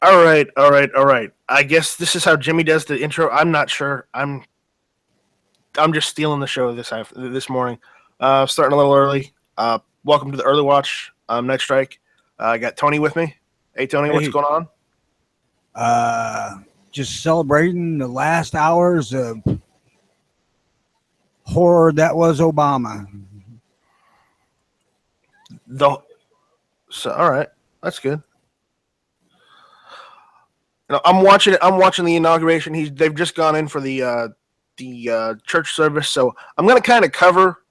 All right, all right, all right. I guess this is how Jimmy does the intro. I'm not sure. I'm just stealing the show this morning. Starting a little early. Welcome to the early watch. Night Strike. I got Tony with me. Hey Tony, what's Hey, going on? uh, just celebrating the last hours of horror that was Obama. The all right, that's good. I'm watching it. I'm watching the inauguration. They've just gone in for the church service, so I'm going to kind of cover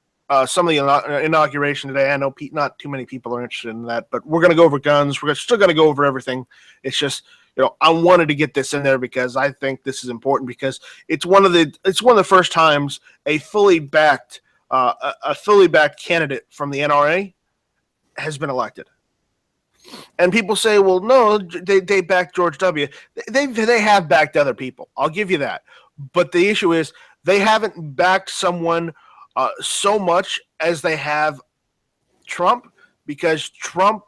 some of the inauguration today. I know not too many people are interested in that, but we're going to go over guns. We're still going to go over everything. It's just I wanted to get this in there because I think this is important because it's one of the first times a fully backed candidate from the NRA has been elected. And people say, well, no, they backed George W. They have backed other people. I'll give you that. But the issue is they haven't backed someone so much as they have Trump, because Trump,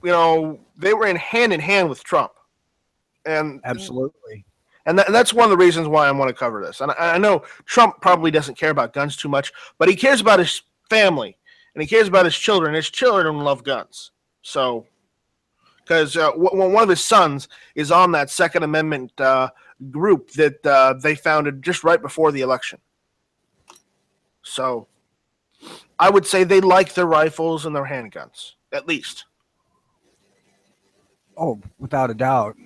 they were in hand with Trump. And Absolutely. that's one of the reasons why I want to cover this. And I know Trump probably doesn't care about guns too much, but he cares about his family and he cares about his children. His children love guns. So, because one of his sons is on that Second Amendment group that they founded just right before the election. So, I would say they like their rifles and their handguns, at least. Oh, without a doubt.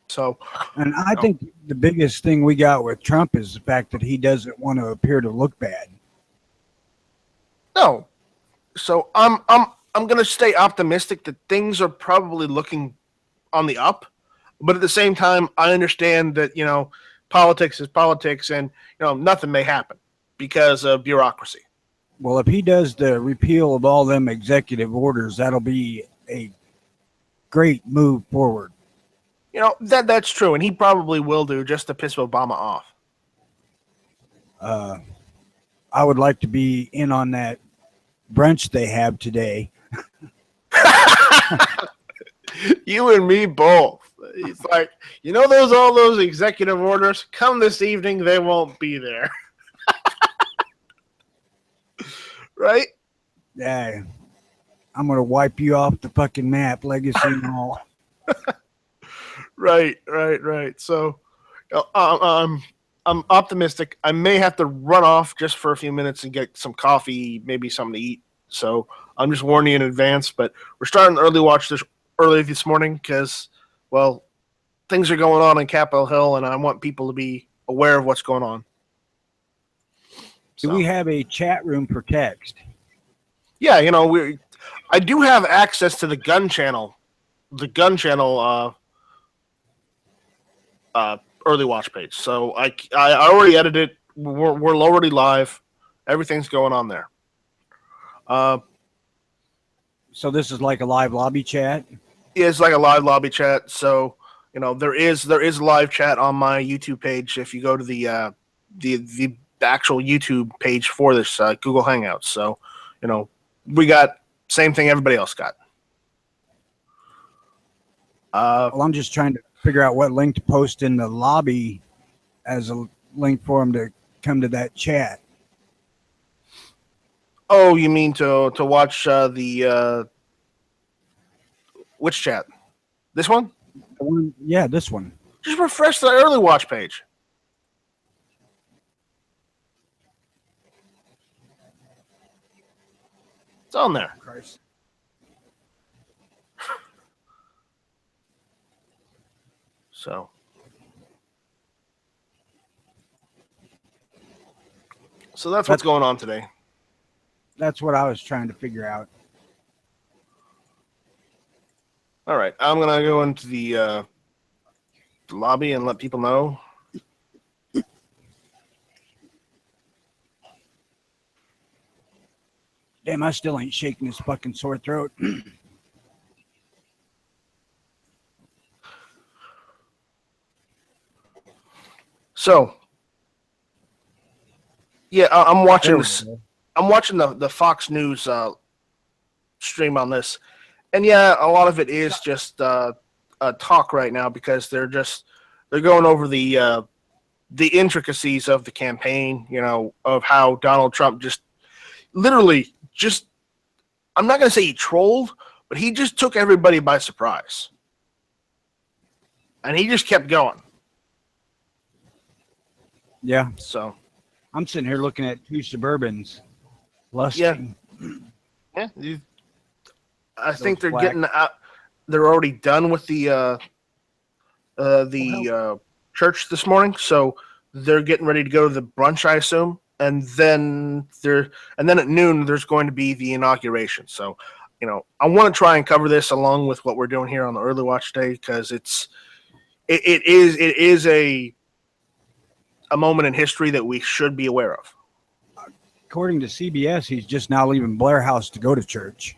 So, And I think the biggest thing we got with Trump is the fact that he doesn't want to appear to look bad. no. So I'm going to stay optimistic that things are probably looking on the up, but at the same time, I understand that politics is politics, and nothing may happen because of bureaucracy. Well, if he does the repeal of all them executive orders, that'll be a great move forward. That's true, and he probably will do just to piss Obama off. I would like to be in on that brunch they have today. You and me both. It's like, all those executive orders, come this evening, they won't be there. Right? Yeah, I'm gonna wipe you off the fucking map, legacy and all. Right. So, I'm optimistic. I may have to run off just for a few minutes and get some coffee, maybe something to eat. So I'm just warning you in advance. But we're starting the early watch early this morning because, well, things are going on in Capitol Hill, and I want people to be aware of what's going on. Do we have a chat room for text? Yeah, I do have access to the gun channel. The gun channel early watch page. So I already edited it. We're already live. Everything's going on there. So this is like a live lobby chat? Yeah, it's like a live lobby chat. So, there is live chat on my YouTube page if you go to the actual YouTube page for this Google Hangouts. So, we got same thing everybody else got. Well, I'm just trying to figure out what link to post in the lobby as a link for them to come to that chat. Oh, you mean to watch the which chat? This one? Yeah, this one. Just refresh the early watch page. It's on there. Christ. So that's what's going on today. That's what I was trying to figure out. All right, I'm gonna go into the lobby and let people know. Damn, I still ain't shaking this fucking sore throat. So, yeah, I'm watching this. I'm watching the Fox News stream on this, and yeah, a lot of it is just talk right now because they're going over the intricacies of the campaign. Of how Donald Trump just literally just, I'm not going to say he trolled, but he just took everybody by surprise. And he just kept going. Yeah. So I'm sitting here looking at two Suburbans lusting. Yeah. I think they're getting out. They're already done with the church this morning, so they're getting ready to go to the brunch, I assume, and then at noon there's going to be the inauguration. So, I want to try and cover this along with what we're doing here on the early watch day because it is a moment in history that we should be aware of. According to CBS, he's just now leaving Blair House to go to church.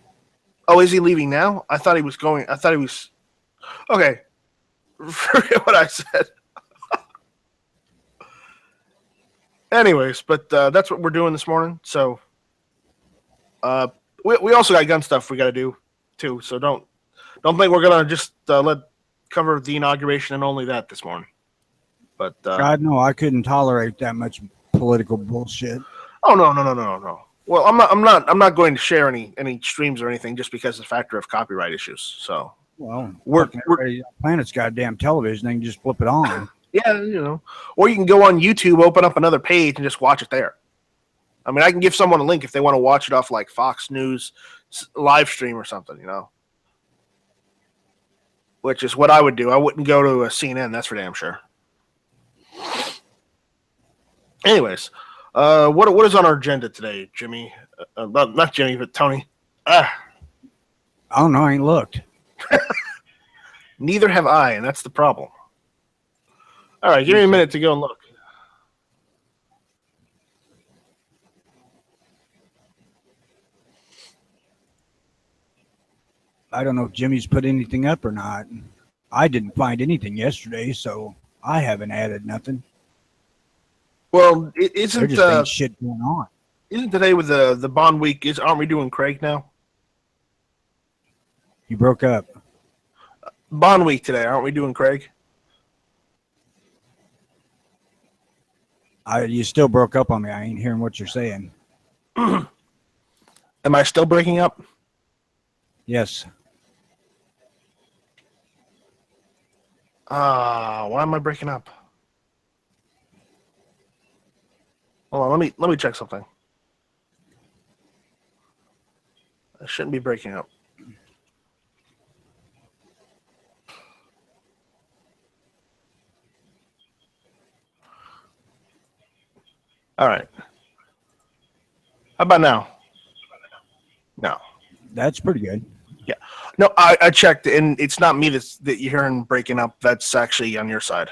Oh, is he leaving now? I thought he was going. I thought he was. Okay. Forget what I said. Anyways, but that's what we're doing this morning. So, we also got gun stuff we got to do too. So don't think we're gonna just cover the inauguration and only that this morning. But God, no, I couldn't tolerate that much political bullshit. Oh no. Well, I'm not going to share any streams or anything just because of the factor of copyright issues. So, well, we're Planet's goddamn television. They can just flip it on. Yeah, or you can go on YouTube, open up another page, and just watch it there. I mean, I can give someone a link if they want to watch it off like Fox News live stream or something, which is what I would do. I wouldn't go to a CNN, that's for damn sure. Anyways, what is on our agenda today, Jimmy? Not Jimmy, but Tony. I don't know. I ain't looked. Neither have I, and that's the problem. All right, give me a minute to go and look. I don't know if Jimmy's put anything up or not. I didn't find anything yesterday, so I haven't added nothing. Well, it isn't there just ain't shit going on. Isn't today with the Bond week? Aren't we doing Craig now? You broke up. Bond week today, aren't we doing Craig? You still broke up on me. I ain't hearing what you're saying. Am I still breaking up? Yes. Why am I breaking up? Hold on, let me check something. I shouldn't be breaking up. All right. How about now? No. That's pretty good. Yeah. No, I checked, and it's not me that you're hearing breaking up. That's actually on your side.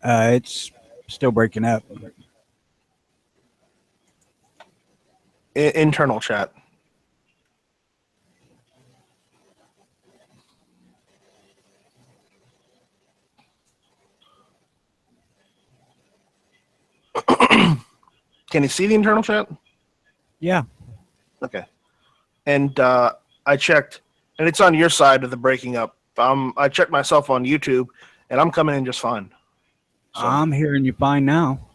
It's still breaking up. Internal chat. Can you see the internal chat? Yeah. Okay. And I checked, and it's on your side of the breaking up. I checked myself on YouTube, and I'm coming in just fine. So, I'm hearing you fine now.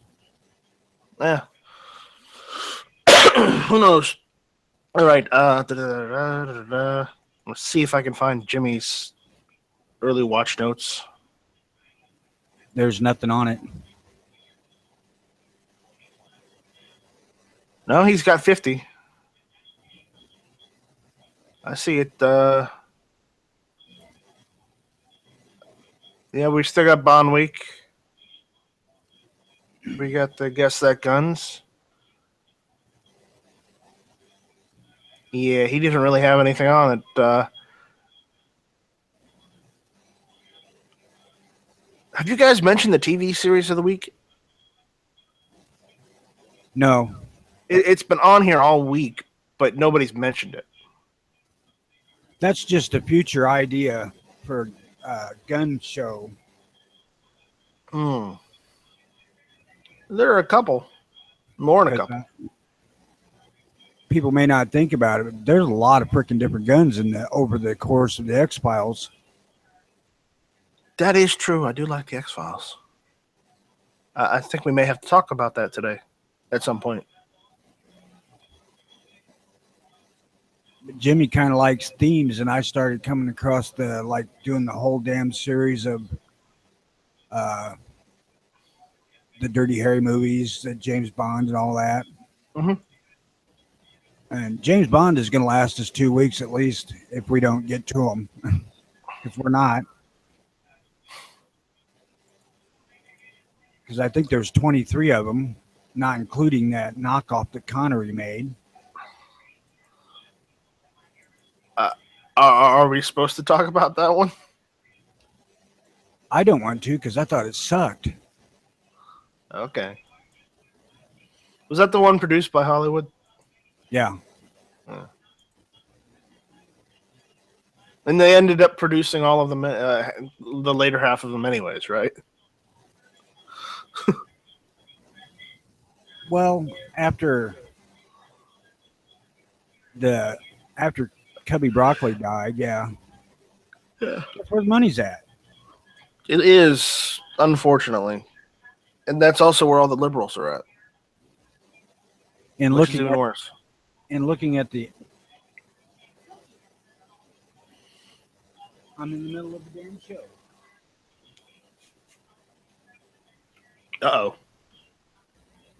Yeah. Who knows? All right. Let's see if I can find Jimmy's early watch notes. There's nothing on it. No, he's got 50. I see it. Yeah, we still got Bond Week. We got the Guess That Guns. Yeah, he didn't really have anything on it. Have you guys mentioned the TV series of the week? No. It's been on here all week, but nobody's mentioned it. That's just a future idea for a gun show. There are a couple. More than a couple. People may not think about it, but there's a lot of freaking different guns over the course of the X-Files. That is true. I do like the X-Files. I think we may have to talk about that today at some point. But Jimmy kind of likes themes, and I started coming across doing the whole damn series of uh, the Dirty Harry movies, James Bond, and all that. Mm-hmm. And James Bond is going to last us 2 weeks at least if we don't get to him. If we're not. Because I think there's 23 of them, not including that knockoff that Connery made. Are we supposed to talk about that one? I don't want to because I thought it sucked. Okay. Was that the one produced by Hollywood? Yeah. And they ended up producing all of them, the later half of them anyways, right? Well, after Cubby Broccoli died, yeah. That's where the money's at. It is, unfortunately. And that's also where all the liberals are at. And which is even worse. Looking at the... I'm in the middle of the damn show. Uh-oh.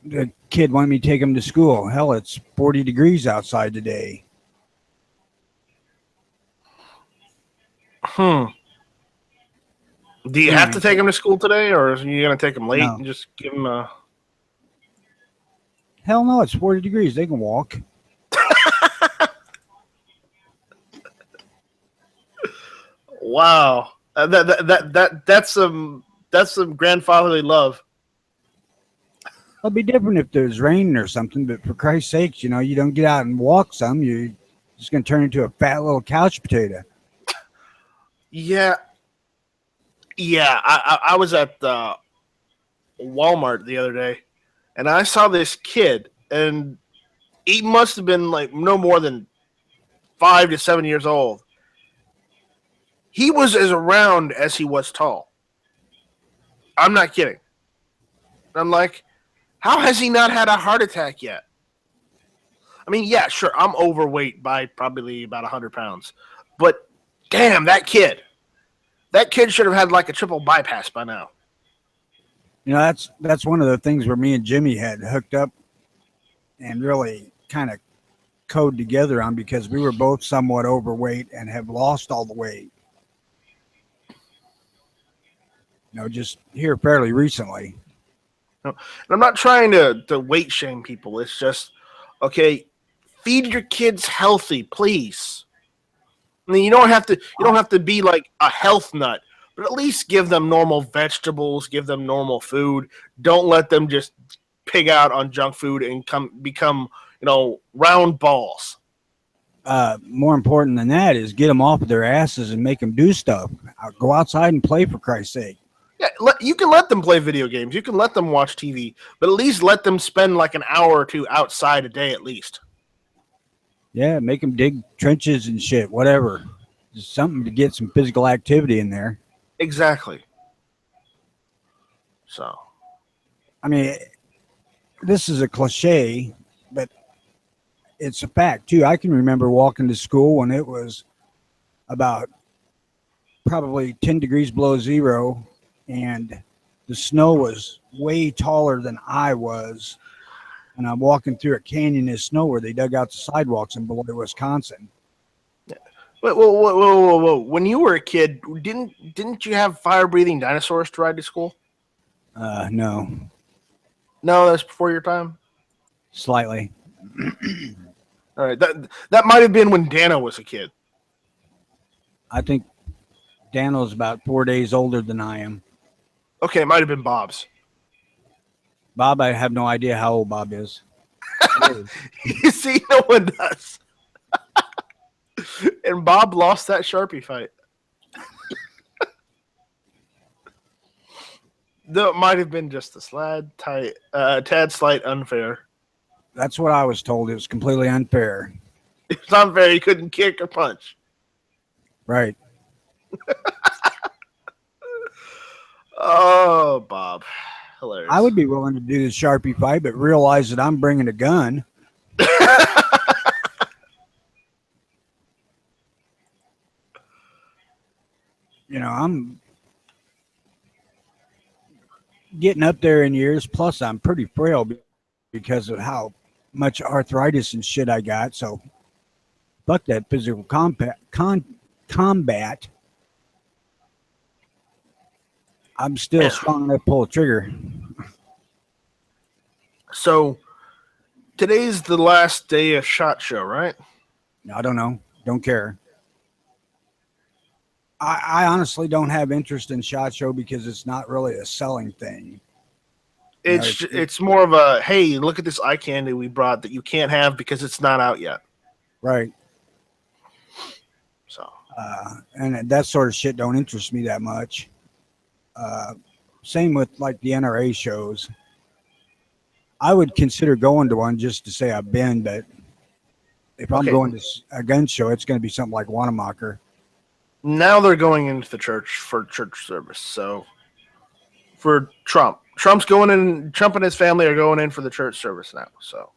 The kid wanted me to take him to school. Hell, it's 40 degrees outside today. Do you have to take him to school today, or are you going to take him late and just give him a... Hell no, it's 40 degrees. They can walk. Wow. That's some grandfatherly love. It'll be different if there's rain or something, but for Christ's sakes, you don't get out and walk some. You're just going to turn into a fat little couch potato. Yeah. I was at Walmart the other day, and I saw this kid, and he must have been like no more than 5 to 7 years old. He was as round as he was tall. I'm not kidding. I'm like, how has he not had a heart attack yet? I mean, yeah, sure, I'm overweight by probably about 100 pounds. But damn, that kid should have had like a triple bypass by now. That's one of the things where me and Jimmy had hooked up and really kind of code together on, because we were both somewhat overweight and have lost all the weight. Just here fairly recently. And I'm not trying to weight shame people. It's just, okay, feed your kids healthy, please. I mean, you don't have to be like a health nut, but at least give them normal vegetables, give them normal food. Don't let them just pig out on junk food and become round balls. More important than that is get them off of their asses and make them do stuff. Go outside and play, for Christ's sake. Yeah, you can let them play video games. You can let them watch TV, but at least let them spend like an hour or two outside a day at least. Yeah, make them dig trenches and shit, whatever. Just something to get some physical activity in there. Exactly. So, I mean, this is a cliche, but it's a fact too. I can remember walking to school when it was about probably 10 degrees below zero, and the snow was way taller than I was. And I'm walking through a canyon of snow where they dug out the sidewalks in Beloit, Wisconsin. Whoa. When you were a kid, didn't you have fire-breathing dinosaurs to ride to school? No. No, that's before your time? Slightly. All right. That might have been when Dano was a kid. I think Dano's about 4 days older than I am. Okay, it might have been Bob's. Bob, I have no idea how old Bob is. You see, no one does. And Bob lost that Sharpie fight. Though it might have been just a tad slight unfair. That's what I was told. It was completely unfair. It's unfair. He couldn't kick or punch. Right. Oh, Bob. I Hilarious. would be willing to do the Sharpie fight, but realize that I'm bringing a gun. I'm getting up there in years. Plus, I'm pretty frail because of how much arthritis and shit I got. So, fuck that physical combat. I'm still Yeah. strong enough to pull a trigger. So today's the last day of SHOT Show, right? I don't know. Don't care. I honestly don't have interest in SHOT Show because it's not really a selling thing. It's more of a, hey, look at this eye candy we brought that you can't have because it's not out yet. Right. So And that sort of shit don't interest me that much. Same with like the NRA shows. I would consider going to one just to say I've been, but if I'm going to a gun show, it's going to be something like Wanamaker. Now they're going into the church for church service. So for Trump's going in. Trump and his family are going in for the church service now. So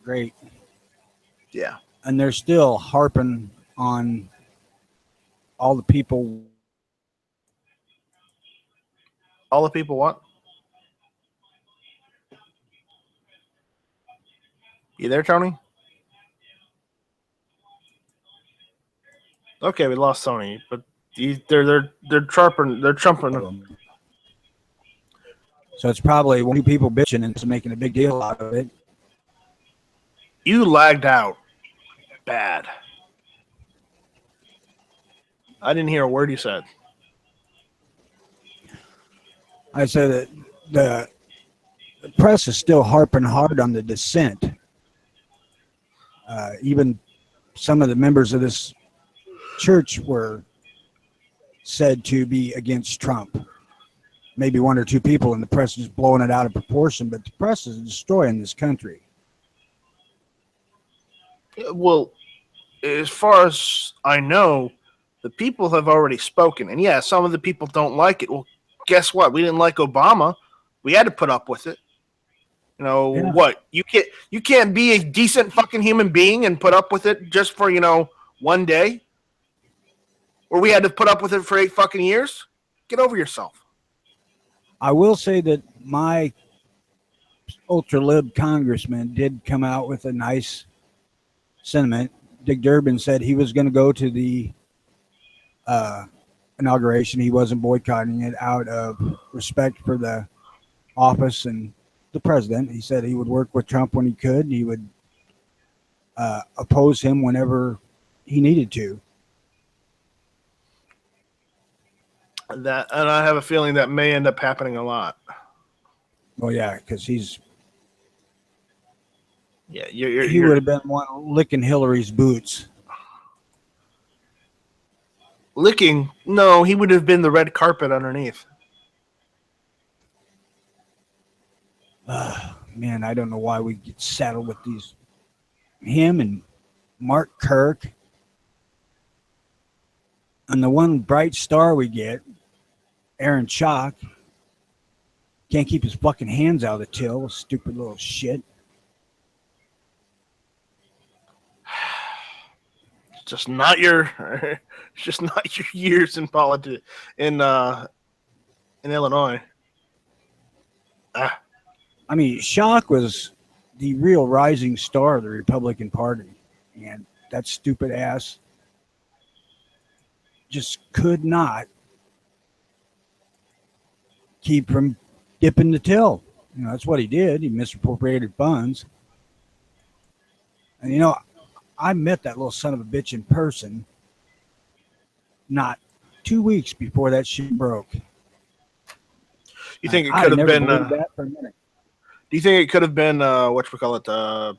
great. Yeah. And they're still harping on all the people. All the people what? You there, Tony? Okay, we lost Tony, but they're trumping. So it's probably one people bitching and making a big deal out of it. You lagged out bad. I didn't hear a word you said. I said that the press is still harping hard on the dissent. Even some of the members of this church were said to be against Trump. Maybe one or two people in the press is blowing it out of proportion, but the press is destroying this country. Well, as far as I know, the people have already spoken. And yeah, some of the people don't like it. Well, guess what? We didn't like Obama. We had to put up with it. What? You can't be a decent fucking human being and put up with it just for, one day? Or we had to put up with it for 8 fucking years? Get over yourself. I will say that my ultra-lib congressman did come out with a nice sentiment. Dick Durbin said he was going to go to the inauguration. He wasn't boycotting it out of respect for the office and the president. He said he would work with Trump when he could. And he would oppose him whenever he needed to. And I have a feeling that may end up happening a lot. Well, yeah, because he's. Yeah, he would have been one licking Hillary's boots. Licking? No, he would have been the red carpet underneath. Man, I don't know why we get saddled with these. Him and Mark Kirk. And the one bright star we get, Aaron Schock, can't keep his fucking hands out of the till. Stupid little shit. It's just not your years in politics in Illinois. I mean, Schock was the real rising star of the Republican Party, and that stupid ass just could not keep from dipping the till. That's what he did. He misappropriated funds. And I met that little son of a bitch in person not 2 weeks before that shit broke. You think it could have been that for a minute. Do you think it could have been not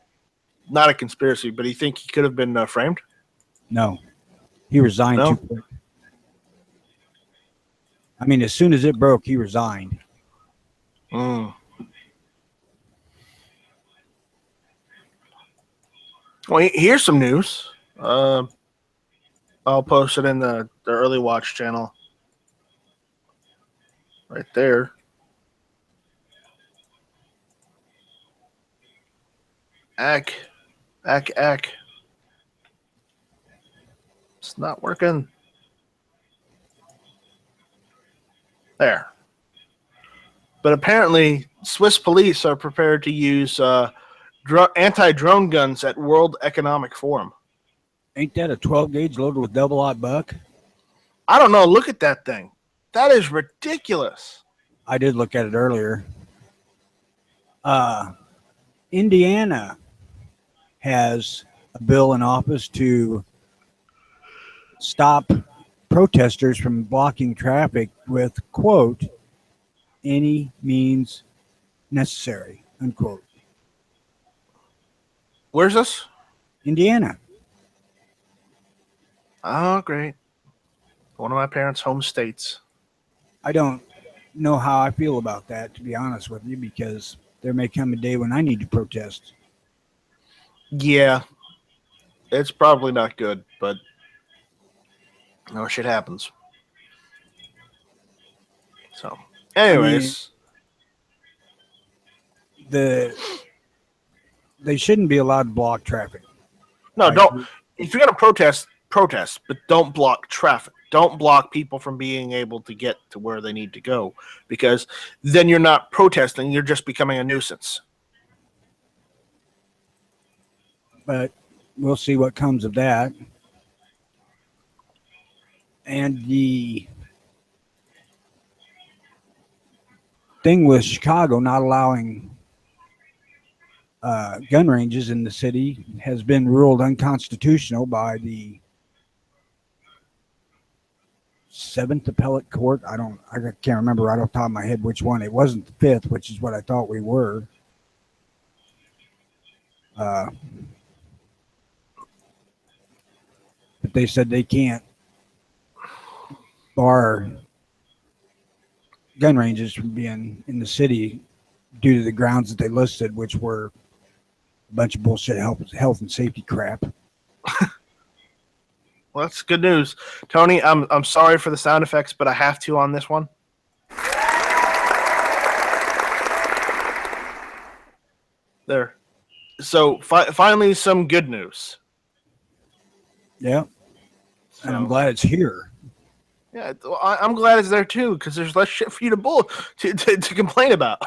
a conspiracy, but do you think he could have been framed? No. He resigned too quick. I mean, as soon as it broke, he resigned. Well, here's some news. I'll post it in the early watch channel. right there. Ack. It's not working. There. But apparently, Swiss police are prepared to use anti-drone guns at World Economic Forum. Ain't that a 12 gauge loaded with double-aught buck? I don't know. Look at that thing. That is ridiculous. I did look at it earlier. Indiana has a bill in office to stop protesters from blocking traffic with, quote, any means necessary, unquote. Where's this? Indiana. Oh, great. One of my parents' home states. I don't know how I feel about that, to be honest with you, because there may come a day when I need to protest. Yeah. It's probably not good, but no, shit happens. So, anyways. They shouldn't be allowed to block traffic. No, don't. If you're going to protest, but don't block traffic. Don't block people from being able to get to where they need to go, because then you're not protesting, you're just becoming a nuisance. But we'll see what comes of that. And the thing with Chicago not allowing gun ranges in the city has been ruled unconstitutional by the 7th Appellate Court. I can't remember right off the top of my head which one. It wasn't the 5th, which is what I thought we were. But they said they can't bar gun ranges from being in the city due to the grounds that they listed, which were a bunch of bullshit health and safety crap. Well, that's good news. Tony, I'm sorry for the sound effects, but I have to on this one. There. So finally some good news. Yeah. And I'm glad it's here. Yeah, I'm glad it's there too, because there's less shit for you to complain about.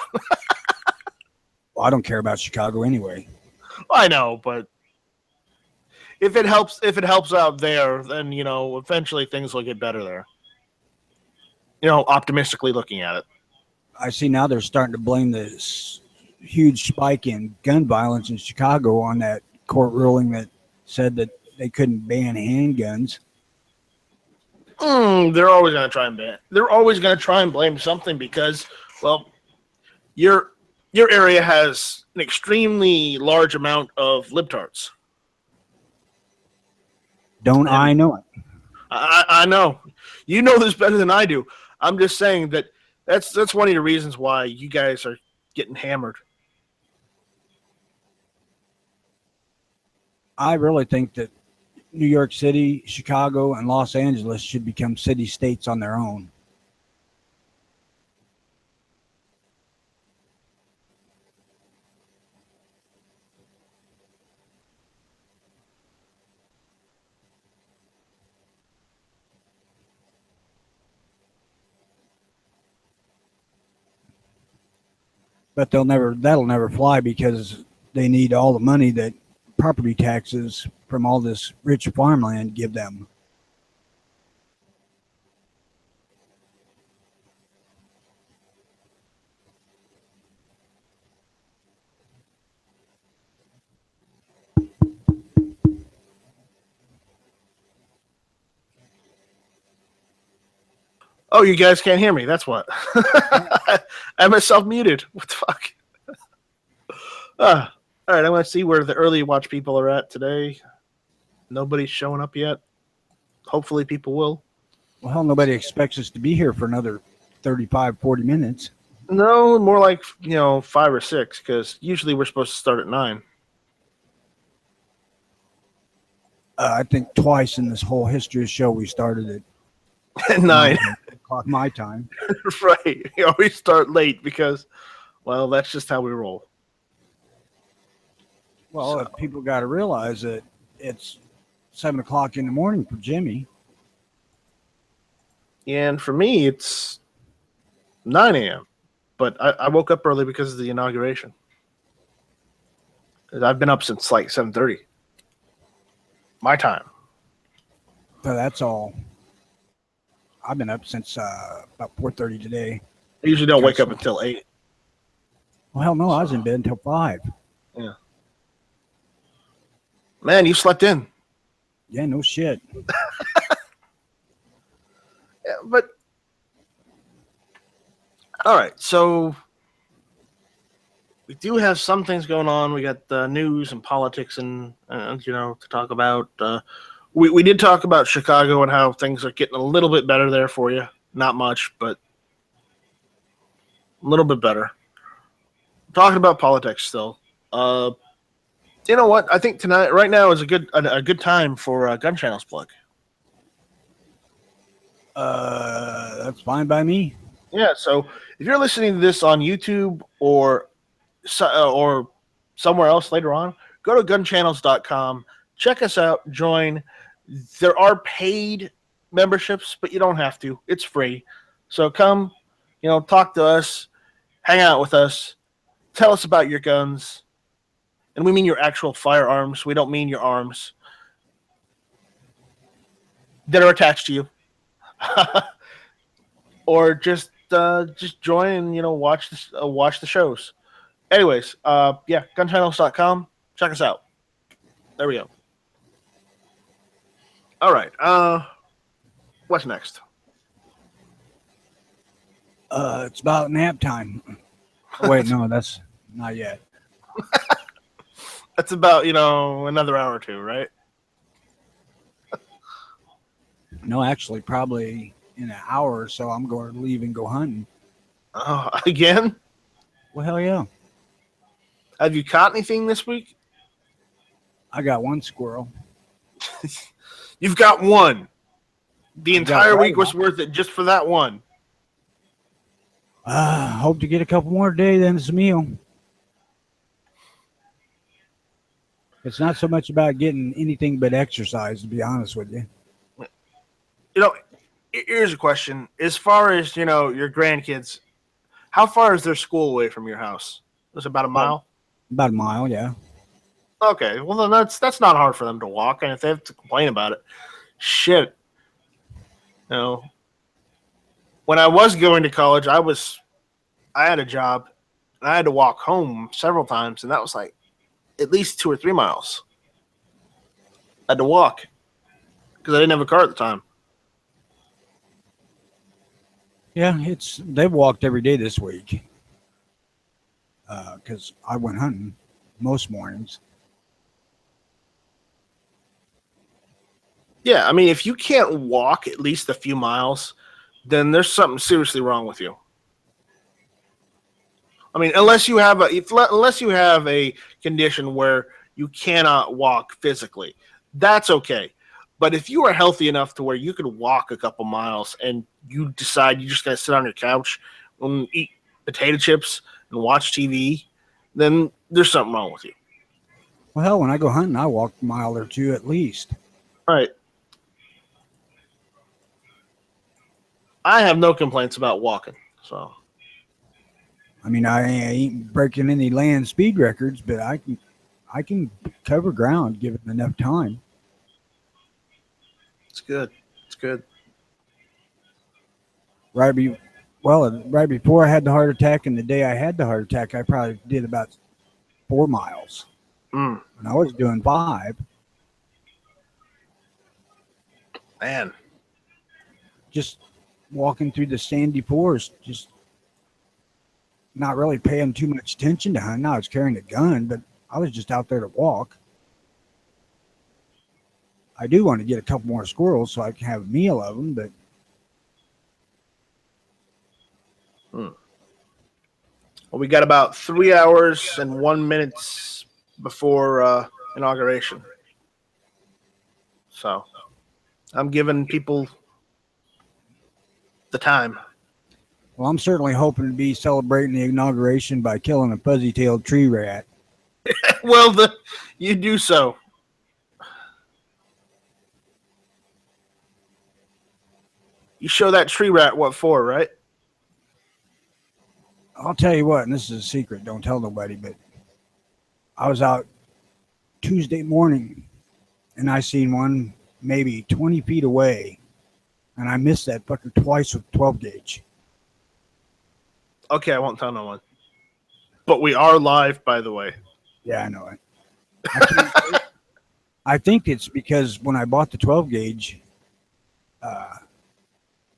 Well, I don't care about Chicago anyway. I know, but if it helps out there, then eventually things will get better there. Optimistically looking at it. I see now they're starting to blame this huge spike in gun violence in Chicago on that court ruling that said that they couldn't ban handguns. They're always going to try and ban. They're always going to try and blame something because, well, your area has an extremely large amount of libtards. I know it? I know. You know this better than I do. I'm just saying that's one of the reasons why you guys are getting hammered. I really think that New York City, Chicago, and Los Angeles should become city-states on their own. But that'll never fly because they need all the money that property taxes from all this rich farmland give them. Oh, you guys can't hear me. That's what. I have myself muted. What the fuck? All right, I'm going to see where the early watch people are at today. Nobody's showing up yet. Hopefully people will. Well, hell, nobody expects us to be here for another 35, 40 minutes. No, more like, 5 or 6, because usually we're supposed to start at 9. I think twice in this whole history of the show we started at 9. o'clock my time. Right. We always start late because, well, that's just how we roll. Well, if people got to realize that it's 7 o'clock in the morning for Jimmy. And for me, it's 9 a.m. But I woke up early because of the inauguration. I've been up since like 7:30. My time. So that's all. I've been up since about 4:30 today. I usually don't wake up until 8. Well, hell no, I was in bed until 5. Yeah. Man, you slept in. Yeah, no shit. Yeah, but all right, so we do have some things going on. We got the news and politics and to talk about. We did talk about Chicago and how things are getting a little bit better there for you. Not much, but a little bit better. Talking about politics still. You know what? I think tonight, right now, is a good time for Gun Channel's plug. That's fine by me. Yeah. So if you're listening to this on YouTube or somewhere else later on, go to gunchannels.com. Check us out. Join. There are paid memberships, but you don't have to. It's free. So come, talk to us, hang out with us, tell us about your guns. And we mean your actual firearms. We don't mean your arms that are attached to you. Or just join and watch the shows. Anyways, gunchannels.com. Check us out. There we go. All right. What's next? It's about nap time. Oh, wait, no, that's not yet. That's about another hour or two, right? No, actually, probably in an hour or so, I'm going to leave and go hunting. Oh, again? Well, hell yeah. Have you caught anything this week? I got one squirrel. You've got one. The entire week was worth it just for that one. Hope to get a couple more today, then it's a meal. It's not so much about getting anything but exercise, to be honest with you. Here's a question. As far as, your grandkids, how far is their school away from your house? Is it about a mile? About a mile, yeah. Okay. Well, then that's not hard for them to walk. And if they have to complain about it, shit. When I was going to college, I had a job and I had to walk home several times. And that was like at least 2 or 3 miles. I had to walk because I didn't have a car at the time. Yeah, they've walked every day this week because I went hunting most mornings. Yeah, I mean, if you can't walk at least a few miles, then there's something seriously wrong with you. I mean, unless you have a condition where you cannot walk physically, that's okay. But if you are healthy enough to where you could walk a couple miles and you decide you're just going to sit on your couch and eat potato chips and watch TV, then there's something wrong with you. Well, hell, when I go hunting, I walk a mile or two at least. All right. I have no complaints about walking. So, I mean, I ain't breaking any land speed records, but I can cover ground given enough time. It's good. It's good. Right before I had the heart attack and the day I had the heart attack, I probably did about 4 miles. And I was doing 5. Man. Just walking through the sandy forest, just not really paying too much attention to hunting. I was carrying a gun, but I was just out there to walk. I do want to get a couple more squirrels so I can have a meal of them, but Well, we got about 3 hours and 1 minute before inauguration. So I'm giving people the time. Well, I'm certainly hoping to be celebrating the inauguration by killing a fuzzy-tailed tree rat. Well, you do so. You show that tree rat what for, right? I'll tell you what, and this is a secret, don't tell nobody, but I was out Tuesday morning and I seen one maybe 20 feet away, and I missed that fucker twice with 12 gauge. Okay, I won't tell no one. But we are live, by the way. Yeah, I know it. I think it's because when I bought the 12 gauge,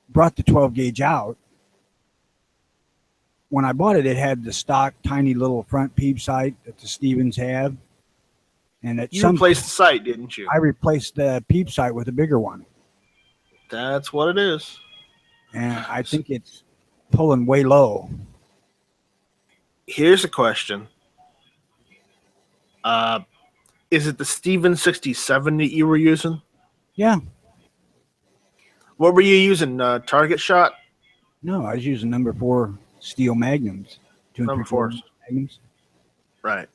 brought the 12 gauge out, when I bought it, it had the stock tiny little front peep sight that the Stevens have. And at You replaced the sight, didn't you? I replaced the peep sight with a bigger one. That's what it is. And I think it's pulling way low. Here's a question. Is it the Stevens 67 that you were using? Yeah. What were you using? Target shot? No, I was using number 4 steel magnums. Number 4s. Magnums. Right.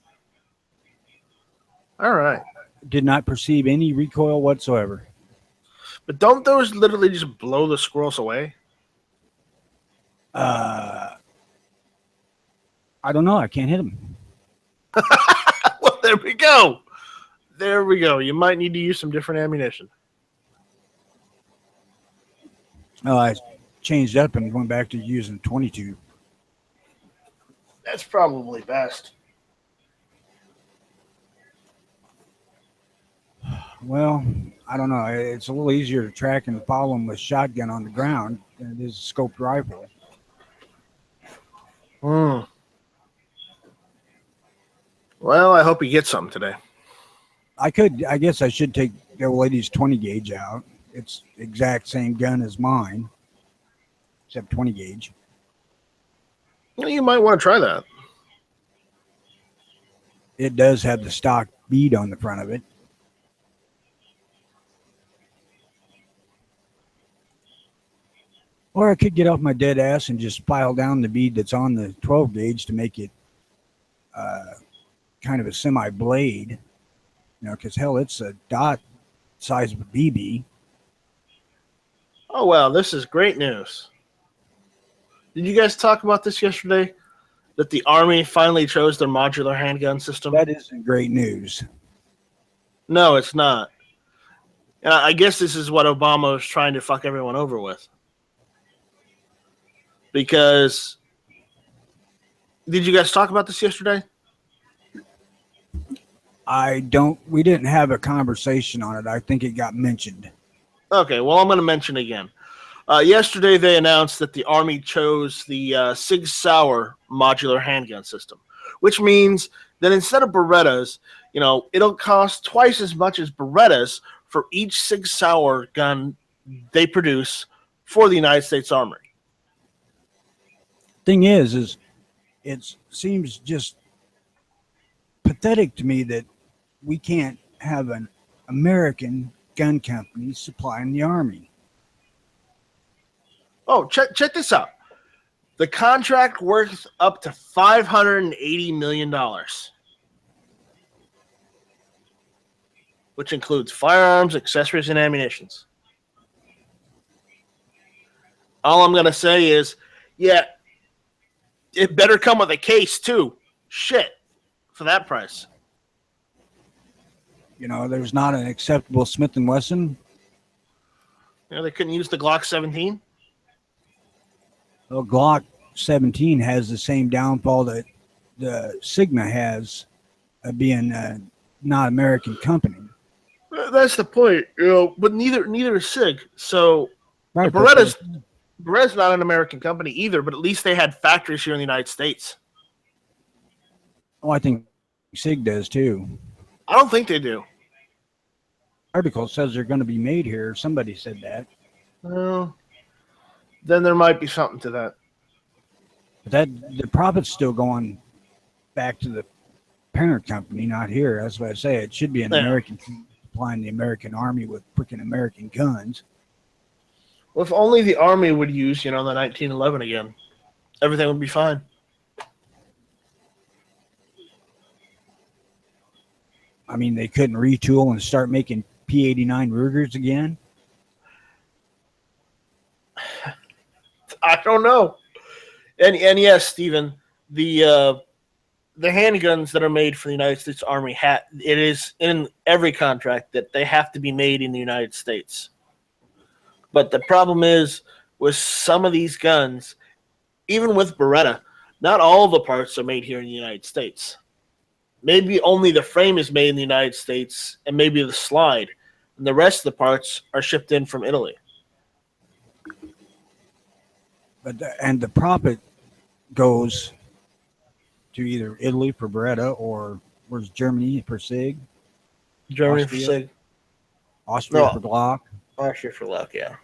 All right. Did not perceive any recoil whatsoever. But don't those literally just blow the squirrels away? I don't know. I can't hit them. Well, there we go. There we go. You might need to use some different ammunition. Oh, I changed up and went back to using 22. That's probably best. Well, I don't know. It's a little easier to track and follow them with shotgun on the ground than it is a scoped rifle. Hmm. Well, I hope you get something today. I guess I should take the old lady's 20 gauge out. It's the exact same gun as mine, except 20 gauge. Well, you might want to try that. It does have the stock bead on the front of it. Or I could get off my dead ass and just file down the bead that's on the 12 gauge to make it kind of a semi-blade. You know, because hell, it's a dot size of a BB. Oh, well, this is great news. Did you guys talk about this yesterday? That the Army finally chose their modular handgun system? That isn't great news. No, it's not. And I guess this is what Obama was trying to fuck everyone over with. Because, did you guys talk about this yesterday? We didn't have a conversation on it. I think it got mentioned. Okay, well, I'm going to mention again. Yesterday, they announced that the Army chose the Sig Sauer modular handgun system, which means that instead of Berettas, it'll cost twice as much as Berettas for each Sig Sauer gun they produce for the United States Army. Thing is it seems just pathetic to me that we can't have an American gun company supplying the Army. Oh, check this out. The contract worth up to $580 million, which includes firearms, accessories, and ammunitions. All I'm going to say is, yeah, it better come with a case, too. Shit, for that price. There's not an acceptable Smith & Wesson. They couldn't use the Glock 17? Well, Glock 17 has the same downfall that the Sigma has, being a not American company. That's the point, but neither is Sig. So Right, Beretta's not an American company either, but at least they had factories here in the United States. Oh, I think Sig does too. I don't think they do. Article says they're going to be made here. Somebody said that. Well, then there might be something to that. But the profit's still going back to the parent company, not here. That's what I say. It should be an American supplying the American Army with freaking American guns. Well, if only the Army would use, the 1911 again, everything would be fine. I mean, they couldn't retool and start making P-89 Rugers again. I don't know. And yes, Stephen, the handguns that are made for the United States Army, it is in every contract that they have to be made in the United States. But the problem is with some of these guns, even with Beretta, not all the parts are made here in the United States. Maybe only the frame is made in the United States and maybe the slide. And the rest of the parts are shipped in from Italy. And the profit goes to either Italy for Beretta or where's Germany for SIG? Germany Austria? for SIG. Austria for Glock. Austria for Glock, yeah.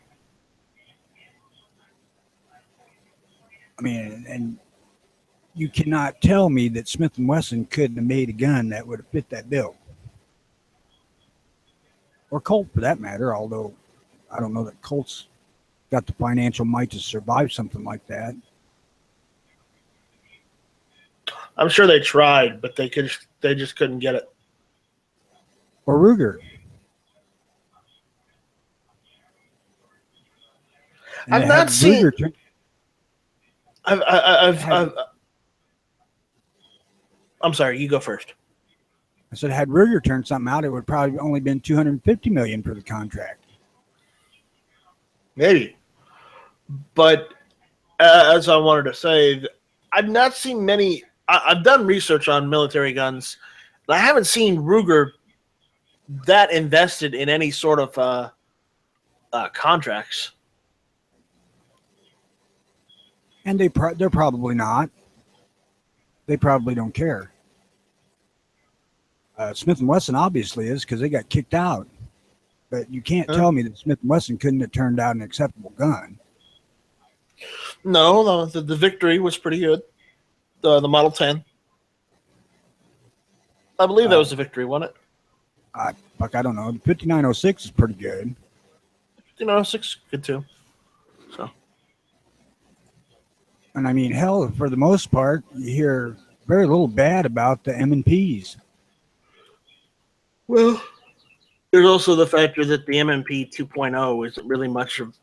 I mean, and you cannot tell me that Smith & Wesson couldn't have made a gun that would have fit that bill. Or Colt, for that matter, although I don't know that Colt's got the financial might to survive something like that. I'm sure they tried, but they just couldn't get it. Or Ruger. And I've not seen. I'm sorry. You go first. I said, had Ruger turned something out, it would probably only been $250 million for the contract. Maybe, but as I wanted to say, I've not seen many. I've done research on military guns, but I haven't seen Ruger that invested in any sort of contracts. And they're probably not. They probably don't care. Smith & Wesson obviously is because they got kicked out. But you can't tell me that Smith & Wesson couldn't have turned out an acceptable gun. No, the Victory was pretty good. The Model 10. I believe that was the Victory, wasn't it? I don't know. The 5906 is pretty good. 5906 good too. So. And I mean, hell, for the most part, you hear very little bad about the M&Ps. Well, there's also the factor that the M&P 2.0 isn't really much of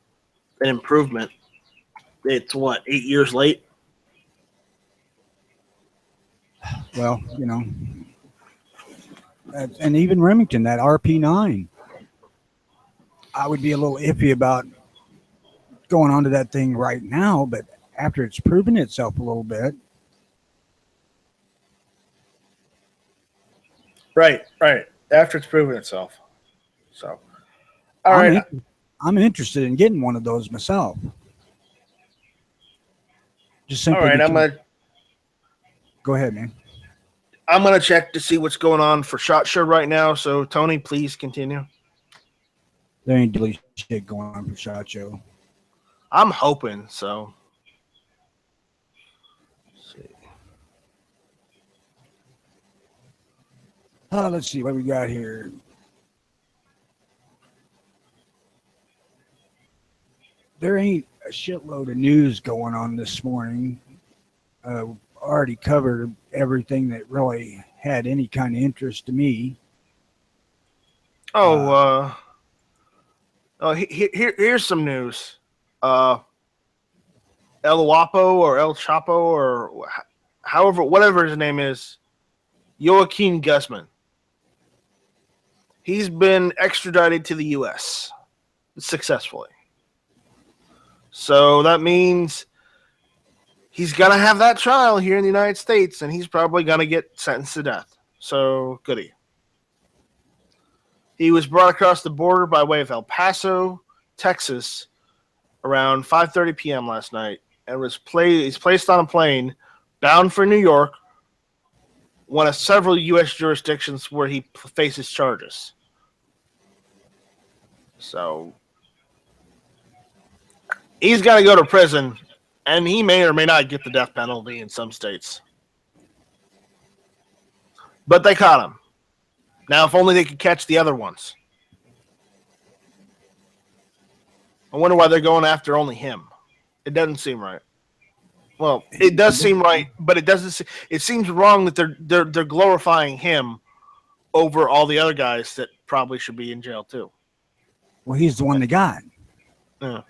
an improvement. It's 8 years late? Well, and even Remington, that RP9, I would be a little iffy about going onto that thing right now, but after it's proven itself a little bit. Right. After it's proven itself. So, all right. I'm interested in getting one of those myself. Just simply. All right, Go ahead, man. I'm gonna check to see what's going on for SHOT Show right now. So, Tony, please continue. There ain't really shit going on for SHOT Show. I'm hoping so. Let's see what we got here. There ain't a shitload of news going on this morning. Already covered everything that really had any kind of interest to me. Here's some news. El Guapo or El Chapo or whatever his name is, Joaquin Guzman. He's been extradited to the U.S. successfully. So that means he's going to have that trial here in the United States, and he's probably going to get sentenced to death. So, goody. He was brought across the border by way of El Paso, Texas, around 5:30 p.m. last night, and he's placed on a plane bound for New York, one of several U.S. jurisdictions where he faces charges. So he's got to go to prison, and he may or may not get the death penalty in some states. But they caught him. Now, if only they could catch the other ones. I wonder why they're going after only him. It doesn't seem right. Well, it does seem right, but it doesn't. It seems wrong that they're glorifying him over all the other guys that probably should be in jail too. Well, he's the one that got. Yeah.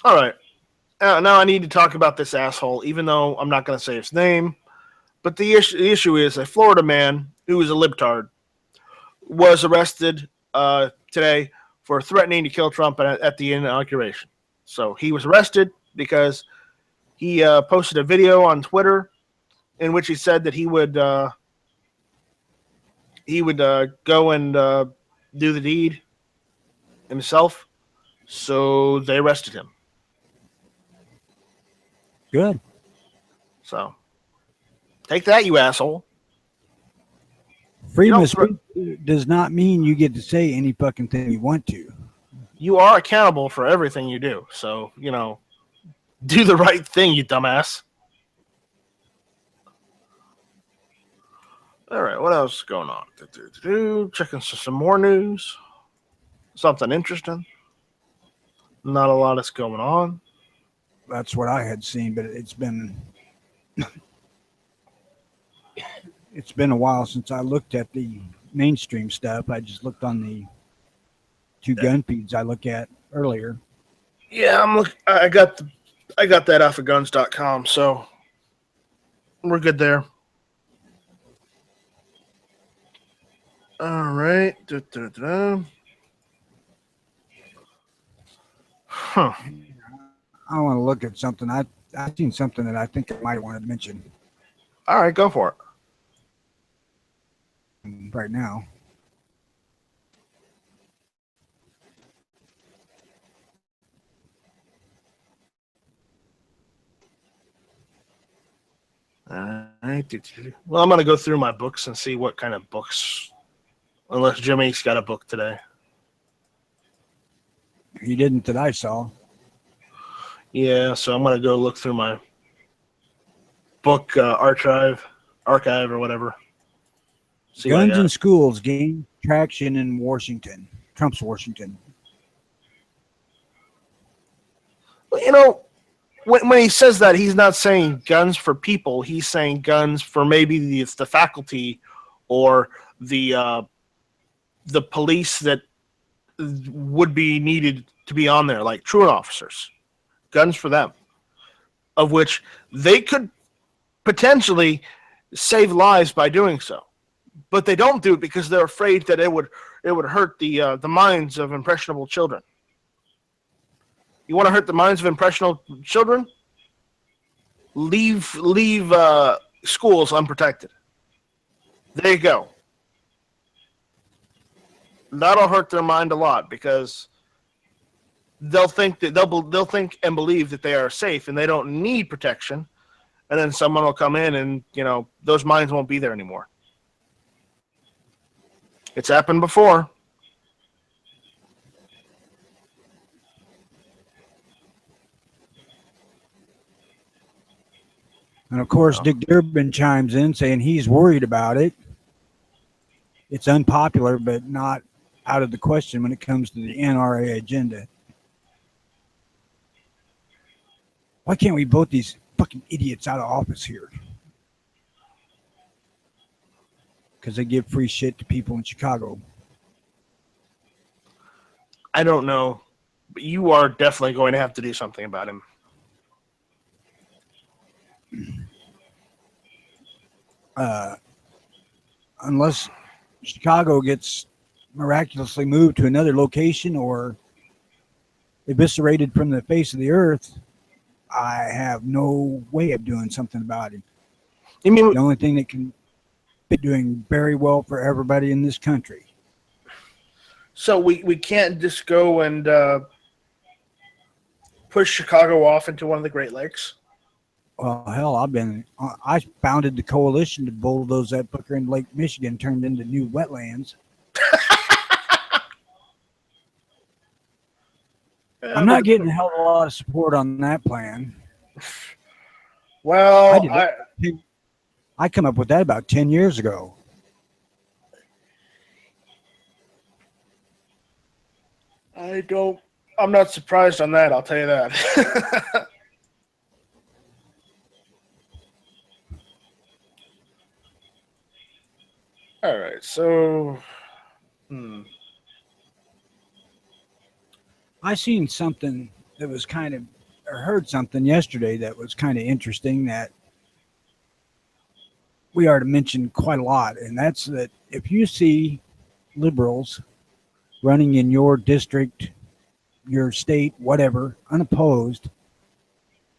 All right. Now I need to talk about this asshole, even though I'm not going to say his name. But the issue is a Florida man who is a libtard was arrested today for threatening to kill Trump at the inauguration. So he was arrested because he posted a video on Twitter in which he said that he would go and do the deed himself. So they arrested him. Good. So take that, you asshole. Freedom of speech does not mean you get to say any fucking thing you want to. You are accountable for everything you do. So, do the right thing, you dumbass. All right, what else is going on? Checking some more news. Something interesting. Not a lot is going on. That's what I had seen, but it's been a while since I looked at the mainstream stuff. I just looked on the two gun feeds I looked at earlier. Yeah, I got that off of guns.com, so we're good there. All right. Huh. I want to look at something. I've seen something that I think I might want to mention. All right, go for it. Right now. All right. Well, I'm going to go through my books and see what kind of books, unless Jimmy's got a book today. He didn't that I saw. Yeah, so I'm going to go look through my book archive or whatever. See Guns in schools gain traction in Washington. Trump's Washington. Well, when he says that, he's not saying guns for people. He's saying guns for maybe the faculty or the police that would be needed to be on there, like truant officers. Guns for them, of which they could potentially save lives by doing so, but they don't do it because they're afraid that it would hurt the minds of impressionable children. You want to hurt the minds of impressionable children? Leave schools unprotected. There you go. That'll hurt their mind a lot because they'll think and believe that they are safe and they don't need protection, and then someone will come in and those minds won't be there anymore. It's happened before. And of course, Dick Durbin chimes in saying he's worried about it. It's unpopular, but not out of the question when it comes to the NRA agenda. Why can't we vote these fucking idiots out of office here? Because they give free shit to people in Chicago. I don't know, but you are definitely going to have to do something about him. Unless Chicago gets miraculously moved to another location or eviscerated from the face of the earth, I have no way of doing something about it. You mean the only thing that can be doing very well for everybody in this country? So we can't just go and push Chicago off into one of the Great Lakes? Well, hell, I founded the coalition to bulldoze that fucker in Lake Michigan, turned into new wetlands. I'm not getting a hell of a lot of support on that plan. Well, I come up with that about 10 years ago. I'm not surprised on that, I'll tell you that. All right, so I seen something that was kind of, or heard something yesterday that was kind of interesting that we are to mention quite a lot, and that's that if you see liberals running in your district, your state, whatever, unopposed,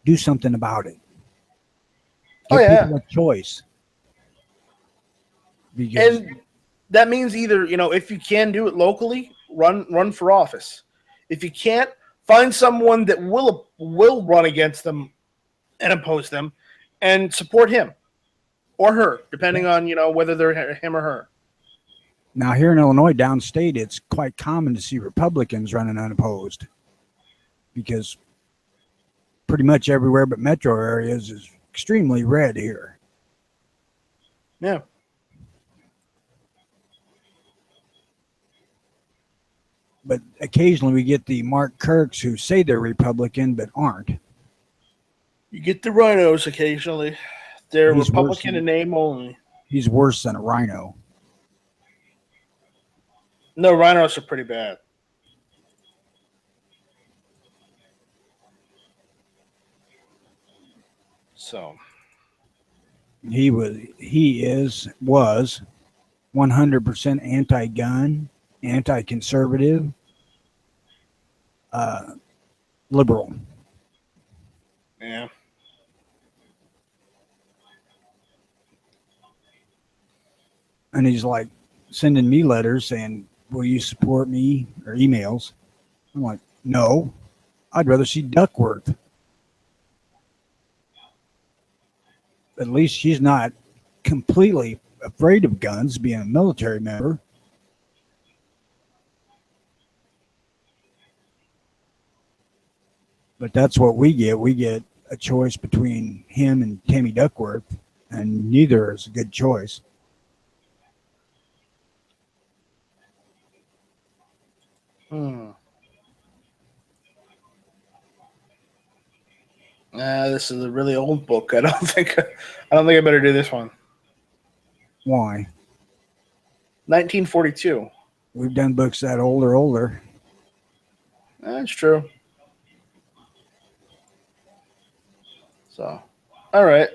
do something about it. oh Give yeah, people a choice because and that means either if you can do it locally, run for office. If you can't, find someone that will run against them and oppose them, and support him or her, depending on whether they're him or her. now here in Illinois, downstate, it's quite common to see Republicans running unopposed because pretty much everywhere but metro areas is extremely red here. Yeah. But occasionally we get the Mark Kirks who say they're Republican but aren't. You get the rhinos occasionally. They're He's Republican in name only. He's worse than a rhino. No, rhinos are pretty bad. So He was 100% anti-gun, anti-conservative, liberal. yeah. And he's like sending me letters saying, "Will you support me?" or emails. I'm like, "No, I'd rather see Duckworth. At least she's not completely afraid of guns, being a military member." But that's what we get. We get a choice between him and Tammy Duckworth, and neither is a good choice. This is a really old book. I don't think I better do this one. Why? 1942. We've done books that older. That's true. So, all right.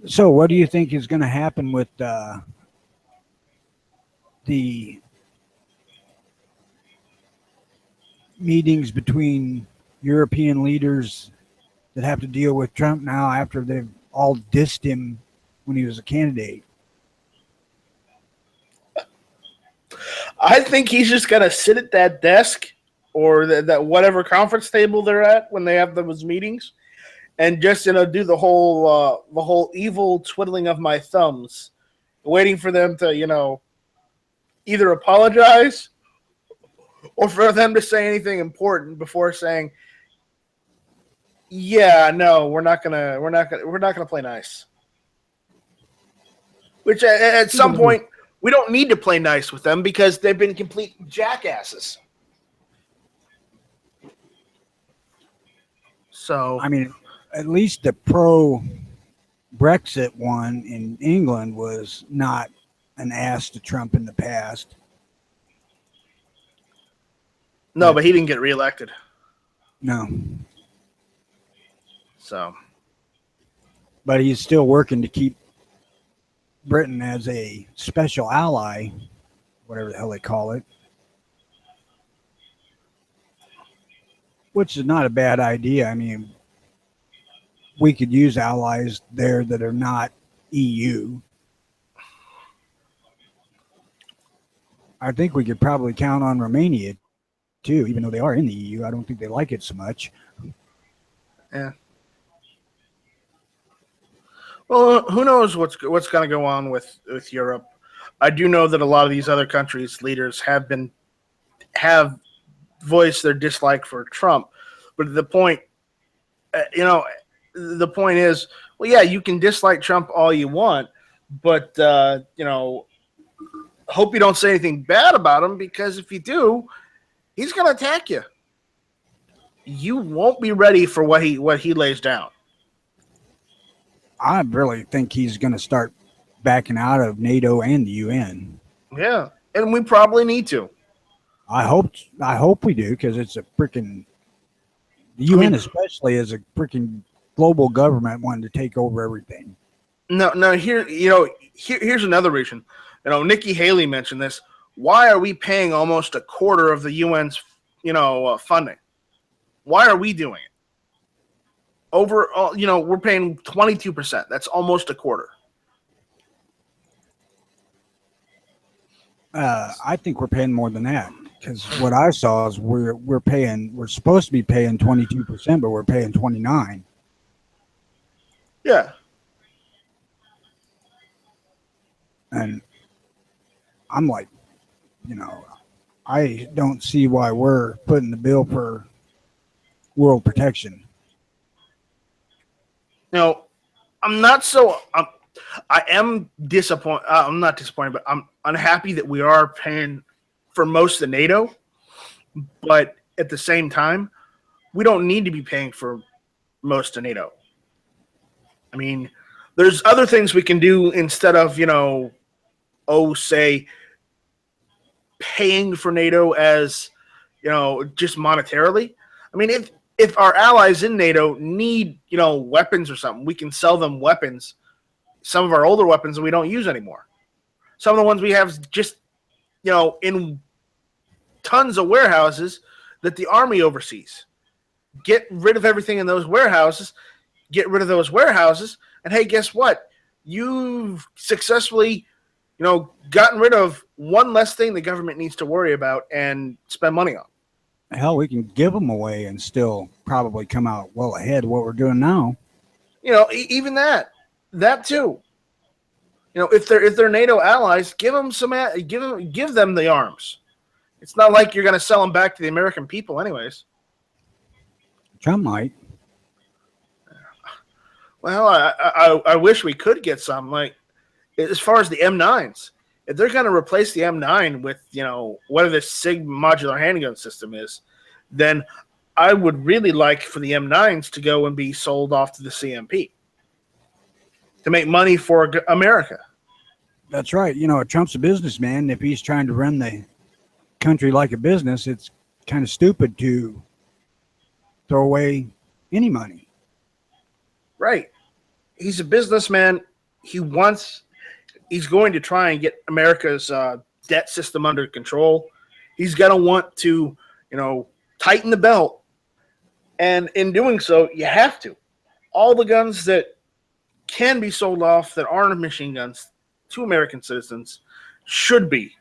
So, what do you think is going to happen with the meetings between European leaders that have to deal with Trump now after they've all dissed him when he was a candidate? I think he's just gonna sit at that desk or that whatever conference table they're at when they have those meetings, and just do the whole evil twiddling of my thumbs, waiting for them to either apologize or for them to say anything important before saying, "Yeah, no, we're not gonna play nice." Which at some point we don't need to play nice with them because they've been complete jackasses. So I mean, at least the pro Brexit one in England was not an ass to Trump in the past. no, but he didn't get reelected. No. So, But he's still working to keep Britain as a special ally, whatever the hell they call it, which is not a bad idea. I mean, we could use allies there that are not EU. I think we could probably count on Romania too, even though they are in the EU. I don't think they like it so much. yeah. Well, who knows what's going to go on with Europe? I do know that a lot of these other countries' leaders have voiced their dislike for Trump, but the point is, Well, yeah, you can dislike Trump all you want, but hope you don't say anything bad about him, because if you do, he's going to attack you. You won't be ready for what he lays down. I really think he's going to start backing out of NATO and the UN. Yeah, and we probably need to. I hope we do, because it's a freaking the UN, especially, is a freaking global government wanting to take over everything. No, here's another reason. Nikki Haley mentioned this. Why are we paying almost a quarter of the UN's funding? Why are we doing it? Overall, we're paying 22%. That's almost a quarter. I think we're paying more than that, because what I saw is we're supposed to be paying 22%, but we're paying 29%. Yeah. And I'm like, I don't see why we're putting the bill for world protection. I'm not so. I am disappointed. I'm not disappointed, but I'm unhappy that we are paying for most of NATO. But at the same time, we don't need to be paying for most of NATO. I mean, there's other things we can do instead of, say, paying for NATO as, just monetarily. I mean, if our allies in NATO need, weapons or something, we can sell them weapons, some of our older weapons that we don't use anymore. Some of the ones we have just, in tons of warehouses that the Army oversees. Get rid of everything in those warehouses, and hey, guess what? You've successfully, gotten rid of one less thing the government needs to worry about and spend money on. Hell, we can give them away and still probably come out well ahead of what we're doing now. Even that too. If they're NATO allies, give them give them the arms. It's not like you're going to sell them back to the American people, anyways. Trump might. Well, I wish we could get some. Like, as far as the M9s, if they're going to replace the M9 with, whatever the SIG modular handgun system is, then I would really like for the M9s to go and be sold off to the CMP to make money for America. That's right. Trump's a businessman. If he's trying to run the country like a business, it's kind of stupid to throw away any money. Right. He's a businessman. He's going to try and get America's debt system under control. He's going to want to, tighten the belt. And in doing so, you have to. All the guns that can be sold off that aren't machine guns to American citizens should be,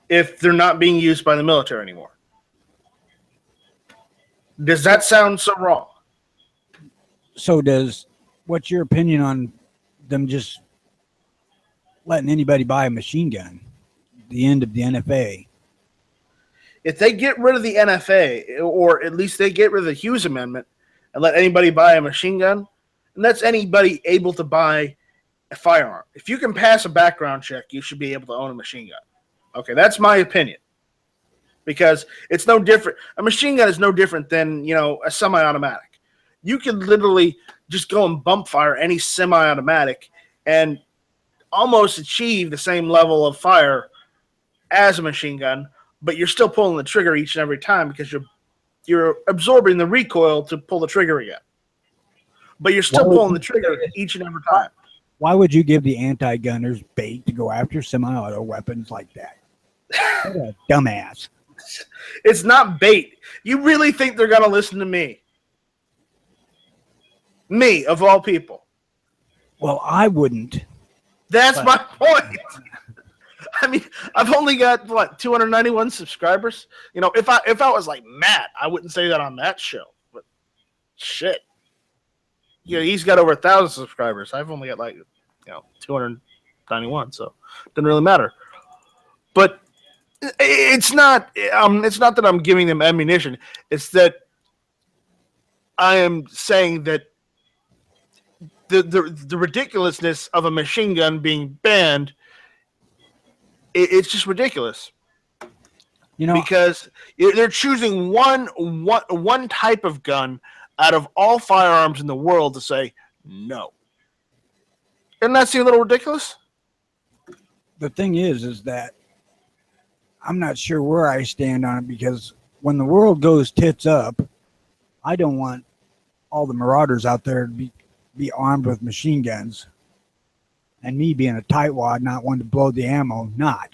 if they're not being used by the military anymore. Does that sound so wrong? So what's your opinion on them just letting anybody buy a machine gun? The end of the NFA. If they get rid of the NFA, or at least they get rid of the Hughes Amendment and let anybody buy a machine gun, and that's anybody able to buy a firearm. If you can pass a background check, you should be able to own a machine gun. Okay, that's my opinion. Because it's no different. A machine gun is no different than, a semi-automatic. You can literally just go and bump fire any semi-automatic and almost achieve the same level of fire as a machine gun, but you're still pulling the trigger each and every time because you're absorbing the recoil to pull the trigger again. But you're still pulling the trigger each and every time. Why would you give the anti-gunners bait to go after semi-auto weapons like that? What a dumbass. It's not bait. You really think they're going to listen to me? Me, of all people. Well, I wouldn't. That's my point. I mean, I've only got 291 subscribers. If I was like Matt, I wouldn't say that on that show. But shit, he's got over 1,000 subscribers. I've only got 291, so it doesn't really matter. But it's not that I'm giving them ammunition. It's that I am saying that the ridiculousness of a machine gun being banned, it's just ridiculous. Because they're choosing one type of gun out of all firearms in the world to say no. Doesn't that seem a little ridiculous? The thing is that I'm not sure where I stand on it, because when the world goes tits up, I don't want all the marauders out there to be armed with machine guns, and me being a tightwad, not wanting to blow the ammo, not.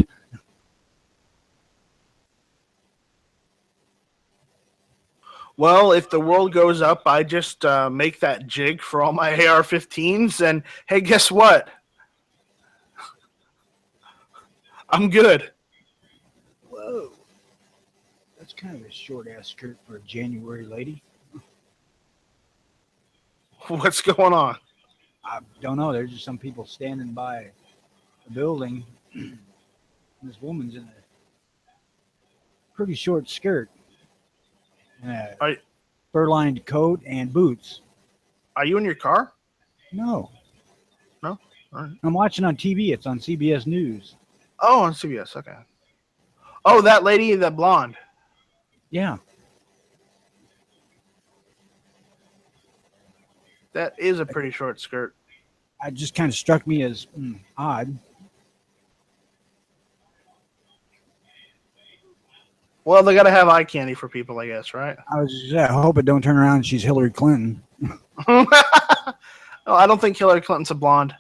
Well, if the world goes up, I just make that jig for all my AR-15s, and hey, guess what? I'm good. Whoa. That's kind of a short-ass skirt for a January lady. What's going on? I don't know. There's just some people standing by a building. And this woman's in a pretty short skirt and a fur-lined coat and boots. Are you in your car? No. No? All right. I'm watching on TV. It's on CBS News. Oh, on CBS. Okay. Oh, that lady, that blonde. Yeah. That is a pretty short skirt. It just kind of struck me as odd. Well, they got to have eye candy for people, I guess, right? I hope it don't turn around and she's Hillary Clinton. No, I don't think Hillary Clinton's a blonde.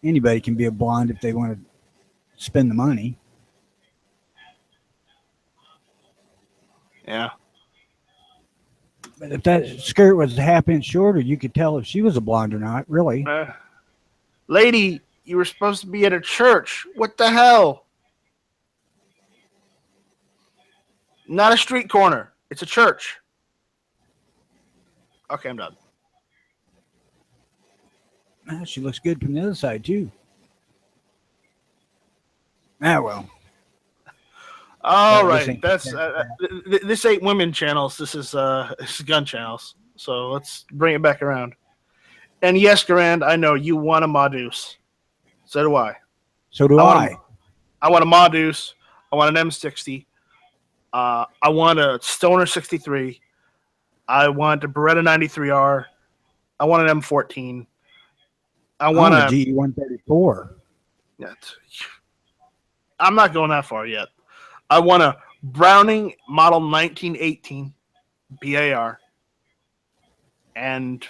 Anybody can be a blonde if they want to spend the money. Yeah. But if that skirt was half inch shorter, you could tell if she was a blonde or not, really. Lady, you were supposed to be at a church. What the hell? Not a street corner. It's a church. Okay, I'm done. She looks good from the other side, too. Well. All right. That's this ain't women channels. This is gun channels. So let's bring it back around. And yes, Garand, I know you want a Modus. So do I. So do I. I want a Modus. I want an M60. I want a Stoner 63. I want a Beretta 93R. I want an M14. I want a GE 134. I'm not going that far yet. I want a Browning model 1918 BAR. And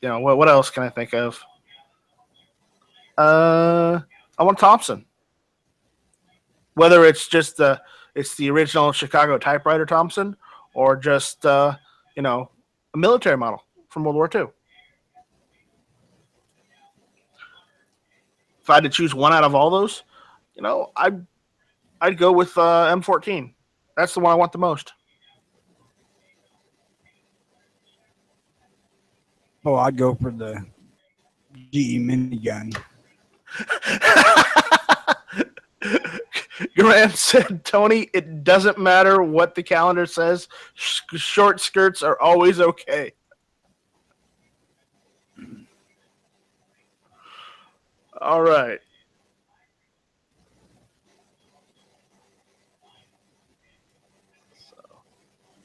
what else can I think of? I want Thompson. Whether it's just the original Chicago typewriter Thompson, or just a military model from World War II. If I had to choose one out of all those, I'd go with M14. That's the one I want the most. Oh, I'd go for the GE minigun. Grant said, Tony, it doesn't matter what the calendar says. Short skirts are always okay. All right.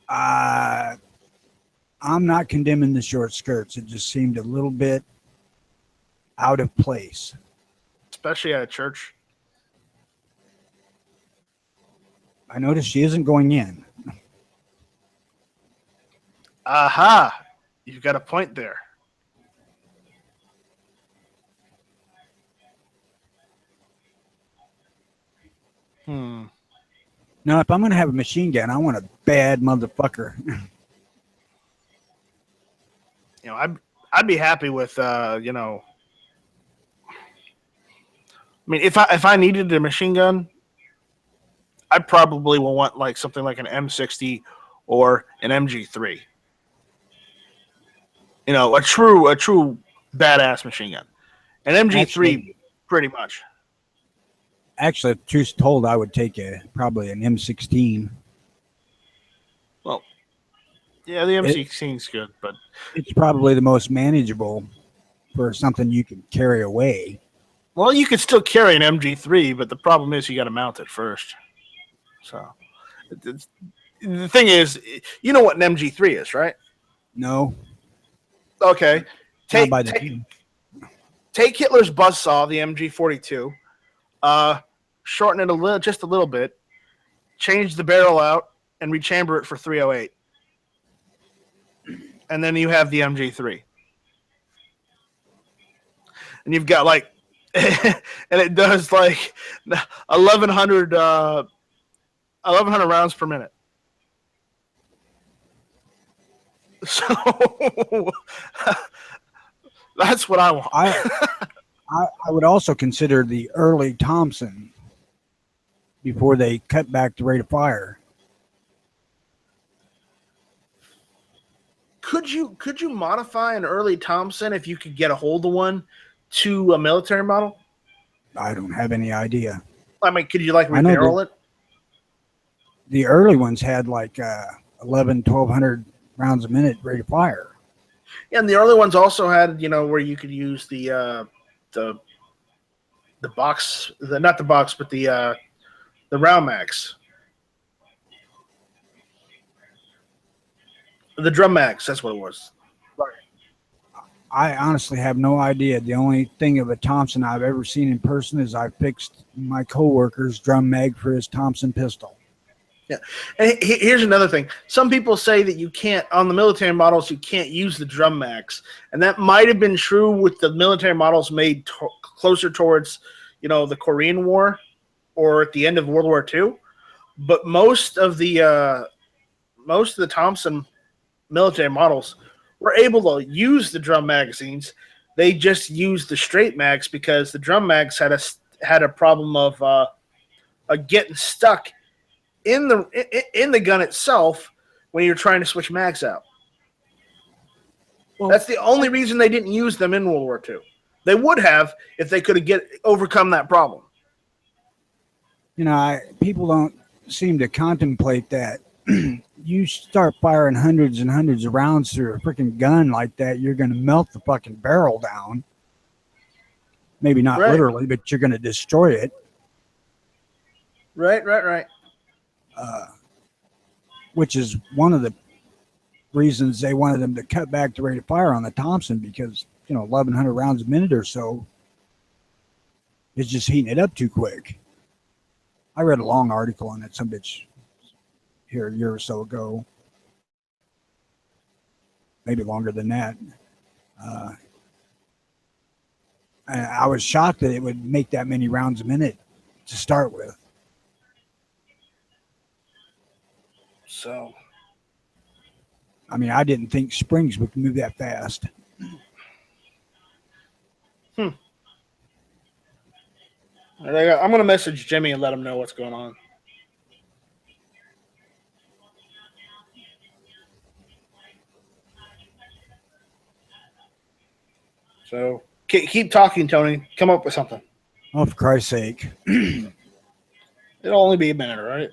I'm not condemning the short skirts. It just seemed a little bit out of place. Especially at a church. I noticed she isn't going in. Aha. You've got a point there. Now, if I'm going to have a machine gun, I want a bad motherfucker. I'd be happy with I mean, if I needed a machine gun, I probably will want like something like an M60 or an MG3. A true badass machine gun. An MG3, pretty much. Actually, truth told, I would take probably an M16. Well, Yeah, the M16's good, but it's probably the most manageable for something you can carry away. well, you could still carry an MG3, but the problem is you got to mount it first. So the thing is, you know what an MG3 is, right? No, Okay, not take by the take take Hitler's buzzsaw, the MG42, shorten it just a little bit, change the barrel out, and rechamber it for 308, and then you have the MG3, and you've got like, and it does like 1100 1100 rounds per minute. So that's what I want. I would also consider the early Thompson before they cut back the rate of fire. Could you modify an early Thompson if you could get a hold of one to a military model? I don't have any idea. I mean, could you like I know rebarrel it? The early ones had like 1,200 rounds a minute rate of fire. Yeah, and the early ones also had, where you could use the box, not the box, but the round mags, the drum mags. That's what it was. I honestly have no idea. The only thing of a Thompson I've ever seen in person is I fixed my coworker's drum mag for his Thompson pistol. Yeah, and here's another thing. Some people say that you can't, on the military models, you can't use the drum mags, and that might have been true with the military models made closer towards, the Korean War or at the end of World War II. But most of the Thompson military models were able to use the drum magazines. They just used the straight mags because the drum mags had a problem of getting stuck in the gun itself when you're trying to switch mags out. Well, that's the only reason they didn't use them in World War II. They would have if they could have overcome that problem. People don't seem to contemplate that. You start firing hundreds and hundreds of rounds through a freaking gun like that, you're going to melt the fucking barrel down. Maybe not literally, but you're going to destroy it. Right. Which is one of the reasons they wanted them to cut back the rate of fire on the Thompson because, 1,100 rounds a minute or so is just heating it up too quick. I read a long article on it, some bitch here a year or so ago. Maybe longer than that. And I was shocked that it would make that many rounds a minute to start with. So, I didn't think springs would move that fast. I'm going to message Jimmy and let him know what's going on. So, keep talking, Tony. Come up with something. Oh, for Christ's sake. It'll only be a minute, right?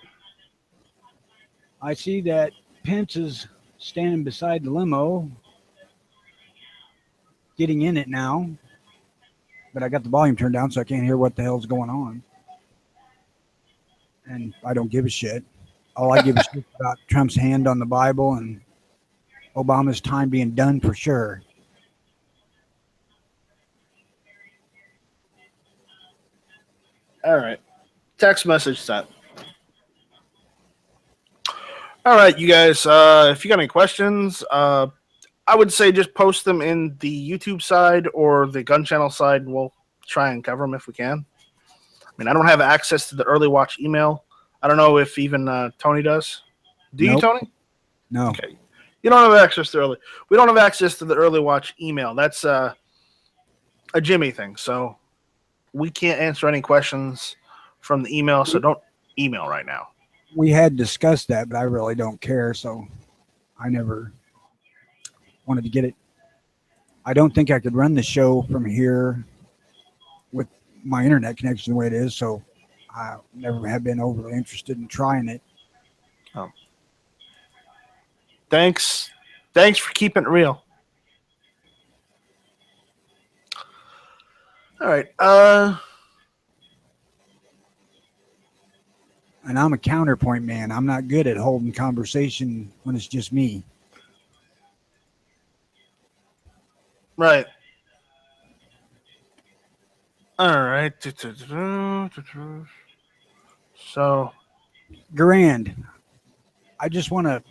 I see that Pence is standing beside the limo, getting in it now. But I got the volume turned down so I can't hear what the hell's going on. And I don't give a shit. All I give a shit about Trump's hand on the Bible and Obama's time being done for sure. All right. Text message sent. All right, you guys, if you got any questions, I would say just post them in the YouTube side or the Gun Channel side, and we'll try and cover them if we can. I don't have access to the early watch email. I don't know if even Tony does. Do you, Tony? No. Okay. You don't have access to early. We don't have access to the early watch email. That's a Jimmy thing. So we can't answer any questions from the email. So don't email right now. We had discussed that, but I really don't care. So I never wanted to get it. I don't think I could run the show from here with my internet connection the way it is. So I never have been overly interested in trying it. Thanks for keeping it real. All right. And I'm a counterpoint man. I'm not good at holding conversation when it's just me. Right. All right. So, Garand, I just want to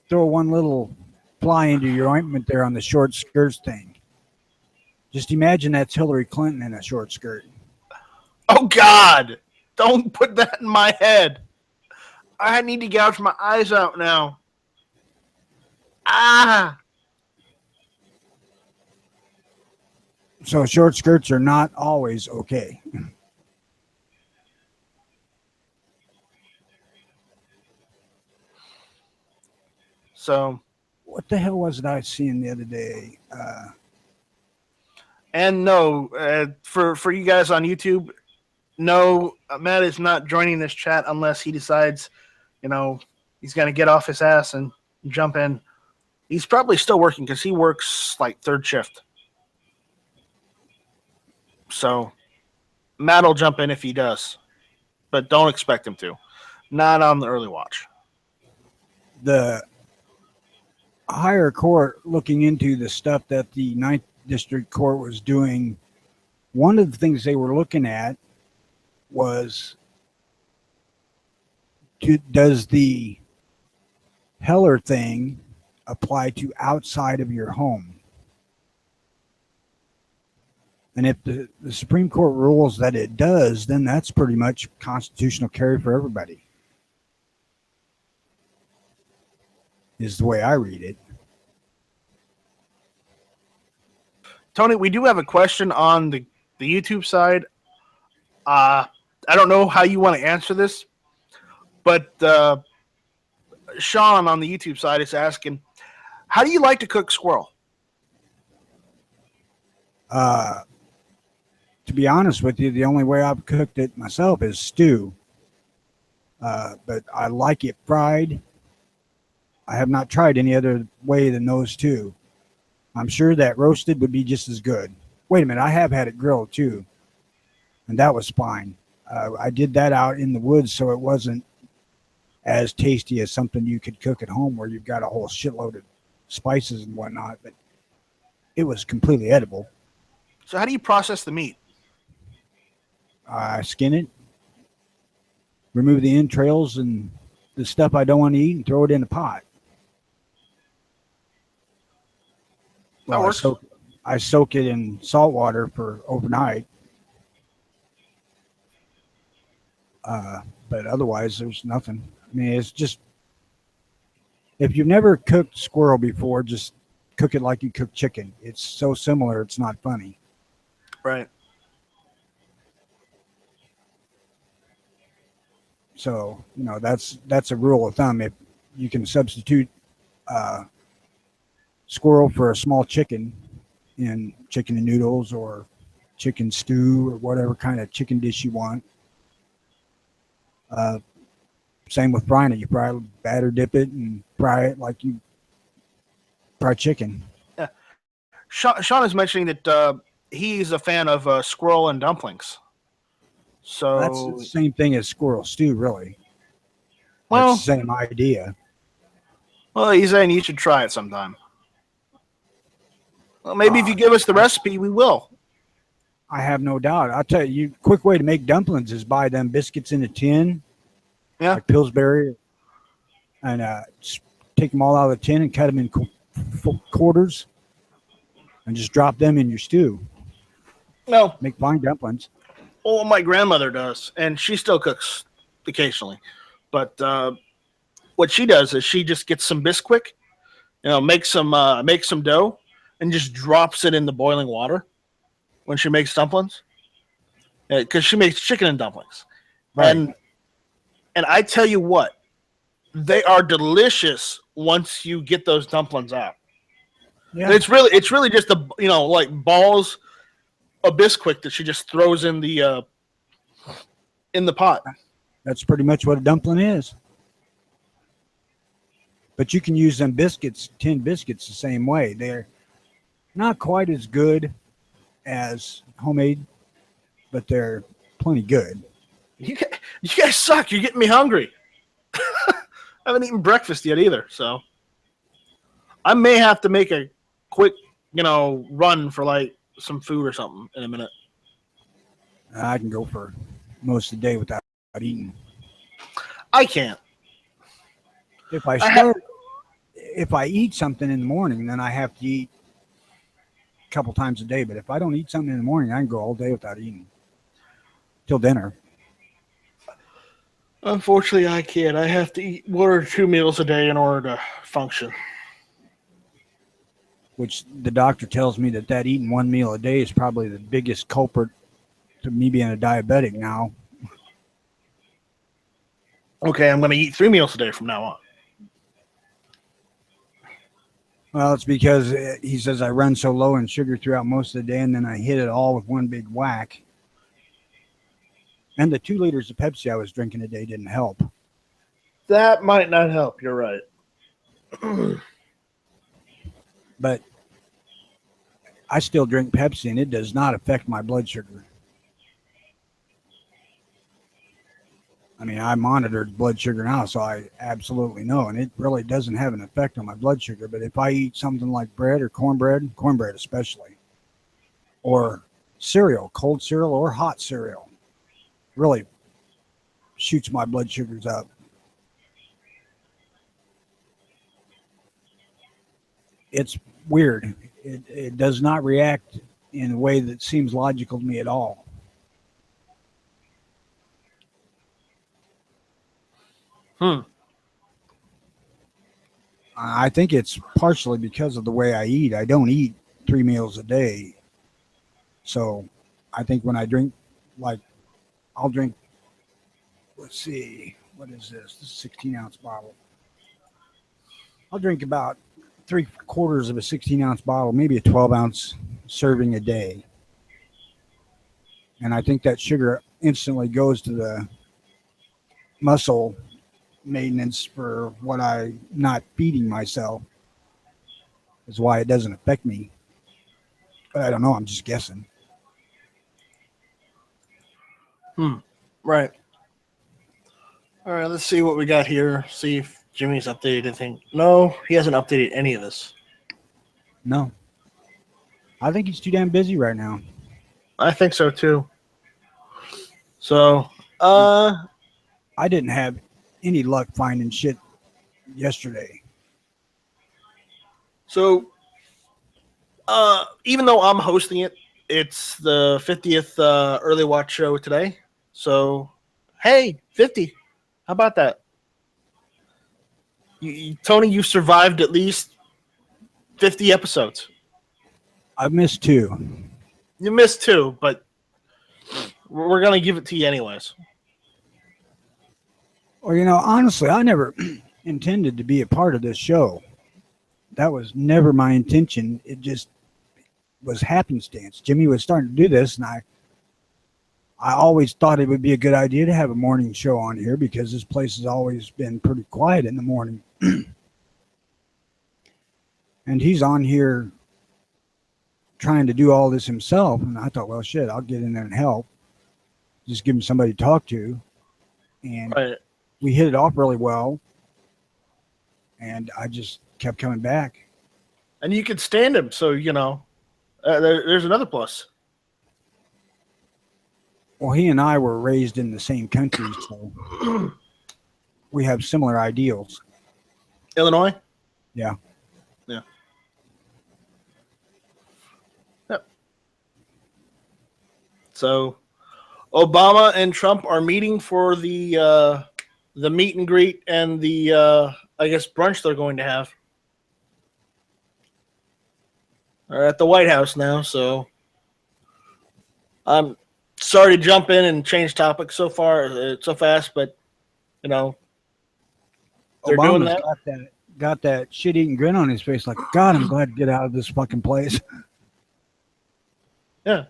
throw one little fly into your ointment there on the short skirts thing. Just imagine that's Hillary Clinton in a short skirt. oh God, don't put that in my head. I need to gouge my eyes out now. Ah. So short skirts are not always okay. So, what the hell was it I was seeing the other day? And no, for you guys on YouTube, no, Matt is not joining this chat unless he decides, he's going to get off his ass and jump in. He's probably still working because he works like third shift. So Matt will jump in if he does, but don't expect him to. Not on the early watch. The higher court looking into the stuff that the Ninth District Court was doing, one of the things they were looking at was, does the Heller thing apply to outside of your home? And if the Supreme Court rules that it does, then that's pretty much constitutional carry for everybody, is the way I read it. Tony, we do have a question on the YouTube side. I don't know how you want to answer this, but Sean on the YouTube side is asking, how do you like to cook squirrel? To be honest with you, the only way I've cooked it myself is stew. But I like it fried. I have not tried any other way than those two. I'm sure that roasted would be just as good. Wait a minute, I have had it grilled too, and that was fine. I did that out in the woods, so it wasn't as tasty as something you could cook at home where you've got a whole shitload of spices and whatnot, but it was completely edible. So how do you process the meat? I skin it, remove the entrails and the stuff I don't want to eat, and throw it in a pot. Well, I soak it in salt water for overnight. But otherwise, there's nothing. I mean, it's just, if you've never cooked squirrel before, just cook it like you cook chicken. It's so similar, it's not funny. Right. So, that's a rule of thumb. If you can substitute squirrel for a small chicken in chicken and noodles or chicken stew or whatever kind of chicken dish you want. Same with frying it. You probably batter dip it and fry it like you fry chicken. Yeah. Sean is mentioning that he's a fan of squirrel and dumplings. So that's the same thing as squirrel stew, really. Well, it's the same idea. Well, he's saying you should try it sometime. Well, maybe if you give us the recipe, we will. I have no doubt. I'll tell you, quick way to make dumplings is buy them biscuits in a tin, like Pillsbury, and just take them all out of the tin and cut them in quarters, and just drop them in your stew. No, make fine dumplings. Well, my grandmother does, and she still cooks occasionally. But what she does is she just gets some Bisquick, makes some dough, and just drops it in the boiling water when she makes dumplings, because she makes chicken and dumplings, right. And I tell you what, they are delicious once you get those dumplings out. Yeah. And it's really just like balls of Bisquick that she just throws in the pot. That's pretty much what a dumpling is. But you can use them biscuits, tin biscuits, the same way. They're not quite as good as homemade, but they're plenty good. You guys suck. You're getting me hungry. I haven't eaten breakfast yet either, so I may have to make a quick, run for like some food or something in a minute. I can go for most of the day without eating. I can't. If if I eat something in the morning, then I have to eat a couple times a day. But if I don't eat something in the morning, I can go all day without eating till dinner. Unfortunately, I can't. I have to eat 1 or 2 meals a day in order to function. Which the doctor tells me that eating one meal a day is probably the biggest culprit to me being a diabetic now. Okay, I'm going to eat 3 meals a day from now on. Well, it's because he says I run so low in sugar throughout most of the day, and then I hit it all with one big whack. And the 2 liters of Pepsi I was drinking a day didn't help. That might not help. You're right. But I still drink Pepsi, and it does not affect my blood sugar. I mean, I monitored blood sugar now, so I absolutely know, and it really doesn't have an effect on my blood sugar. But if I eat something like bread or cornbread especially, or cereal, cold cereal or hot cereal, really shoots my blood sugars up. It's weird. It does not react in a way that seems logical to me at all. I think it's partially because of the way I eat. I don't eat 3 meals a day. So I think when I drink, like, I'll drink, let's see, what is this? This is a 16-ounce bottle. I'll drink about 3/4 of a 16-ounce bottle, maybe a 12-ounce serving a day. And I think that sugar instantly goes to the muscle maintenance for what I'm not feeding myself. Is why it doesn't affect me. But I don't know. I'm just guessing. Right. All right, let's see what we got here. See if Jimmy's updated anything. No, he hasn't updated any of this. No. I think he's too damn busy right now. I think so too. So, I didn't have any luck finding shit yesterday. So, even though I'm hosting it, it's the 50th early watch show today. So, hey, 50. How about that? Tony, you survived at least 50 episodes. I've missed 2. You missed 2, but we're going to give it to you anyways. Well, honestly, I never intended to be a part of this show. That was never my intention. It just was happenstance. Jimmy was starting to do this, and I always thought it would be a good idea to have a morning show on here because this place has always been pretty quiet in the morning. And he's on here trying to do all this himself, and I thought, well, shit, I'll get in there and help. Just give him somebody to talk to. And right. We hit it off really well, and I just kept coming back. And you could stand him, so, there's another plus. Well, he and I were raised in the same country, so we have similar ideals. Illinois? Yeah. Yeah. Yep. So, Obama and Trump are meeting for the meet and greet and the I guess brunch they're going to have. They're at the White House now, so I'm sorry to jump in and change topics so fast, but they're Obama's doing that. Got that shit-eating grin on his face, like, God, I'm glad to get out of this fucking place. Yeah.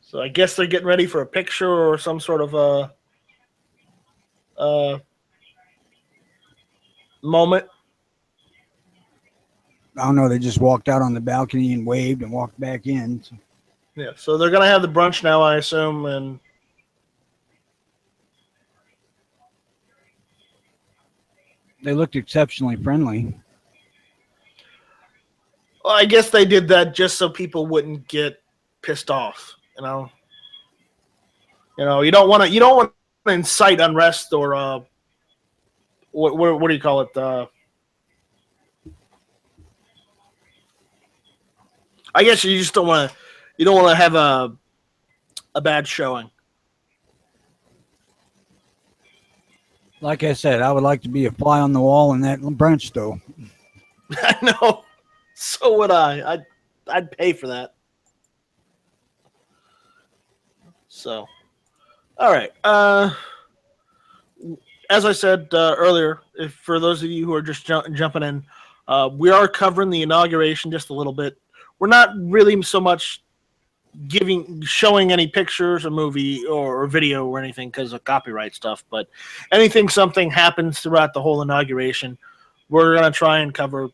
So I guess they're getting ready for a picture or some sort of moment. I don't know. They just walked out on the balcony and waved and walked back in. Yeah, so they're gonna have the brunch now, I assume, and They looked exceptionally friendly. well, I guess they did that just so people wouldn't get pissed off. You don't want to incite unrest or what do you call it? I guess you just don't want to have a bad showing. Like I said, I would like to be a fly on the wall in that brunch, though. I know. So would I. I'd pay for that. So, all right. As I said earlier, if for those of you who are just jumping in, we are covering the inauguration just a little bit. We're not really so much showing any pictures or movie or video or anything because of copyright stuff, but something happens throughout the whole inauguration, we're going to try and cover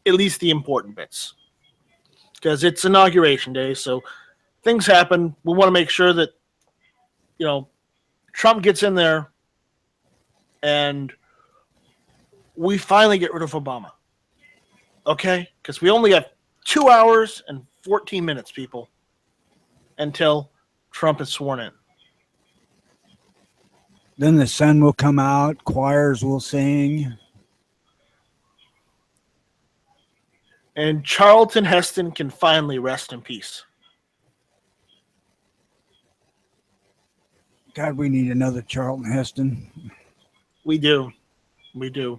at least the important bits because it's inauguration day, so things happen. We want to make sure that Trump gets in there and we finally get rid of Obama. Okay? Because we only have 2 hours and 14 minutes, people, until Trump is sworn in. Then the sun will come out, choirs will sing. And Charlton Heston can finally rest in peace. God, we need another Charlton Heston. We do. We do.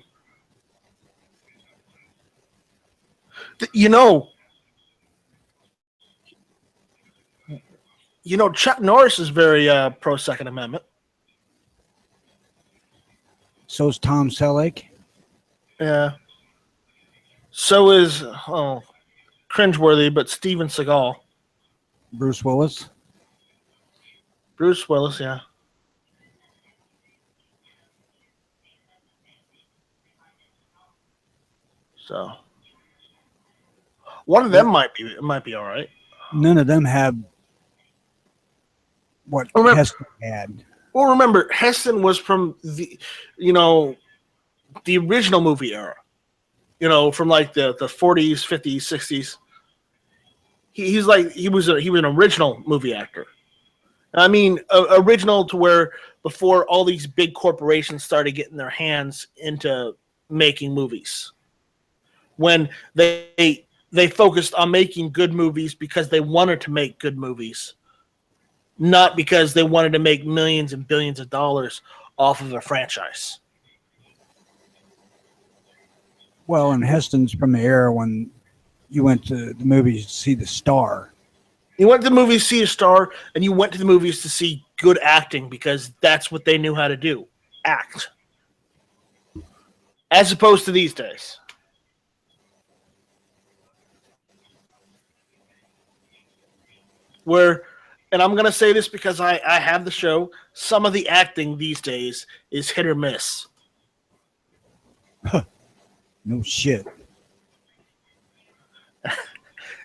Chuck Norris is very pro Second Amendment. So's Tom Selleck. Yeah. So is cringeworthy, but Steven Seagal. Bruce Willis. Bruce Willis, yeah. So one of them might be all right. None of them have what Heston had. Well, remember, Heston was from the original movie era. From like the 40s, 50s, 60s. He was an original movie actor. I mean, original to where before all these big corporations started getting their hands into making movies. When they focused on making good movies because they wanted to make good movies, not because they wanted to make millions and billions of dollars off of a franchise. Well, and Heston's from the era when you went to the movies to see The Star. You went to the movies to see a star, and you went to the movies to see good acting because that's what they knew how to do, act. As opposed to these days. Where, and I'm going to say this because I have the show, some of the acting these days is hit or miss. No shit.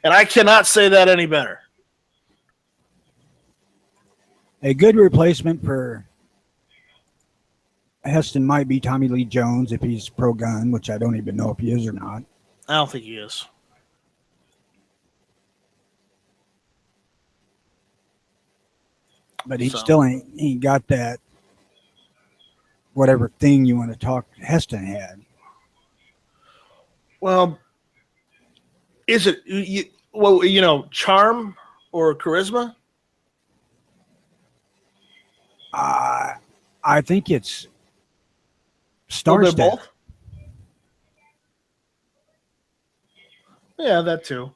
And I cannot say that any better. A good replacement for Heston might be Tommy Lee Jones if he's pro-gun, which I don't even know if he is or not. I don't think he is. But he still ain't got that whatever thing you want to talk Heston had. Well, is it charm or charisma? I think it's star they're step. both. Yeah, that too.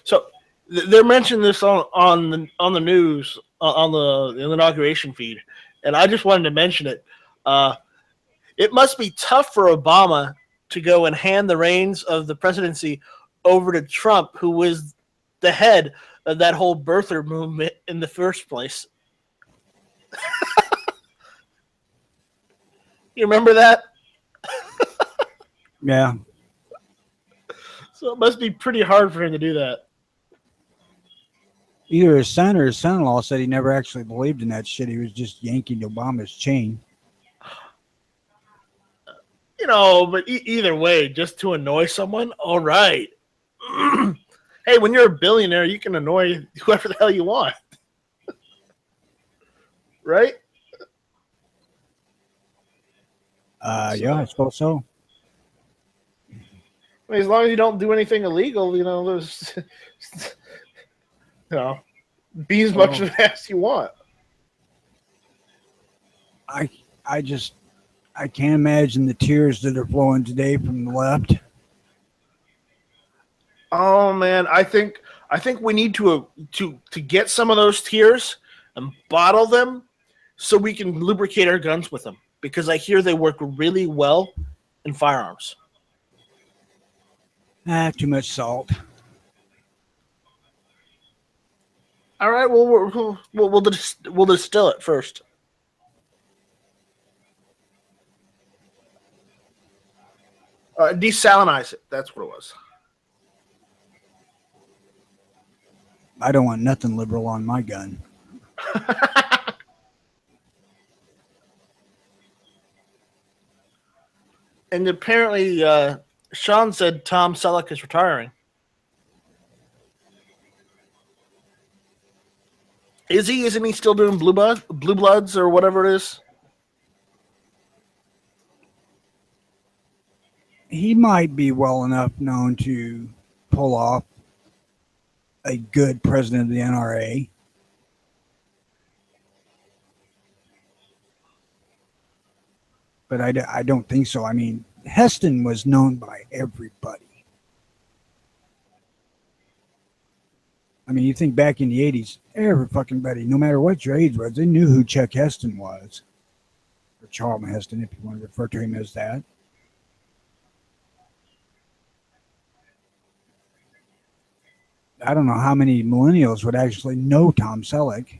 So they're mentioning this on the news on the inauguration feed, and I just wanted to mention it. Uh, it must be tough for Obama to go and hand the reins of the presidency over to Trump, who was the head of that whole birther movement in the first place. You remember that? Yeah. So it must be pretty hard for him to do that. Either his son or his son-in-law said he never actually believed in that shit. He was just yanking Obama's chain. You know, but either way, just to annoy someone, all right. Hey, when you're a billionaire, you can annoy whoever the hell you want. Right? Yeah, I suppose so. I mean, as long as you don't do anything illegal, you know, there's, be as much of an ass you want. I can't imagine the tears that are flowing today from the left. Oh man, I think we need to get some of those tears and bottle them so we can lubricate our guns with them, because I hear they work really well in firearms. Too much salt. All right, well we'll distill it first. Desalinize it. That's what it was. I don't want nothing liberal on my gun. And apparently, Sean said Tom Selleck is retiring. Is he? Isn't he still doing Blue Bloods or whatever it is? He might be well enough known to pull off a good president of the NRA. But I don't think so. I mean, Heston was known by everybody. I mean, you think back in the 80s, every fucking buddy, no matter what your age was, they knew who Chuck Heston was. Or Charlton Heston, if you want to refer to him as that. I don't know how many millennials would actually know Tom Selleck.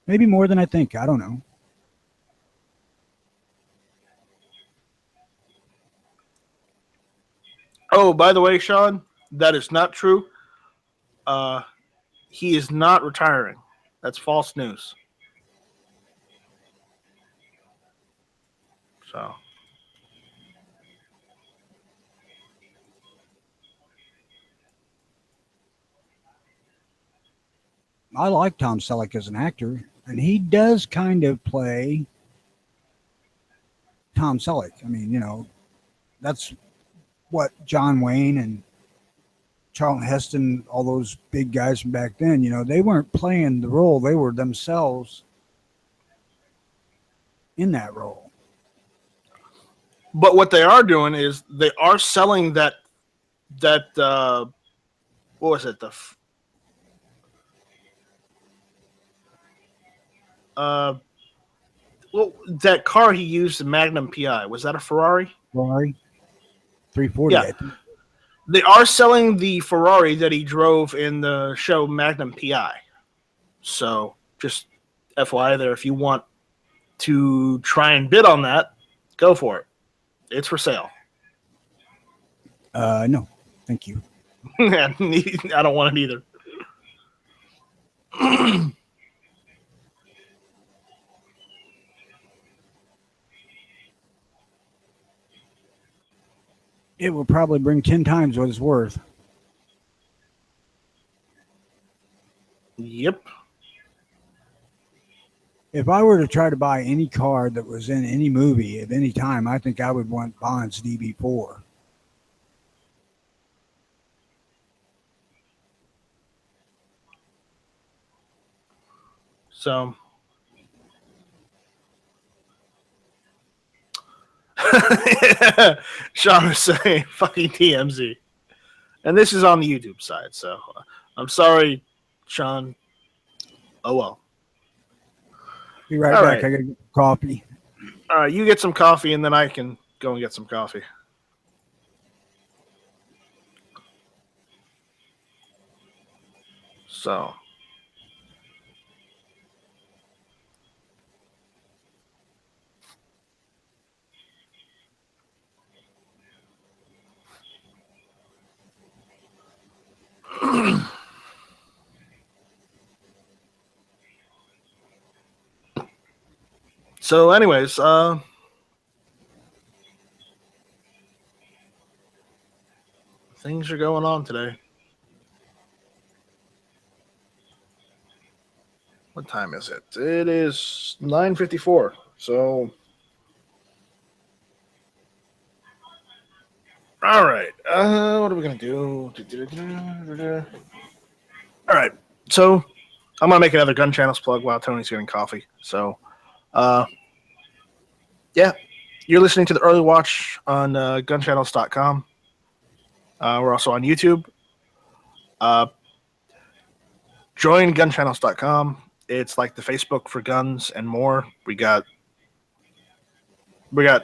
Maybe more than I think. I don't know. Oh, by the way, Sean, that is not true. He is not retiring. That's false news. So. I like Tom Selleck as an actor, and he does kind of play Tom Selleck. I mean, you know, that's what John Wayne and Charlton Heston, all those big guys from back then, you know, they weren't playing the role. They were themselves in that role. But what they are doing is they are selling that what was it? Well, that car he used, the Magnum PI, was that a Ferrari? Ferrari 340. Yeah. They are selling the Ferrari that he drove in the show Magnum PI. So just FYI there, if you want to try and bid on that, go for it. It's for sale. No, thank you. I don't want it either. It will probably bring 10 times what it's worth. Yep. If I were to try to buy any car that was in any movie at any time, I think I would want Bond's DB4. So Sean is saying fucking TMZ. And this is on the YouTube side, so I'm sorry, Sean. Oh well. Be right All back. right. I gotta get coffee. All right, you get some coffee, and then I can go and get some coffee. So. So, anyways, things are going on today. What time is it? It is 9:54. So, all right. What are we gonna do? All right. So, I'm gonna make another gun channels plug while Tony's getting coffee. So, uh, yeah, you're listening to the early watch on gunchannels.com. We're also on YouTube. Uh, join gunchannels.com. It's like the Facebook for guns and more. We got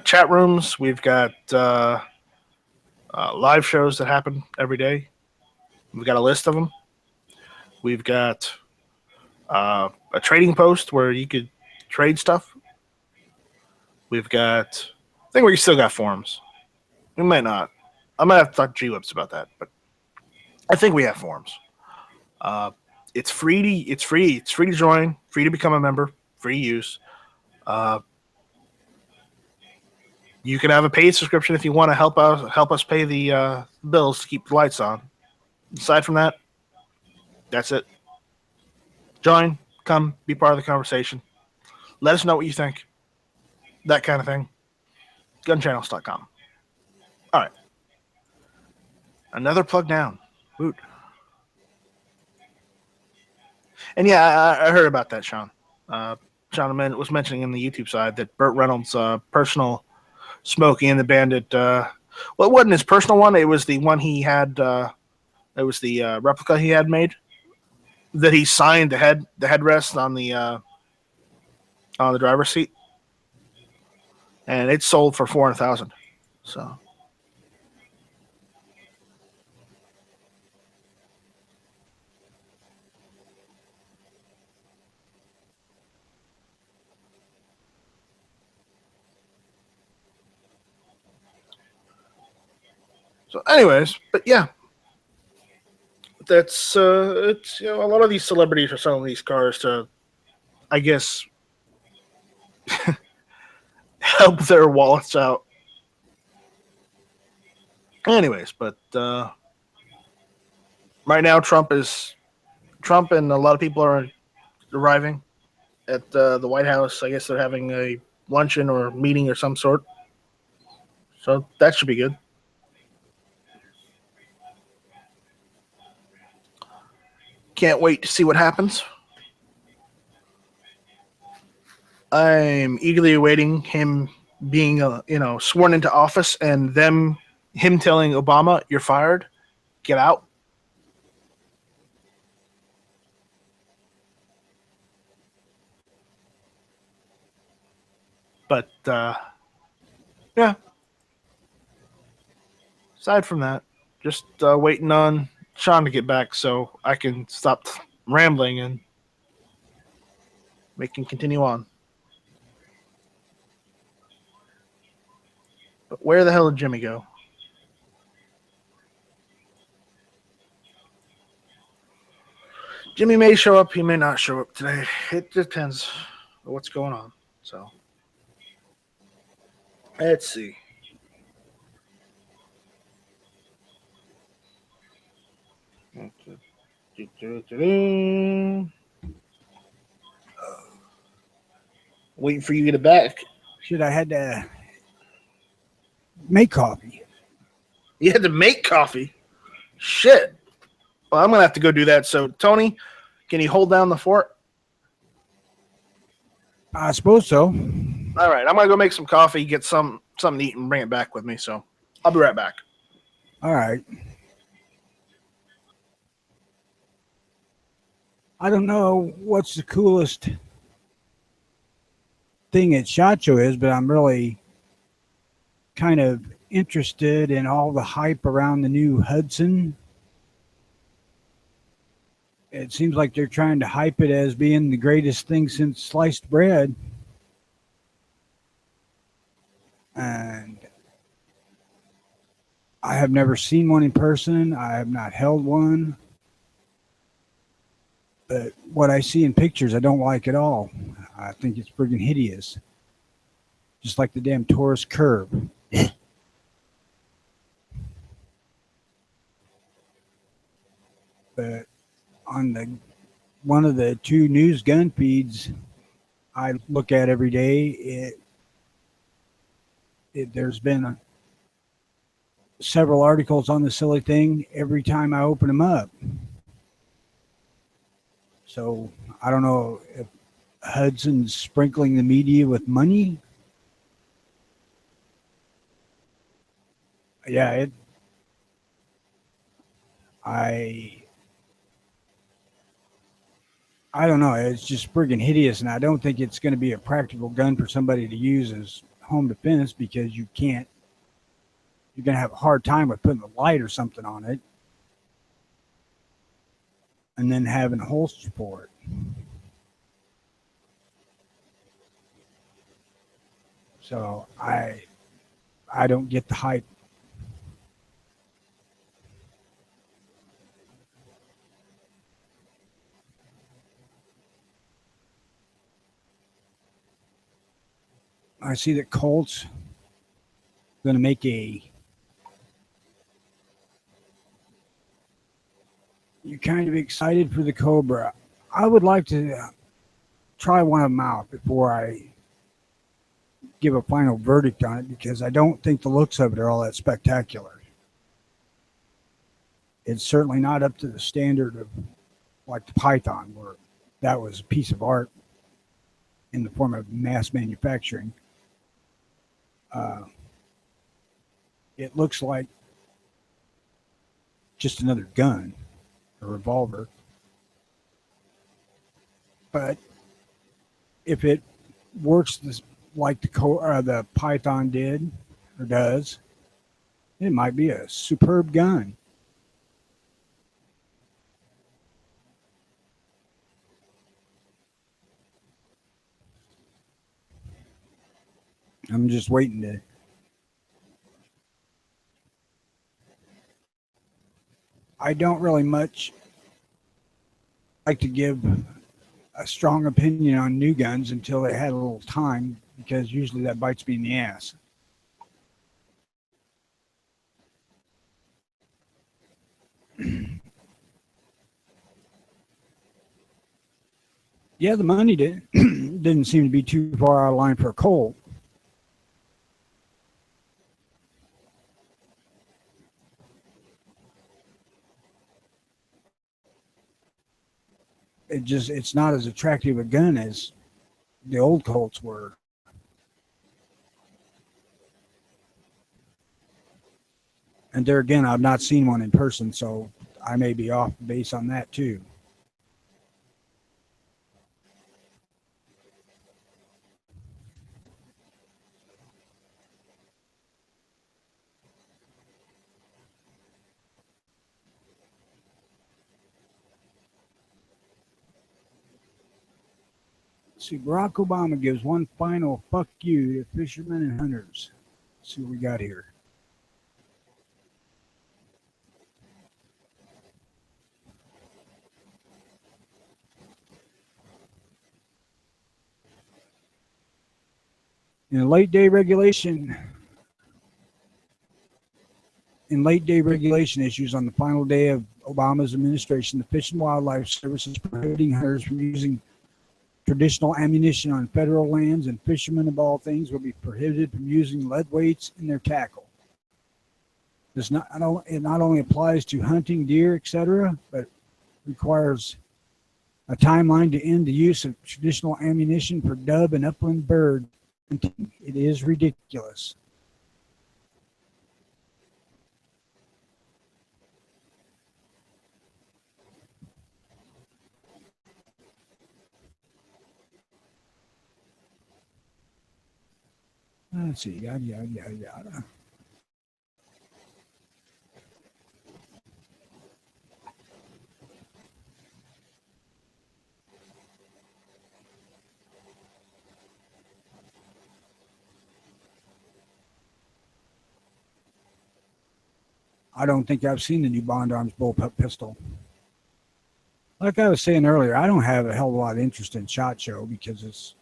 chat rooms. We've got live shows that happen every day. We've got a list of them. We've got a trading post where you could trade stuff. We've got, I think we still got forums. We might not. I might have to talk to G-Whips about that, but I think we have forums. It's free to join, free to become a member, free use. Uh, you can have a paid subscription if you want to help us pay the bills to keep the lights on. Aside from that, that's it. Join, come, be part of the conversation. Let us know what you think. That kind of thing. Gunchannels.com. All right. Another plug down. Woot. And yeah, I heard about that, Sean. Sean was mentioning in the YouTube side that Burt Reynolds' personal Smokey and the Bandit. Well, it wasn't his personal one. It was the one he had. It was the replica he had made. That he signed the headrest on the driver's seat, and it sold for 400,000. So. So, anyways, but yeah, that's it's a lot of these celebrities are selling these cars to, I guess, help their wallets out. Anyways, but right now Trump and a lot of people are arriving at the White House. I guess they're having a luncheon or meeting or some sort. So that should be good. Can't wait to see what happens. I'm eagerly awaiting him being sworn into office and him telling Obama, "You're fired, get out." But yeah, aside from that, just waiting on Sean to get back so I can stop rambling and we can continue on. But where the hell did Jimmy go? Jimmy may show up, he may not show up today. It depends on what's going on. So let's see. Waiting for you to get back. Shit, I had to make coffee. You had to make coffee. Shit. Well, I'm gonna have to go do that. So, Tony, can you hold down the fort? I suppose so. All right, I'm gonna go make some coffee, get something to eat, and bring it back with me. So, I'll be right back. All right. I don't know what's the coolest thing at SHOT Show is, but I'm really kind of interested in all the hype around the new Hudson. It seems like they're trying to hype it as being the greatest thing since sliced bread. And I have never seen one in person. I have not held one. But what I see in pictures, I don't like at all. I think it's friggin' hideous. Just like the damn Taurus curve. But on the one of the two news gun feeds I look at every day, there's been several articles on the silly thing every time I open them up. So I don't know if Hudson's sprinkling the media with money. Yeah, I I don't know. It's just friggin' hideous, and I don't think it's going to be a practical gun for somebody to use as home defense because you can't. You're going to have a hard time with putting a light or something on it, and then having a holster for it. So I don't get the hype. I see that Colt's going to make a. You're kind of excited for the Cobra. I would like to try one of them out before I give a final verdict on it because I don't think the looks of it are all that spectacular. It's certainly not up to the standard of like the Python, where that was a piece of art in the form of mass manufacturing. It looks like just another gun, a revolver. But if it works like the Python did or does, it might be a superb gun. I'm just waiting to. I don't really much like to give a strong opinion on new guns until they had a little time because usually that bites me in the ass. Yeah, the money didn't seem to be too far out of line for a Colt. It's not as attractive a gun as the old Colts were. And there again, I've not seen one in person, so I may be off base on that too. See, Barack Obama gives one final fuck you to fishermen and hunters. Let's see what we got here. In late day regulation, issues on the final day of Obama's administration, the Fish and Wildlife Service is prohibiting hunters from using traditional ammunition on federal lands, and fishermen of all things will be prohibited from using lead weights in their tackle. It not only applies to hunting deer, etc., but requires a timeline to end the use of traditional ammunition for dove and upland bird hunting. It is ridiculous. Let's see. Yada, yada, yada, yada. I don't think I've seen the new Bond Arms bullpup pistol. Like I was saying earlier, I don't have a hell of a lot of interest in SHOT Show because it's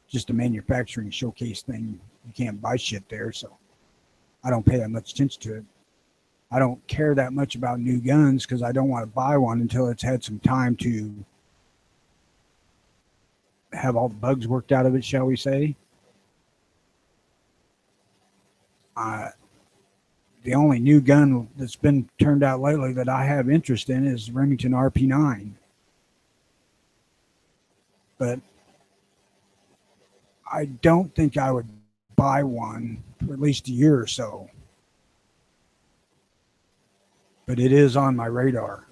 just a manufacturing showcase thing. You can't buy shit there, so I don't pay that much attention to it. I don't care that much about new guns because I don't want to buy one until it's had some time to have all the bugs worked out of it, shall we say. The only new gun that's been turned out lately that I have interest in is Remington RP9. But I don't think I would buy one for at least a year or so. But it is on my radar.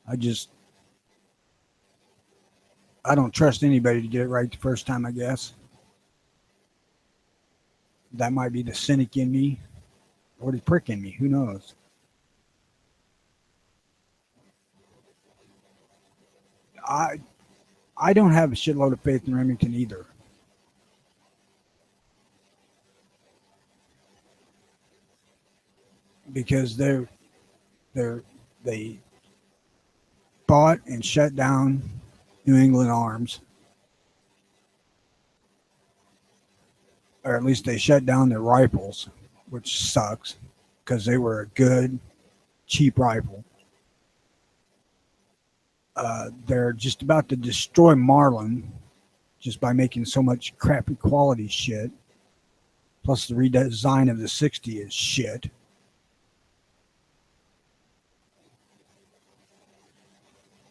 I don't trust anybody to get it right the first time, I guess. That might be the cynic in me or the prick in me. Who knows? I I don't have a shitload of faith in Remington either. Because they bought and shut down New England Arms, or at least they shut down their rifles, which sucks because they were a good, cheap rifle. They're just about to destroy Marlin just by making so much crappy quality shit. Plus, the redesign of the 60 is shit.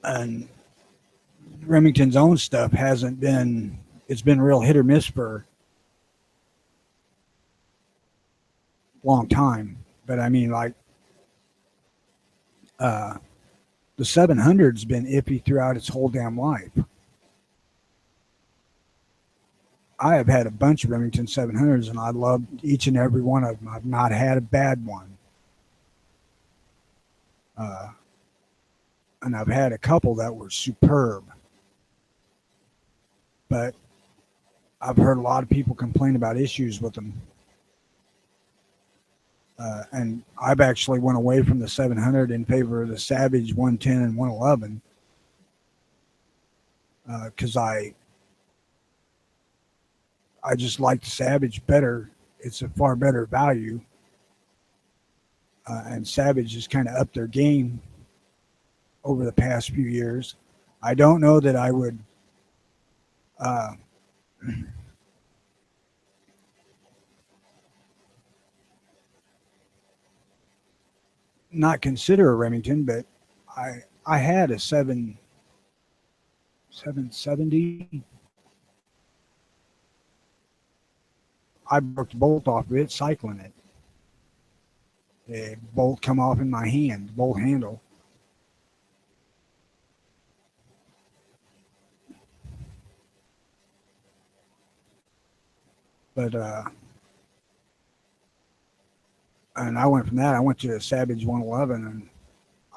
And Remington's own stuff hasn't been, it's been real hit or miss for a long time. But I mean, like, the 700's been iffy throughout its whole damn life. I have had a bunch of Remington 700s and I love each and every one of them. I've not had a bad one. And I've had a couple that were superb. But I've heard a lot of people complain about issues with them. And I've actually went away from the 700 in favor of the Savage 110 and 111 because I just like the Savage better. It's a far better value. And Savage has kind of upped their game over the past few years. I don't know that I would not consider a Remington, but I had a 770. I broke the bolt off of it cycling it. The bolt come off in my hand, bolt handle. But and I went from that. I went to a Savage 111, and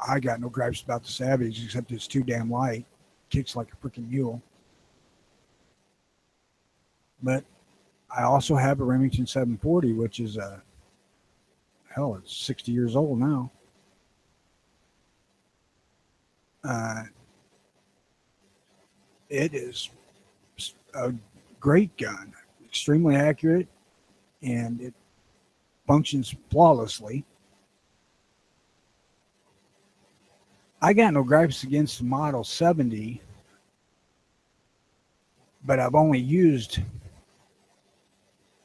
I got no gripes about the Savage except it's too damn light. Kicks like a freaking mule. But I also have a Remington 740, which is hell, it's 60 years old now. It is a great gun, extremely accurate, and it functions flawlessly. I got no gripes against the Model 70, but I've only used,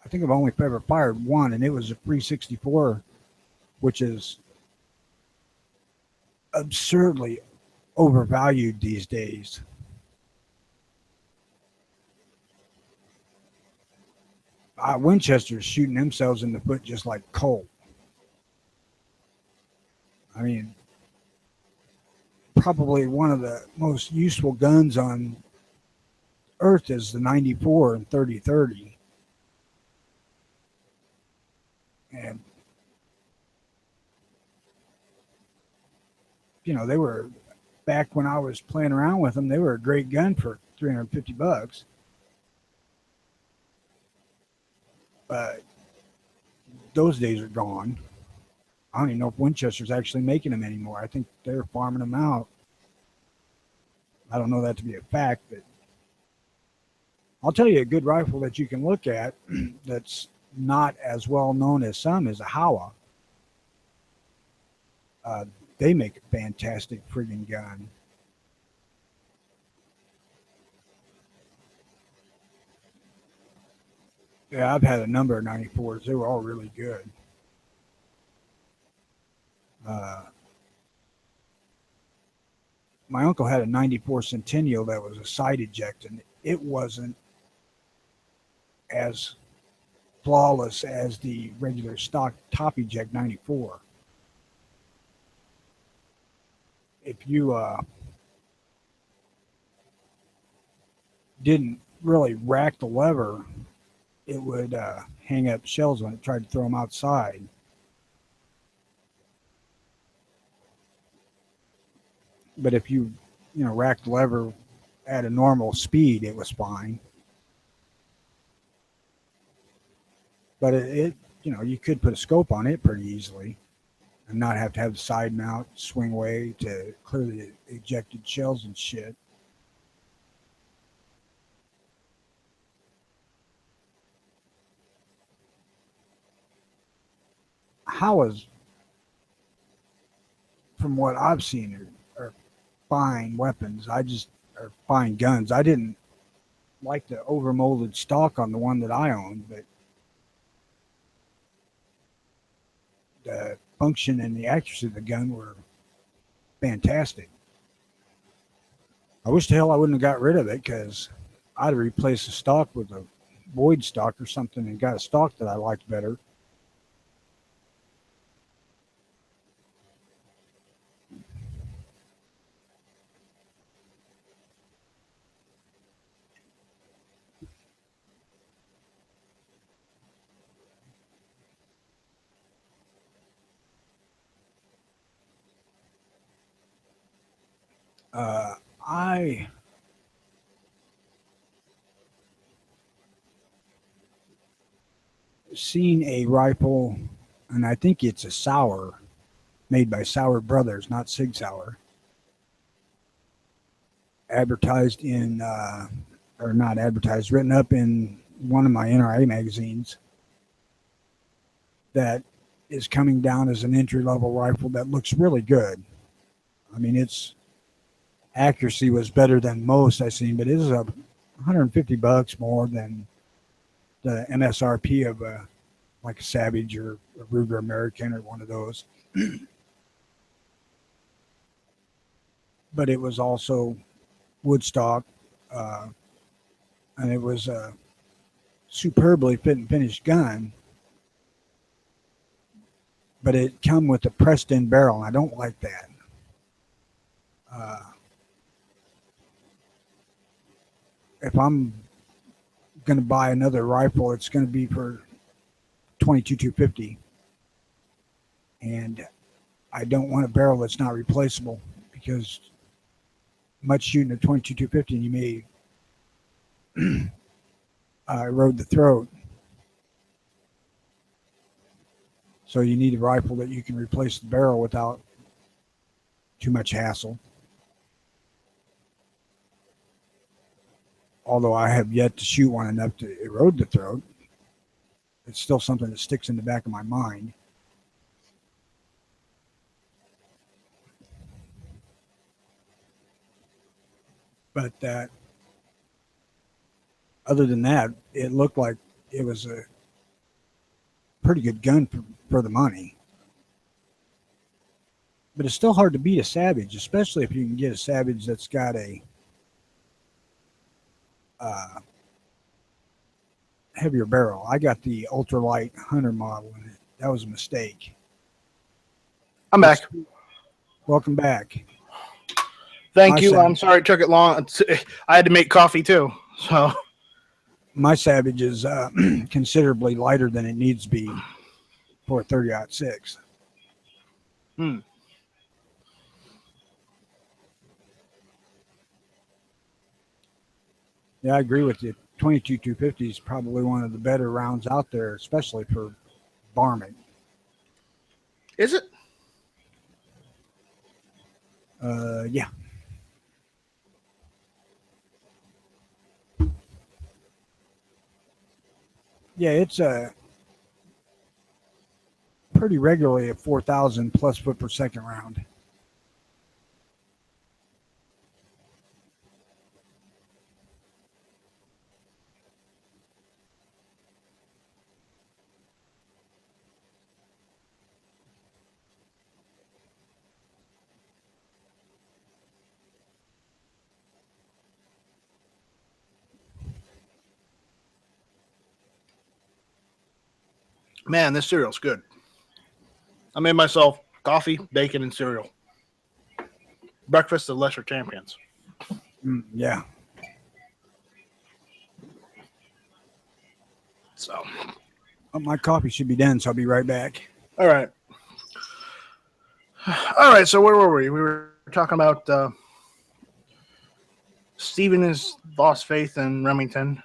I think I've only ever fired one, and it was a 364, which is absurdly overvalued these days. Winchester's shooting themselves in the foot just like Colt. I mean, probably one of the most useful guns on Earth is the 94 and 30-30. And, they were, back when I was playing around with them, they were a great gun for $350. But those days are gone. I don't even know if Winchester's actually making them anymore. I think they're farming them out. I don't know that to be a fact, but I'll tell you a good rifle that you can look at that's not as well known as some is a Howa. They make a fantastic friggin' gun. Yeah, I've had a number of 94s. They were all really good. My uncle had a 94 Centennial that was a side eject, and it wasn't as flawless as the regular stock top eject 94. If you didn't really rack the lever, it would hang up shells when it tried to throw them outside. But if you racked the lever at a normal speed, it was fine. But it you could put a scope on it pretty easily and not have to have the side mount swing way to clear the ejected shells and shit. Howas, from what I've seen, are fine weapons. Are fine guns. I didn't like the overmolded stock on the one that I owned, but the function and the accuracy of the gun were fantastic. I wish the hell I wouldn't have got rid of it, because I'd have replaced the stock with a Boyd stock or something and got a stock that I liked better. I seen a rifle, and I think it's a Sauer, made by Sauer Brothers, not Sig Sauer, advertised in, or not advertised, written up in one of my NRA magazines, that is coming down as an entry-level rifle that looks really good. I mean, its accuracy was better than most I've seen, but it is $150 more than the MSRP of like a Savage or a Ruger American or one of those. But it was also woodstock, and it was a superbly fit and finished gun. But it come with a pressed-in barrel, and I don't like that. If I'm going to buy another rifle, it's going to be for 22-250, and I don't want a barrel that's not replaceable, because much shooting a 22-250 and you may erode the throat. So you need a rifle that you can replace the barrel without too much hassle. Although I have yet to shoot one enough to erode the throat, it's still something that sticks in the back of my mind. But other than that, it looked like it was a pretty good gun for the money. But it's still hard to beat a Savage, especially if you can get a Savage that's got a heavier barrel. I got the ultralight Hunter model, and that was a mistake. I'm back. Welcome back. Thank My you. I'm savage, sorry it took it long. I had to make coffee too. So, my savage is considerably lighter than it needs to be for a 30-06. hmm. Yeah, I agree with you. 22 250 is probably one of the better rounds out there, especially for varmint. Is it? Yeah. Yeah, it's pretty regularly a 4,000 plus foot per second round. Man, this cereal's good. I made myself coffee, bacon, and cereal. Breakfast of lesser champions. Yeah. So, Oh, my coffee should be done, so I'll be right back. all right. All right. So, where were we? We were talking about Steven has lost faith in Remington.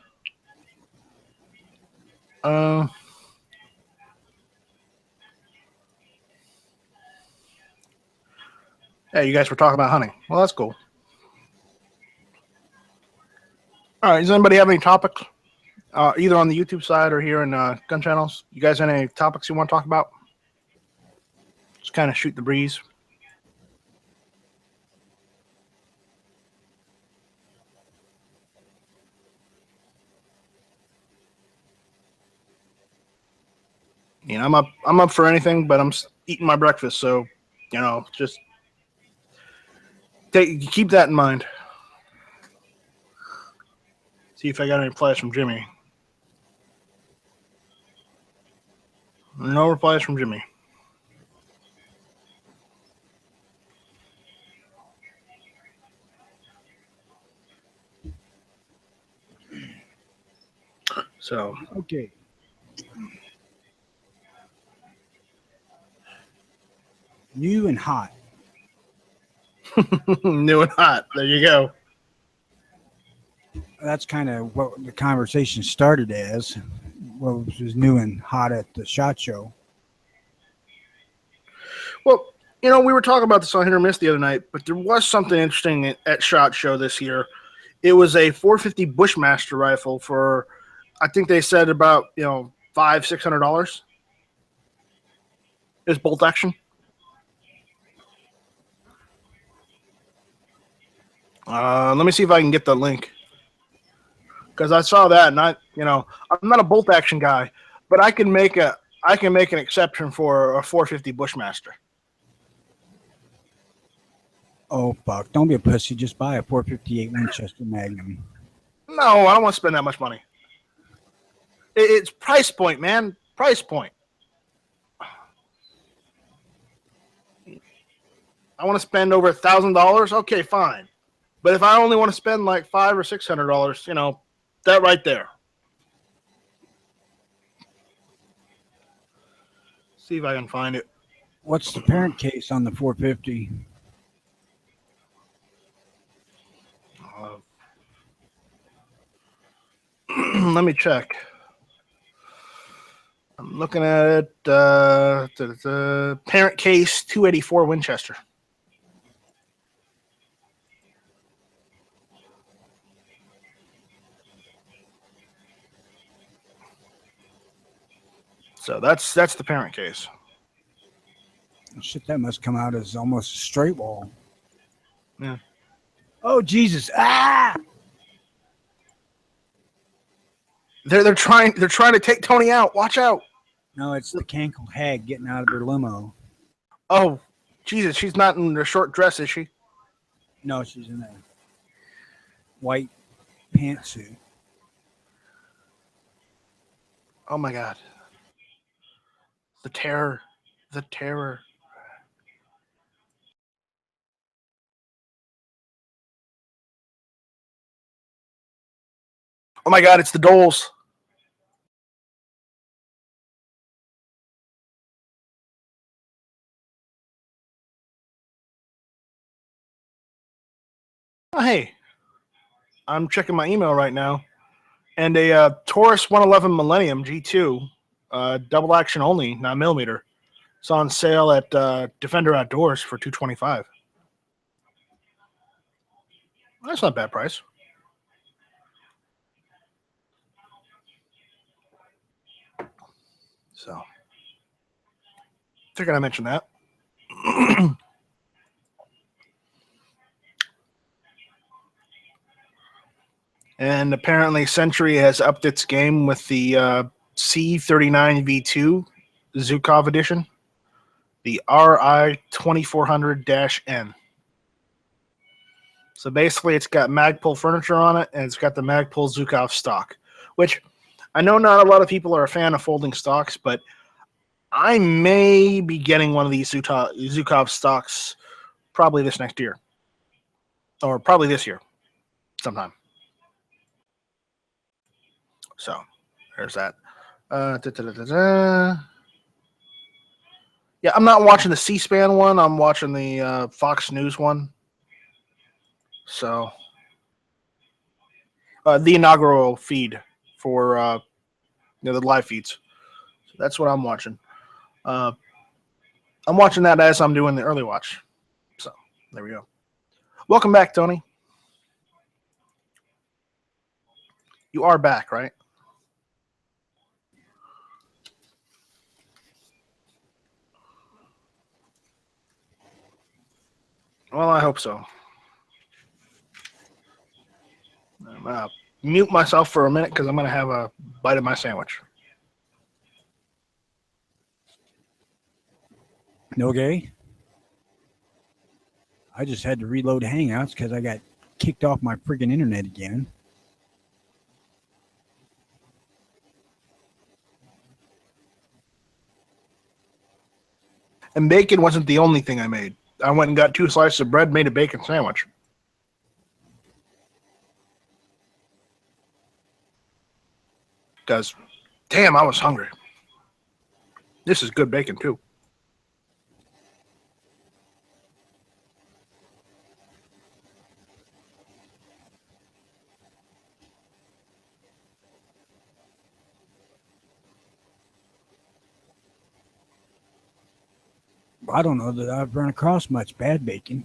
Uh, yeah, you guys were talking about hunting. Well, that's cool. All right. Does anybody have any topics, either on the YouTube side or here in gun channels? You guys have any topics you want to talk about? Just kind of shoot the breeze. You know, I'm up for anything, but I'm eating my breakfast, so just keep that in mind. See if I got any replies from Jimmy. No replies from Jimmy. So Okay. New and hot. new and hot. There you go. That's kind of what the conversation started as. What was new and hot at the SHOT Show. Well, we were talking about this on Hit or Miss the other night, but there was something interesting at SHOT Show this year. It was a 450 Bushmaster rifle for, I think they said about $500-$600. It's bolt action. Let me see if I can get the link, because I saw that, and I'm not a bolt action guy, but I can make an exception for a 450 Bushmaster. Oh, fuck. Don't be a pussy. Just buy a 458 Winchester Magnum. No, I don't want to spend that much money. It's price point, man. Price point. I want to spend over $1,000. Okay, fine. But if I only want to spend like $500 or $600, that right there. See if I can find it. What's the parent case on the 450? Let me check. I'm looking at it. The parent case 284 Winchester. So that's the parent case. Shit, that must come out as almost a straight wall. Yeah. Oh, Jesus. Ah! They're trying to take Tony out. Watch out. No, it's the cankled hag getting out of her limo. Oh, Jesus, she's not in her short dress, is she? No, she's in a white pantsuit. Oh my God. The terror. The terror. Oh my God, it's the Doles. Oh, hey, I'm checking my email right now, and a Taurus 111 Millennium G2, double action only, 9mm. It's on sale at Defender Outdoors for $225. That's not a bad price. So, figured I mentioned that. And apparently, Century has upped its game with the C39V2 Zukov edition, the RI 2400-N. So basically, it's got Magpul furniture on it, and it's got the Magpul Zukov stock, which I know not a lot of people are a fan of folding stocks, but I may be getting one of these Zukov stocks probably this next year, or probably this year sometime. So there's that. Yeah, I'm not watching the C-SPAN one. I'm watching the Fox News one. So the inaugural feed for the live feeds. So that's what I'm watching. I'm watching that as I'm doing the early watch. So there we go. Welcome back, Tony. You are back, right? Well, I hope so. I'm gonna mute myself for a minute because I'm gonna have a bite of my sandwich. Okay. I just had to reload Hangouts because I got kicked off my friggin' internet again. And bacon wasn't the only thing I made. I went and got 2 slices of bread, made a bacon sandwich. Because, damn, I was hungry. This is good bacon, too. I don't know that I've run across much bad bacon.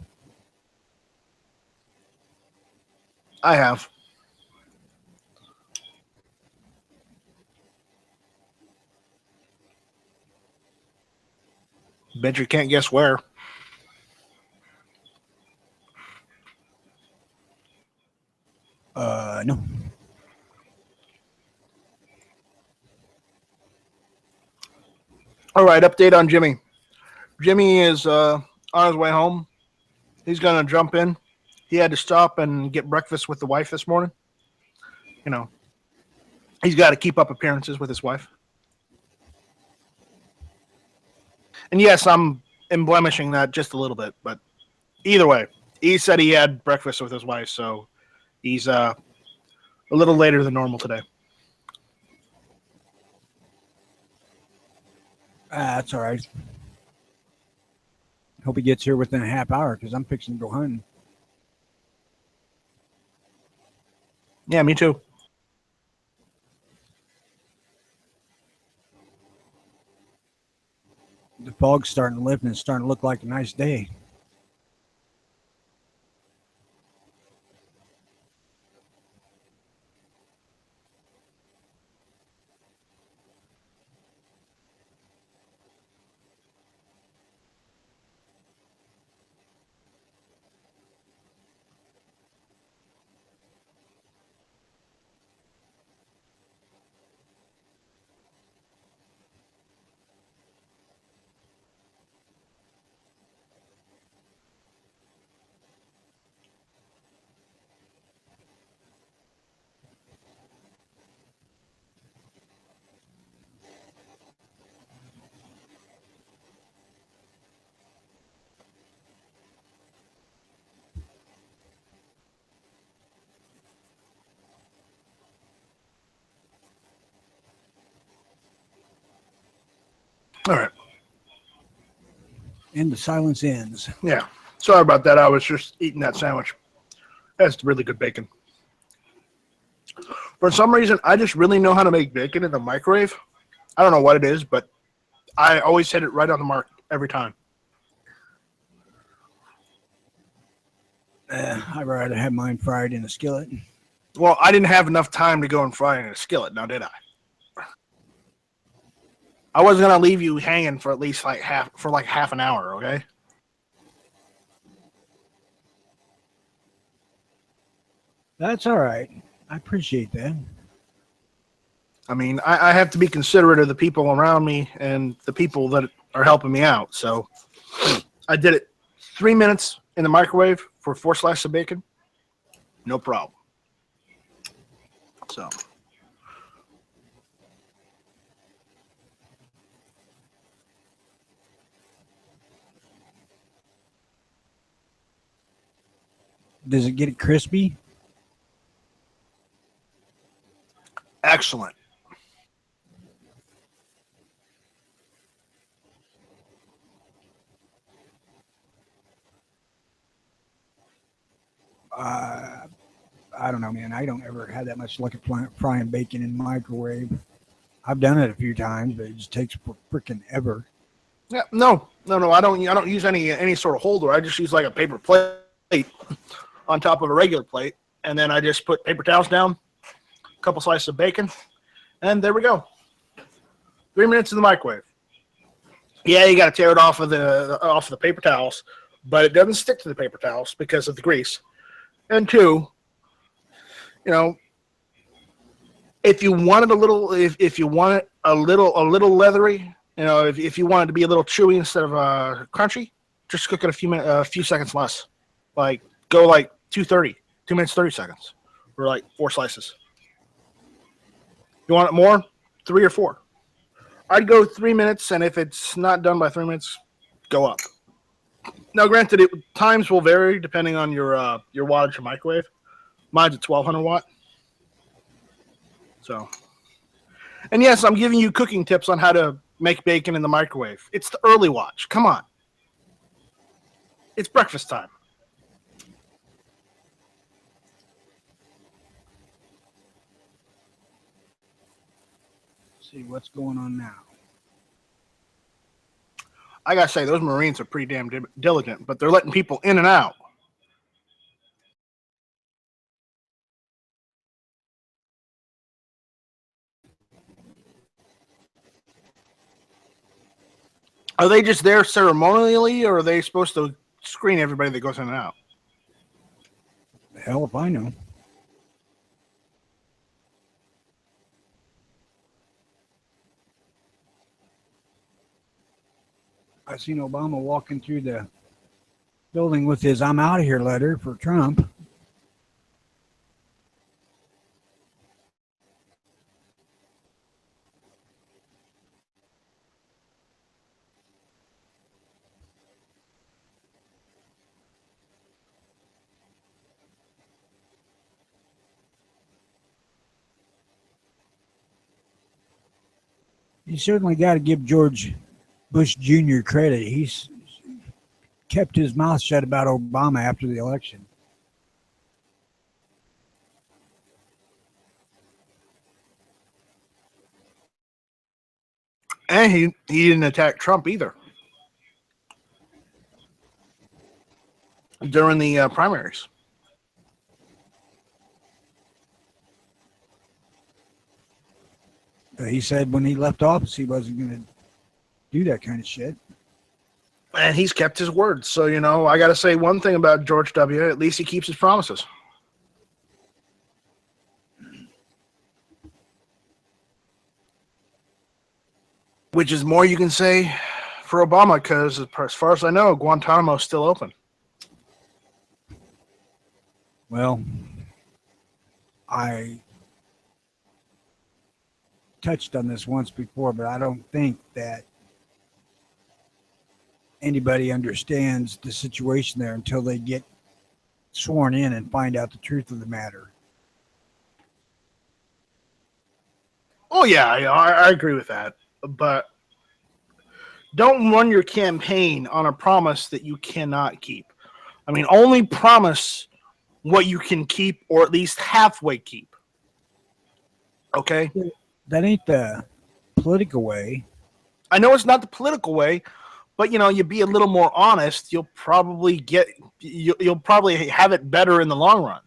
I have. Bet you can't guess where. No. All right, update on Jimmy. Jimmy is on his way home. He's going to jump in. He had to stop and get breakfast with the wife this morning. You know, he's got to keep up appearances with his wife. And yes, I'm emblemishing that just a little bit, but either way, he said he had breakfast with his wife, so he's a little later than normal today. That's all right. Hope he gets here within a half hour because I'm fixing to go hunting. Yeah, me too. The fog's starting to lift and it's starting to look like a nice day. All right. And the silence ends. Yeah. Sorry about that. I was just eating that sandwich. That's really good bacon. For some reason, I just really know how to make bacon in the microwave. I don't know what it is, but I always hit it right on the mark every time. I'd rather have mine fried in a skillet. Well, I didn't have enough time to go and fry it in a skillet, now did I? I wasn't gonna leave you hanging for at least like half an hour, okay? That's all right. I appreciate that. I mean, I have to be considerate of the people around me and the people that are helping me out. So I did it 3 minutes in the microwave for 4 slices of bacon. No problem. So. Does it get it crispy? Excellent. I don't know, man. I don't ever have that much luck at frying bacon in the microwave. I've done it a few times, but it just takes freaking ever. Yeah, no. I don't use any sort of holder. I just use like a paper plate on top of a regular plate, and then I just put paper towels down, a couple slices of bacon, and there we go. 3 minutes in the microwave. Yeah, you got to tear it off of the paper towels, but it doesn't stick to the paper towels because of the grease. And 2, you know, if you want it a little, if you want it a little leathery, you know, if you want it to be a little chewy instead of crunchy, just cook it a few seconds less. Like go like 2 minutes 30 seconds, or like 4 slices. You want it more? 3 or 4. I'd go 3 minutes, and if it's not done by 3 minutes, go up. Now, granted, times will vary depending on your wattage of microwave. Mine's a 1200 watt. So, and yes, I'm giving you cooking tips on how to make bacon in the microwave. It's the early watch. Come on. It's breakfast time. See what's going on now. I gotta say, those Marines are pretty damn diligent, but they're letting people in and out. Are they just there ceremonially, or are they supposed to screen everybody that goes in and out? Hell if I know. I seen Obama walking through the building with his "I'm out of here" letter for Trump. You certainly got to give George Bush Jr. credit. He's kept his mouth shut about Obama after the election. And he didn't attack Trump either during the primaries. He said when he left office he wasn't going to do that kind of shit. And he's kept his word. So, you know, I got to say one thing about George W. At least he keeps his promises. Which is more you can say for Obama, because as far as I know, Guantanamo is still open. Well, I touched on this once before, but I don't think that anybody understands the situation there until they get sworn in and find out the truth of the matter. Oh, yeah, I agree with that. But don't run your campaign on a promise that you cannot keep. I mean, only promise what you can keep or at least halfway keep. Okay? That ain't the political way. I know it's not the political way, but you be a little more honest, you'll probably you'll probably have it better in the long run.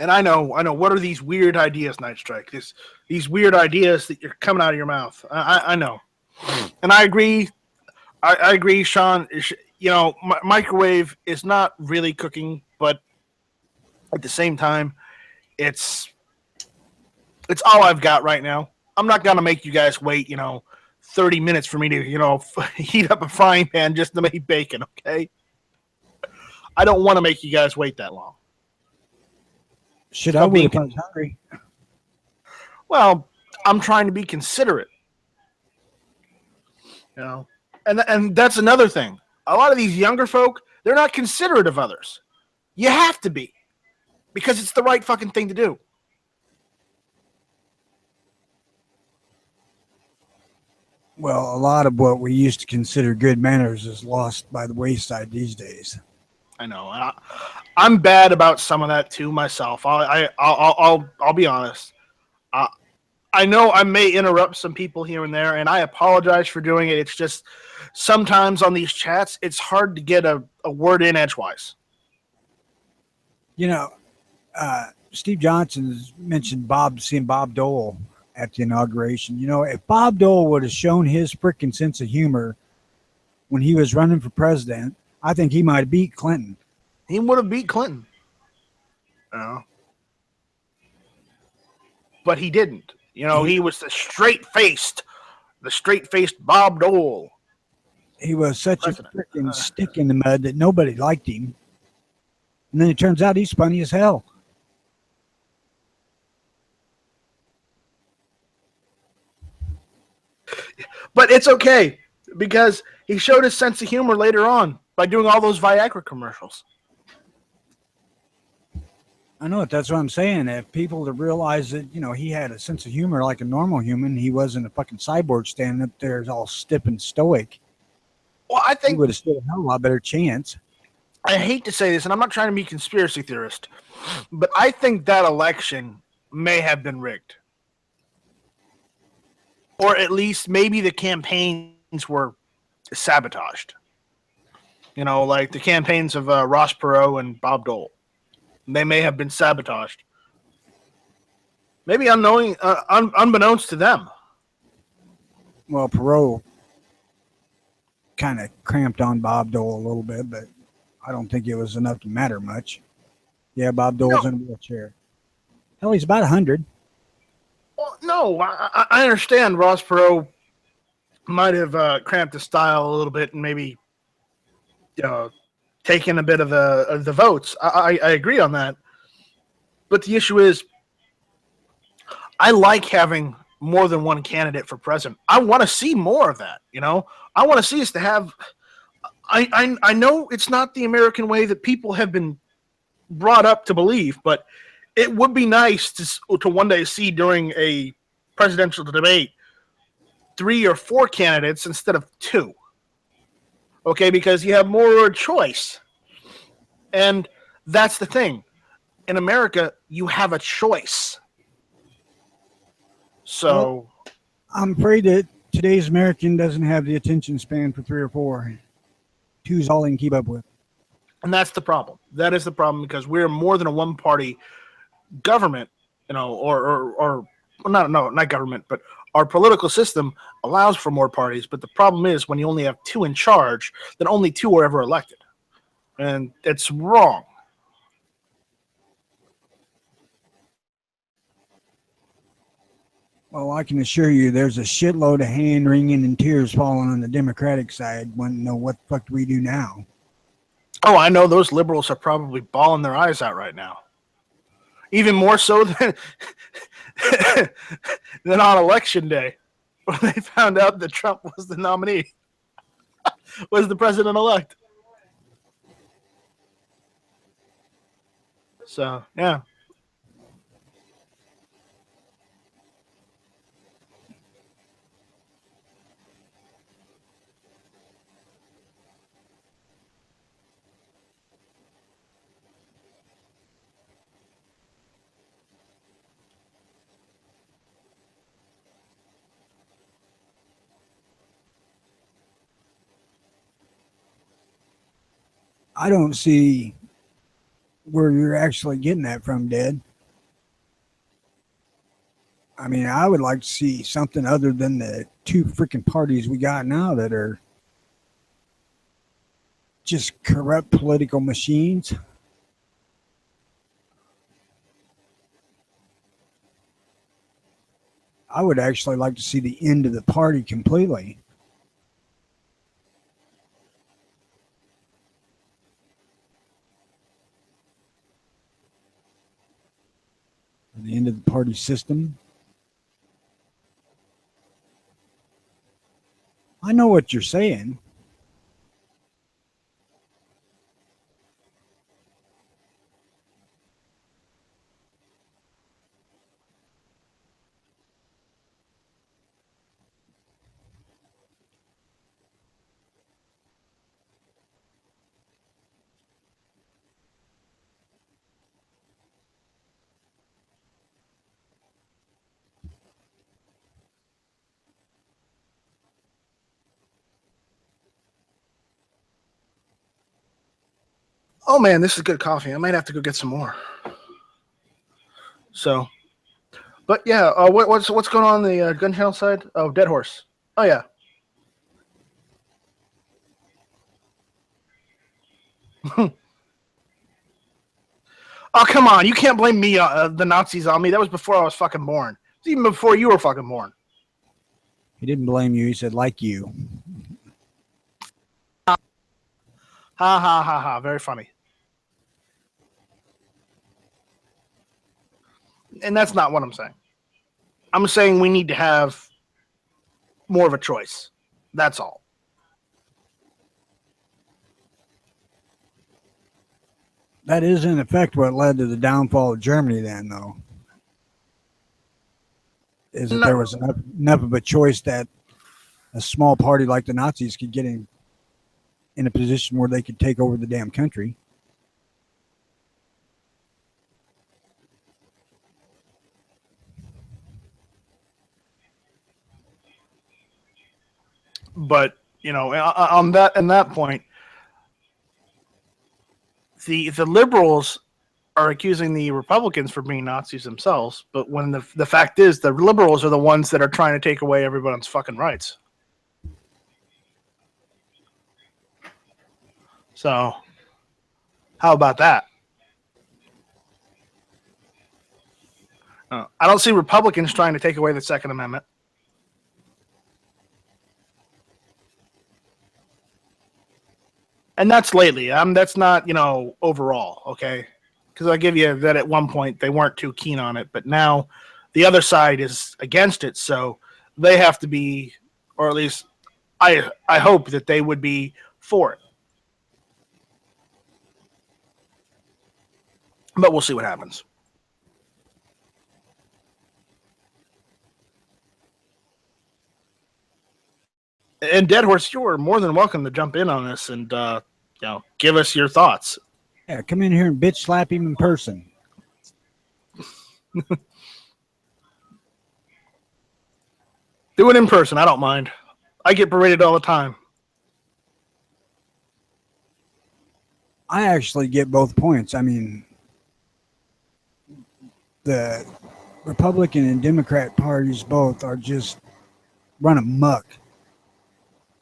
And I know. What are these weird ideas, Night Strike? These weird ideas that you're coming out of your mouth. I know, and I agree. I agree, Sean. Microwave is not really cooking, but at the same time, it's all I've got right now. I'm not gonna make you guys wait, 30 minutes for me to, heat up a frying pan just to make bacon. Okay, I don't want to make you guys wait that long. Should I be hungry? Well, I'm trying to be considerate. And that's another thing. A lot of these younger folk, they're not considerate of others. You have to be, because it's the right fucking thing to do. Well, a lot of what we used to consider good manners is lost by the wayside these days. I know. I'm bad about some of that too myself. I'll be honest. I know I may interrupt some people here and there, and I apologize for doing it. It's just sometimes on these chats, it's hard to get a word in edgewise. Steve Johnson has mentioned seeing Bob Dole at the inauguration. If Bob Dole would have shown his freaking sense of humor when he was running for president, I think he might have beat Clinton. He would have beat Clinton. But he didn't. He was the straight-faced Bob Dole. He was such a freaking stick in the mud that nobody liked him. And then it turns out he's funny as hell. But it's okay, because he showed his sense of humor later on by doing all those Viagra commercials. I know it. That's what I'm saying. If people to realize that, he had a sense of humor like a normal human, he wasn't a fucking cyborg standing up there all stiff and stoic. Well, I think he would have stood a hell of a lot better chance. I hate to say this, and I'm not trying to be a conspiracy theorist, but I think that election may have been rigged. Or at least maybe the campaigns were sabotaged. Like the campaigns of Ross Perot and Bob Dole. They may have been sabotaged. Maybe unbeknownst to them. Well, Perot kind of cramped on Bob Dole a little bit, but I don't think it was enough to matter much. Yeah, Bob Dole's in a wheelchair. Hell, he's about 100. Well, no, I understand Ross Perot might have cramped his style a little bit and maybe taken a bit of the votes. I agree on that. But the issue is, I like having more than one candidate for president. I want to see more of that, I want to see us to have I know it's not the American way that people have been brought up to believe, but it would be nice to one day see during a presidential debate 3 or 4 candidates instead of 2. Okay, because you have more choice. And that's the thing. In America, you have a choice. So I'm afraid that today's American doesn't have the attention span for 3 or 4. 2's all they can keep up with. And that's the problem. That is the problem, because we're more than a one-party government, or not government, but our political system allows for more parties. But the problem is, when you only have 2 in charge, then only 2 are ever elected. And it's wrong. Well, I can assure you there's a shitload of hand-wringing and tears falling on the Democratic side when you know what the fuck do we do now. Oh, I know those liberals are probably bawling their eyes out right now. Even more so than on election day, when they found out that Trump was the nominee, was the president-elect. So, yeah. I don't see where you're actually getting that from, Dad. I mean, I would like to see something other than the two freaking parties we got now that are just corrupt political machines. I would actually like to see the end of the party completely. The end of the party system. I know what you're saying. Oh, man, this is good coffee. I might have to go get some more. So, but yeah, what's going on the gun channel side? Oh, Dead Horse. Oh, yeah. Oh, come on. You can't blame me, the Nazis on me. That was before I was fucking born. It was even before you were fucking born. He didn't blame you. He said, like you. Ha, ha, ha, ha. Very funny. And that's not what I'm saying. I'm saying we need to have more of a choice. That's all. That is, in effect, what led to the downfall of Germany, then, though. Is that there was enough of a choice that a small party like the Nazis could get in a position where they could take over the damn country. But, you know, on that point, the liberals are accusing the Republicans for being Nazis themselves, but when the fact is the liberals are the ones that are trying to take away everyone's fucking rights. So, how about that? I don't see Republicans trying to take away the Second Amendment. And that's lately. That's not, you know, overall, okay? Because I give you that at one point they weren't too keen on it, but now the other side is against it, so they have to be, or at least I hope that they would be for it. But we'll see what happens. And Dead Horse, you are more than welcome to jump in on this and give us your thoughts. Yeah, come in here and bitch slap him in person. Do it in person. I don't mind. I get berated all the time. I actually get both points. I mean, the Republican and Democrat parties both are just run amok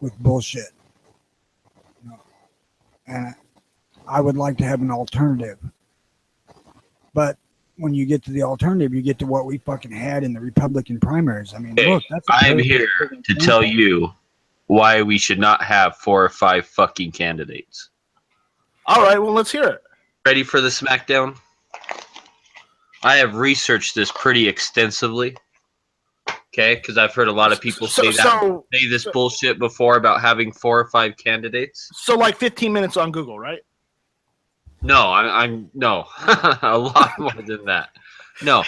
with bullshit. And I would like to have an alternative. But when you get to the alternative, you get to what we fucking had in the Republican primaries. I mean, look, that's I'm here to tell you why we should not have 4 or 5 fucking candidates. All right, well, let's hear it. Ready for the smackdown? I have researched this pretty extensively. Okay, because I've heard a lot of people say this bullshit before about having 4 or 5 candidates. So, like 15 minutes on Google, right? No, I'm no, a lot more than that. No,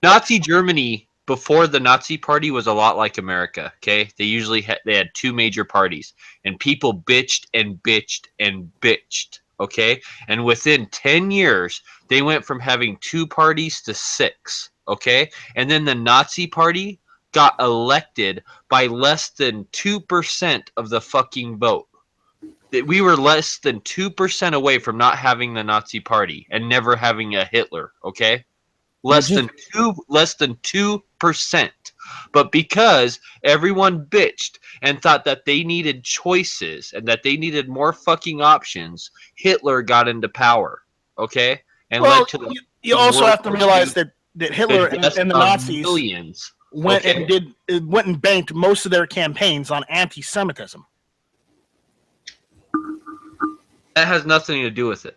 Nazi Germany before the Nazi Party was a lot like America. Okay, they usually they had two major parties, and people bitched and bitched and bitched. Okay, and within 10 years, they went from having two parties to six. Okay, and then the Nazi Party got elected by less than 2% of the fucking vote. We were less than 2% away from not having the Nazi Party and never having a Hitler. Okay, less than 2%. But because everyone bitched and thought that they needed choices and that they needed more fucking options, Hitler got into power. Okay, and Well, led to the you also World have to War realize II, that the Hitler death and the of Nazis millions. went Okay, and banked most of their campaigns on anti-Semitism. that has nothing to do with it.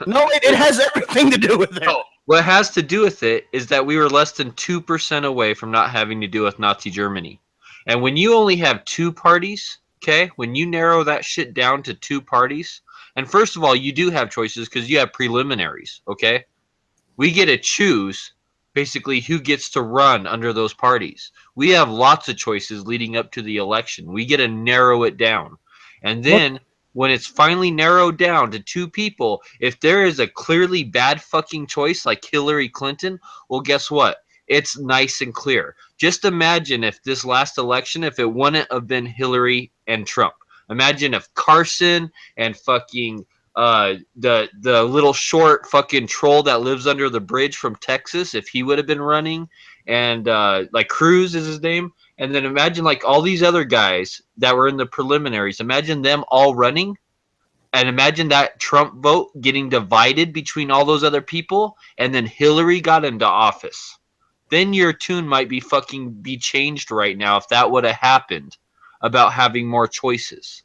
No, it has everything to do with it. No, what has to do with it is that we were less than 2% away from not having to do with Nazi Germany. And when you only have two parties, okay, when you narrow that shit down to two parties, and first of all, you do have choices because you have preliminaries, okay? We get to choose basically who gets to run under those parties. We have lots of choices leading up to the election. We get to narrow it down. And then when it's finally narrowed down to two people, if there is a clearly bad fucking choice like Hillary Clinton, well, guess what? It's nice and clear. Just imagine if this last election, if it wouldn't have been Hillary and Trump. Imagine if Carson and fucking the little short fucking troll that lives under the bridge from Texas, if he would have been running, and like Cruz is his name, and then imagine like all these other guys that were in the preliminaries, imagine them all running, and imagine that Trump vote getting divided between all those other people, and then Hillary got into office. Then your tune might be changed right now if that would have happened about having more choices.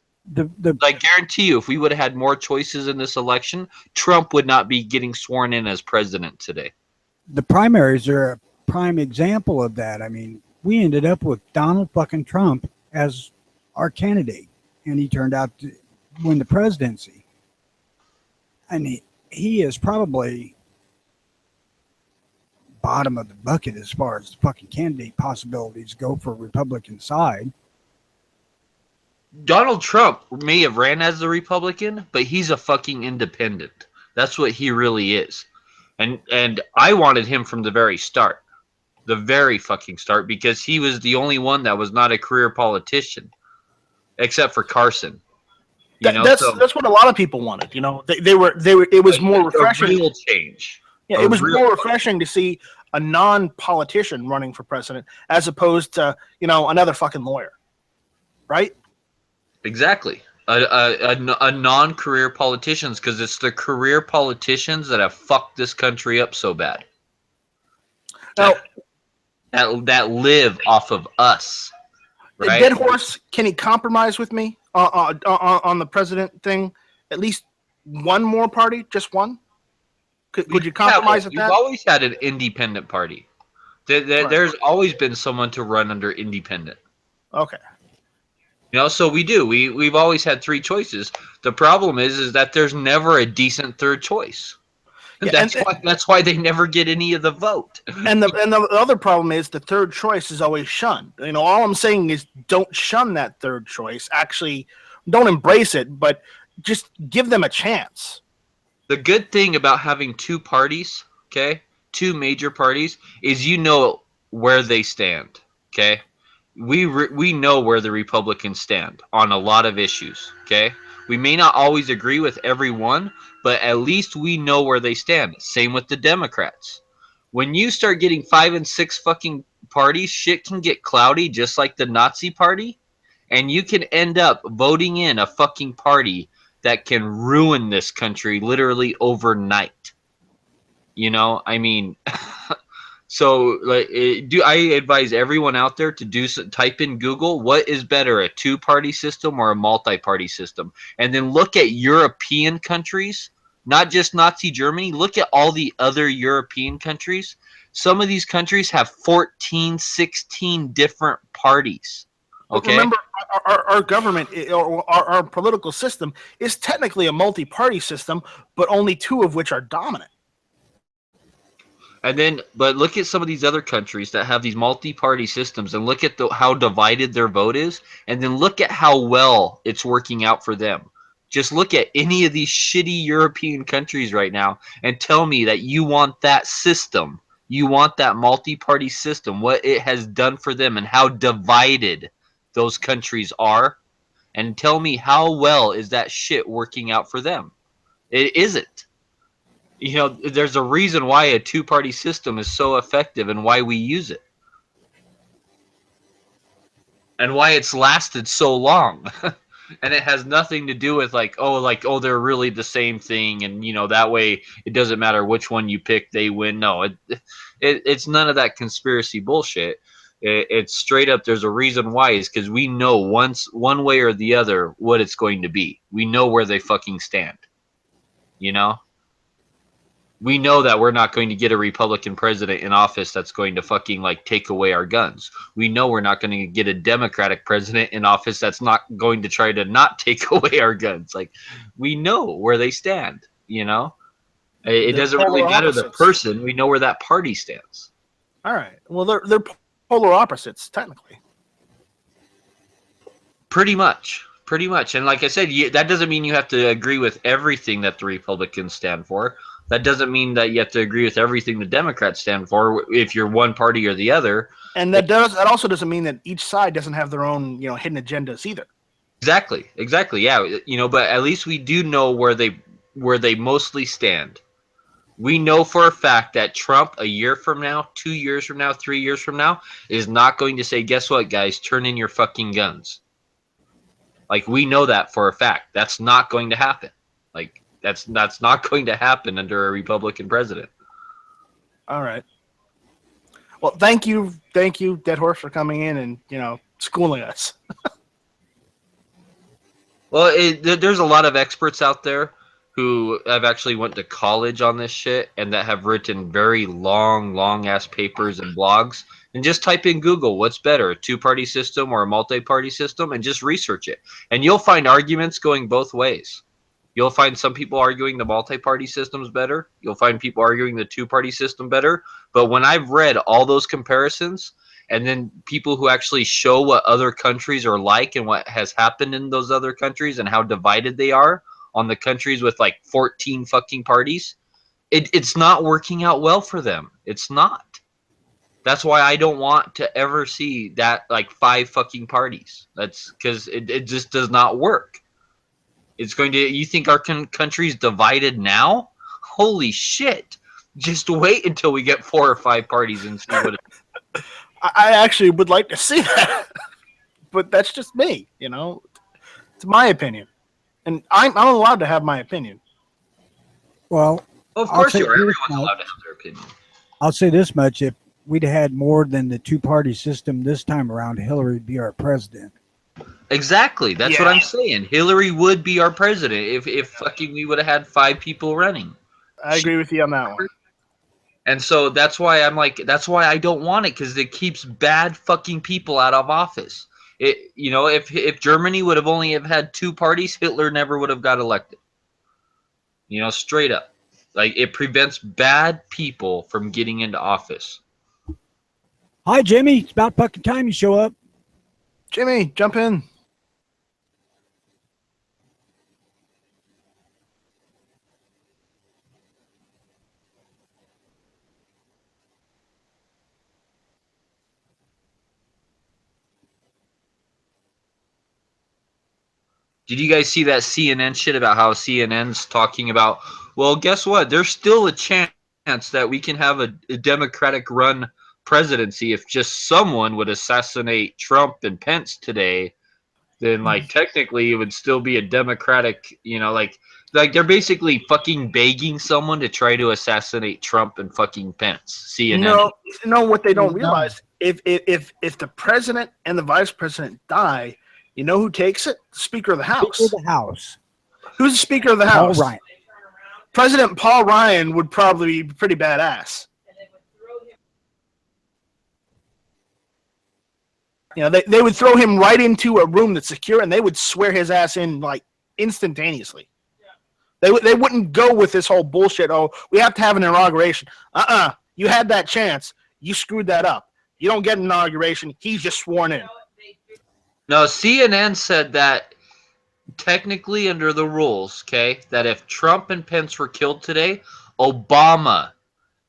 I guarantee you, if we would have had more choices in this election, Trump would not be getting sworn in as president today. The primaries are a prime example of that. I mean, we ended up with Donald fucking Trump as our candidate, and he turned out to win the presidency. And he is probably bottom of the bucket as far as fucking candidate possibilities go for Republican side. Donald Trump may have ran as a Republican, but he's a fucking independent. That's what he really is. And I wanted him from the very start. The very fucking start, because he was the only one that was not a career politician, except for Carson. That's what a lot of people wanted. You know, they were. It was more refreshing. A real change. Yeah, it was more refreshing to see a non-politician running for president as opposed to another fucking lawyer, right? Exactly. A non-career politicians, because it's the career politicians that have fucked this country up so bad. Now, that live off of us. Right? Dead Horse, can he compromise with me on the president thing? At least one more party, just one. Could you compromise with that? We've always had an independent party. There's always been someone to run under independent. Okay. So we do. We've always had three choices. The problem is that there's never a decent third choice. Yeah, that's why they never get any of the vote. And the other problem is the third choice is always shunned. All I'm saying is don't shun that third choice. Actually, don't embrace it, but just give them a chance. The good thing about having two parties, okay, two major parties, is where they stand, okay? We know where the Republicans stand on a lot of issues, okay? We may not always agree with every one, but at least we know where they stand. Same with the Democrats. When you start getting 5 and 6 fucking parties, shit can get cloudy, just like the Nazi Party, and you can end up voting in a fucking party that can ruin this country literally overnight. I mean... So, I advise everyone out there to type in Google, what is better, a two-party system or a multi-party system? And then look at European countries, not just Nazi Germany. Look at all the other European countries. Some of these countries have 14, 16 different parties. Okay. Remember, our government or our political system is technically a multi-party system, but only two of which are dominant. And then, but look at some of these other countries that have these multi-party systems, and look at how divided their vote is, and then look at how well it's working out for them. Just look at any of these shitty European countries right now, and tell me that you want that system. You want that multi-party system, what it has done for them, and how divided those countries are, and tell me how well is that shit working out for them. It isn't. You know, there's a reason why a two-party system is so effective and why we use it. And why it's lasted so long. And it has nothing to do with oh, they're really the same thing, and that way it doesn't matter which one you pick, they win. No, it's none of that conspiracy bullshit. It's straight up, there's a reason why, is because we know one way or the other what it's going to be. We know where they fucking stand. We know that we're not going to get a Republican president in office that's going to fucking take away our guns. We know we're not going to get a Democratic president in office that's not going to try to not take away our guns. We know where they stand, It doesn't really matter the person. We know where that party stands. All right. Well, they're polar opposites, technically. Pretty much. And like I said, that doesn't mean you have to agree with everything that the Republicans stand for. That doesn't mean that you have to agree with everything the Democrats stand for if you're one party or the other. And that also doesn't mean that each side doesn't have their own, hidden agendas either. Exactly. Yeah. But at least we do know where they mostly stand. We know for a fact that Trump, a year from now, 2 years from now, 3 years from now, is not going to say, guess what, guys, turn in your fucking guns. We know that for a fact. That's not going to happen. That's not going to happen under a Republican president. All right. Well, thank you, Dead Horse, for coming in and schooling us. Well, there's a lot of experts out there who have actually went to college on this shit and that have written very long ass papers and blogs. And just type in Google, what's better, a two-party system or a multi-party system, and just research it. And you'll find arguments going both ways. You'll find some people arguing the multi-party system's better. You'll find people arguing the two-party system better. But when I've read all those comparisons, and then people who actually show what other countries are like and what has happened in those other countries and how divided they are on the countries with 14 fucking parties, it's not working out well for them. It's not. That's why I don't want to ever see that 5 fucking parties. That's because it just does not work. It's going to. You think our country's divided now? Holy shit! Just wait until we get 4 or 5 parties and see what. I actually would like to see that, but that's just me. It's my opinion, and I'm allowed to have my opinion. Well, of course you are. Everyone's allowed to have their opinion. I'll say this much: if we'd had more than the two-party system this time around, Hillary would be our president. Exactly. That's what I'm saying. Hillary would be our president if fucking we would have had 5 people running. I agree with you on that one. And so that's why that's why I don't want it, because it keeps bad fucking people out of office. If Germany would have only had 2 parties, Hitler never would have got elected. Straight up. It prevents bad people from getting into office. Hi, Jimmy. It's about fucking time you show up. Jimmy, jump in. Did you guys see that CNN shit about how CNN's talking about, well, guess what? There's still a chance that we can have a Democratic run presidency if just someone would assassinate Trump and Pence today. Then technically it would still be a Democratic, they're basically fucking begging someone to try to assassinate Trump and fucking Pence. CNN. No, what they don't realize, if the president and the vice president die, you know who takes it? The Speaker of the House. Speaker of the House. Who's the Speaker of the House? Paul Ryan. President Paul Ryan would probably be pretty badass. They would throw him right into a room that's secure, and they would swear his ass in like instantaneously. They wouldn't go with this whole bullshit. Oh, we have to have an inauguration. You had that chance. You screwed that up. You don't get an inauguration. He's just sworn in. No, CNN said that technically under the rules, okay, that if Trump and Pence were killed today, Obama,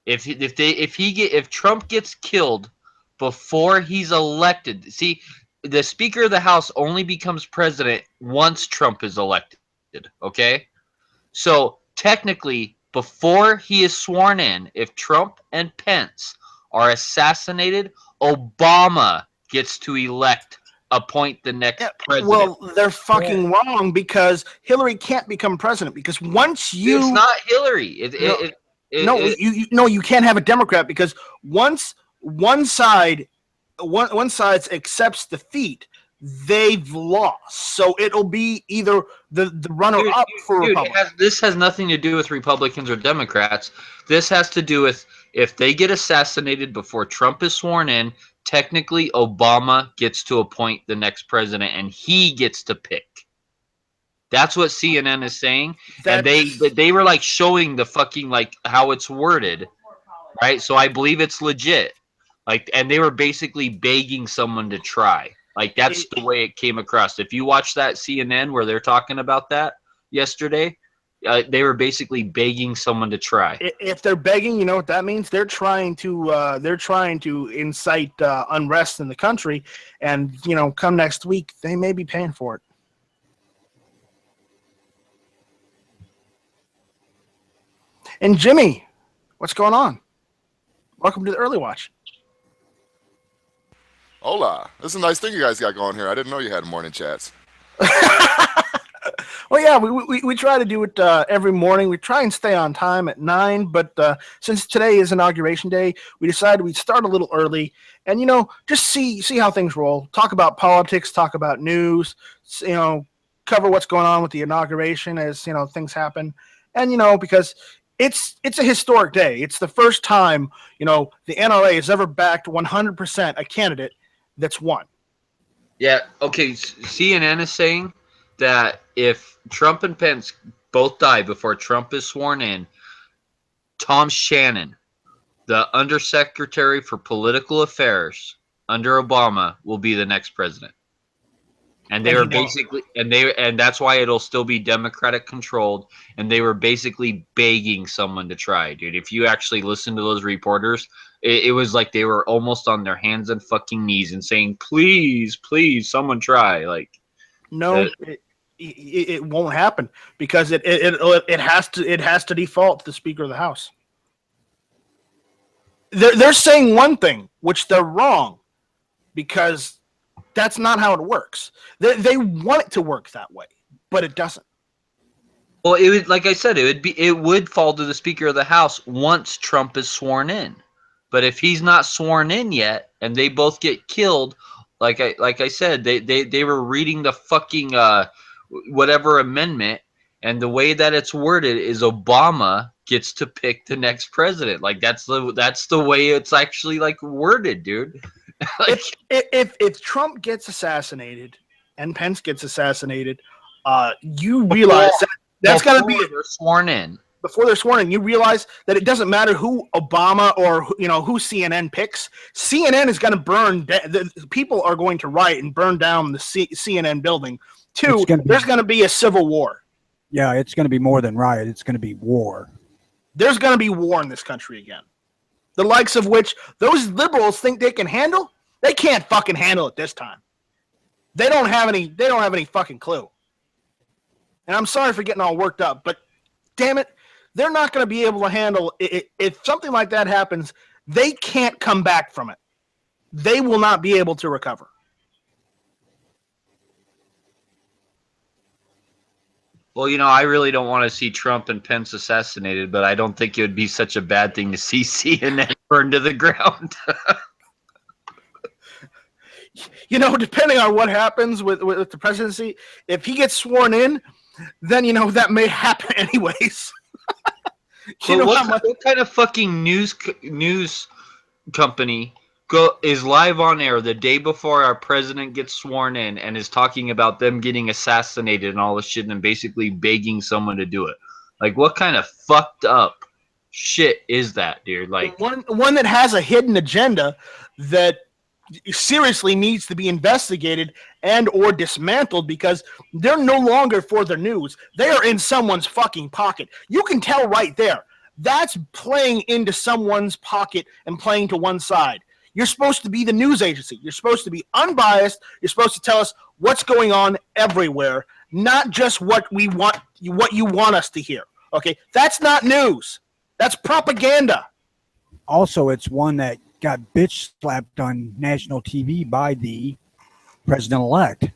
if Trump gets killed before he's elected, see, the Speaker of the House only becomes president once Trump is elected, okay? So technically, before he is sworn in, if Trump and Pence are assassinated, Obama gets to appoint the next president. Well, they're fucking wrong because Hillary can't become president because once you... It's not Hillary. You can't have a Democrat because once one side accepts defeat, they've lost. So it'll be either the runner-up for Republicans. This has nothing to do with Republicans or Democrats. This has to do with if they get assassinated before Trump is sworn in, technically Obama gets to appoint the next president and he gets to pick. That's what CNN is saying. And they were like showing the fucking like how it's worded, right? So I believe it's legit. Like, and they were basically begging someone to try. Like, that's the way it came across. If you watch that CNN where they're talking about that yesterday, they were basically begging someone to try. If they're begging, you know what that means? They're trying to incite unrest in the country, and come next week, they may be paying for it. And Jimmy, what's going on? Welcome to the Early Watch. Hola. This is a nice thing you guys got going here. I didn't know you had morning chats. Well, yeah, we try to do it every morning. We try and stay on time at 9, but since today is Inauguration Day, we decided we'd start a little early and, just see how things roll. Talk about politics, talk about news, cover what's going on with the inauguration as, things happen. And, because it's a historic day. It's the first time, the NRA has ever backed 100% a candidate that's won. Yeah, okay, CNN is saying that if Trump and Pence both die before Trump is sworn in, Tom Shannon, the Undersecretary for Political Affairs under Obama, will be the next president. And they were basically, and that's why it'll still be Democratic controlled. And they were basically begging someone to try, dude. If you actually listen to those reporters, it was like they were almost on their hands and fucking knees and saying, "Please, please, someone try." Like, no, it won't happen because it has to default to the Speaker of the House. They're saying one thing, which they're wrong, because that's not how it works. They want it to work that way, but it doesn't. Well, it would, like I said, it would fall to the Speaker of the House once Trump is sworn in. But if he's not sworn in yet, and they both get killed, like I said, they were reading the fucking whatever amendment, and the way that it's worded is Obama gets to pick the next president. Like that's the way it's actually like worded, dude. Like, if Trump gets assassinated and Pence gets assassinated, you realize that's got to be they're sworn in. Before they're sworn in, you realize that it doesn't matter who Obama or who CNN picks. CNN is going to burn. People are going to riot and burn down the CNN building. There's going to be a civil war. Yeah, it's going to be more than riot. It's going to be war. There's going to be war in this country again. The likes of which those liberals think they can handle, they can't fucking handle it this time. They don't have any fucking clue. And I'm sorry for getting all worked up, but damn it, they're not going to be able to handle it. If something like that happens, they can't come back from it. They will not be able to recover. Well, I really don't want to see Trump and Pence assassinated, but I don't think it would be such a bad thing to see CNN burned to the ground. Depending on what happens with the presidency, if he gets sworn in, then, that may happen anyways. What kind of fucking news company is live on air the day before our president gets sworn in and is talking about them getting assassinated and all this shit and basically begging someone to do it. Like, what kind of fucked up shit is that, dude? Like, one that has a hidden agenda that seriously needs to be investigated and or dismantled, because they're no longer for the news. They are in someone's fucking pocket. You can tell right there. That's playing into someone's pocket and playing to one side. You're supposed to be the news agency. You're supposed to be unbiased. You're supposed to tell us what's going on everywhere, not just what we want, what you want us to hear. Okay, that's not news. That's propaganda. Also, it's one that got bitch slapped on national TV by the president-elect.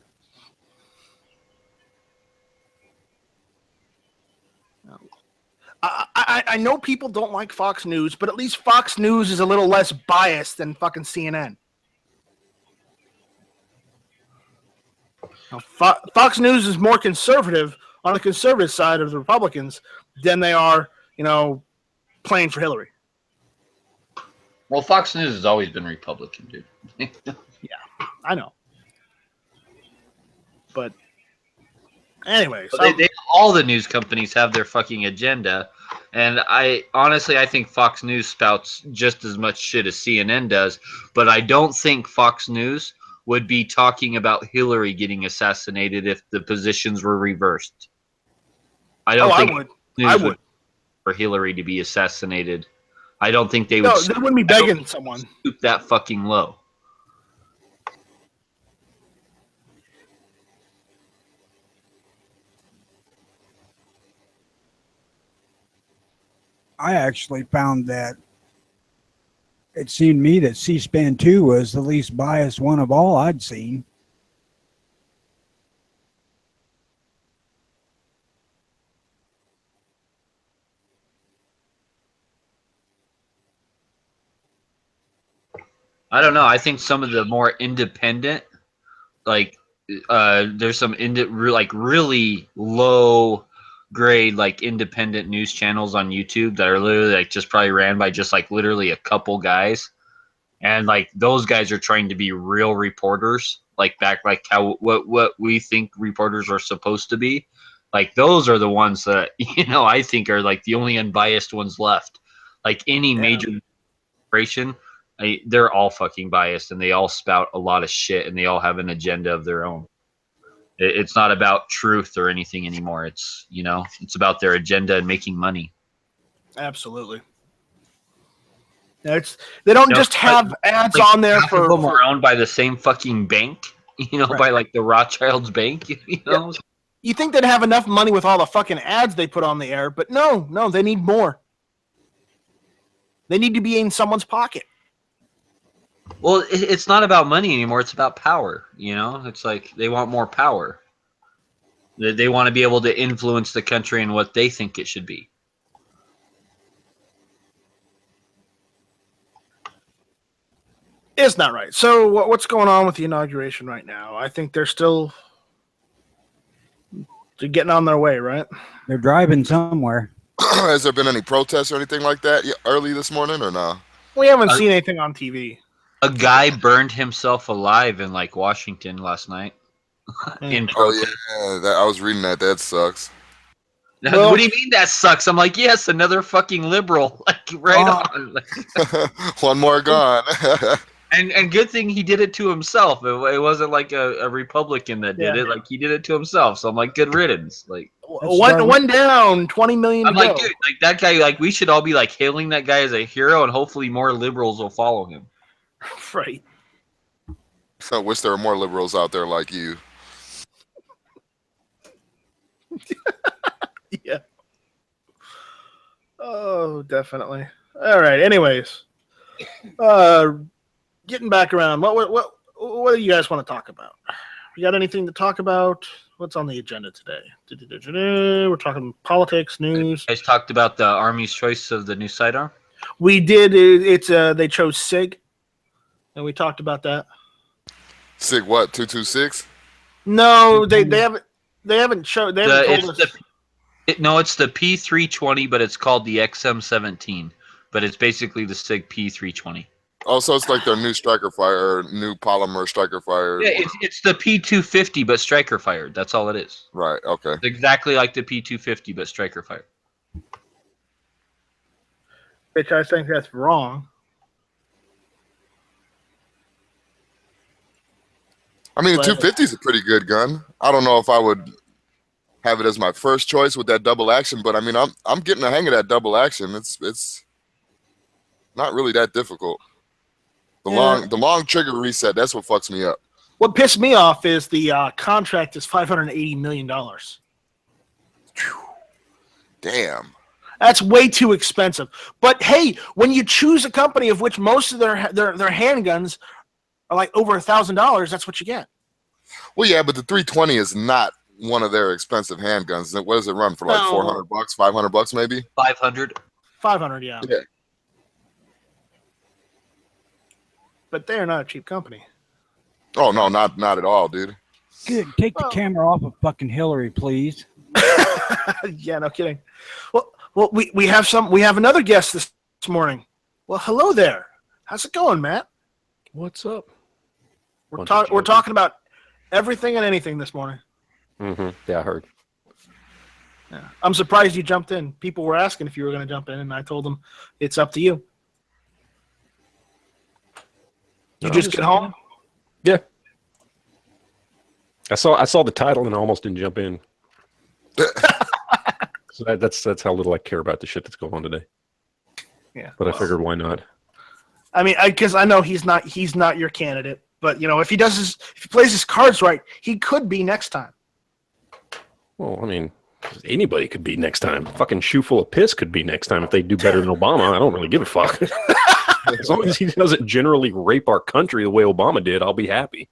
I know people don't like Fox News, but at least Fox News is a little less biased than fucking CNN. Now, Fox News is more conservative on the conservative side of the Republicans than they are, playing for Hillary. well, Fox News has always been Republican, dude. Yeah, I know. But anyways, all the news companies have their fucking agenda, and I think Fox News spouts just as much shit as CNN does, but I don't think Fox News would be talking about Hillary getting assassinated if the positions were reversed. I don't think I would for Hillary to be assassinated. I don't think they would. No, they wouldn't be begging someone stoop that fucking low. I actually found that it seemed to me that C-SPAN 2 was the least biased one of all I'd seen. I don't know. I think some of the more independent, like, there's some really low grade, like, independent news channels on YouTube that are literally like just probably ran by just like literally a couple guys, and like those guys are trying to be real reporters, like how what we think reporters are supposed to be. Like, those are the ones that I think are like the only unbiased ones left. Like any major corporation. They're all fucking biased, and they all spout a lot of shit, and they all have an agenda of their own. It's not about truth or anything anymore. It's it's about their agenda and making money. Absolutely. They don't just have ads on there for them are owned by the same fucking bank, right. By like the Rothschilds bank, Yeah. You think they'd have enough money with all the fucking ads they put on the air, but no, they need more. They need to be in someone's pocket. Well, it's not about money anymore. It's about power. It's like they want more power. They want to be able to influence the country in what they think it should be. It's not right. So what's going on with the inauguration right now? I think they're getting on their way, right? They're driving somewhere. Has there been any protests or anything like that early this morning or no? We haven't seen anything on TV. A guy burned himself alive in like Washington last night in protest. Oh yeah, I was reading that. That sucks. What do you mean that sucks? I'm like, yes, another fucking liberal. Like, right on. One more gone. And good thing he did it to himself. It wasn't like a Republican that did it. Like, he did it to himself. So I'm like, good riddance. Like, one down, 20 million. I'm like, dude, like that guy. Like, we should all be like hailing that guy as a hero, and hopefully more liberals will follow him. Right. So I wish there were more liberals out there like you. Yeah. Oh, definitely. All right. Anyways, getting back around. What do you guys want to talk about? You got anything to talk about? What's on the agenda today? We're talking politics, news. You guys talked about the Army's choice of the new sidearm. We did. It's they chose SIG, and we talked about that. SIG what? 226? No, they haven't shown. They haven't told us. It's the P320, but it's called the XM17. But it's basically the SIG P320. Oh, so it's like their new striker fire, new polymer striker fire. Yeah, it's the P250, but striker fired. That's all it is. Right. Okay. It's exactly like the P250, but striker fired. Which I think that's wrong. I mean, the 250 is a pretty good gun. I don't know if I would have it as my first choice with that double action, but I mean, I'm getting the hang of that double action. It's not really that difficult. The long trigger reset, that's what fucks me up. What pissed me off is the contract is $580 million. Damn. That's way too expensive. But hey, when you choose a company of which most of their handguns are like over $1,000, that's what you get. Well, yeah, but the 320 is not one of their expensive handguns. What does it run for? Like $400, $500 maybe? 500. 500, yeah. Yeah. But they are not a cheap company. Oh no, not at all, dude. Good. Take the camera off of fucking Hillary, please. Yeah, no kidding. Well, we have another guest this morning. Well, hello there. How's it going, Matt? What's up? We're talking about everything and anything this morning. Mm-hmm. Yeah, I heard. Yeah. I'm surprised you jumped in. People were asking if you were going to jump in, and I told them it's up to you. You just get home? Yeah. I saw the title and I almost didn't jump in. So that's how little I care about the shit that's going on today. Yeah. But I figured, why not? I mean, because I know he's not your candidate, but you know, if he plays his cards right, he could be next time. Well, I mean, anybody could be next time. Fucking shoe full of piss could be next time if they do better than Obama. I don't really give a fuck. As long as he doesn't generally rape our country the way Obama did, I'll be happy.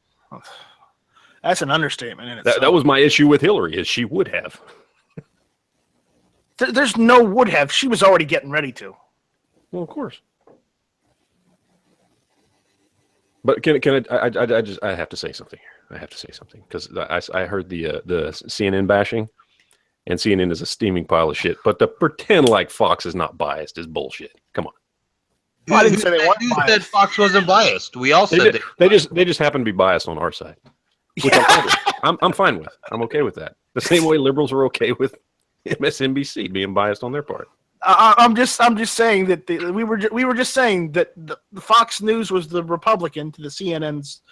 That's an understatement in itself. That was my issue with Hillary, is she would have. There's no would have. She was already getting ready to. Well, of course. But I have to say something here. I have to say something because I heard the CNN bashing, and CNN is a steaming pile of shit. But to pretend like Fox is not biased is bullshit. Come on. I didn't say they weren't Who biased. said Fox wasn't biased? We all said they just happen to be biased on our side, which I'm fine with. I'm okay with that. The same way liberals are okay with MSNBC being biased on their part. I'm just saying that we were just saying that the Fox News was the Republican to the CNN's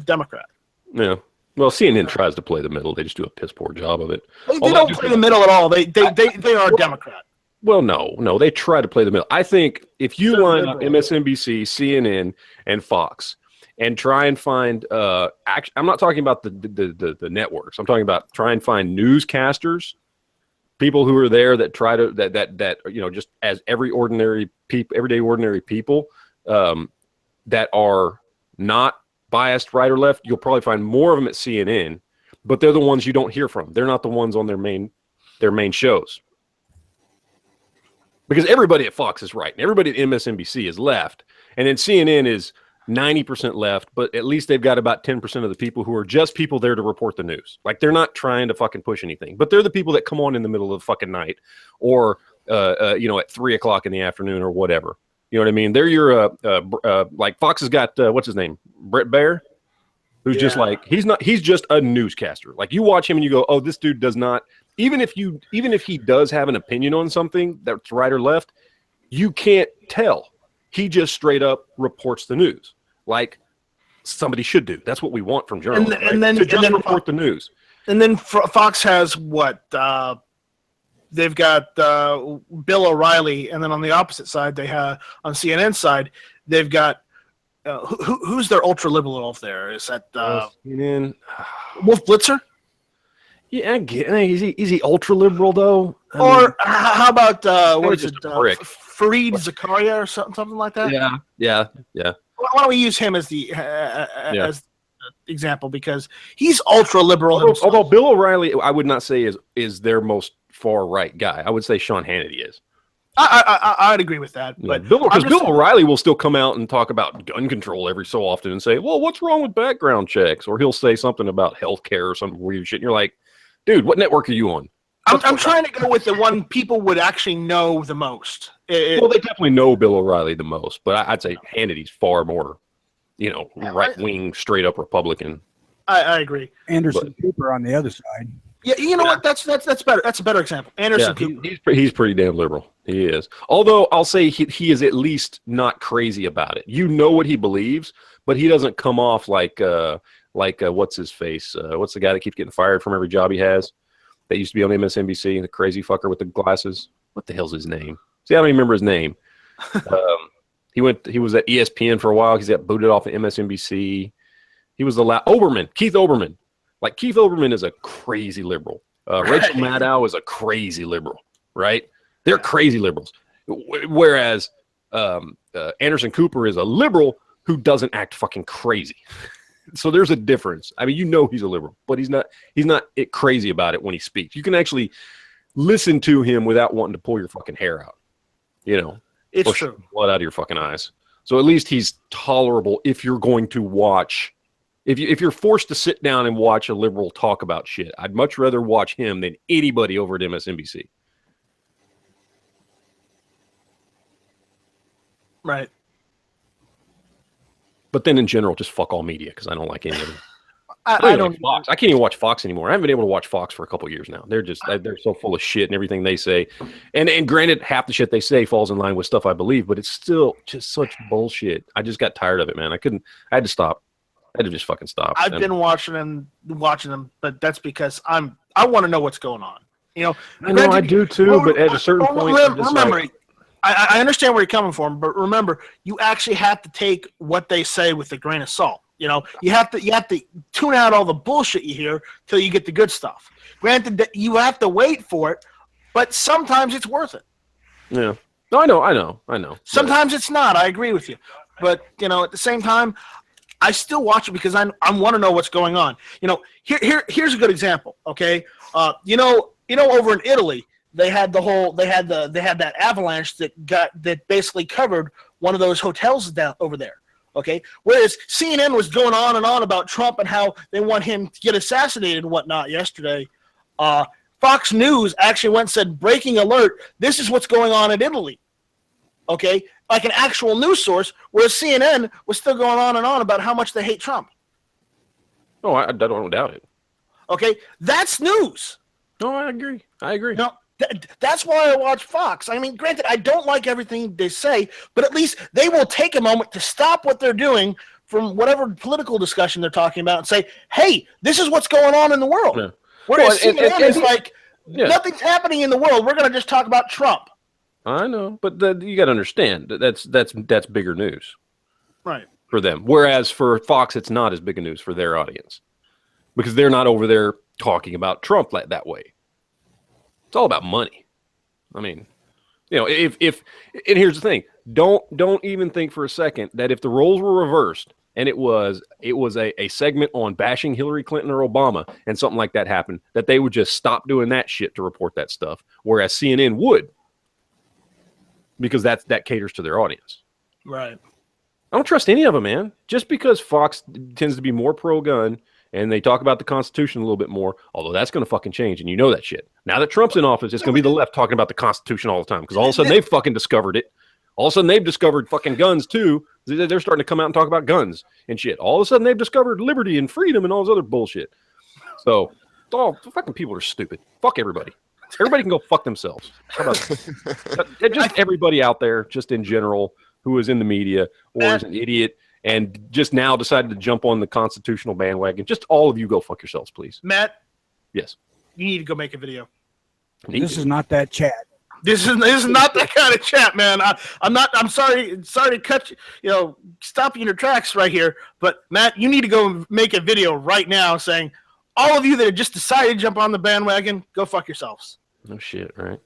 Democrat. Yeah. Well, CNN tries to play the middle. They just do a piss poor job of it. They don't play the middle at all. They are Democrat. Well, no, they try to play the middle. I think if you line up MSNBC, CNN, and Fox, and try and find, I'm not talking about the networks. I'm talking about try and find newscasters, people who are there that try to that just as everyday ordinary people that are not biased right or left. You'll probably find more of them at CNN, but they're the ones you don't hear from. They're not the ones on their main shows. Because everybody at Fox is right, and everybody at MSNBC is left, and then CNN is 90% left, but at least they've got about 10% of the people who are just people there to report the news. Like, they're not trying to fucking push anything, but they're the people that come on in the middle of the fucking night, or at 3:00 in the afternoon or whatever. You know what I mean? They're your like Fox has got what's his name, Brett Baer, who's just like he's just a newscaster. Like, you watch him and you go, oh, this dude does not. Even if he does have an opinion on something that's right or left, you can't tell. He just straight up reports the news like somebody should do. That's what we want from journalists. And then report the news. And then Fox has what? They've got Bill O'Reilly, and then on the opposite side, they have on CNN side, they've got who's their ultra liberal off there? Is that CNN? Wolf Blitzer? Yeah, is he ultra liberal though? How about what is it? Fareed Zakaria or something like that? Yeah. Why don't we use him as the as example, because he's ultra liberal. Although Bill O'Reilly, I would not say is their most far right guy. I would say Sean Hannity is. I'd agree with that. But Bill O'Reilly will still come out and talk about gun control every so often and say, well, what's wrong with background checks? Or he'll say something about healthcare or some weird shit. And you're like, dude, what network are you on? I'm trying to go with the one people would actually know the most. Well, they definitely know Bill O'Reilly the most, but I'd say Hannity's far more, right wing, straight up Republican. I agree. Anderson Cooper on the other side. Yeah, you know what? That's better. That's a better example. Anderson Cooper. He's pretty damn liberal. He is. Although I'll say he is at least not crazy about it. You know what he believes, but he doesn't come off like what's his face? What's the guy that keeps getting fired from every job he has? That used to be on MSNBC, the crazy fucker with the glasses. What the hell's his name? See, I don't even remember his name. He was at ESPN for a while. He's got booted off of MSNBC. He was Keith Olbermann. Like, Keith Olbermann is a crazy liberal. Rachel Maddow is a crazy liberal, right? They're crazy liberals. Whereas Anderson Cooper is a liberal who doesn't act fucking crazy. So there's a difference. I mean, he's a liberal, but he's not crazy about it when he speaks. You can actually listen to him without wanting to pull your fucking hair out. It's true. Blood out of your fucking eyes. So at least he's tolerable if you're going to watch. If you're forced to sit down and watch a liberal talk about shit, I'd much rather watch him than anybody over at MSNBC. Right. But then in general, just fuck all media because I don't like any of them. I don't. Like Fox. I can't even watch Fox anymore. I haven't been able to watch Fox for a couple of years now. They're so full of shit and everything they say. And granted, half the shit they say falls in line with stuff I believe, but it's still just such bullshit. I just got tired of it, man. I had to stop. I had to just fucking stop. I've been watching them, but that's because I want to know what's going on. I do too, but at a certain point, remember, I understand where you're coming from, but remember, you actually have to take what they say with a grain of salt. You have to tune out all the bullshit you hear till you get the good stuff. Granted, that you have to wait for it, but sometimes it's worth it. Yeah. No, I know. Sometimes it's not. I agree with you, but at the same time, I still watch it because I want to know what's going on. Here's a good example. Okay, over in Italy, they had that avalanche that basically covered one of those hotels down over there. Okay, whereas CNN was going on and on about Trump and how they want him to get assassinated and whatnot yesterday. Fox News actually went and said, "Breaking alert! This is what's going on in Italy." Okay, like an actual news source, whereas CNN was still going on and on about how much they hate Trump. Oh, I don't doubt it. Okay, that's news. No, I agree. No, that's why I watch Fox. I mean, granted, I don't like everything they say, but at least they will take a moment to stop what they're doing from whatever political discussion they're talking about and say, "Hey, this is what's going on in the world." Yeah. Whereas CNN is like, nothing's happening in the world. We're going to just talk about Trump. I know, but you got to understand that's bigger news, right? For them. Whereas for Fox, it's not as big a news for their audience because they're not over there talking about Trump that way. It's all about money. I mean, if and here's the thing, don't even think for a second that if the roles were reversed and it was a segment on bashing Hillary Clinton or Obama and something like that happened, that they would just stop doing that shit to report that stuff, whereas CNN would. Because that caters to their audience. Right. I don't trust any of them, man. Just because Fox tends to be more pro-gun and they talk about the Constitution a little bit more, although that's going to fucking change, and you know that shit. Now that Trump's in office, it's going to be the left talking about the Constitution all the time because all of a sudden they've fucking discovered it. All of a sudden they've discovered fucking guns too. They're starting to come out and talk about guns and shit. All of a sudden they've discovered liberty and freedom and all this other bullshit. So, fucking people are stupid. Fuck everybody. Everybody can go fuck themselves. How about that? Just everybody out there, just in general, who is in the media or is an idiot and just now decided to jump on the constitutional bandwagon. Just all of you go fuck yourselves, please. Matt? Yes. You need to go make a video. This is not that chat. This is not that kind of chat, man. I'm sorry to cut you, stop you in your tracks right here. But Matt, you need to go make a video right now saying, all of you that have just decided to jump on the bandwagon, go fuck yourselves. No shit, right?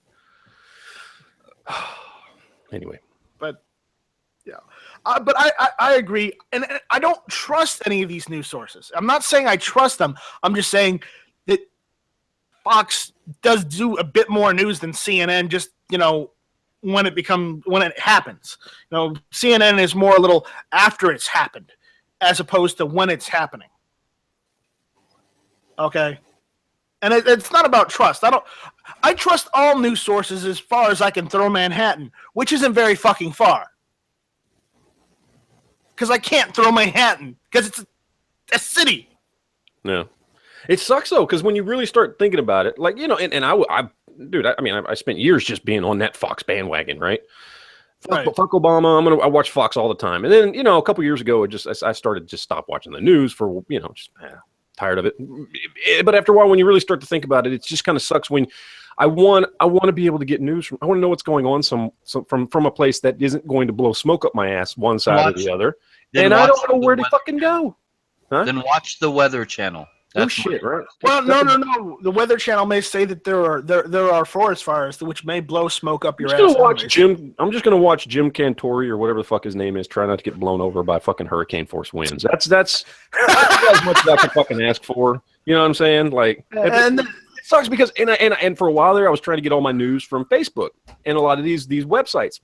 Anyway. But, yeah. But I agree. And I don't trust any of these news sources. I'm not saying I trust them. I'm just saying that Fox does do a bit more news than CNN just, when it happens. CNN is more a little after it's happened as opposed to when it's happening. Okay? And it's not about trust. I trust all news sources as far as I can throw Manhattan, which isn't very fucking far. Because I can't throw Manhattan because it's a city. Yeah. It sucks though, because when you really start thinking about it, like, I spent years just being on that Fox bandwagon, right? Fuck Obama. I watch Fox all the time. And then, a couple years ago, I started just stop watching the news for, tired of it. But after a while, when you really start to think about it, it just kind of sucks when I want to be able to get news I want to know what's going on from a place that isn't going to blow smoke up my ass one side or the other. And I don't know where to fucking go. Huh? Then watch the Weather Channel. That's shit, right? Well, no. The Weather Channel may say that there are forest fires which may blow smoke up your ass. I'm just gonna watch Jim Cantori or whatever the fuck his name is. Try not to get blown over by fucking hurricane force winds. That's as much as I can fucking ask for. You know what I'm saying? Like, it sucks because and for a while there, I was trying to get all my news from Facebook and a lot of these websites.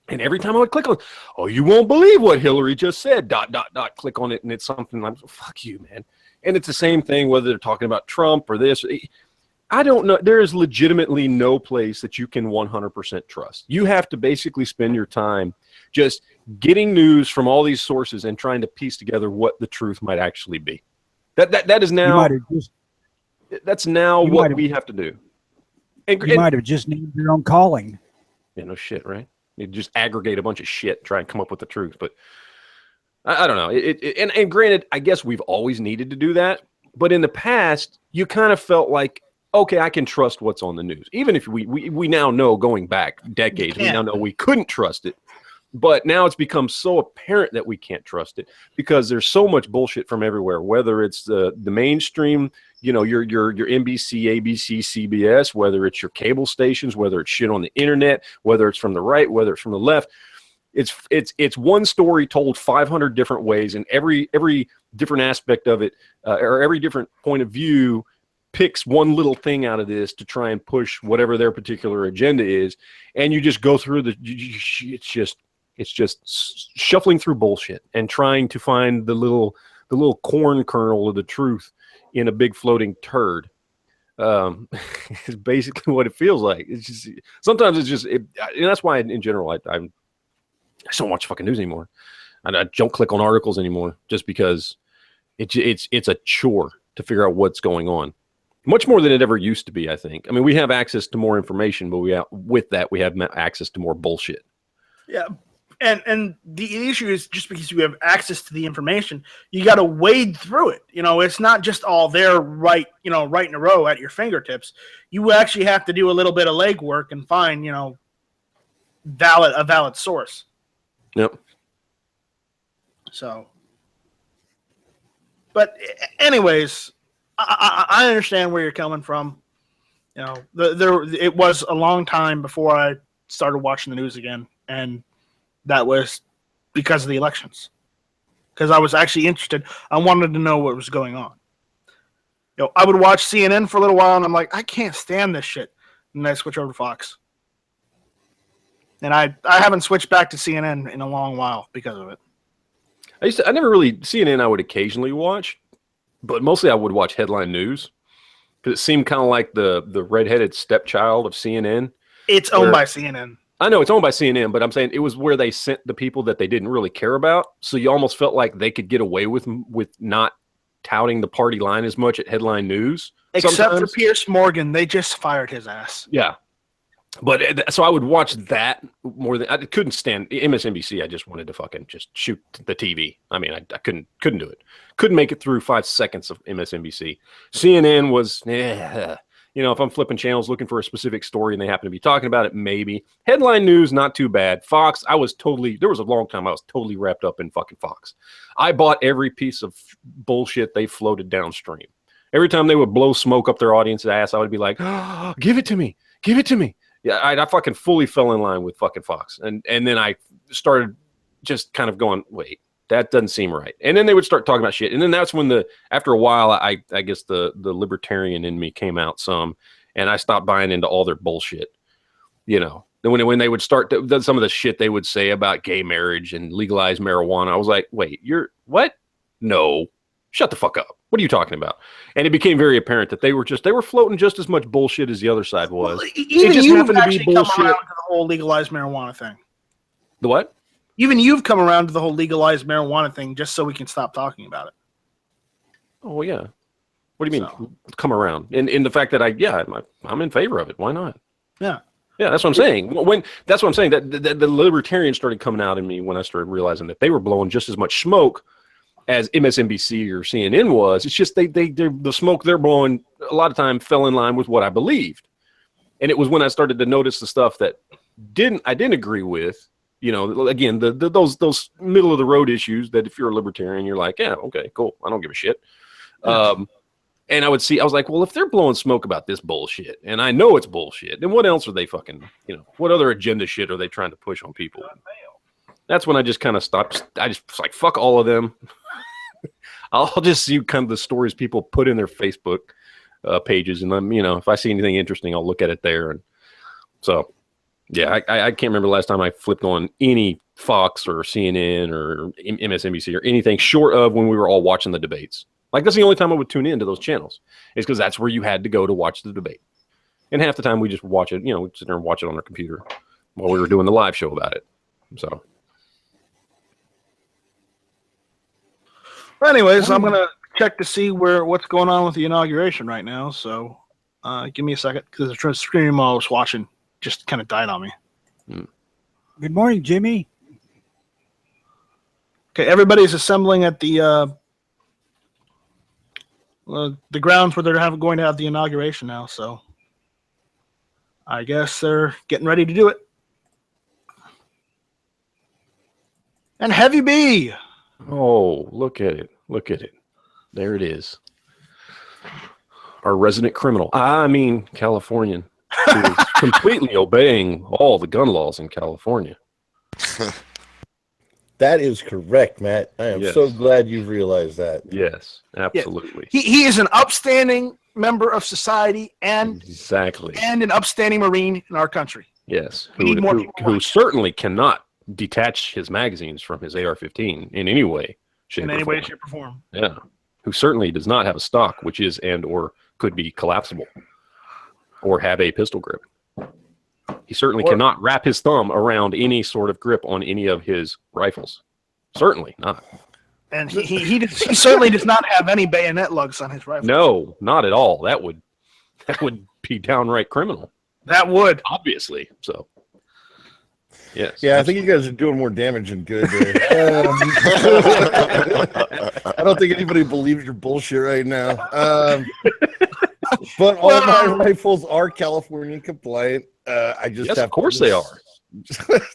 And every time I would click on, oh, you won't believe what Hillary just said. ... Click on it, and it's something. I'm fuck you, man. And it's the same thing whether they're talking about Trump or this. I don't know. There is legitimately no place that you can 100% trust. You have to basically spend your time just getting news from all these sources and trying to piece together what the truth might actually be. That is now. That's now what we have to do. And you might have just named your own calling. Yeah, no shit, right? You just aggregate a bunch of shit, try and come up with the truth, but. I don't know. And granted, I guess we've always needed to do that. But in the past, you kind of felt like, okay, I can trust what's on the news. Even if we now know, going back decades, we now know we couldn't trust it. But now it's become so apparent that we can't trust it because there's so much bullshit from everywhere, whether it's the mainstream, your NBC, ABC, CBS, whether it's your cable stations, whether it's shit on the internet, whether it's from the right, whether it's from the left. It's one story told 500 different ways, and every different aspect of it, or every different point of view, picks one little thing out of this to try and push whatever their particular agenda is, and you just go through it's just shuffling through bullshit and trying to find the little corn kernel of the truth in a big floating turd. It's basically what it feels like. It's just sometimes and that's why in general I just don't watch fucking news anymore. I don't click on articles anymore just because it's a chore to figure out what's going on. Much more than it ever used to be, I think. I mean, we have access to more information, but we have access to more bullshit. Yeah, and the issue is just because you have access to the information, you got to wade through it. It's not just all there right in a row at your fingertips. You actually have to do a little bit of legwork and find, a valid source. Yep. So, but anyways, I understand where you're coming from. It was a long time before I started watching the news again, and that was because of the elections. Because I was actually interested. I wanted to know what was going on. I would watch CNN for a little while, and I'm like, I can't stand this shit. And I switch over to Fox. And I haven't switched back to CNN in a long while because of it. I never really CNN. I would occasionally watch, but mostly I would watch headline news because it seemed kind of like the redheaded stepchild of CNN. It's owned by CNN. I know it's owned by CNN, but I'm saying it was where they sent the people that they didn't really care about. So you almost felt like they could get away with not touting the party line as much at headline news. Except for Piers Morgan, they just fired his ass. Yeah. But so I would watch that more than I couldn't stand MSNBC. I just wanted to fucking just shoot the TV. I mean, I couldn't do it. Couldn't make it through 5 seconds of MSNBC. CNN was, if I'm flipping channels looking for a specific story and they happen to be talking about it, maybe. Headline news, not too bad. Fox, there was a long time I was totally wrapped up in fucking Fox. I bought every piece of bullshit they floated downstream. Every time they would blow smoke up their audience's ass, I would be like, oh, give it to me. Give it to me. Yeah, I fucking fully fell in line with fucking Fox. And then I started just kind of going, wait, that doesn't seem right. And then they would start talking about shit. And then that's when after a while, I guess the libertarian in me came out some, and I stopped buying into all their bullshit. Then when they would start some of the shit they would say about gay marriage and legalized marijuana, I was like, wait, you're what? No, shut the fuck up. What are you talking about? And it became very apparent that they were floating just as much bullshit as the other side was. Well, even it just you've happened to be actually come bullshit. around to the whole legalized marijuana thing. The what? Even you've come around to the whole legalized marijuana thing just so we can stop talking about it. Oh yeah. What do you mean? So. Come around? In the fact that I'm in favor of it. Why not? Yeah. Yeah, that's what I'm saying. That's what I'm saying. That the libertarians started coming out in me when I started realizing that they were blowing just as much smoke as MSNBC or CNN was. It's just the smoke they're blowing a lot of time fell in line with what I believed, and it was when I started to notice the stuff that I didn't agree with. You know, again, those middle of the road issues that if you're a libertarian, you're like, yeah, okay, cool, I don't give a shit. And I was like, well, if they're blowing smoke about this bullshit, and I know it's bullshit, then what else are they fucking, what other agenda shit are they trying to push on people? That's when I just kind of stopped. I just was like, fuck all of them. I'll just see kind of the stories people put in their Facebook pages. And then, if I see anything interesting, I'll look at it there. And so, yeah, I can't remember the last time I flipped on any Fox or CNN or MSNBC or anything short of when we were all watching the debates. Like, that's the only time I would tune in to those channels, is because that's where you had to go to watch the debate. And half the time we just watch it, we'd sit there and watch it on our computer while we were doing the live show about it. So. Well, anyways, I'm going to check to see what's going on with the inauguration right now. So give me a second, because the stream I was watching just kind of died on me. Good morning, Jimmy. Okay, everybody's assembling at the grounds where they're going to have the inauguration now, so I guess they're getting ready to do it. And Heavy B. Oh, look at it. Look at it. There it is. Our resident criminal. I mean, Californian. Who is completely obeying all the gun laws in California. That is correct, Matt. I am so glad you've realized that. Yes, absolutely. Yeah. He is an upstanding member of society and an upstanding Marine in our country. Yes, who certainly cannot detach his magazines from his AR-15 in any way, shape, or form. Yeah, who certainly does not have a stock which is or could be collapsible or have a pistol grip. He certainly cannot wrap his thumb around any sort of grip on any of his rifles. Certainly not. And he certainly does not have any bayonet lugs on his rifle. No, not at all. That would be downright criminal. That would. Obviously. So. Yes. Yeah, I think you guys are doing more damage than good. I don't think anybody believes your bullshit right now. But all my rifles are California compliant. I just have. Of course they are.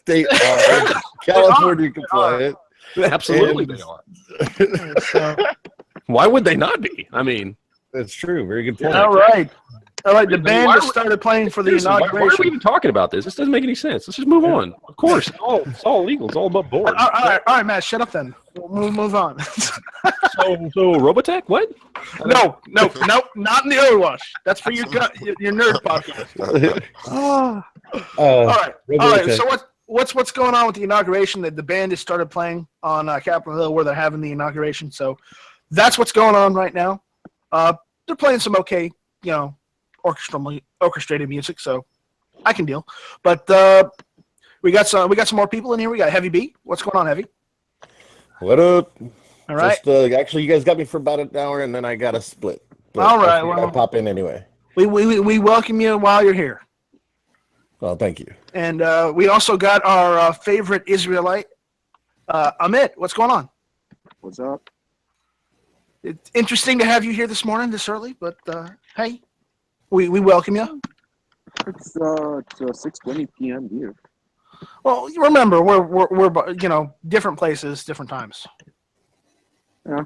They are California compliant. Absolutely, they are. Why would they not be? I mean, that's true. Very good point. All right. The band just started playing for the inauguration. Why are we even talking about this? This doesn't make any sense. Let's just move on. Of course, it's all legal. It's all above board. All right, Matt, shut up then. We'll move on. So Robotech? What? No, not in the Overwatch. That's for your nerd podcast. All right. So what's going on with the inauguration? The band has started playing on Capitol Hill where they're having the inauguration. So that's what's going on right now. They're playing some okay, orchestrated music, so I can deal. But we got some more people in here. We got Heavy B. What's going on, Heavy? What up? All right. Actually, you guys got me for about an hour, and then I got a split. But all right. I'll pop in anyway. We welcome you while you're here. Well, thank you. And we also got our favorite Israelite, Amit. What's going on? What's up? It's interesting to have you here this morning, this early, but hey, we welcome you. It's 6:20 p.m. here. Well, remember, we're different places, different times. Yeah.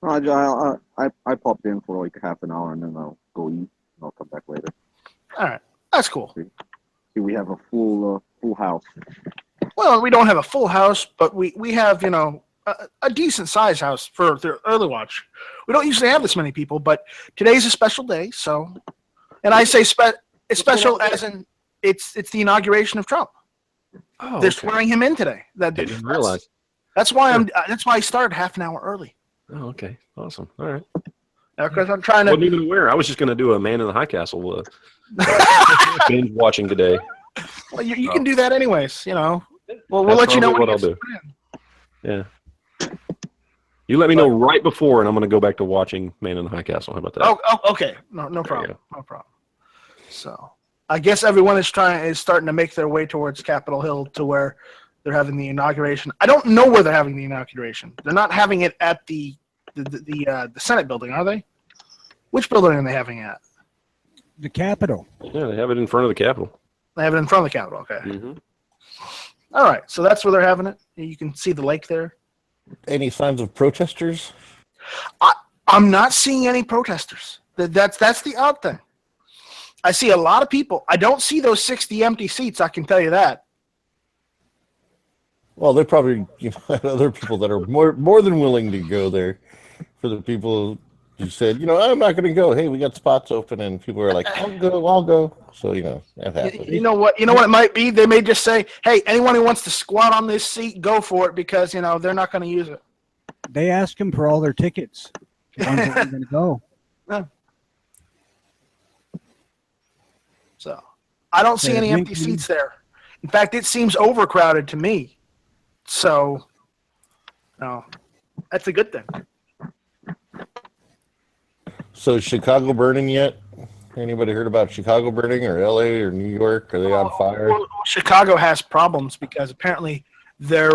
I popped in for like half an hour and then I'll go eat and I'll come back later. All right, that's cool. See, we have a full house. Well, we don't have a full house, but we have a decent sized house for the early watch. We don't usually have this many people, but today's a special day. So, and I say it's special as in it's the inauguration of Trump. Oh, they're swearing him in today. I didn't realize. That's why I started half an hour early. Oh, okay. Awesome. All right. Because I'm trying Wasn't to. even aware. I was just going to do a Man in the High Castle binge watching today. Well, you can do that anyways. Well, we'll That's let you know probably what what I'll do. Yeah. You let me know right before, and I'm going to go back to watching Man in the High Castle. How about that? Oh, okay. No problem. No problem. So, I guess everyone is starting to make their way towards Capitol Hill to where they're having the inauguration. I don't know where they're having the inauguration. They're not having it at the Senate building, are they? Which building are they having it at? The Capitol. Yeah, they have it in front of the Capitol. They have it in front of the Capitol. Okay. Mm-hmm. All right. So that's where they're having it. You can see the lake there. Any signs of protesters? I'm not seeing any protesters. That's the odd thing. I see a lot of people. I don't see those 60 empty seats. I can tell you that. Well, they're probably other people that are more than willing to go there. For the people who said, I'm not going to go. Hey, we got spots open, and people are like, I'll go. So that happens. You know what it might be? They may just say, hey, anyone who wants to squat on this seat, go for it, because they're not going to use it. They ask them for all their tickets. The ones that are going to go. Yeah. So I don't see any empty seats there. In fact, it seems overcrowded to me. So, no, that's a good thing. So is Chicago burning yet? Anybody heard about Chicago burning, or LA or New York? Are they on fire? Well, Chicago has problems because apparently their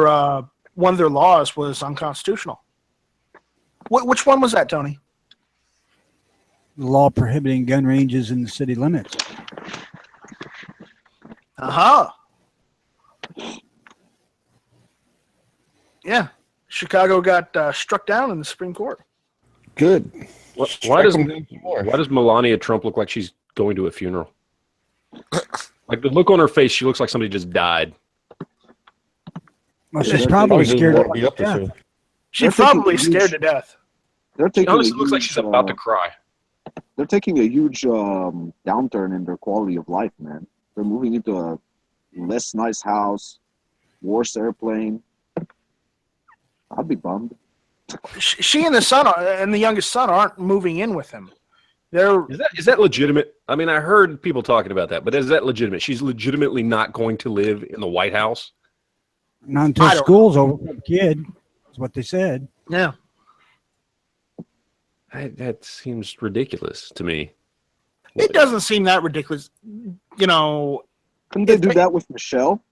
one of their laws was unconstitutional. Which one was that, Tony? The law prohibiting gun ranges in the city limits. Yeah, Chicago got struck down in the Supreme Court. Good. Why does Melania Trump look like she's going to a funeral? Like the look on her face, she looks like somebody just died. Well, she's probably scared to death. She's probably scared to death. She honestly looks like she's about to cry. They're taking a huge downturn in their quality of life, man. They're moving into a less nice house, worse airplane. I'd be bummed. She and the youngest son aren't moving in with him. Is that legitimate? I mean, I heard people talking about that, but is that legitimate? She's legitimately not going to live in the White House? Not until school's over for the kid. That's what they said. Yeah. That seems ridiculous to me. It doesn't seem that ridiculous. Couldn't they do that with Michelle?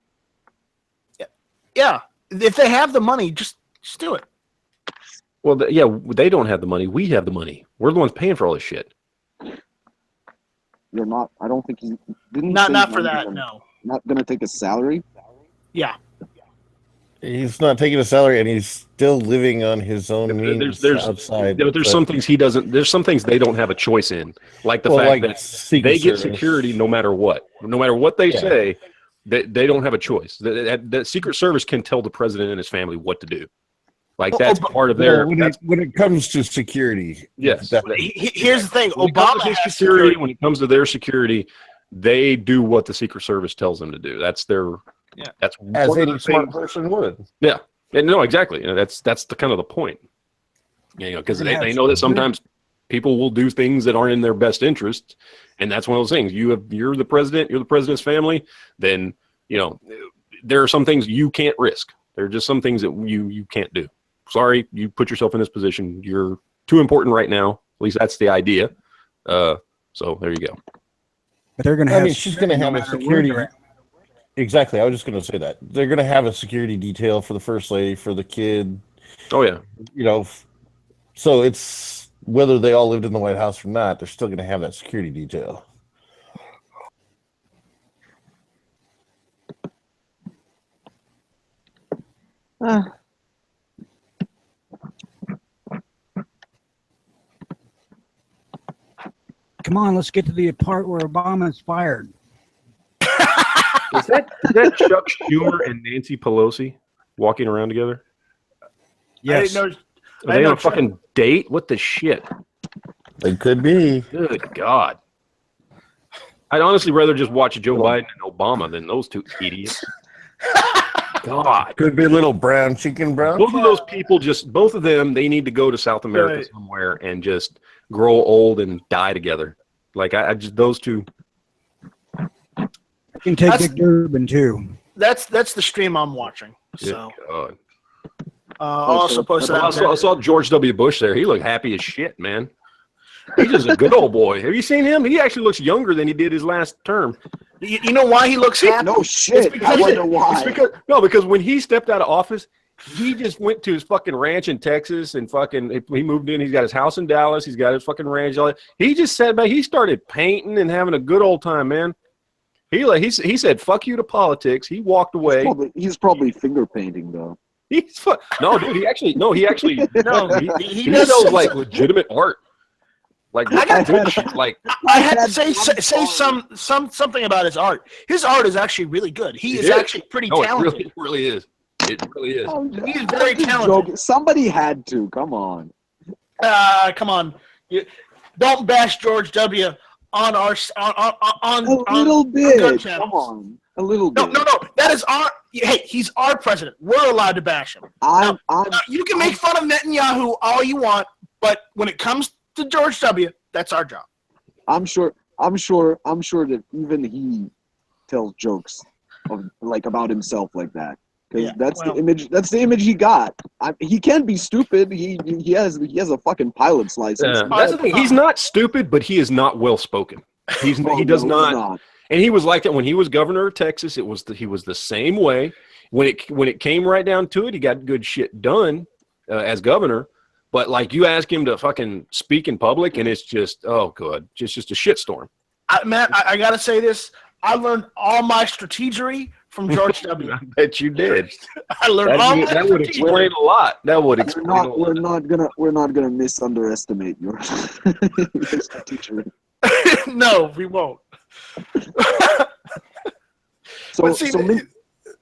Yeah. If they have the money, just do it. Well, they don't have the money. We have the money. We're the ones paying for all this shit. You're not. I don't think he didn't. Not for that. No. Not gonna take a salary. Yeah. He's not taking a salary, and he's still living on his own means outside. There's some things he doesn't. There's some things they don't have a choice in, like the fact that they get security no matter what. No matter what they say, they don't have a choice. The Secret Service can tell the president and his family what to do. Like that's part of their. When it comes to security, yes. Here's the thing: Obama has security. When it comes to their security, they do what the Secret Service tells them to do. That's their. Yeah. That's as any smart person would. Yeah. And no, exactly. That's the kind of the point. Because they know that sometimes people will do things that aren't in their best interest, and that's one of those things. You're the president. You're the president's family. Then there are some things you can't risk. There are just some things that you can't do. Sorry, you put yourself in this position. You're too important right now. At least that's the idea. So there you go. But they're going to have. I mean, she's going to have a security. Exactly. I was just going to say that they're going to have a security detail for the first lady, for the kid. Oh yeah. So it's whether they all lived in the White House or not, they're still going to have that security detail. Come on, let's get to the part where Obama's fired. Is that Chuck Schumer and Nancy Pelosi walking around together? Yes. Are they on a fucking date? What the shit? They could be. Good God. I'd honestly rather just watch Joe Biden and Obama than those two idiots. God. Could be a little brown chicken brown. Both of those people, both of them, they need to go to South America somewhere and just grow old and die together. Like I just those two. I can take Dick Durbin too. That's the stream I'm watching. So God. I'll also post that. I saw George W. Bush there. He looked happy as shit, man. He's just a good old boy. Have you seen him? He actually looks younger than he did his last term. You know why he looks happy? No shit. I wonder why. Because when he stepped out of office, he just went to his fucking ranch in Texas and he moved in. He's got his house in Dallas. He's got his fucking ranch. All that. He just said, man, he started painting and having a good old time, man. He said, fuck you to politics. He walked away. He's probably finger painting though. No, dude. He actually no. He knows like legitimate art. Like I had to say something about his art. His art is actually really good. He is actually pretty talented. It really is. It really is. He's very talented. Somebody had to. Come on. Come on. Don't bash George W. on our on a little bit. Come on. A little bit. No. That is our. Hey, he's our president. We're allowed to bash him. You can make fun of Netanyahu all you want, but when it comes to George W., that's our job. I'm sure that even he tells jokes about himself like that. Because that's the image he got. He can be stupid. He has a fucking pilot's license. That's the thing. He's not stupid, but he is not well spoken. He does not. And he was like that when he was governor of Texas. He was the same way. When it came right down to it, he got good shit done as governor. But like you ask him to fucking speak in public, and it's just just a shitstorm. Matt, I gotta say this. I learned all my strategery from George W. I bet you did. I learned all my that would explain a lot. That would explain a lot. We're not gonna underestimate your strategery. No, we won't.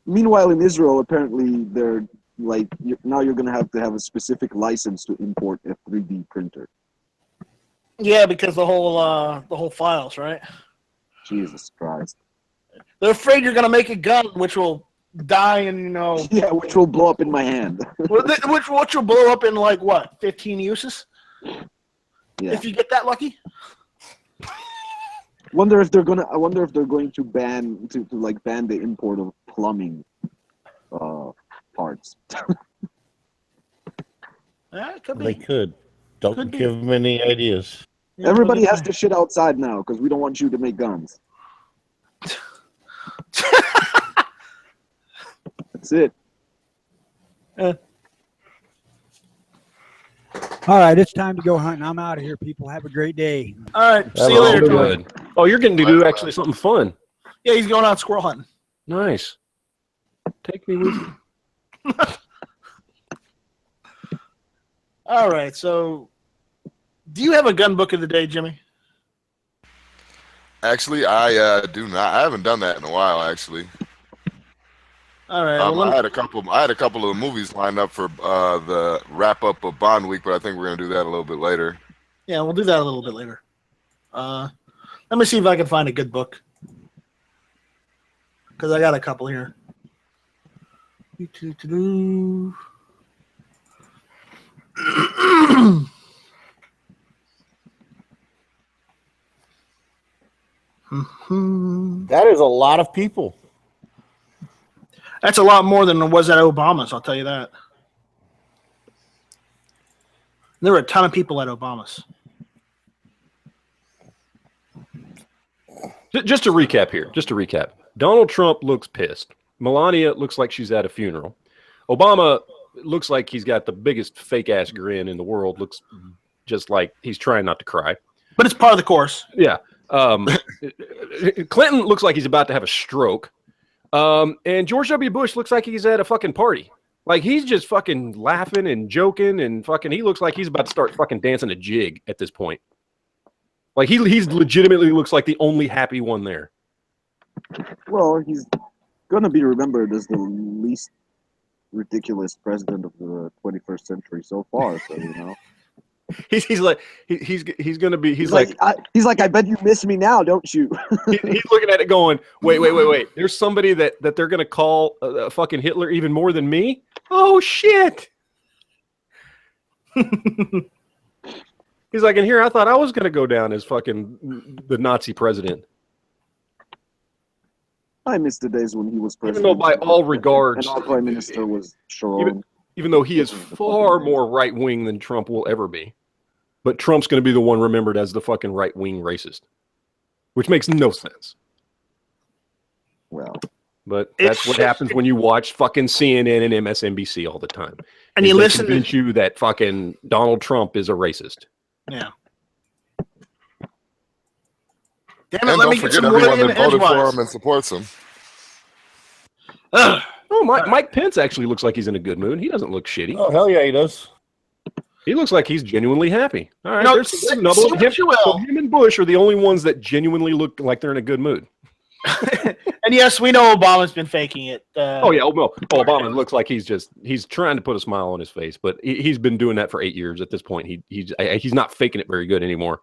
Meanwhile, in Israel, apparently they're like now you're gonna have to have a specific license to import a 3D printer. Yeah, because the whole files, right? Jesus Christ! They're afraid you're gonna make a gun which will die and Yeah, which will blow up in my hand. which will blow up in like what 15 uses? Yeah. If you get that lucky. I wonder if they're going to ban the import of plumbing parts. Yeah, it could be. They could. Don't give them any ideas. Yeah, Everybody has to shit outside now because we don't want you to make guns. That's it. All right, it's time to go hunting. I'm out of here, people. Have a great day. All right, see you later. Good. Oh, you're getting to do actually something fun. Yeah, he's going out squirrel hunting. Nice. Take me with you. All right, so do you have a gun book of the day, Jimmy? Actually, I do not. I haven't done that in a while, actually. All right. I had a couple of movies lined up for the wrap up of Bond Week, but I think we're gonna do that a little bit later. Yeah, we'll do that a little bit later. Let me see if I can find a good book because I got a couple here. That is a lot of people. That's a lot more than it was at Obama's, I'll tell you that. There were a ton of people at Obama's. Just to recap. Donald Trump looks pissed. Melania looks like she's at a funeral. Obama looks like he's got the biggest fake-ass grin in the world. Looks just like he's trying not to cry. But it's part of the course. Yeah. Clinton looks like he's about to have a stroke. And George W. Bush looks like he's at a fucking party. Like he's just fucking laughing and joking and fucking. He looks like he's about to start fucking dancing a jig at this point. Like he's legitimately looks like the only happy one there. Well, he's gonna be remembered as the least ridiculous president of the 21st century so far. So he's gonna be he's like I bet you miss me now, don't you? he's looking at it going, wait. There's somebody that they're gonna call fucking Hitler even more than me. Oh shit. He's like, and here I thought I was going to go down as fucking the Nazi president. I miss the days when he was president. Even though by all regards, and our prime minister was Sharon. even though he is far more right wing than Trump will ever be, but Trump's going to be the one remembered as the fucking right wing racist, which makes no sense. Well, but that's what happens when you watch fucking CNN and MSNBC all the time. And you listen to convince you that fucking Donald Trump is a racist. Yeah. Damn it, and let me forget everyone that voted for him and supports him. Oh, Mike Pence actually looks like he's in a good mood. He doesn't look shitty. Oh, hell yeah, he does. He looks like he's genuinely happy. All right, no, there's him and Bush are the only ones that genuinely look like they're in a good mood. And yes, we know Obama's been faking it. Obama looks like he's trying to put a smile on his face, but he's been doing that for 8 years at this point. He's not faking it very good anymore.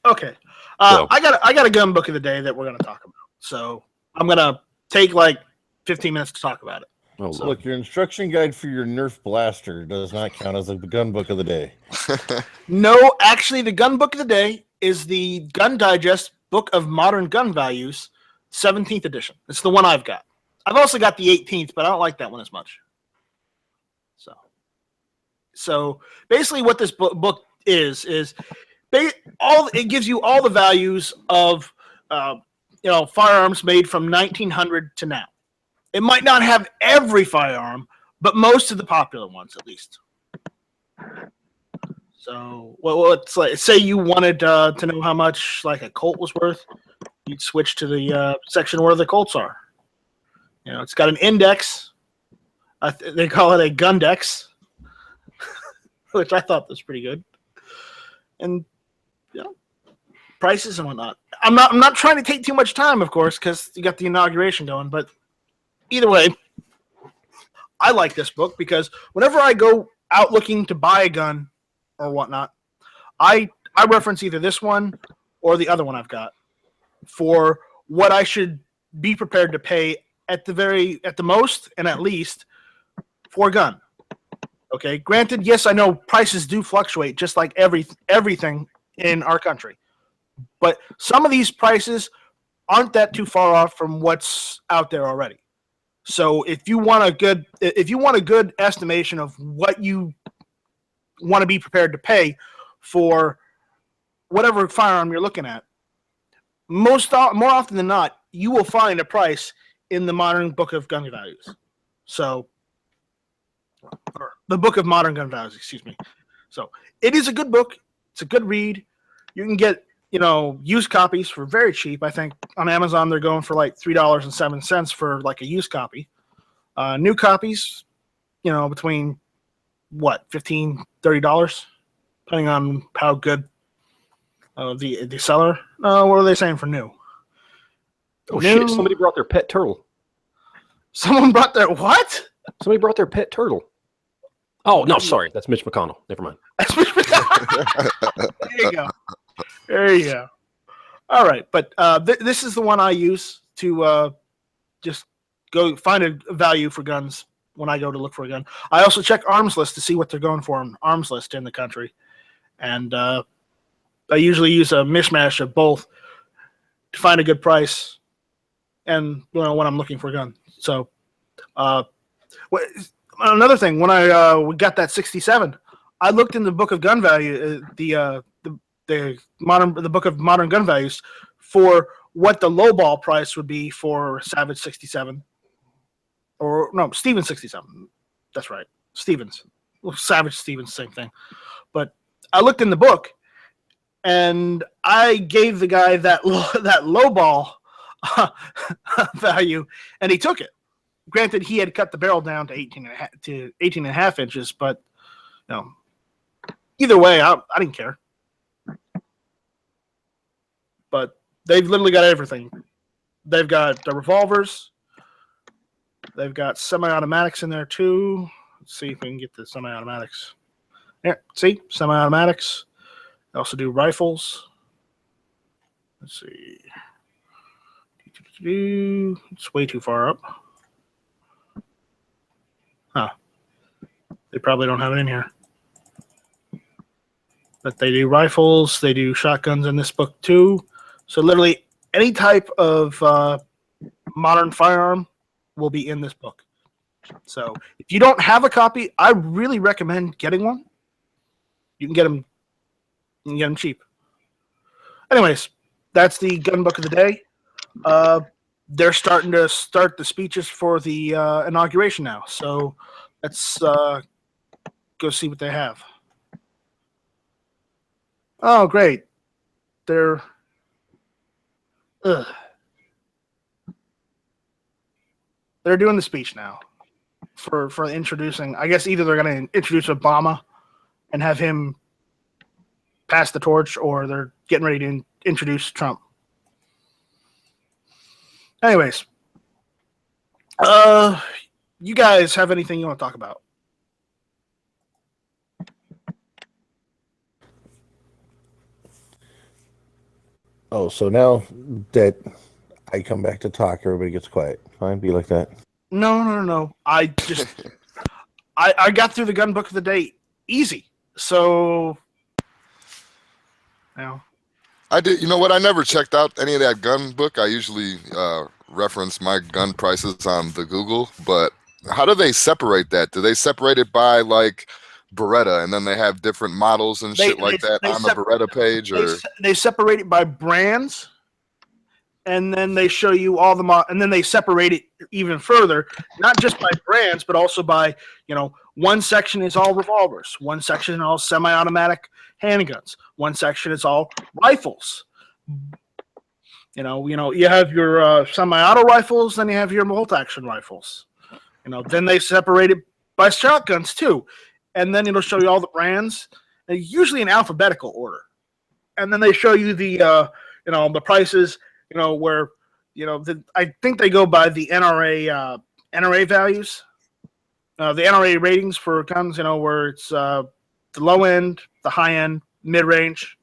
Okay. I got a gun book of the day that we're going to talk about. So I'm going to take like 15 minutes to talk about it. Oh, so. Look, your instruction guide for your Nerf blaster does not count as the gun book of the day. No, actually, the gun book of the day is the Gun Digest Book of Modern Gun Values, 17th edition. It's the one I've got. I've also got the 18th, but I don't like that one as much. So basically what this book is it gives you all the values of firearms made from 1900 to now. It might not have every firearm, but most of the popular ones at least. So, it's like, say you wanted to know how much like a Colt was worth, you'd switch to the section where the Colts are. It's got an index. They call it a Gundex, which I thought was pretty good. And prices and whatnot. I'm not trying to take too much time, of course, because you got the inauguration going. But either way, I like this book because whenever I go out looking to buy a gun or whatnot, I reference either this one or the other one I've got for what I should be prepared to pay at the most and at least for a gun. Okay, granted, yes, I know prices do fluctuate just like everything in our country, but some of these prices aren't that too far off from what's out there already. So if you want a good estimation of what you want to be prepared to pay for whatever firearm you're looking at, more often than not, you will find a price in the Modern Book of Gun Values. So, or the Book of Modern Gun Values, excuse me. So it is a good book. It's a good read. You can get used copies for very cheap. I think on Amazon they're going for like $3.07 for like a used copy. New copies, between $15, $30, depending on how good the seller. What are they saying for new? Oh shit! Somebody brought their pet turtle. Someone brought their what? Somebody brought their pet turtle. Oh no, sorry, that's Mitch McConnell. Never mind. That's Mitch McConnell. There you go. All right, but this is the one I use to just go find a value for guns when I go to look for a gun. I also check arms list to see what they're going for on arms list in the country, and I usually use a mishmash of both to find a good price. And when I'm looking for a gun. So, another thing, when we got that 67, I looked in the Book of Gun Value, the Book of Modern Gun Values, for what the lowball price would be for Savage 67, or no, Stevens 67. That's right, Stevens, Savage Stevens, same thing. But I looked in the book, and I gave the guy that lowball value, and he took it. Granted, he had cut the barrel down to 18 and a half inches, but either way, I didn't care. But they've literally got everything. They've got the revolvers. They've got semi-automatics in there too. Let's see if we can get the semi-automatics. Here, see, semi-automatics. They also do rifles. Let's see. It's way too far up. Huh. They probably don't have it in here. But they do rifles, they do shotguns in this book too. So literally any type of modern firearm will be in this book. So if you don't have a copy, I really recommend getting one. You can get them. You can get them cheap. Anyways, that's the gun book of the day. They're starting to start the speeches for the inauguration now. So let's go see what they have. Oh, great. They're doing the speech now for introducing. I guess either they're going to introduce Obama and have him pass the torch, or they're getting ready to introduce Trump. Anyways, you guys have anything you want to talk about? Oh, so now that I come back to talk, everybody gets quiet. Fine, be like that. No. I just I got through the gun book of the day easy. So I did. You know what? I never checked out any of that gun book. I usually reference my gun prices on the Google. But how do they separate that? Do they separate it by like Beretta, and then they have different models and shit like that on the Beretta page? Or they separate it by brands, and then they show you all the and then they separate it even further, not just by brands, but also by, one section is all revolvers, one section is all semi-automatic handguns, one section is all rifles. You have your semi-auto rifles, then you have your bolt-action rifles. Then they separate it by shotguns too, and then it'll show you all the brands, usually in alphabetical order, and then they show you the the prices. Where I think they go by the NRA values, the NRA ratings for guns. Where it's the low end, the high end, mid range,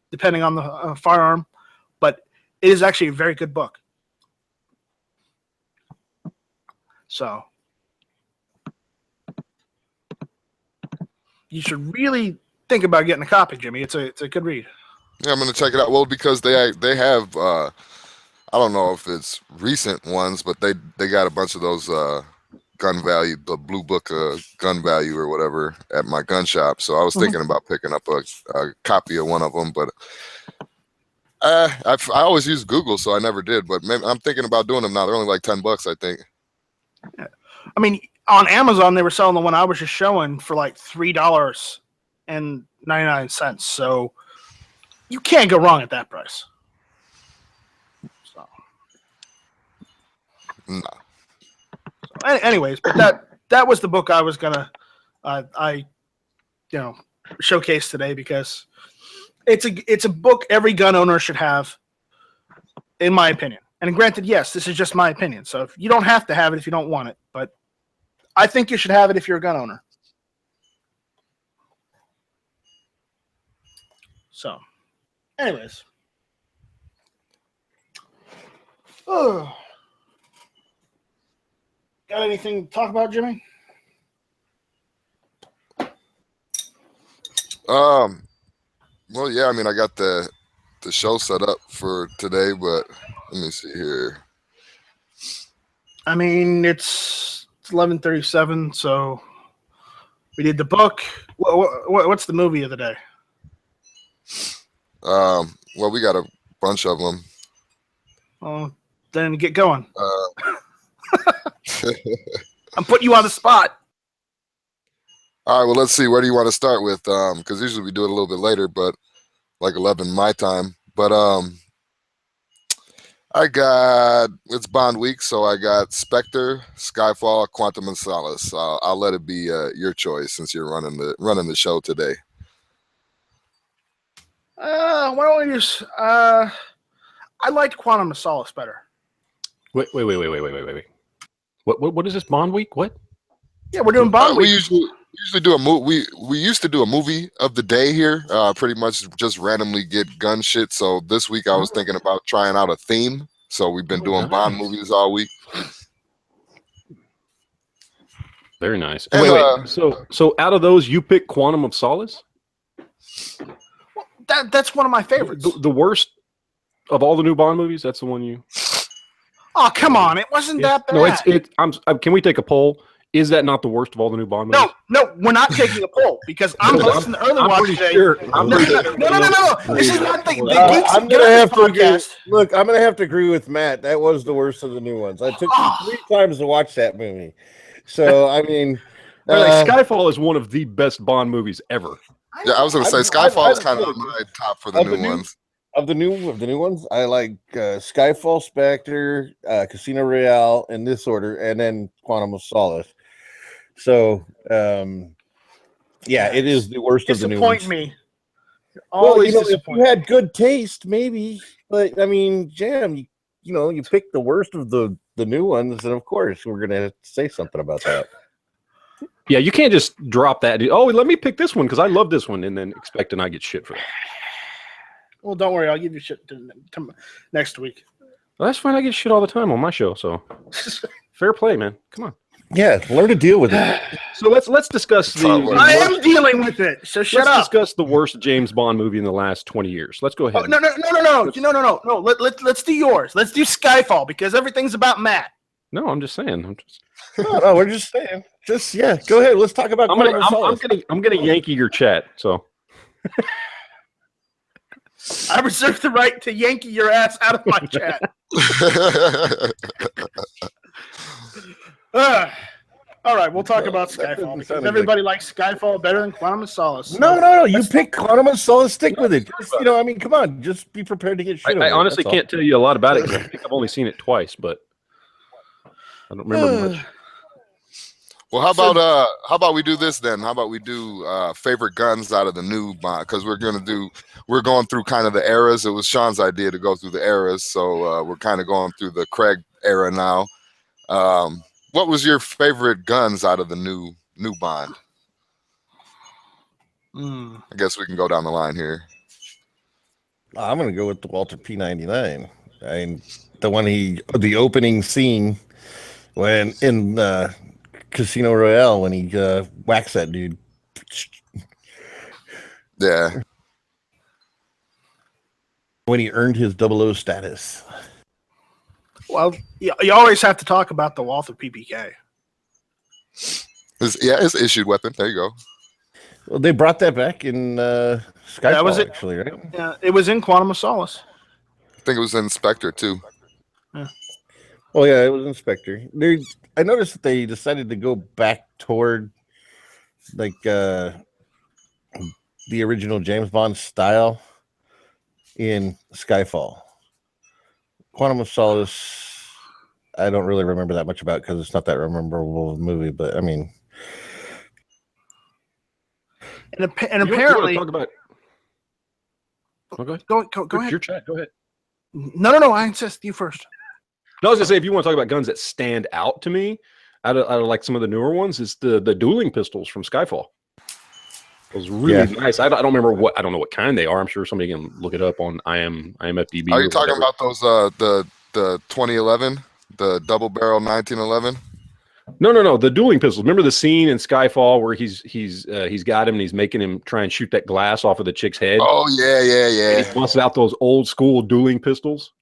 depending on the firearm. But it is actually a very good book. So you should really think about getting a copy, Jimmy. It's a good read. Yeah, I'm gonna check it out. Well, because they have I don't know if it's recent ones, but they got a bunch of those gun value, the blue book gun value or whatever at my gun shop. So I was thinking about picking up a copy of one of them, but I always use Google, so I never did. But maybe I'm thinking about doing them now. They're only like $10, I think. Yeah. I mean, on Amazon they were selling the one I was just showing for like $3.99. So you can't go wrong at that price. So, No. Anyways, but that was the book I was gonna showcase today, because it's a book every gun owner should have, in my opinion. And granted, yes, this is just my opinion. So if you don't have to have it if you don't want it, but I think you should have it if you're a gun owner. So, anyways. Oh. Got anything to talk about, Jimmy? Well, yeah, I mean, I got the show set up for today, but let me see here. I mean, it's 11:37, so we did the book. What's the movie of the day? Well, we got a bunch of them. Well, then get going. I'm putting you on the spot. All right, well, let's see. Where do you want to start with? Because usually we do it a little bit later, but like 11 my time. But it's Bond week, so I got Spectre, Skyfall, Quantum, and Solace. I'll let it be your choice since you're running the show today. Why don't we just? I liked Quantum of Solace better. Wait. What is this, Bond week? What? Yeah, we're doing Bond week. We usually do a movie. We used to do a movie of the day here. Pretty much just randomly get gun shit. So this week I was thinking about trying out a theme. So we've been doing Bond movies all week. Very nice. And, wait. So out of those, you pick Quantum of Solace? That's one of my favorites. The worst of all the new Bond movies. That's the one you. Oh, come on! It wasn't that bad. No, can we take a poll? Is that not the worst of all the new Bond movies? No, we're not taking a poll because I'm hosting the early watch today. Sure. No. This is not the geeks. I'm gonna have to agree. Look, I'm gonna have to agree with Matt. That was the worst of the new ones. I took me 3 times to watch that movie. So I mean, Skyfall is one of the best Bond movies ever. Yeah, I was gonna say Skyfall is kind of my top for the new ones. Of the new ones, I like Skyfall, Spectre, Casino Royale in this order, and then Quantum of Solace. So, yeah, it is the worst of the new ones. Disappoint me. Well, if you had good taste, maybe, but I mean, Jam, you picked the worst of the new ones, and of course, we're gonna say something about that. Yeah, you can't just drop that. Oh, let me pick this one because I love this one, and then expect to not get shit for that. Well, don't worry. I'll give you shit next week. Well, that's fine. I get shit all the time on my show, so fair play, man. Come on. Yeah, learn to deal with it. So let's discuss I am dealing with it. So shut up. Let's discuss the worst James Bond movie in the last 20 years. Let's go ahead. Oh, no. Let's do yours. Let's do Skyfall because everything's about Matt. No, I'm just saying. No, we're just saying. Go ahead. Let's talk about. I'm gonna Yankee your chat. So. I reserve the right to Yankee your ass out of my chat. All right, we'll talk about Skyfall because everybody likes Skyfall better than Quantum of Solace. No. You pick Quantum of Solace. Stick with it. I mean, come on. Just be prepared to get shit. I honestly can't tell you a lot about it. I think I've only seen it twice, but I don't remember much. Well, how about we do this then? How about we do favorite guns out of the new Bond? Because we're going through kind of the eras. It was Sean's idea to go through the eras, so we're kind of going through the Craig era now. What was your favorite guns out of the new Bond? I guess we can go down the line here. I'm going to go with the Walter P99. The opening scene when in Casino Royale when he whacks that dude. Yeah. When he earned his 00 status. Well, you always have to talk about the Walther PPK. It's issued weapon. There you go. Well, they brought that back in Skyfall, actually, right? Yeah, it was in Quantum of Solace. I think it was in Spectre, too. Yeah. Oh, yeah, it was in Spectre. I noticed that they decided to go back toward, like, the original James Bond style in Skyfall. Quantum of Solace, I don't really remember that much about because it's not that memorable movie, but I mean... And apparently... Talk about... go ahead. Go ahead. Your chat. Go ahead. No. I insist. You first. No, I was gonna say if you want to talk about guns that stand out to me, out of like some of the newer ones, is the dueling pistols from Skyfall. It was really nice. I don't remember I don't know what kind they are. I'm sure somebody can look it up on IMFDB. Are you talking about those the 2011, the double barrel 1911? No. The dueling pistols. Remember the scene in Skyfall where he's got him and he's making him try and shoot that glass off of the chick's head. Oh yeah. And he busts out those old school dueling pistols.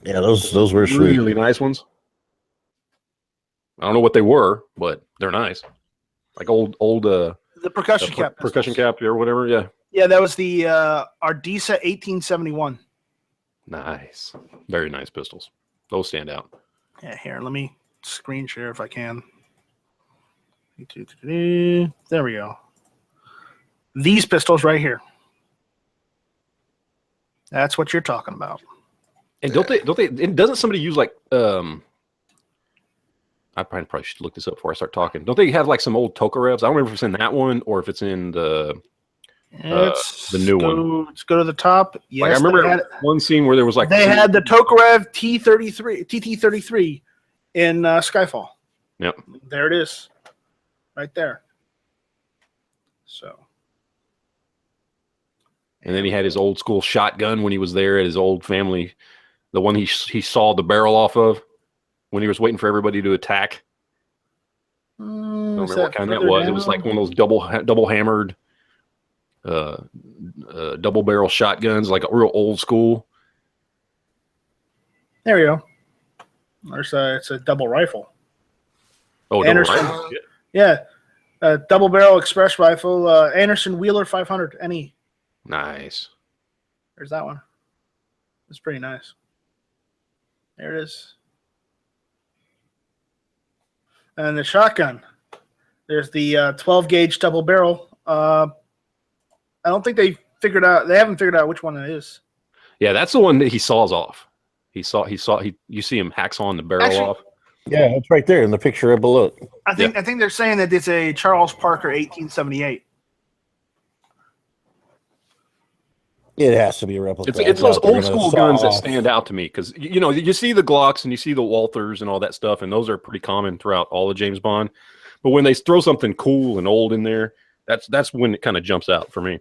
Yeah, those were really nice ones. I don't know what they were, but they're nice. Like old the percussion cap. Percussion cap or whatever, yeah. Yeah, that was the Ardisa 1871. Nice. Very nice pistols. Those stand out. Yeah, here, let me screen share if I can. There we go. These pistols right here. That's what you're talking about. And don't they doesn't somebody use like I probably should look this up before I start talking. Don't they have like some old Tokarevs? I don't remember if it's in that one or if it's in the new one. Let's go to the top. Yes, like I remember one scene where there was like they had the Tokarev TT33 in Skyfall. Yep. There it is. Right there. So. And then he had his old school shotgun when he was there at his old family, the one he sawed the barrel off of when he was waiting for everybody to attack. I don't remember what kind that was. Down? It was like one of those double hammered. double barrel shotguns, like a real old school. There we go. It's a double rifle. Oh, Anderson. double rifle. Shit. Yeah. Double barrel express rifle. Anderson Wheeler 500 NE. Nice. There's that one. It's pretty nice. There it is. And the shotgun. There's the 12 gauge double barrel. I don't think they haven't figured out which one it is. Yeah, that's the one that he saws off. You see him hacksawing the barrel Actually, off. Yeah, it's right there in the picture right below it. I think they're saying that it's a Charles Parker 1878. It has to be a replica. It's those Not they're old gonna school saw guns that off. stand out to me because you see the Glocks and you see the Walthers and all that stuff, and those are pretty common throughout all of James Bond. But when they throw something cool and old in there, that's when it kind of jumps out for me.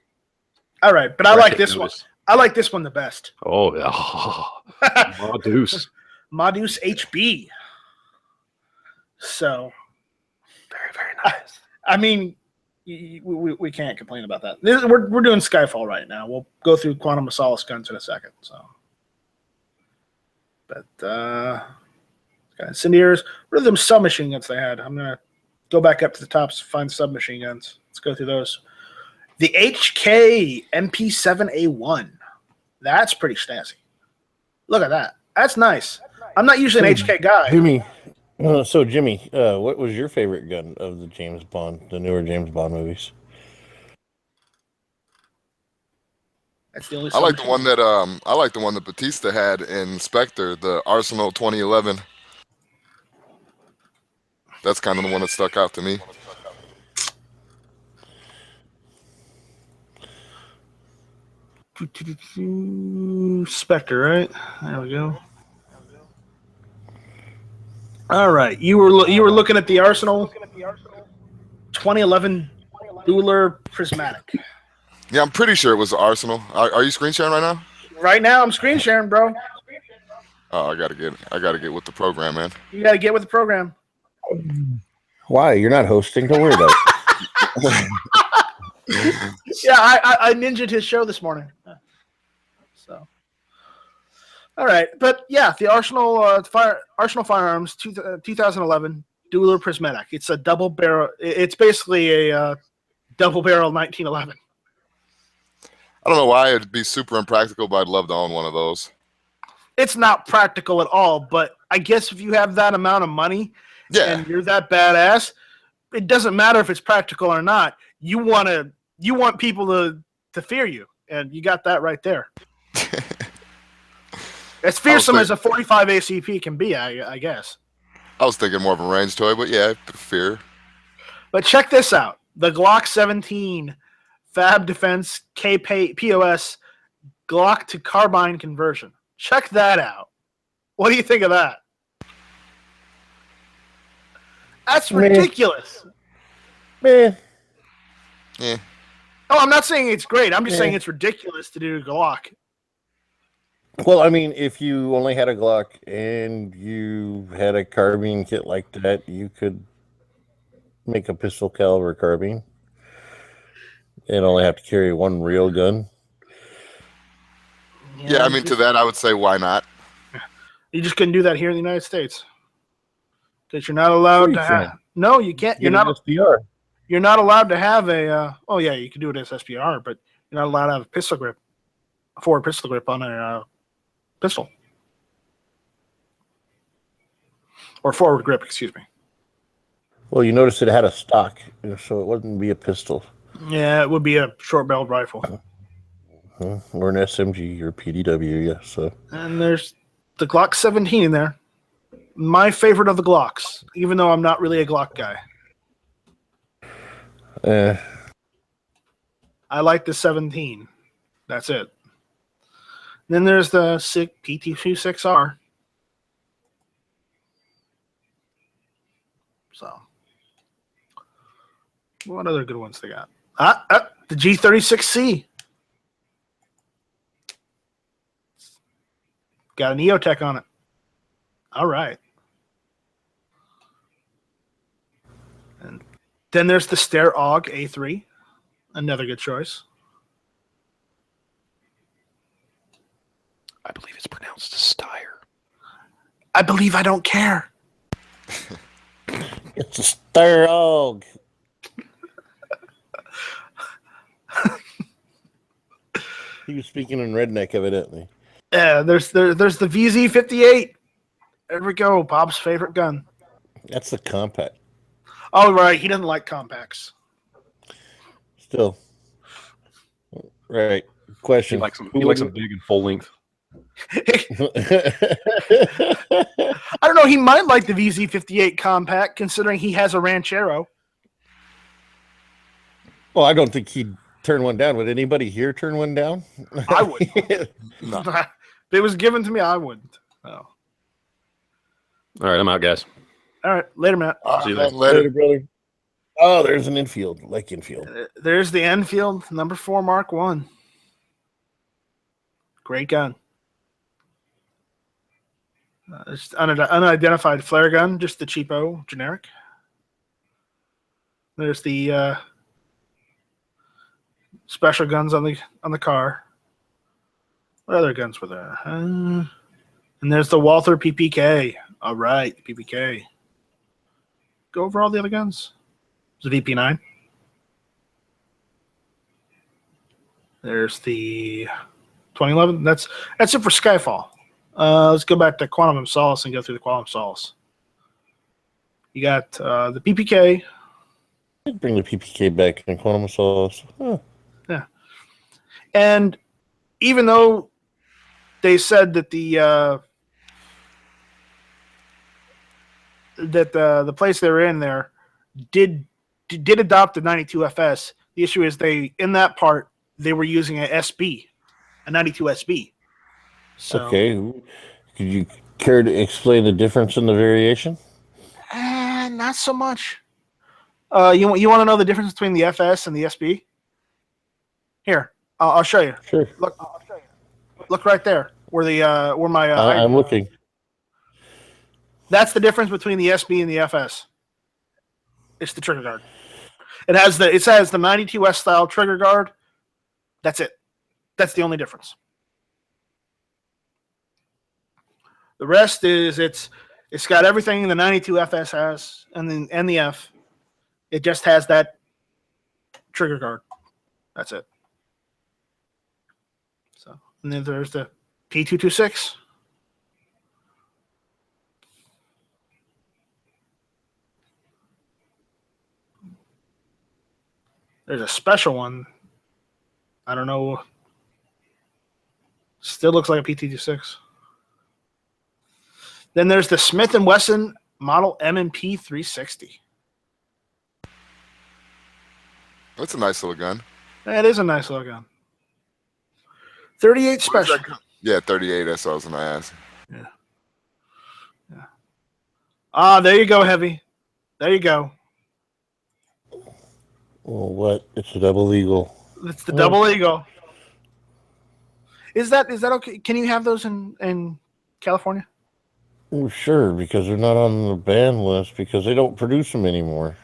All right, but I like this one. I like this one the best. Oh yeah, Deuce. Modus HB. So Very, very nice. I mean, we can't complain about that. We're doing Skyfall right now. We'll go through Quantum of Solace guns in a second. So, but incendiaries. What are them submachine guns they had? I'm gonna go back up to the top to find submachine guns. Let's go through those. The HK MP7A1. That's pretty snazzy. Look at that. That's nice. I'm not usually an HK guy. Jimmy, Jimmy, what was your favorite gun of the newer James Bond movies? That's the only. I like the one that Batista had in Spectre, the Arsenal 2011. That's kind of the one that stuck out to me. Spectre, right? There we go. All right, you were looking at the Arsenal 2011 Dueler Prismatic. Yeah, I'm pretty sure it was the Arsenal. Are you screen sharing right now? Right now, I'm screen sharing, bro. Oh, I gotta get with the program, man. You got to get with the program. Why? You're not hosting. Don't worry about it. Yeah, I ninja'd his show this morning. So, all right, but yeah, the Arsenal Firearms 2011 Dueler Prismatic. It's a double barrel. It's basically a double barrel 1911. I don't know why it'd be super impractical, but I'd love to own one of those. It's not practical at all, but I guess if you have that amount of money and you're that badass, it doesn't matter if it's practical or not. You want people to fear you, and you got that right there. As fearsome as a 45 ACP can be, I guess. I was thinking more of a range toy, but yeah, fear. But check this out. The Glock 17 Fab Defense POS Glock to carbine conversion. Check that out. What do you think of that? That's ridiculous. Man. Yeah. Oh, I'm not saying it's great. I'm just saying it's ridiculous to do a Glock. Well, I mean, if you only had a Glock and you had a carbine kit like that, you could make a pistol caliber carbine and only have to carry one real gun. Yeah, I mean, to that, I would say, why not? You just couldn't do that here in the United States because you're not allowed to have. No, you can't. You're not. SPR. You're not allowed to have a. Oh yeah, you can do it as SPR, but you're not allowed to have a pistol grip, a forward pistol grip on a pistol, or forward grip. Excuse me. Well, you notice it had a stock, so it wouldn't be a pistol. Yeah, it would be a short-barreled rifle. Or an SMG or PDW, yeah. So. And there's the Glock 17 in there. My favorite of the Glocks, even though I'm not really a Glock guy. I like the 17. That's it. Then there's the PT26R. So, what other good ones they got? The G36C. Got an EOTech on it. All right. And then there's the Steyr AUG A3. Another good choice. I believe it's pronounced Steyr. I believe I don't care. It's a Steyr. He was speaking in redneck, evidently. Yeah, there's the VZ58. There we go. Bob's favorite gun. That's the compact. Oh, right. He doesn't like compacts. Still. Right. He Question. likes them big and full length. I don't know. He might like the VZ58 compact, considering he has a Ranchero. Well, I don't think he'd turn one down. Would anybody here turn one down? I would. No. If it was given to me, I wouldn't. Oh. All right, I'm out, guys. All right. Later, Matt. See you later. Later, brother. Oh, there's an infield, like infield. There's the Enfield number 4 Mark 1. Great gun. It's unidentified flare gun, just the cheapo generic. There's the special guns on the car. What other guns were there? And there's the Walther PPK. All right, PPK. Go over all the other guns. There's the VP9. There's the 2011. That's it for Skyfall. Let's go back to Quantum of Solace and go through the Quantum of Solace. You got the PPK. Bring the PPK back in Quantum of Solace. Huh. Yeah. And even though they said that the place they were in there did adopt the 92 FS, the issue is they were using a SB, a 92 SB. So, Okay. Could you care to explain the difference in the variation? not so much. You want to know the difference between the FS and the SB? Here, I'll show you. Sure. Look right there, where my I'm looking. That's the difference between the SB and the FS. It's the trigger guard. It says the 92S style trigger guard. That's it. That's the only difference. The rest is it's got everything the 92 FS has, and the F. It just has that trigger guard. That's it. So, and then there's the P226. There's a special one. I don't know. Still looks like a P226. Then there's the Smith & Wesson Model M&P 360. That's a nice little gun. That is a nice little gun. 38 What is special. that gun? Yeah, 38. That's what I was going to ask. Yeah. Ah, there you go, Heavy. There you go. Well, what? It's a double eagle. It's the double eagle. Is that okay? Can you have those in California? Oh, sure, because they're not on the ban list because they don't produce them anymore.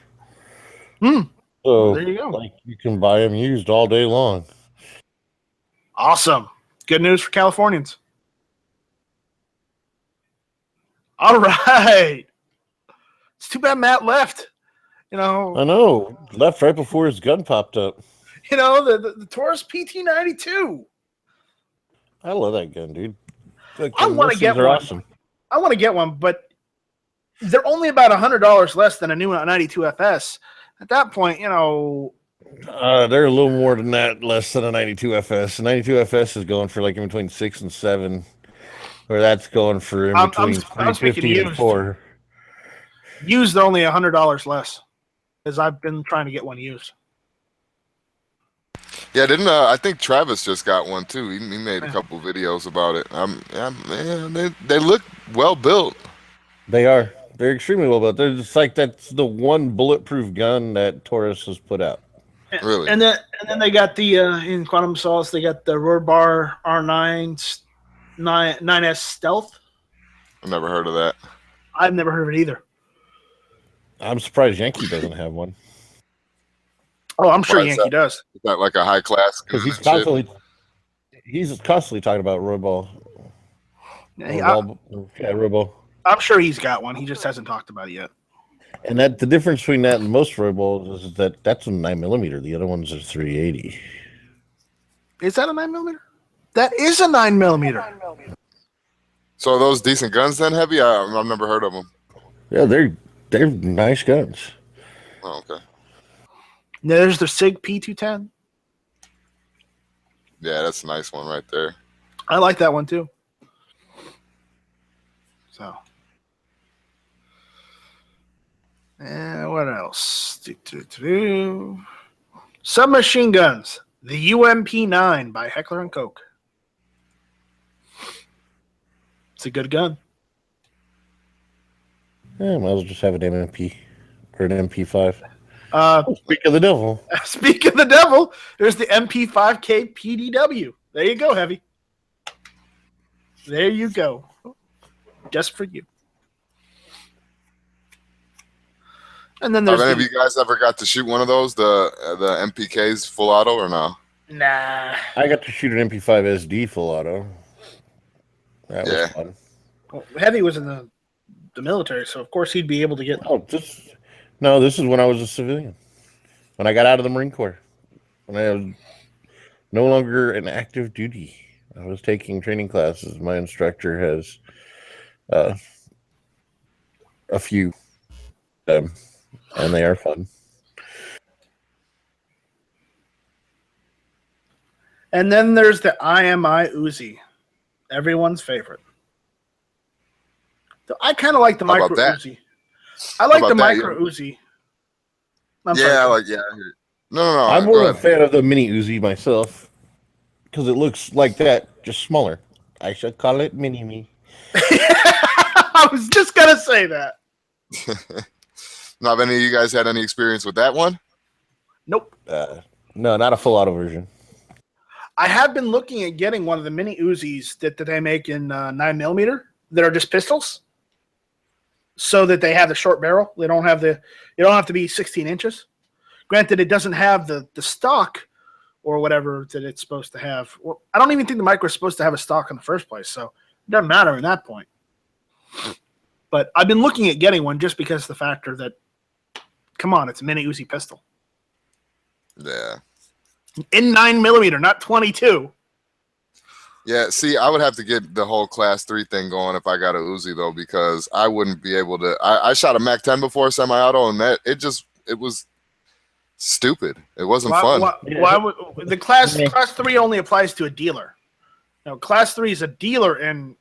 So There you go. like you can buy them used all day long. Awesome. Good news for Californians. All right. It's too bad Matt left. I know. Left right before his gun popped up. The Taurus PT92. I love that gun, dude. I want to get they're one. awesome. I want to get one, but they're only about $100 less than a new 92 FS. At that point, They're a little more than that, less than a 92 FS. The 92 FS is going for like in between 6 and 7, or that's going for in between I'm speaking 350 and used. 4. used, they're only $100 less. Because I've been trying to get one used. Yeah, didn't I think Travis just got one too? He made a couple videos about it. Man, they look well built. They are. They're extremely well built. They're just like that's the one bulletproof gun that Taurus has put out. Really? And then they got the in Quantum Solace, they got the Rohrbar R9 9S Stealth. I've never heard of that. I've never heard of it either. I'm surprised Yankee doesn't have one. Oh, I'm sure Why is Yankee that? does. Is that like a high class? Because he's constantly talking about Roybal. Robo. I'm sure he's got one. He just hasn't talked about it yet. And that the difference between that and most Robo is that that's a 9mm. The other ones are 380. Is that a 9mm? That is a 9mm. So are those decent guns then, Heavy? I've never heard of them. Yeah, they're nice guns. Oh, okay. There's the SIG P210. Yeah, that's a nice one right there. I like that one too. So, and what else? Submachine guns. The UMP9 by Heckler and Koch. It's a good gun. Yeah, might as well just have an MP or an MP5. Speak of the devil. Speak of the devil, there's the MP5K PDW. There you go, Heavy. There you go. Just for you. And then there's Have any of you guys ever got to shoot one of those, the MPKs full auto or no? Nah. I got to shoot an MP5 SD full auto. That was fun. Well, Heavy was in the military, so of course he'd be able to get. This is when I was a civilian. When I got out of the Marine Corps. When I was no longer in active duty. I was taking training classes. My instructor has a few of them, and they are fun. And then there's the IMI Uzi, everyone's favorite. I kind of like the micro Uzi. I like the micro Uzi. No. I'm more a fan of the mini Uzi myself because it looks like that, just smaller. I should call it mini me. I was just gonna say that. Now, have any of you guys had any experience with that one? Nope. No, not a full auto version. I have been looking at getting one of the mini Uzis that they make in 9mm that are just pistols, so that they have the short barrel. They don't have to be 16 inches. Granted, it doesn't have the stock or whatever that it's supposed to have. Well, I don't even think the micro is supposed to have a stock in the first place, so it doesn't matter at that point. But I've been looking at getting one just because of the factor that, come on, it's a mini Uzi pistol. Yeah. In 9mm, not 22. Yeah, see, I would have to get the whole Class 3 thing going if I got a Uzi, though, because I wouldn't be able to. I shot a Mac 10 before, semi-auto, and it was stupid. It wasn't fun. Why would the Class 3 only applies to a dealer? No, Class 3 is a dealer, and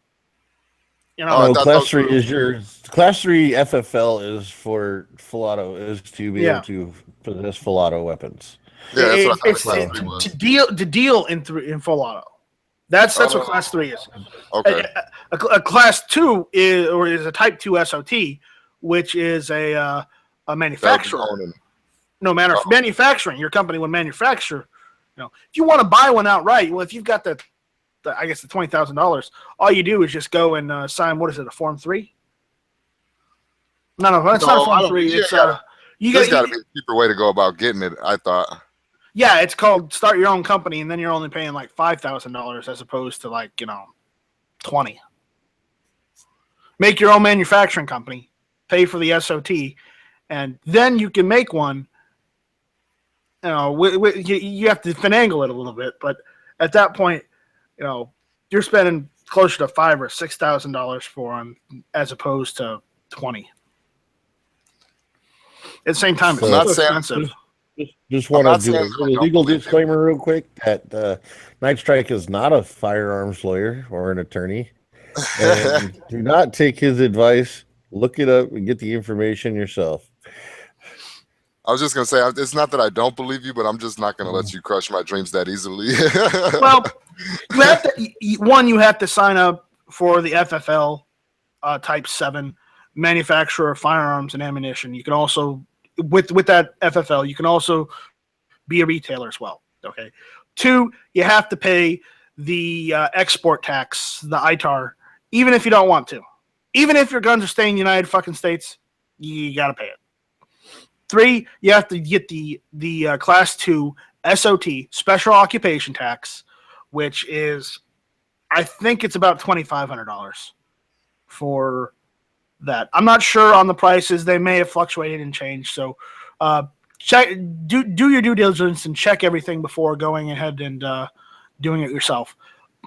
Class 3 is Class 3 FFL is for full auto, is to be able to possess full auto weapons. Yeah, that's what I it's thought Class 3 was. to deal in full auto. That's what Class 3 is. Okay. A Class 2 is a Type 2 SOT, which is a manufacturer. Manufacturing. Your company would manufacture. If you want to buy one outright, well, if you've got the $20,000, all you do is just go and sign. What is it? A Form 3? No, it's not a Form 3. It's there's got to be a cheaper way to go about getting it, I thought. Yeah, it's called start your own company, and then you're only paying like $5,000 as opposed to $20,000. Make your own manufacturing company, pay for the SOT, and then you can make one. You have to finagle it a little bit, but at that point, you're spending closer to $5,000 or $6,000 for them as opposed to $20,000. At the same time, it's not expensive. Just want to do a legal disclaimer real quick that Night Strike is not a firearms lawyer or an attorney. And do not take his advice. Look it up and get the information yourself. I was just going to say, it's not that I don't believe you, but I'm just not going to let you crush my dreams that easily. Well, you have to sign up for the FFL Type 7 manufacturer of firearms and ammunition. You can also, with that FFL, you can also be a retailer as well. Okay. 2, you have to pay the export tax, the ITAR, even if you don't want to. Even if your guns are staying in the United fucking States, you got to pay it. 3, you have to get the Class 2 SOT, Special Occupation Tax, which is, I think it's about $2,500 for that. I'm not sure on the prices. They may have fluctuated and changed. So check, do your due diligence and check everything before going ahead and doing it yourself.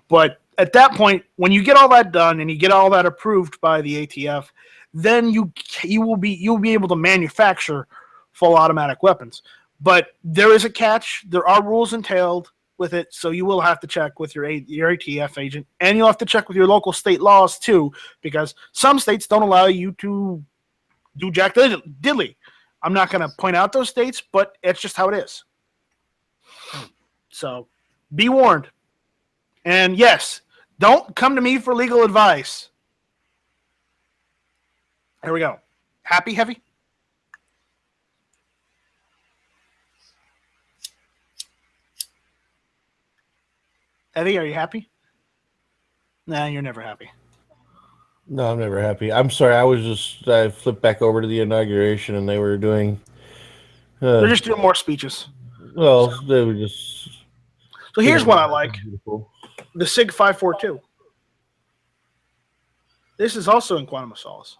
But at that point, when you get all that done and you get all that approved by the ATF, then you'll be able to manufacture full automatic weapons. But there is a catch. There are rules entailed with it, so you will have to check with your ATF agent, and you'll have to check with your local state laws too, because some states don't allow you to do jack diddly. I'm not going to point out those states, but it's just how it is. So be warned. And yes, don't come to me for legal advice. Here we go. Happy, Heavy? Heavy, are you happy? Nah, you're never happy. No, I'm never happy. I'm sorry. I flipped back over to the inauguration, and they were doing. They're just doing more speeches. Well, they were just. So here's what I like: Beautiful. the SIG 542. This is also in Quantum of Solace.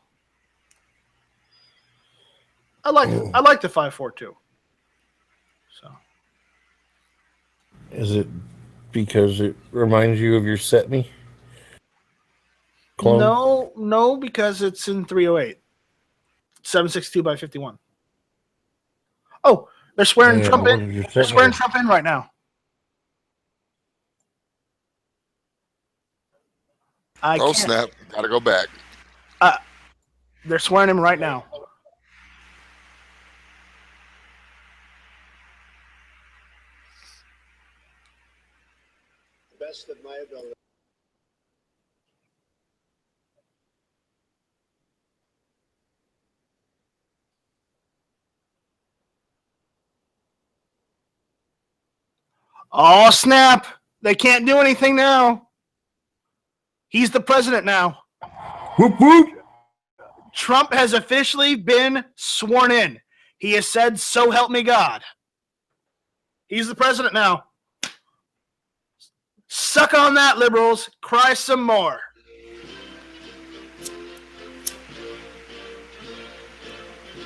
I like the 542. So Is it because it reminds you of your set me? Clone? no, because it's in 308. 762 by 51. Oh, they're swearing Yeah, Trump what in. did you They're say? swearing Trump in right now. I Oh can't. snap! Gotta go back. They're swearing him right now. Best of my ability. Oh, snap. They can't do anything now. He's the president now. Whoop whoop! Trump has officially been sworn in. He has said, "So help me God." He's the president now. Suck on that, liberals. Cry some more.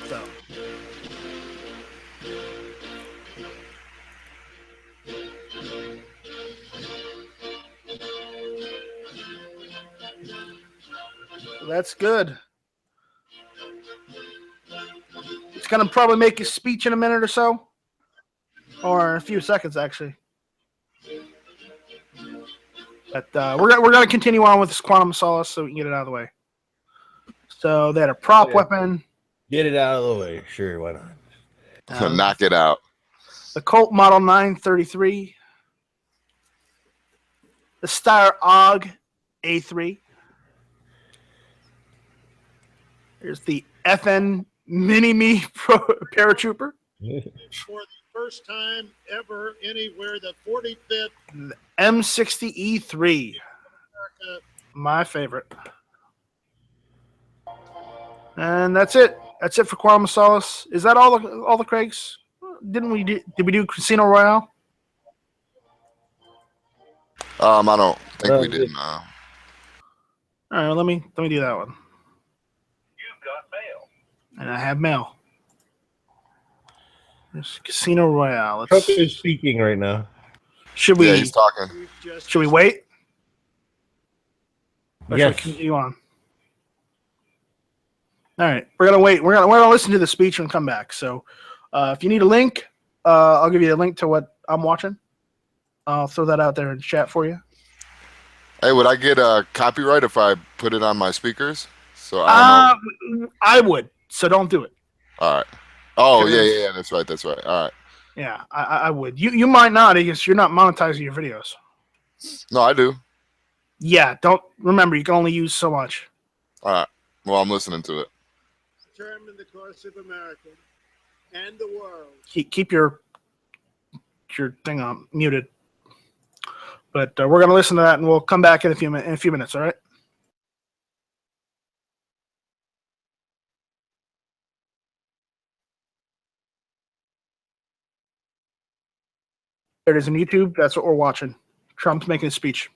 So. That's good. It's going to probably make his speech in a minute or so. Or in a few seconds, actually. But we're going to continue on with this Quantum of Solace so we can get it out of the way. So they had a prop weapon. Get it out of the way. Sure, why not? Knock it out. The Colt Model 933. The Steyr AUG A3. There's the FN Mini-Me Paratrooper. For the first time ever anywhere, the 45th The M60E3. My favorite. And that's it. That's it for Quantum of Solace. Is that all the Craigs? Did we do Casino Royale? I don't think we did. No. All right, let me do that one. You've got mail. And I have mail. There's Casino Royale. Trump is speaking right now. Should we? Yeah, he's talking. Should we wait? Or Yes. should we continue on? All right, we're gonna wait. We're gonna listen to the speech and come back. So, if you need a link, I'll give you a link to what I'm watching. I'll throw that out there in chat for you. Hey, would I get a copyright if I put it on my speakers? So I don't know. I would. So don't do it. All right. Oh yeah. That's right. That's right. All right. Yeah, I would. You might not because you're not monetizing your videos. No, I do. Yeah, don't remember. You can only use so much. All right. Well, I'm listening to it. determine the course of America and the world. Keep your thing on muted. But we're going to listen to that, and we'll come back in a few minutes. All right. There it is on YouTube. That's what we're watching. Trump's making a speech.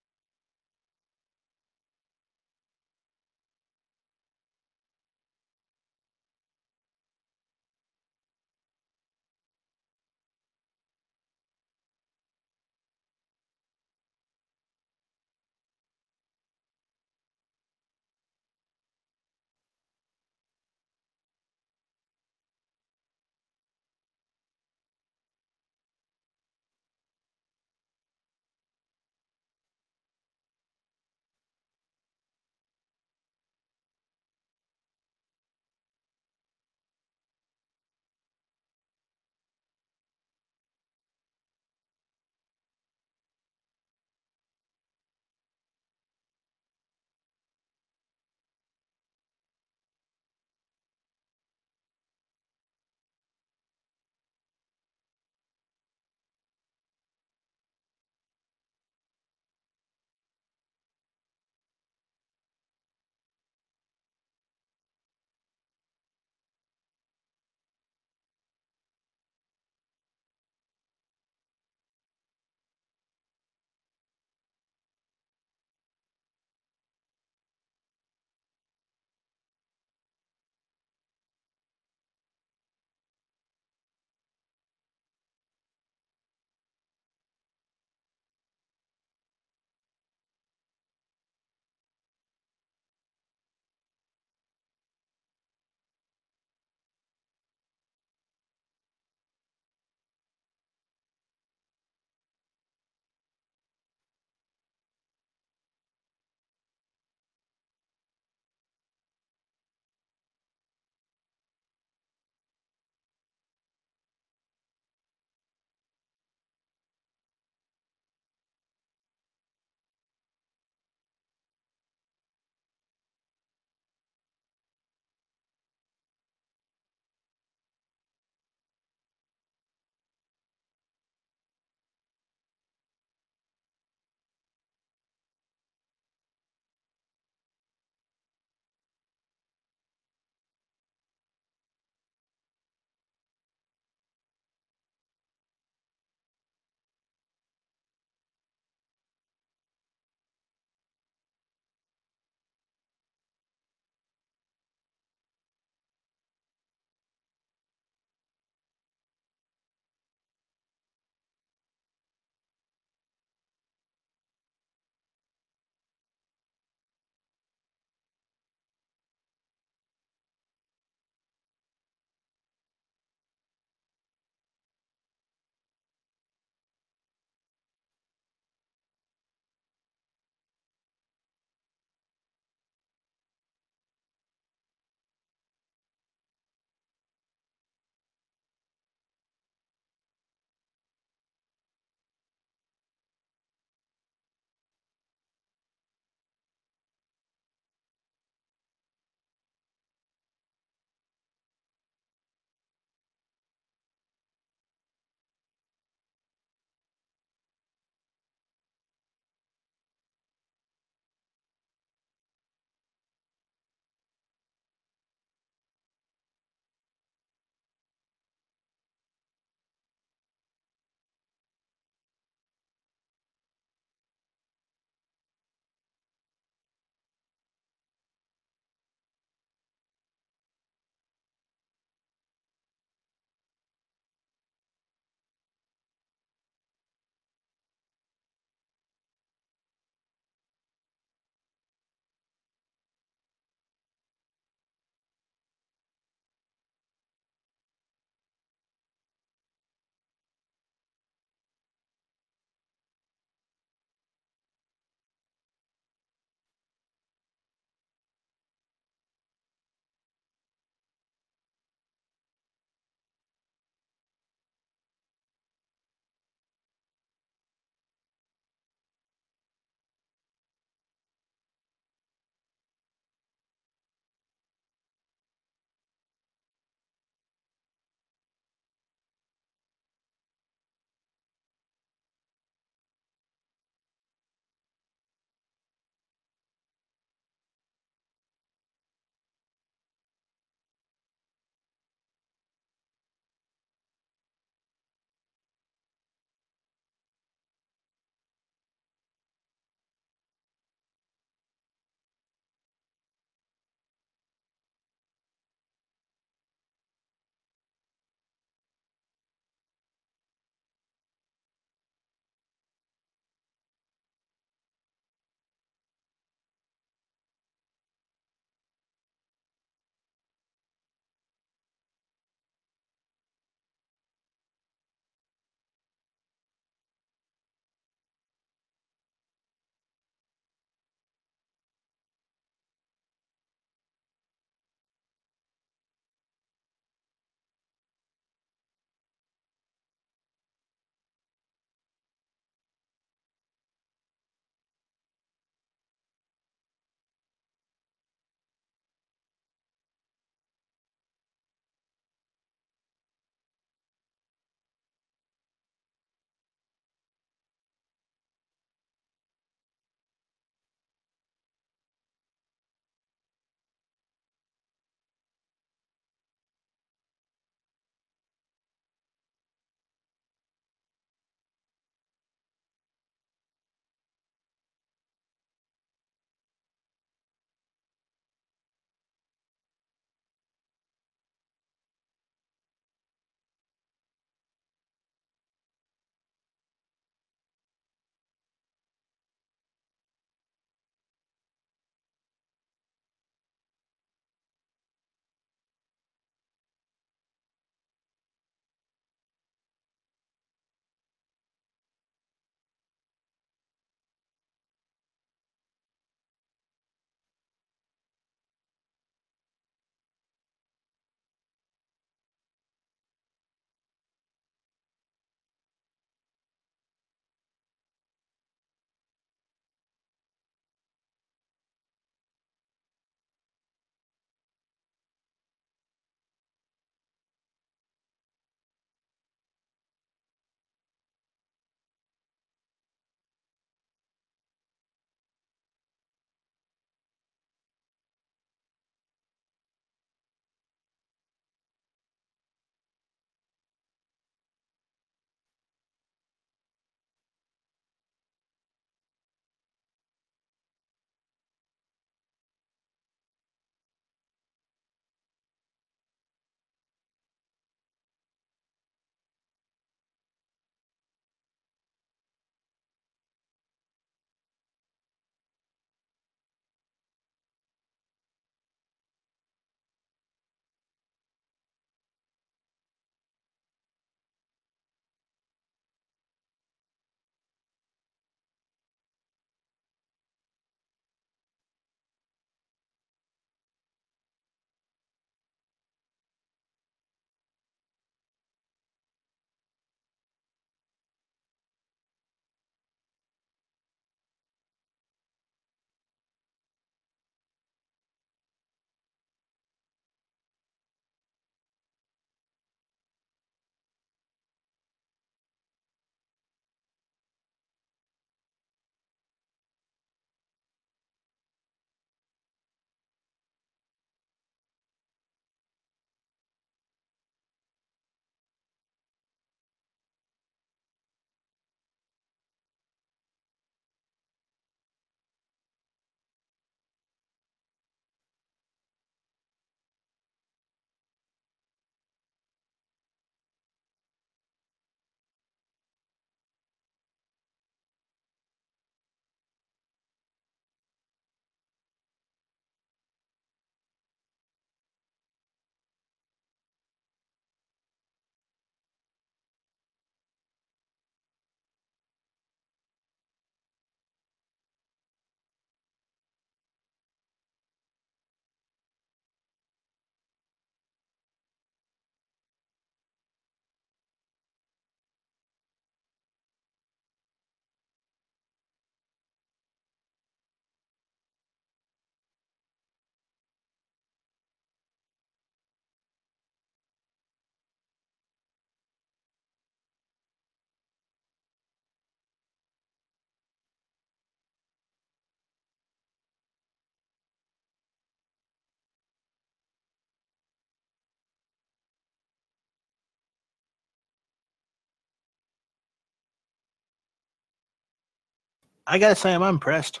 I gotta say, I'm impressed.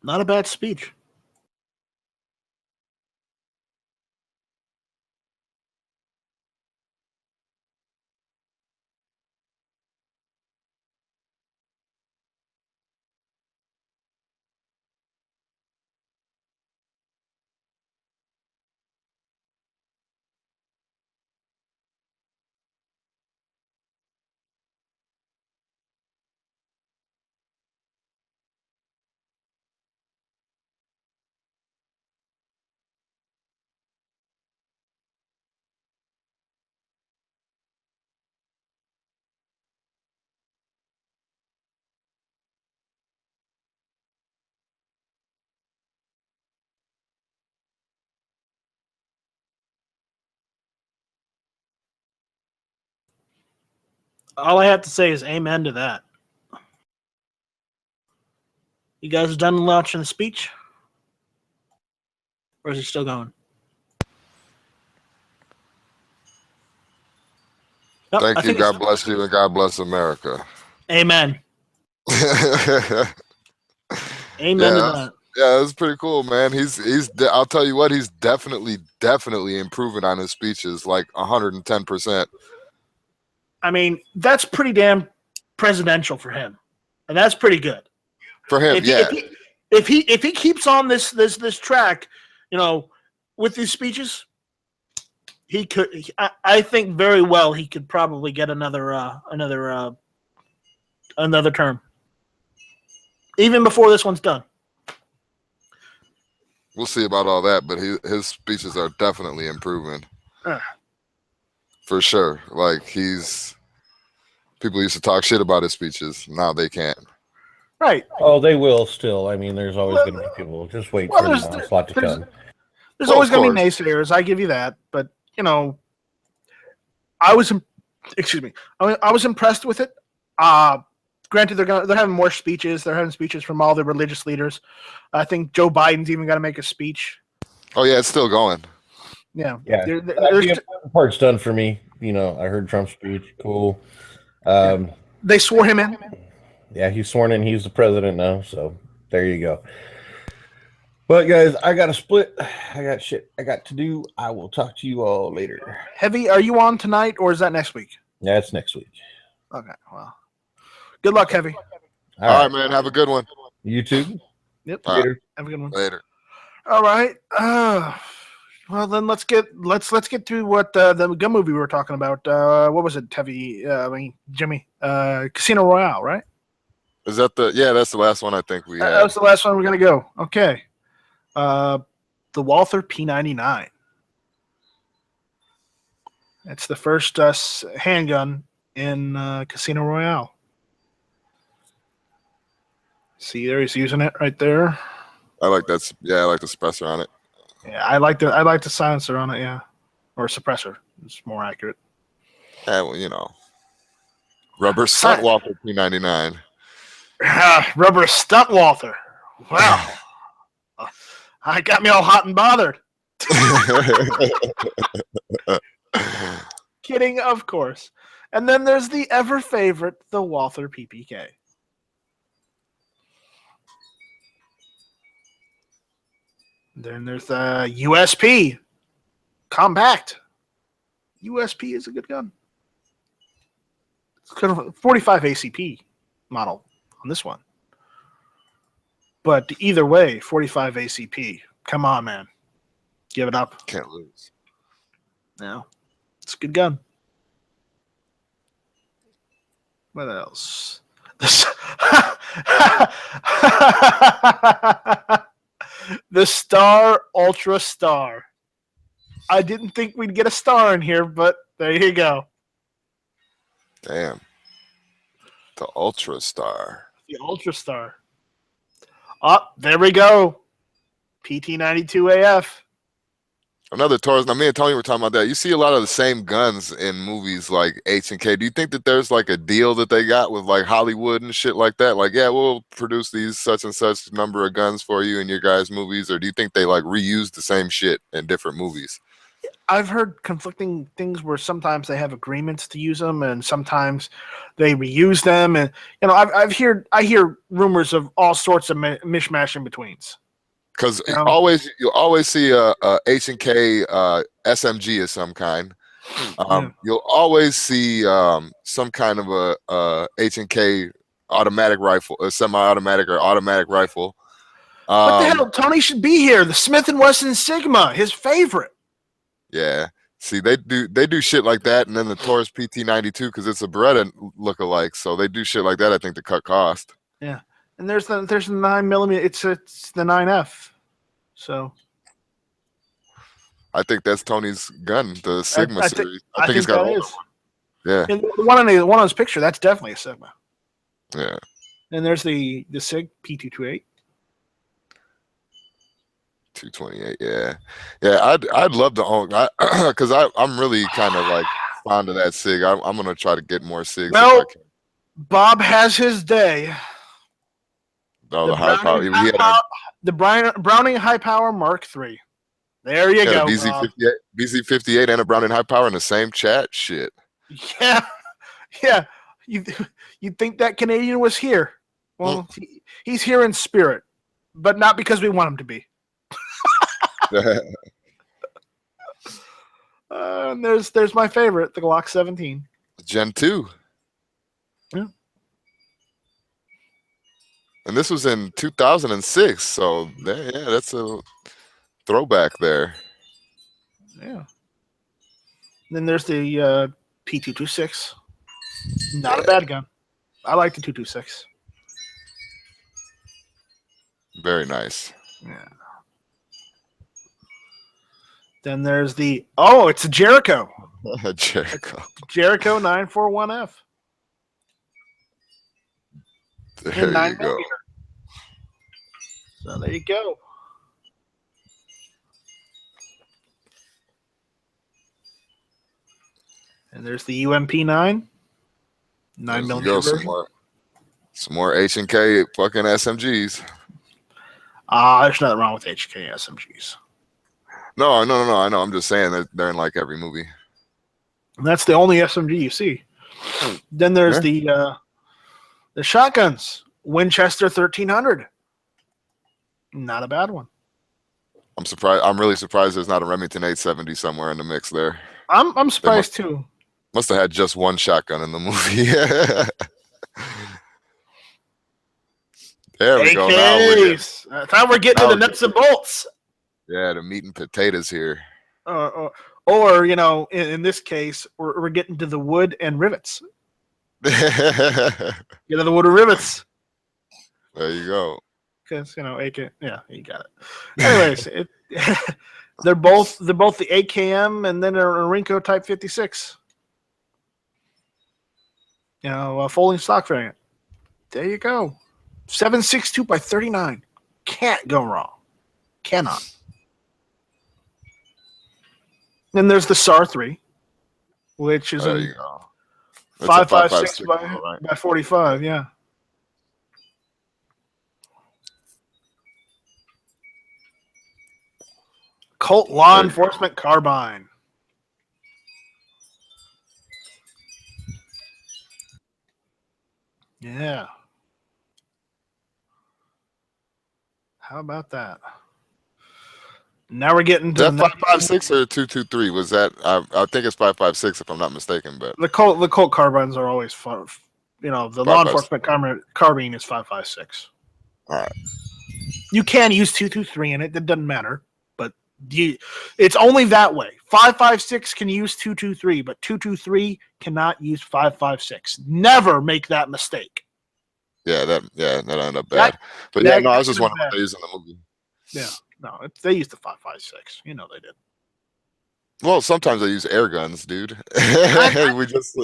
Not a bad speech. All I have to say is amen to that. You guys done launching the speech? Or is he still going? Nope, Thank I you. think it's- God bless you, and God bless America. Amen. yeah, Amen to that. yeah, it's pretty cool, man. I'll tell you what, he's definitely improving on his speeches, like 110%. I mean, that's pretty damn presidential for him, and that's pretty good. For him, If he keeps on this track, you know, with these speeches, he could. I think very well he could probably get another term, even before this one's done. we'll see about all that, but his speeches are definitely improving. For sure. Like people used to talk shit about his speeches. Now they can't. Right. Oh, they will still. I mean, there's always going to be people. Just wait for the onslaught to come. There's Well, always of going to be course. naysayers. I give you that, but you know, I was impressed with it. Granted, they're having more speeches. They're having speeches from all the religious leaders. I think Joe Biden's even got to make a speech. Oh yeah, it's still going. Yeah. Yeah. There- The there's- important part's done for me. You know, I heard Trump's speech. Cool. they swore him in. Yeah, he's sworn in. He's the president now. So there you go. But guys, I got to split. I got shit I got to do. I will talk to you all later. Heavy, are you on tonight or is that next week? Yeah, it's next week. Okay. Well, good luck, Heavy. All right, man. Have a good one. You too. Yep. All right. Later. Have a good one. Later. All right. Well, then let's get to what the gun movie we were talking about. What was it, Heavy? Jimmy. Casino Royale, right? Is that that's the last one I think we That had. was the last one we're gonna go. Okay. The Walther P99. It's the first handgun in Casino Royale. See there, he's using it right there. I like that. Yeah, I like the suppressor on it. Yeah, I like the silencer on it. Yeah, or suppressor. It's more accurate. Yeah, well, you know, rubber stunt Walker P99. Rubber stunt Walther. Wow. I got me all hot and bothered. Kidding, of course. And then there's the ever favorite, the Walther PPK. Then there's the USP. Compact. USP is a good gun. It's kind of a 45 ACP model on this one. But either way, 45 ACP. Come on, man. Give it up. Can't lose. No. It's a good gun. What else? The Star Ultra Star. I didn't think we'd get a star in here, but there you go. Damn. The Ultra Star. The Ultra Star. Oh, there we go. PT92AF. Another Taurus. Now, me and Tony were talking about that. You see a lot of the same guns in movies like H and K. Do you think that there's like a deal that they got with like Hollywood and shit like that? Like, yeah, we'll produce these such and such number of guns for you in your guys' movies, or do you think they like reuse the same shit in different movies? I've heard conflicting things where sometimes they have agreements to use them, and sometimes they reuse them, and I hear rumors of all sorts of mishmash in betweens. Because You know? you'll always see a H&K SMG of some kind. You'll always see some kind of a H&K automatic rifle, a semi-automatic or automatic rifle. What the hell? Tony should be here. The Smith & Wesson Sigma, his favorite. Yeah. See, they do shit like that, and then the Taurus PT92 because it's a Beretta lookalike, so they do shit like that. I think to cut cost. Yeah, and there's the 9mm. It's the 9F. So I think that's Tony's gun, the Sigma series. I think he's got that all is. of them. Yeah. And the one on his picture, that's definitely a Sigma. Yeah. And there's the Sig P228. 228, yeah. I'd love to own, because I'm really kind of like fond of that Sig. I'm gonna try to get more Sigs. Well, Bob has his day. Oh, the high power. The Browning High Power Mark III. There you go. BZ58 and a Browning High Power in the same chat. Shit. Yeah. You think that Canadian was here? Well, he's here in spirit, but not because we want him to be. And there's my favorite, the Glock 17. Gen 2. Yeah. And this was in 2006, so that's a throwback there. Yeah. Then there's the P226. Not a bad gun. I like the 226. Very nice. Yeah. Then there's it's a Jericho. Jericho 941F. There you go. So there you go. And there's the UMP9. 9mm version. Some more H&K fucking SMGs. There's nothing wrong with H&K SMGs. No, I know. I'm just saying that they're in like every movie. And that's the only SMG you see. Then there's the shotguns. Winchester 1300. Not a bad one. I'm surprised. I'm really surprised there's not a Remington 870 somewhere in the mix there. I'm surprised too. Must have had just one shotgun in the movie. There we go. Now we're getting to the nuts and bolts. Yeah, the meat and potatoes here. Or in this case, we're getting to the wood and rivets. Get to the wood and rivets. There you go. Because AK, yeah, you got it. Anyways, they're both the AKM and then a Rinko Type 56. A folding stock variant. There you go. 7.62 by 39. Can't go wrong. Cannot. Then there's the SAR 3, which is a 5.56 by 45. Yeah. Colt Law Enforcement Carbine. Yeah. How about that? Now we're getting to that 5.56 or 2.23. Was that? I think it's 5.56 if I'm not mistaken. But the Colt carbines are always fun. The law enforcement carbine is 5.56. All right. You can use 2.23 in it. That doesn't matter. But it's only that way. 5.56 can use 2.23, but 2.23 cannot use 5.56. Never make that mistake. Yeah, that ended up bad. I was just wondering what they used in the movie. Yeah, no, they used the 5.56. They did. Well, sometimes they use air guns, dude. We just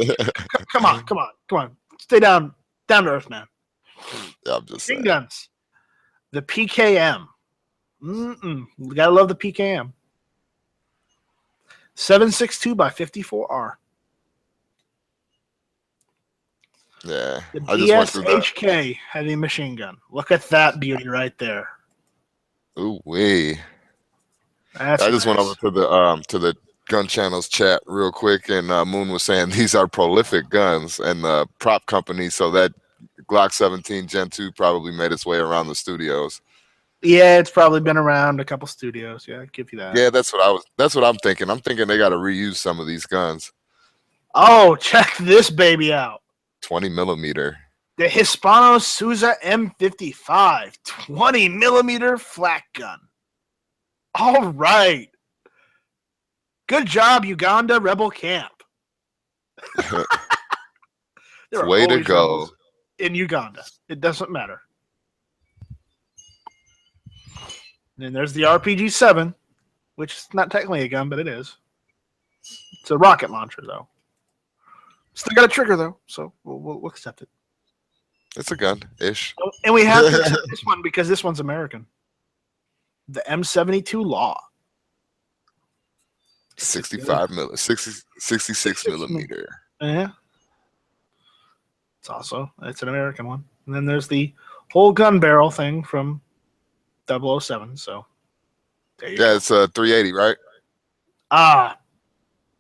come on. Stay down to earth, man. Yeah, I'm just saying. Guns. The PKM. We gotta love the PKM. 7.62 by 54R. Yeah. The DSHK heavy machine gun. Look at that beauty right there. Ooh wee. That's I just went over to the gun channels chat real quick, and Moon was saying these are prolific guns, and the prop company, so that Glock 17 Gen 2 probably made its way around the studios. Yeah, it's probably been around a couple studios. Yeah, I'll give you that. Yeah, that's what I'm thinking. I'm thinking they got to reuse some of these guns. Oh, check this baby out. 20 millimeter. The Hispano Souza M55 20 millimeter flat gun. All right. Good job, Uganda Rebel Camp. There are Way to always go. rebels in Uganda. It doesn't matter. And then there's the RPG 7, which is not technically a gun, but it is. It's a rocket launcher, though. Still got a trigger, though, so we'll accept it. It's a gun-ish. And we have to accept this one because this one's American. The M72 Law. 66 millimeter. Yeah. It's an American one. And then there's the whole gun barrel thing from 007. So there you go. Yeah, it's a 380, right?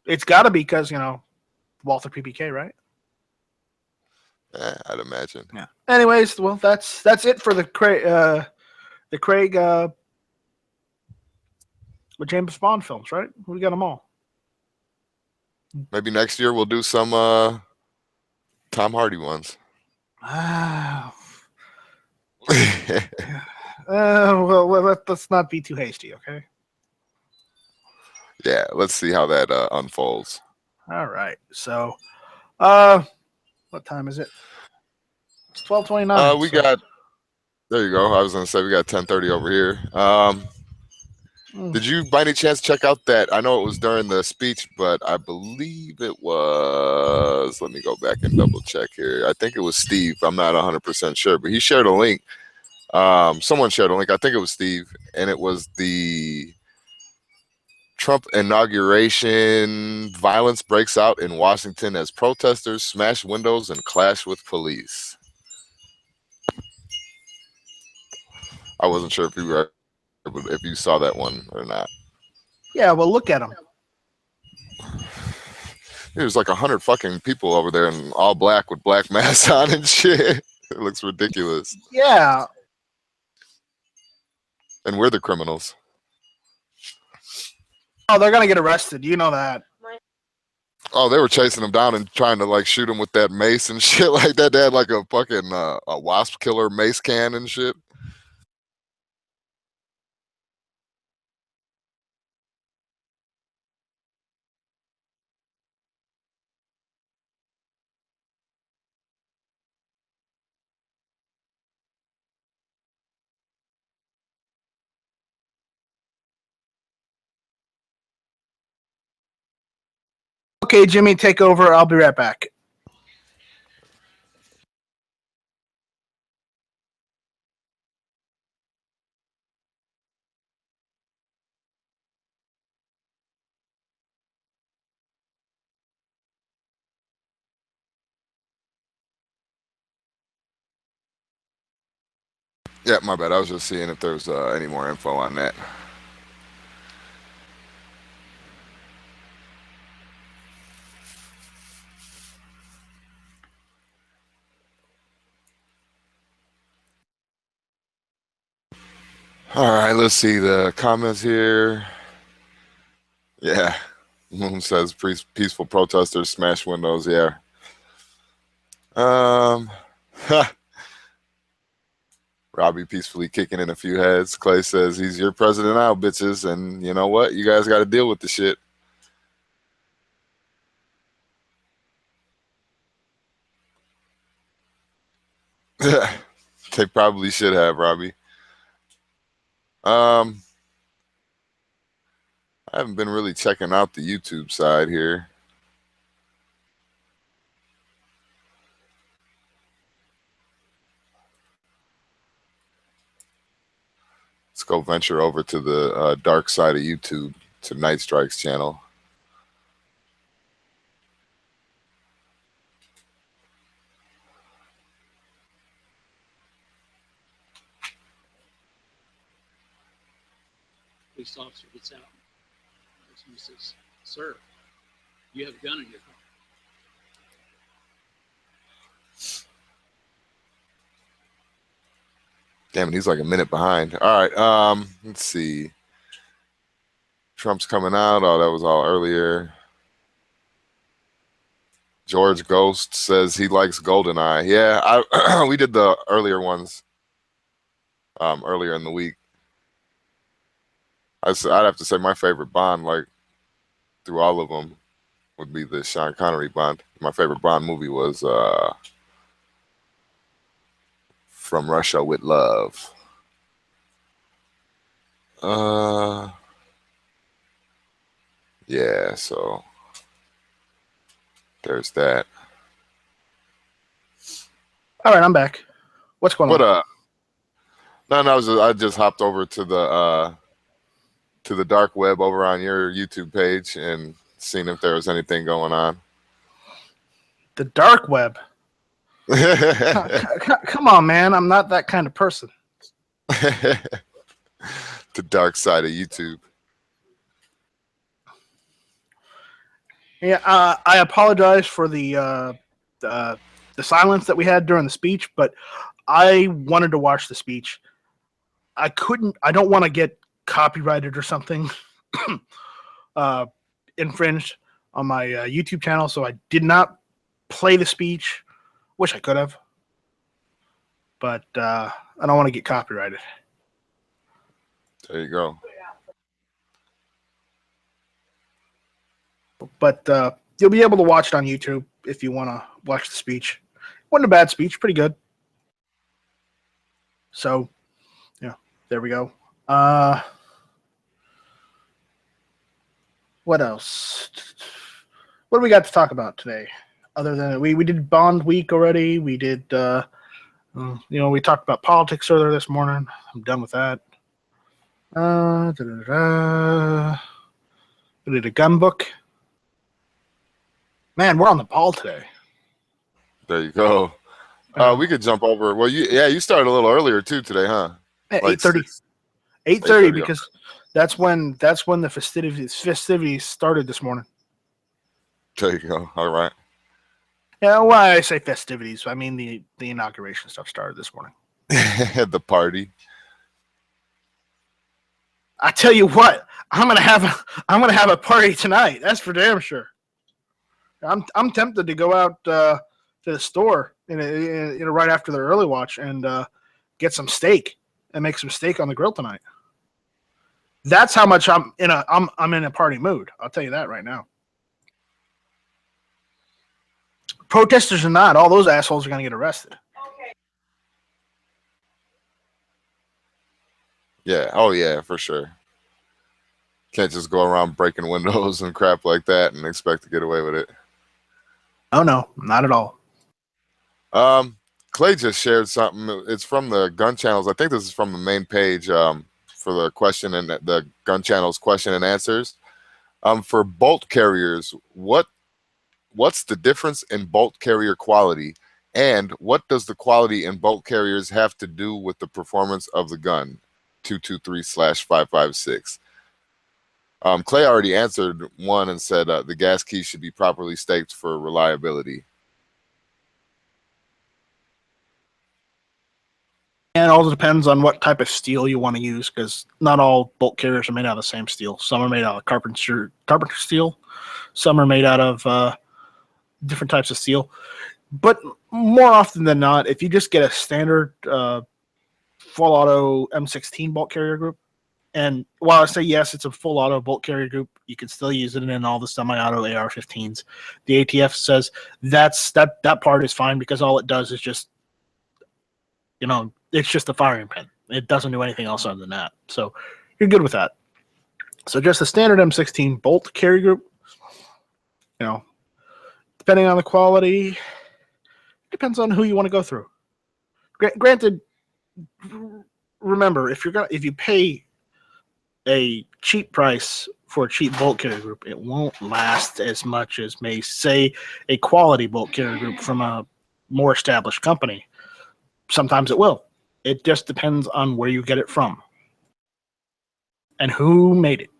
It's got to be because, Walther PPK, right? Yeah, I'd imagine. Yeah. Anyways, well, that's it for the Craig with James Bond films, right? We got them all. Maybe next year we'll do some Tom Hardy ones. Well, let's not be too hasty, okay? Yeah, let's see how that unfolds. All right. So, what time is it? It's 12:29. We got. There you go. I was gonna say we got 10:30 over here. Did you by any chance check out that? I know it was during the speech, but I believe it was. Let me go back and double check here. I think it was Steve. I'm not 100% sure, but he shared a link. Someone shared a link. I think it was Steve, and it was the Trump inauguration. Violence breaks out in Washington as protesters smash windows and clash with police. I wasn't sure if you saw that one or not. Yeah, well, look at them. There's like 100 fucking people over there in all black with black masks on and shit. It looks ridiculous. Yeah. And we're the criminals. Oh, they're gonna get arrested. You know that. Oh, they were chasing him down and trying to like shoot him with that mace and shit like that. They had like a fucking a wasp killer mace can and shit. Okay, Jimmy, take over. I'll be right back. Yeah, my bad. I was just seeing if there's any more info on that. All right, let's see the comments here. Yeah, Moon says peaceful protesters smash windows. Yeah. Robbie peacefully kicking in a few heads. Clay says he's your president now, bitches, and you know what? You guys got to deal with the shit. They probably should have, Robbie. I haven't been really checking out the YouTube side here. Let's go venture over to the dark side of YouTube, to Night Strike's channel. Police officer gets out. Uses Sir, you have a gun in your car. Damn it, he's like a minute behind. All right, let's see. Trump's coming out. Oh, that was all earlier. George Ghost says he likes GoldenEye. Yeah, we did the earlier ones earlier in the week. I'd have to say my favorite Bond, like through all of them, would be the Sean Connery Bond. My favorite Bond movie was From Russia with Love. Yeah, so there's that. All right, I'm back. What's going on? No, I just hopped over to the dark web over on your YouTube page and seen if there was anything going on. The dark web. Come on, man. I'm not that kind of person. The dark side of YouTube. Yeah, I apologize for the silence that we had during the speech, but I wanted to watch the speech. I couldn't. I don't want to get copyrighted or something infringed on my YouTube channel, so I did not play the speech. Wish I could have, but I don't want to get copyrighted. There you go. But you'll be able to watch it on YouTube if you want to watch the speech. Wasn't a bad speech, pretty good. So, yeah, there we go. What else? What do we got to talk about today? Other than we did Bond Week already. We did, we talked about politics earlier this morning. I'm done with that. We did a gun book. Man, we're on the ball today. There you go. We could jump over. Well, you started a little earlier too today, huh? At Like 8:30. 8:30 because that's when the festivities started this morning. There you go. All right. Yeah, why I say festivities, I mean the inauguration stuff started this morning. The party. I tell you what, I'm gonna have a party tonight. That's for damn sure. I'm tempted to go out to the store right after the early watch and get some steak and make some steak on the grill tonight. That's how much I'm in a party mood. I'll tell you that right now. Protesters or not, all those assholes are going to get arrested. Okay. Yeah. Oh, yeah, for sure. Can't just go around breaking windows and crap like that and expect to get away with it. Oh, no, not at all. Clay just shared something. It's from the gun channels. I think this is from the main page for the question and the gun channels question and answers. For bolt carriers, what's the difference in bolt carrier quality, and what does the quality in bolt carriers have to do with the performance of the gun? 223/556. Clay already answered one and said the gas key should be properly staked for reliability. And it all depends on what type of steel you want to use, because not all bolt carriers are made out of the same steel. Some are made out of carpenter steel. Some are made out of different types of steel. But more often than not, if you just get a standard full auto M16 bolt carrier group, and while I say yes, it's a full auto bolt carrier group, you can still use it in all the semi-auto AR-15s. The ATF says that part is fine because all it does is just, it's just a firing pin. It doesn't do anything else other than that. So you're good with that. So just a standard M16 bolt carrier group, depending on the quality, depends on who you want to go through. Granted, remember, if you pay a cheap price for a cheap bolt carrier group, it won't last as much as say a quality bolt carrier group from a more established company. Sometimes it will. It just depends on where you get it from and who made it.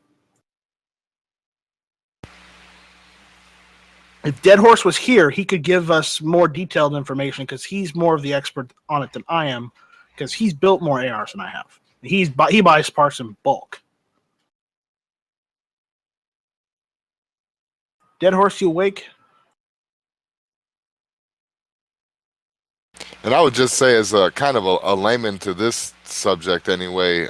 If Dead Horse was here, he could give us more detailed information because he's more of the expert on it than I am, because he's built more ARs than I have. He buys parts in bulk. Dead Horse, you awake? And I would just say, as a kind of a layman to this subject anyway,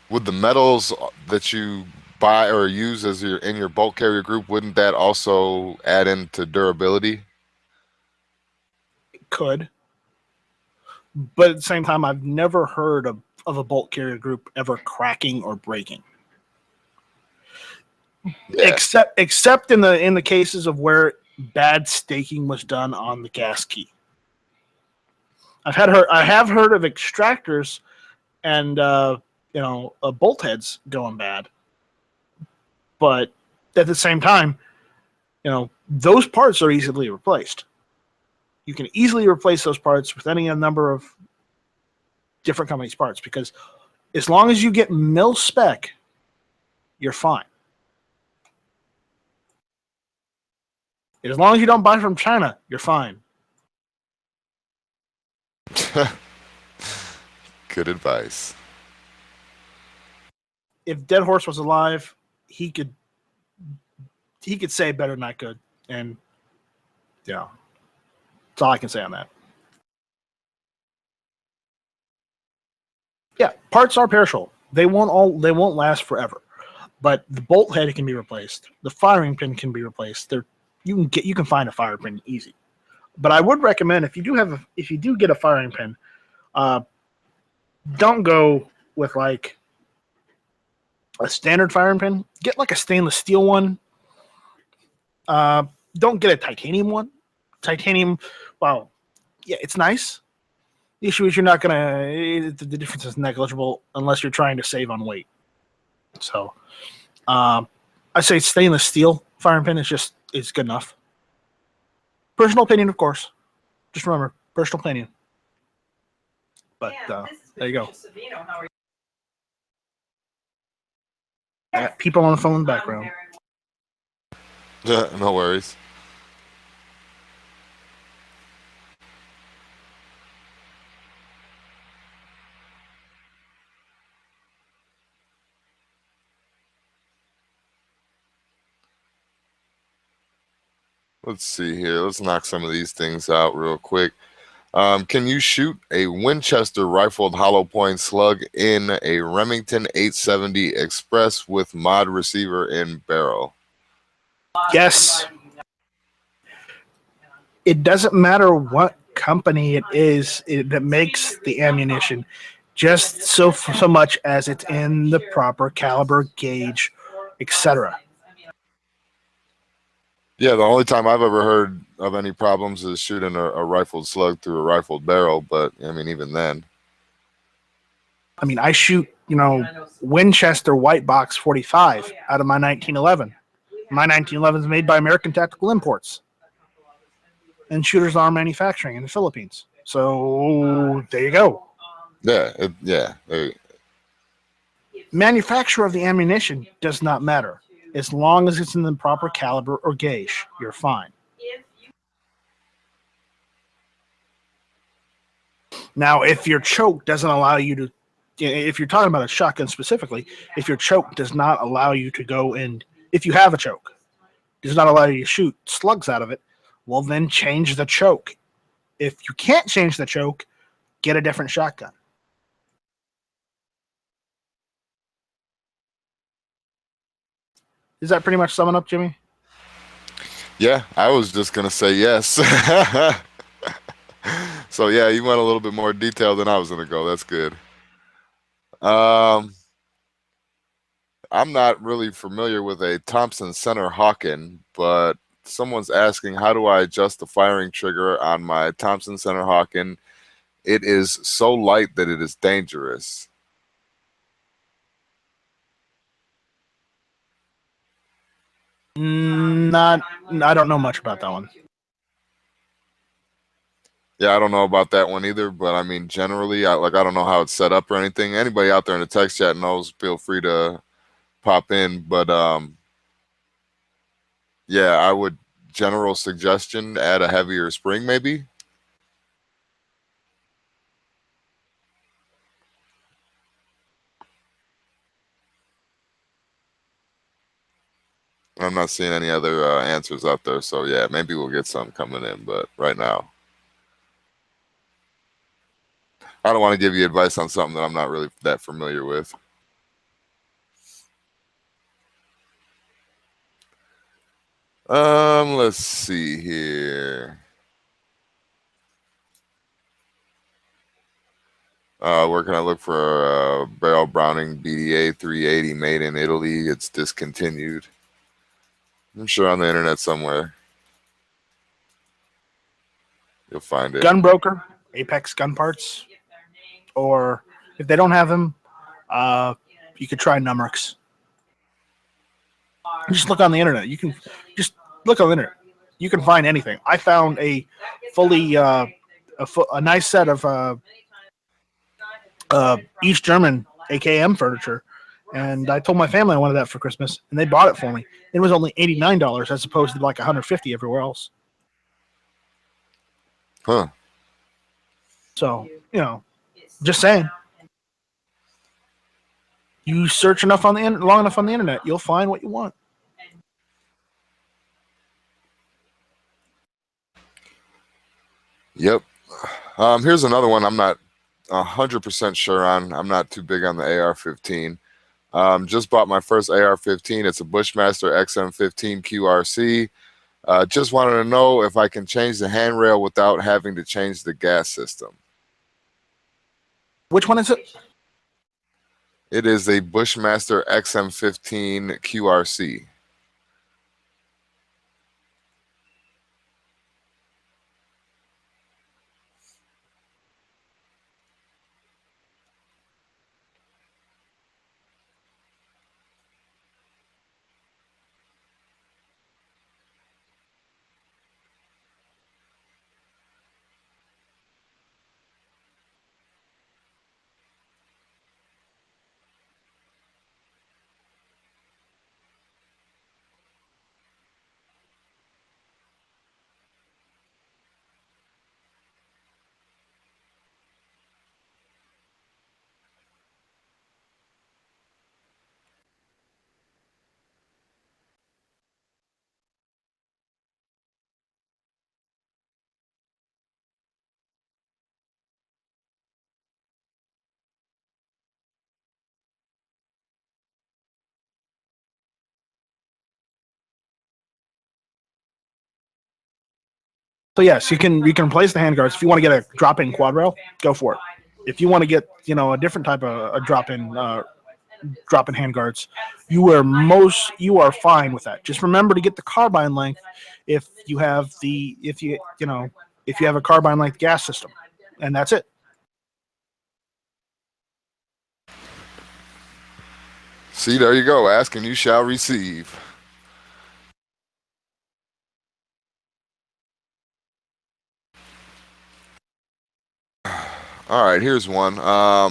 with the metals that you buy or use as your in your bulk carrier group, wouldn't that also add into durability? It could. But at the same time, I've never heard of a bulk carrier group ever cracking or breaking. Yeah. Except in the cases of where bad staking was done on the gas key. I have heard of extractors and bolt heads going bad, but at the same time, those parts are easily replaced. You can easily replace those parts with any number of different companies' parts, because as long as you get mil spec, you're fine. As long as you don't buy from China, you're fine. Good advice. If Dead Horse was alive, he could say better than I could, and yeah, that's all I can say on that. Yeah, parts are perishable. They won't last forever. But the bolt head can be replaced. The firing pin can be replaced. You can find a firing pin easy. But I would recommend, if you do get a firing pin, don't go with like a standard firing pin. Get like a stainless steel one. Don't get a titanium one. Titanium, well, yeah, it's nice. The issue is the difference is negligible unless you're trying to save on weight. So, I say stainless steel firing pin is good enough. Personal opinion, of course. Just remember, personal opinion. But there you go. I got people on the phone in the background. Yeah, no worries. Let's see here. Let's knock some of these things out real quick. Can you shoot a Winchester rifled hollow point slug in a Remington 870 Express with mod receiver in barrel? Yes. It doesn't matter what company it is that makes the ammunition, just so much as it's in the proper caliber, gauge, etc. Yeah, the only time I've ever heard of any problems is shooting a rifled slug through a rifled barrel, but I mean, even then. I mean, I shoot, Winchester White Box 45 out of my 1911. My 1911 is made by American Tactical Imports and Shooters Arm Manufacturing in the Philippines. So there you go. Yeah, Manufacturer of the ammunition does not matter. As long as it's in the proper caliber or gauge, you're fine. Now, if your choke doesn't allow you to, if you're talking about a shotgun specifically, if your choke does not allow you to go and, if you have a choke, does not allow you to shoot slugs out of it, well, then change the choke. If you can't change the choke, get a different shotgun. Is that pretty much summing up, Jimmy? Yeah, I was just gonna say yes. So yeah, you went a little bit more detailed than I was gonna go. That's good. I'm not really familiar with a Thompson Center Hawken, but someone's asking, how do I adjust the firing trigger on my Thompson Center Hawken? It is so light that it is dangerous. I don't know much about that one. Yeah, I don't know about that one either, but I mean, generally, I don't know how it's set up or anything. Anybody out there in the text chat knows, feel free to pop in. But Yeah, I would. General suggestion: add a heavier spring, maybe. I'm not seeing any other answers out there, so yeah, maybe we'll get some coming in. But right now, I don't want to give you advice on something that I'm not really that familiar with. Let's see here. Where can I look for a barrel Browning BDA 380 made in Italy? It's discontinued. I'm sure on the internet somewhere you'll find it. Gun Broker, Apex Gun Parts, or if they don't have them, you could try Numrix. Just look on the internet. You can just look on the internet. You can find anything. I found a fully a nice set of East German AKM furniture, and I told my family I wanted that for Christmas, and they bought it for me. It was only $89 as opposed to like $150 everywhere else. Huh. So, just saying. You search enough on the long enough on the internet, you'll find what you want. Yep. Here's another one I'm not 100% sure on. I'm not too big on the AR-15. Just bought my first AR-15. It's a Bushmaster XM15 QRC. Just wanted to know if I can change the handrail without having to change the gas system. Which one is it? It is a Bushmaster XM15 QRC. So yes, you can replace the handguards. If you want to get a drop-in quad rail, go for it. If you want to get a different type of a drop-in handguards, you are fine with that. Just remember to get the carbine length if you have a carbine length gas system, and that's it. See, there you go. Ask and you shall receive. All right, here's one. Let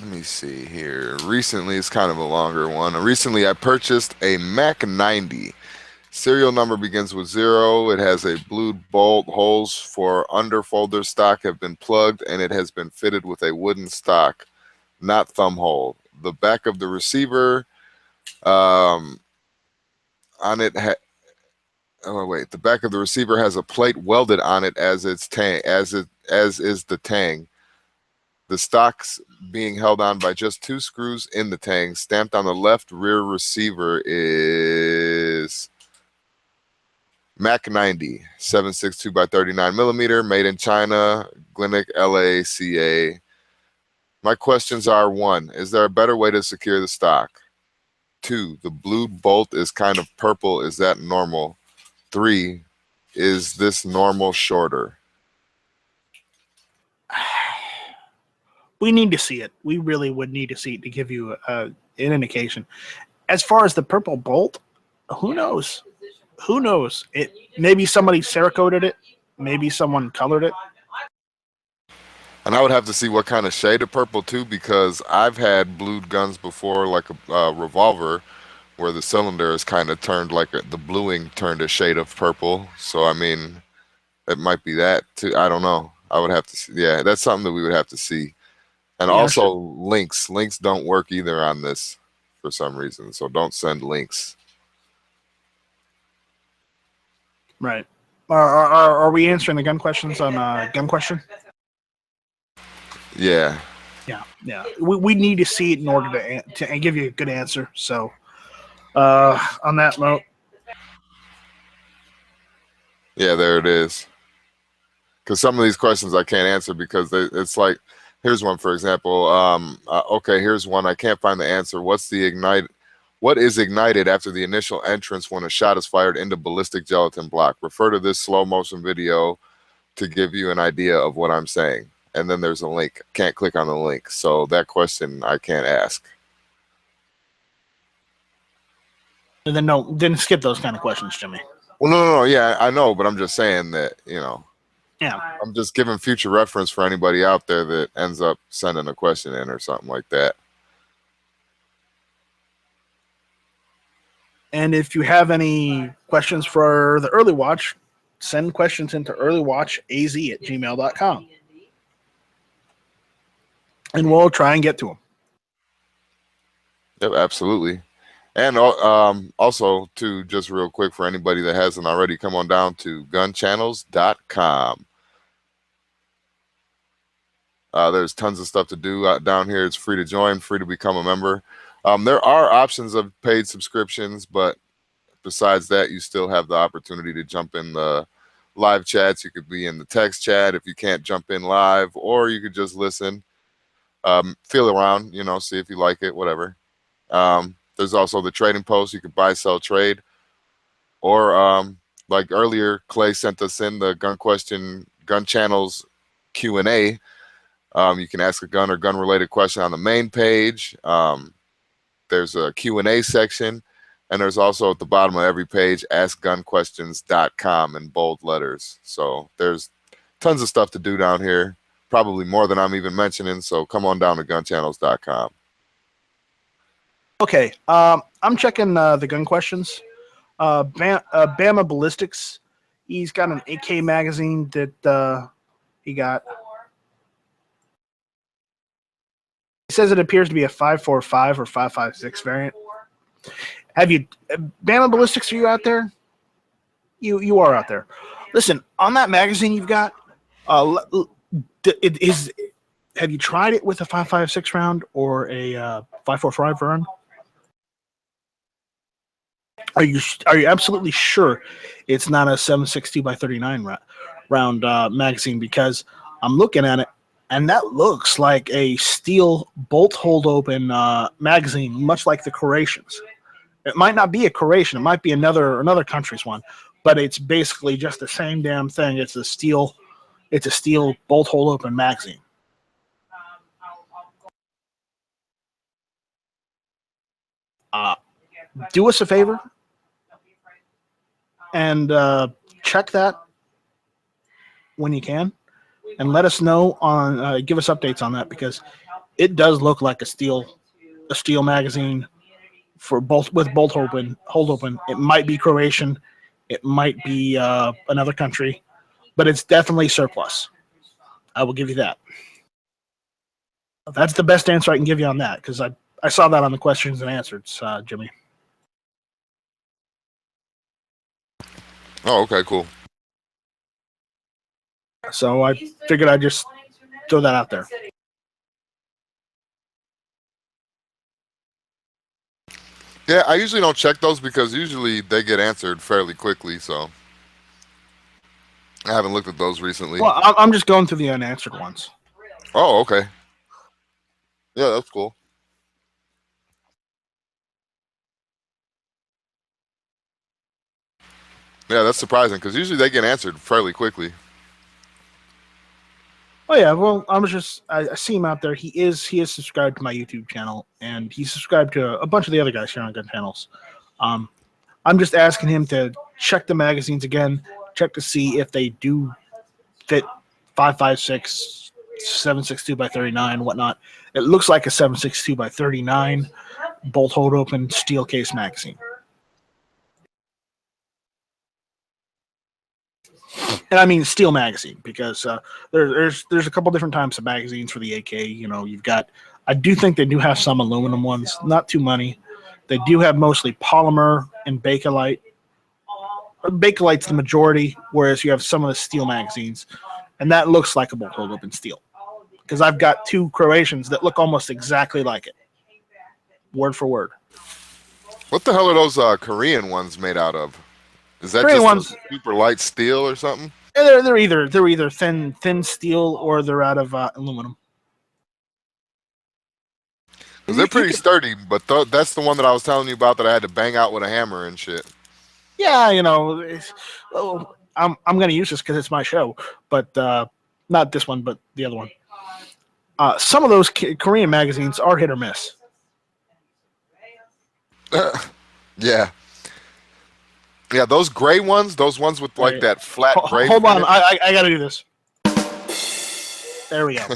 me see here. Recently, it's kind of a longer one. Recently, I purchased a Mac 90. Serial number begins with 0. It has a blued bolt. Holes for underfolder stock have been plugged, and it has been fitted with a wooden stock, not thumb hole. The back of the receiver on it the back of the receiver has a plate welded on it as is the tang. The stock's being held on by just 2 screws in the tang. Stamped on the left rear receiver is Mac 90, 7.62 by 39 millimeter, made in China, Glenick, LA, CA. My questions are: 1, is there a better way to secure the stock? 2, the blue bolt is kind of purple. Is that normal? 3, is this normal shorter? We need to see it. We really would need to see it to give you an indication. As far as the purple bolt, who knows? Who knows? It maybe somebody Cerakoted it, maybe someone colored it. And I would have to see what kind of shade of purple too, because I've had blued guns before, like a revolver, where the cylinder is kind of turned like the bluing turned a shade of purple. So I mean, it might be that too. I don't know. I would have to see. Yeah, that's something that we would have to see. And Yeah, also links. Links don't work either on this for some reason. So don't send links. Right. Are we answering the gun questions on gun question? Yeah. Yeah. We need to see it in order to give you a good answer. So, on that note, Yeah, there it is. Because some of these questions I can't answer because it's like, here's one, for example. Okay, here's one. I can't find the answer. What is ignited after the initial entrance when a shot is fired into ballistic gelatin block? Refer to this slow motion video to give you an idea of what I'm saying. And then there's a link. Can't click on the link. So that question I can't ask. and then no, didn't skip those kind of questions, Jimmy. Well, no. Yeah, I know, but I'm just saying that, Yeah. I'm just giving future reference for anybody out there that ends up sending a question in or something like that. And if you have any questions for the early watch, send questions into earlywatchaz@gmail.com. And we'll try and get to them. Yep, absolutely. And also, too, just real quick for anybody that hasn't already, come on down to gunchannels.com. There's tons of stuff to do down here. It's free to join, free to become a member. There are options of paid subscriptions, but besides that, you still have the opportunity to jump in the live chats. You could be in the text chat if you can't jump in live, or you could just listen, feel around, see if you like it, whatever. There's also the trading post. You could buy, sell, trade, or like earlier, Clay sent us in the gun channels Q&A. You can ask a gun or gun-related question on the main page. There's a Q&A section, and there's also at the bottom of every page, askgunquestions.com in bold letters. So there's tons of stuff to do down here, probably more than I'm even mentioning. So come on down to gunchannels.com. Okay. I'm checking the gun questions. Bama Ballistics, he's got an AK magazine that he got. He says it appears to be a 5.45 or 5.56 variant. Have you, Bama Ballistics? Are you out there? You are out there. Listen, on that magazine you've got, have you tried it with a 5.56 round or a 5.45 round? Are you absolutely sure it's not a 7.62 by 39 round magazine? Because I'm looking at it, and that looks like a steel bolt hold open magazine, much like the Croatians. It might not be a Croatian; it might be another country's one, but it's basically just the same damn thing. It's a steel bolt hold open magazine. Do us a favor and check that when you can, and let us know on give us updates on that, because it does look like a steel magazine for both with bolt hold open. It might be Croatian, it might be another country, but it's definitely surplus. I will give you that. That's the best answer I can give you on that, because I saw that on the questions and answers, Jimmy. Oh, okay, cool. So I figured I'd just throw that out there. Yeah, I usually don't check those because usually they get answered fairly quickly. So I haven't looked at those recently. Well, I'm just going through the unanswered ones. Oh, okay. Yeah, that's cool. Yeah, that's surprising because usually they get answered fairly quickly. Oh yeah, well, I see him out there. He is subscribed to my YouTube channel, and he's subscribed to a bunch of the other guys here on gun channels. I'm just asking him to check the magazines again, check to see if they do fit 5.56, 7.62 by 39, whatnot. It looks like a 7.62 by 39. bolt hold open steel case magazine. And I mean steel magazine because there's a couple different types of magazines for the AK. You know, you've got. I do think they do have some aluminum ones, not too many. They do have mostly polymer and Bakelite. Bakelite's the majority, whereas you have some of the steel magazines, and that looks like a bolt hold open steel. Because I've got two Croatians that look almost exactly like it, word for word. What the hell are those Korean ones made out of? Is that Korean just ones, a super light steel or something? they're either thin steel or they're out of aluminum. Because they're pretty sturdy, but that's the one that I was telling you about that I had to bang out with a hammer and shit. Yeah, you know, I'm going to use this because it's my show, but not this one, but the other one. Some of those Korean magazines are hit or miss. Yeah. Yeah, those gray ones, those ones with like that flat gray Hold on, finish. I got to do this. There we go.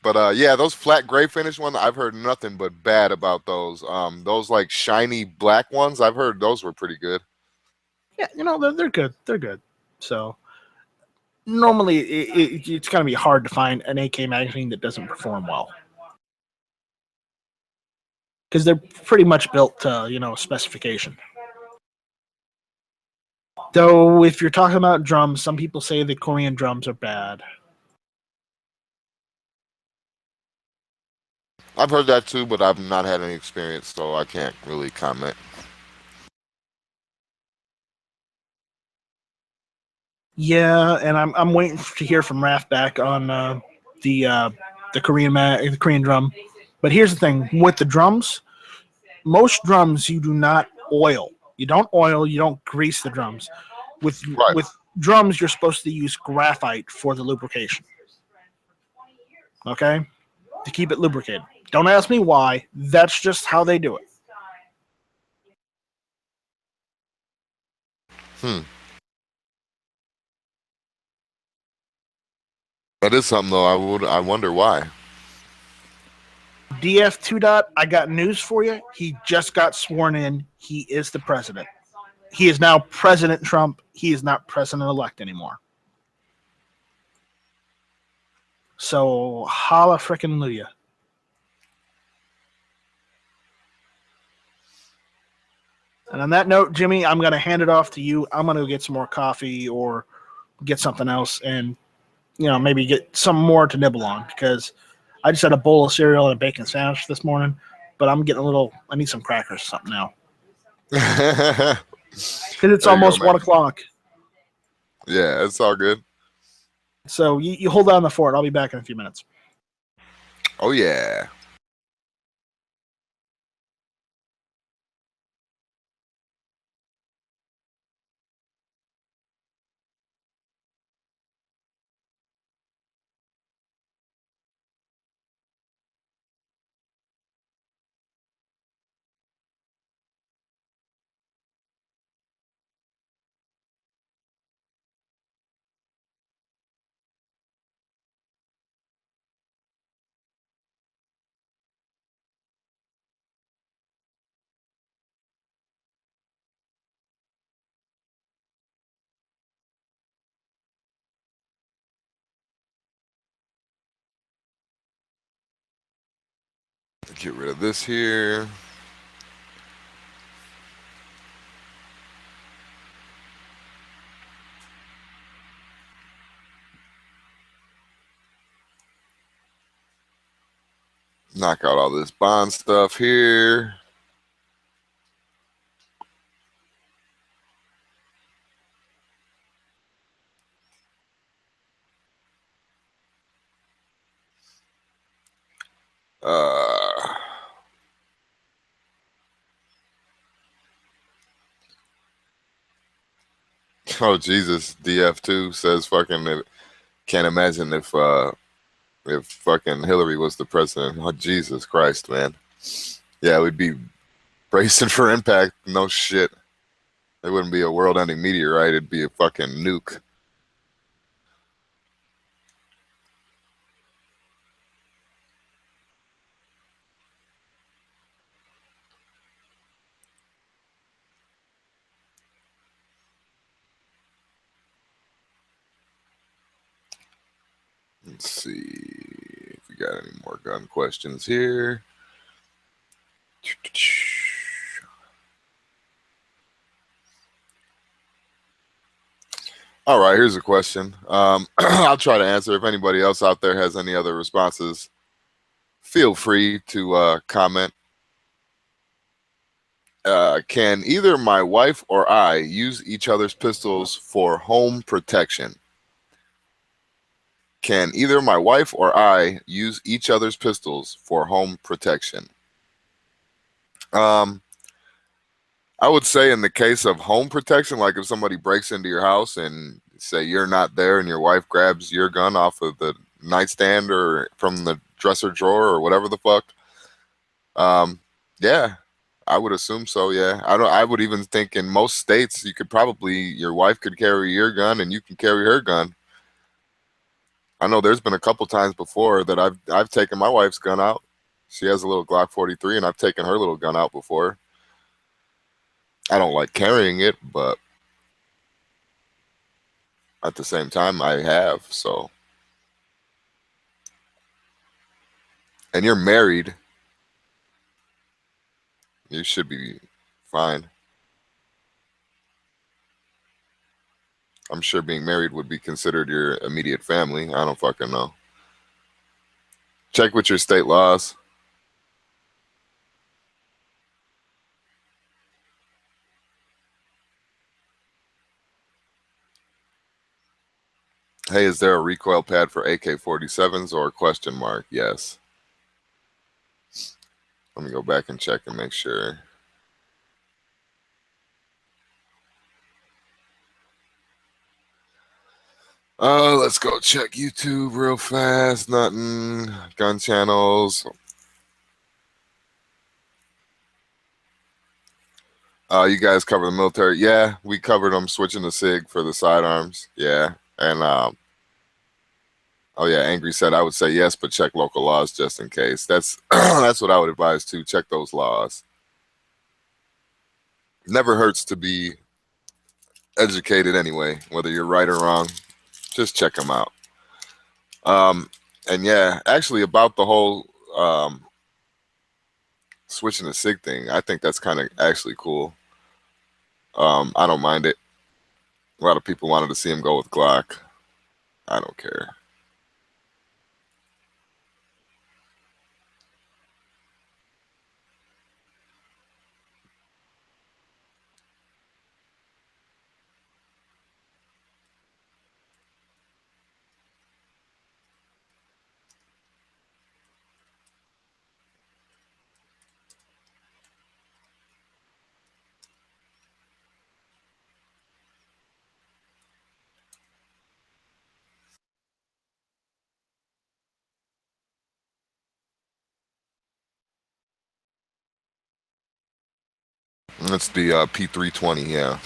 But yeah, those flat gray finish ones, I've heard nothing but bad about those. Those like shiny black ones, I've heard those were pretty good. Yeah, you know, they're good. They're good. So normally it's going to be hard to find an AK magazine that doesn't perform well. Because they're pretty much built to, you know, specification. Though, if you're talking about drums, some people say the Korean drums are bad. I've heard that too, but I've not had any experience, so I can't really comment. Yeah, and I'm waiting to hear from Raph back on the Korean drum. But here's the thing with the drums, most drums you do not oil. You don't oil. You don't grease the drums. With drums, you're supposed to use graphite for the lubrication. Okay, to keep it lubricated. Don't ask me why. That's just how they do it. That is something though. I wonder why. DF 2 dot, I got news for you. He just got sworn in. He is the president. He is now President Trump. He is not president-elect anymore. So, holla frickin' Luya. And on that note, Jimmy, I'm going to hand it off to you. I'm going to go get some more coffee or get something else and, you know, maybe get some more to nibble on because I just had a bowl of cereal and a bacon sandwich this morning, but I'm getting I need some crackers or something now. Because it's almost 1 o'clock. Yeah, it's all good. So you hold down the fort. I'll be back in a few minutes. Oh, yeah. Get rid of this here. Knock out all this Bond stuff here. Oh Jesus, DF2 says fucking can't imagine if fucking Hillary was the president. Oh Jesus Christ, man. Yeah, we'd be bracing for impact. No shit. It wouldn't be a world-ending meteorite. It'd be a fucking nuke. Let's see if we got any more gun questions here. All right, here's a question. I'll try to answer. If anybody else out there has any other responses, feel free to comment. Can either my wife or I use each other's pistols for home protection? Can either my wife or I use each other's pistols for home protection? I would say in the case of home protection, like if somebody breaks into your house and say you're not there and your wife grabs your gun off of the nightstand or from the dresser drawer or whatever the fuck, yeah, I would assume so. Yeah, I would even think in most states you could probably your wife could carry your gun and you can carry her gun. I know there's been a couple times before that I've taken my wife's gun out. She has a little Glock 43, and I've taken her little gun out before. I don't like carrying it, but at the same time, I have. So, and you're married, you should be fine. I'm sure being married would be considered your immediate family. I don't fucking know. Check with your state laws. Hey, is there a recoil pad for AK-47s or question mark? Yes. Let me go back and check and make sure. Let's go check YouTube real fast. Nothing. Gun channels. You guys cover the military? Yeah, we covered them switching to SIG for the sidearms. Yeah, and oh yeah, Angry said I would say yes, but check local laws just in case. That's that's what I would advise too. Check those laws. Never hurts to be educated anyway, whether you're right or wrong. Just check them out. And yeah, actually about the whole switching to SIG thing, I think that's kind of actually cool. I don't mind it. A lot of people wanted to see him go with Glock. I don't care. That's the P320, yeah.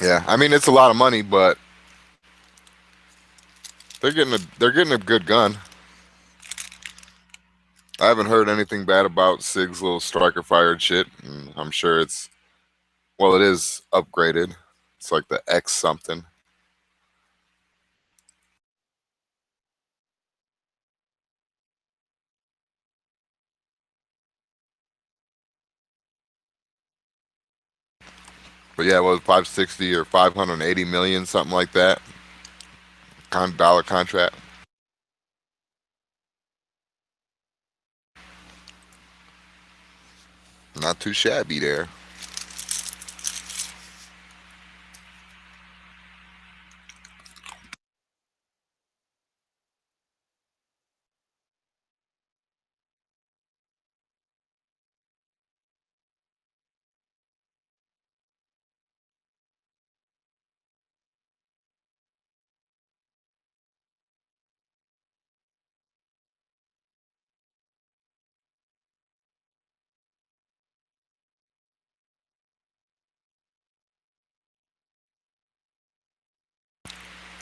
Yeah, I mean it's a lot of money, but they're getting a good gun. I haven't heard anything bad about SIG's little striker fired shit. And I'm sure it is upgraded. It's like the X something. But yeah, it was 560 or 580 million, something like that. Dollar contract. Not too shabby there.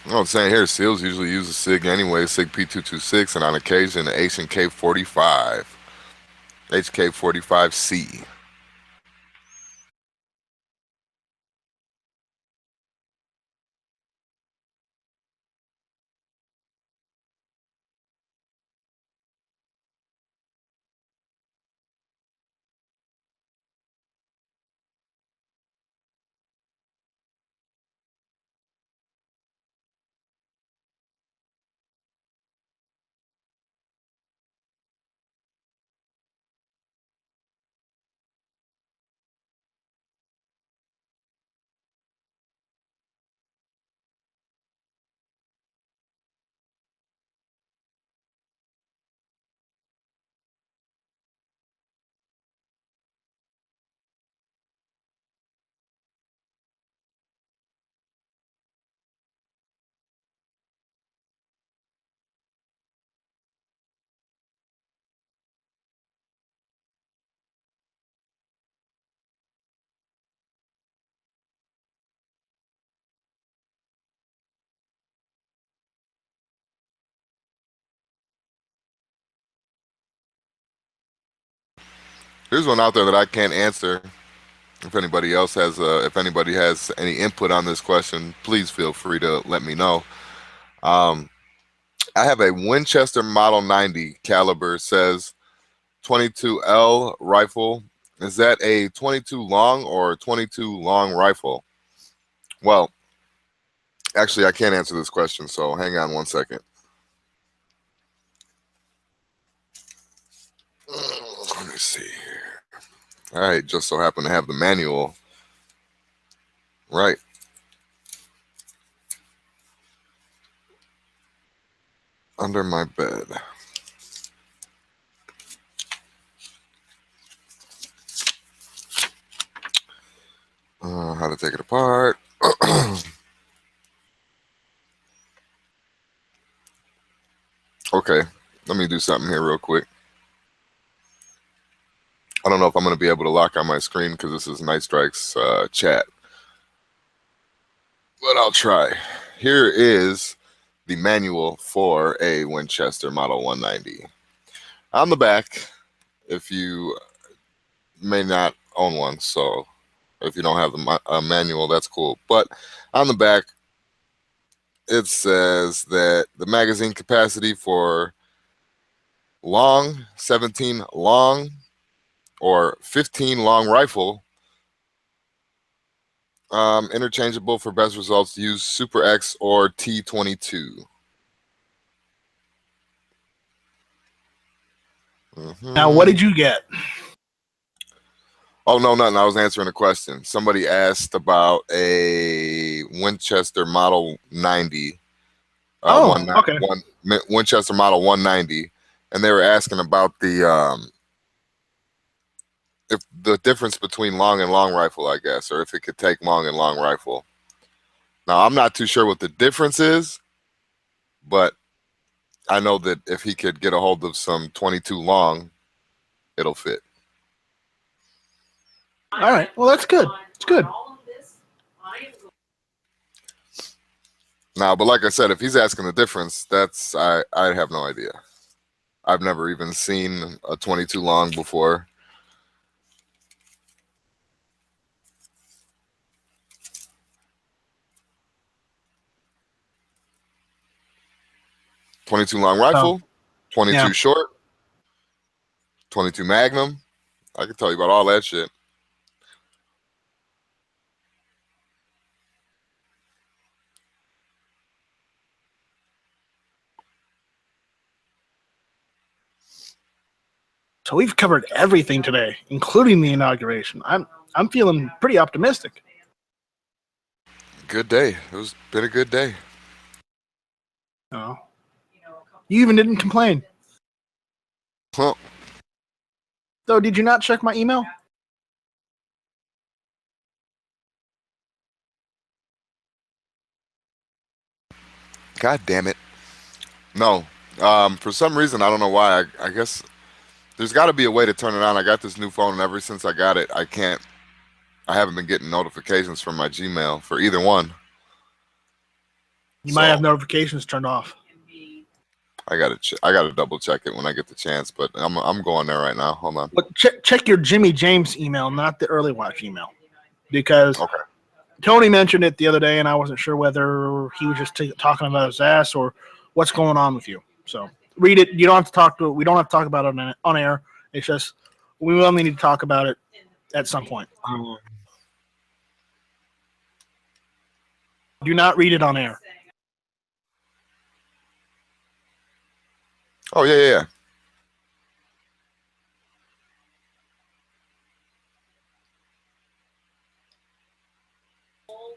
I'm saying here, SEALs usually use a SIG anyway, SIG P226, and on occasion, an HK45, HK45C. Here's one out there that I can't answer. If anybody else has, if anybody has any input on this question, please feel free to let me know. I have a Winchester Model 90 caliber, says 22L rifle. Is that a 22 long or 22 long rifle? Well, actually, I can't answer this question, so hang on one second. Let me see here. All right, just so happen to have the manual right under my bed. How to take it apart. Okay, let me do something here real quick. I don't know if I'm going to be able to lock on my screen because this is Night Strike's chat, but I'll try. Here is the manual for a Winchester Model 190. On the back, if you may not own one, so if you don't have the manual, that's cool. But on the back, it says that the magazine capacity for long, 17 long, or 15 long rifle, interchangeable for best results, use Super X or T22. Now, what did you get? Oh, no, nothing. I was answering a question. Somebody asked about a Winchester Model 90. Okay. Winchester Model 190. And they were asking about the if the difference between long and long rifle, I guess, or if it could take long and long rifle. Now, I'm not too sure what the difference is, but I know that if he could get a hold of some 22 long, it'll fit. All right. Well, that's good. It's good. Now, but like I said, if he's asking the difference, that's I have no idea. I've never even seen a 22 long before. .22 long rifle, 22 short, 22 Magnum. I can tell you about all that shit. So we've covered everything today, including the inauguration. I'm feeling pretty optimistic. Good day. It was been a good day. Oh. You even didn't complain. Huh. So did you not check my email? God damn it. No. For some reason, I don't know why. I guess there's got to be a way to turn it on. I got this new phone, and ever since I got it, I haven't been getting notifications from my Gmail for either one. You might have notifications turned off. I gotta double check it when I get the chance, but I'm going there right now. Hold on. But check your Jimmy James email, not the Early Watch email, because Okay. Tony mentioned it the other day, and I wasn't sure whether he was just talking about his ass or what's going on with you. So read it. You don't have to talk to it. We don't have to talk about it on air. It's just we will need to talk about it at some point. Do not read it on air. Oh yeah.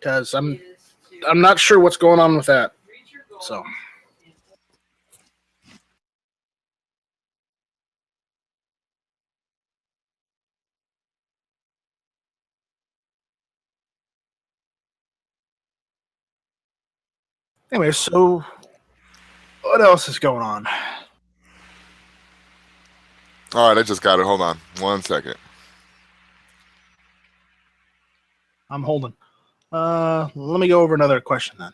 Because I'm not sure what's going on with that. So anyway, so what else is going on? All right, I just got it. Hold on 1 second. I'm holding. Let me go over another question then.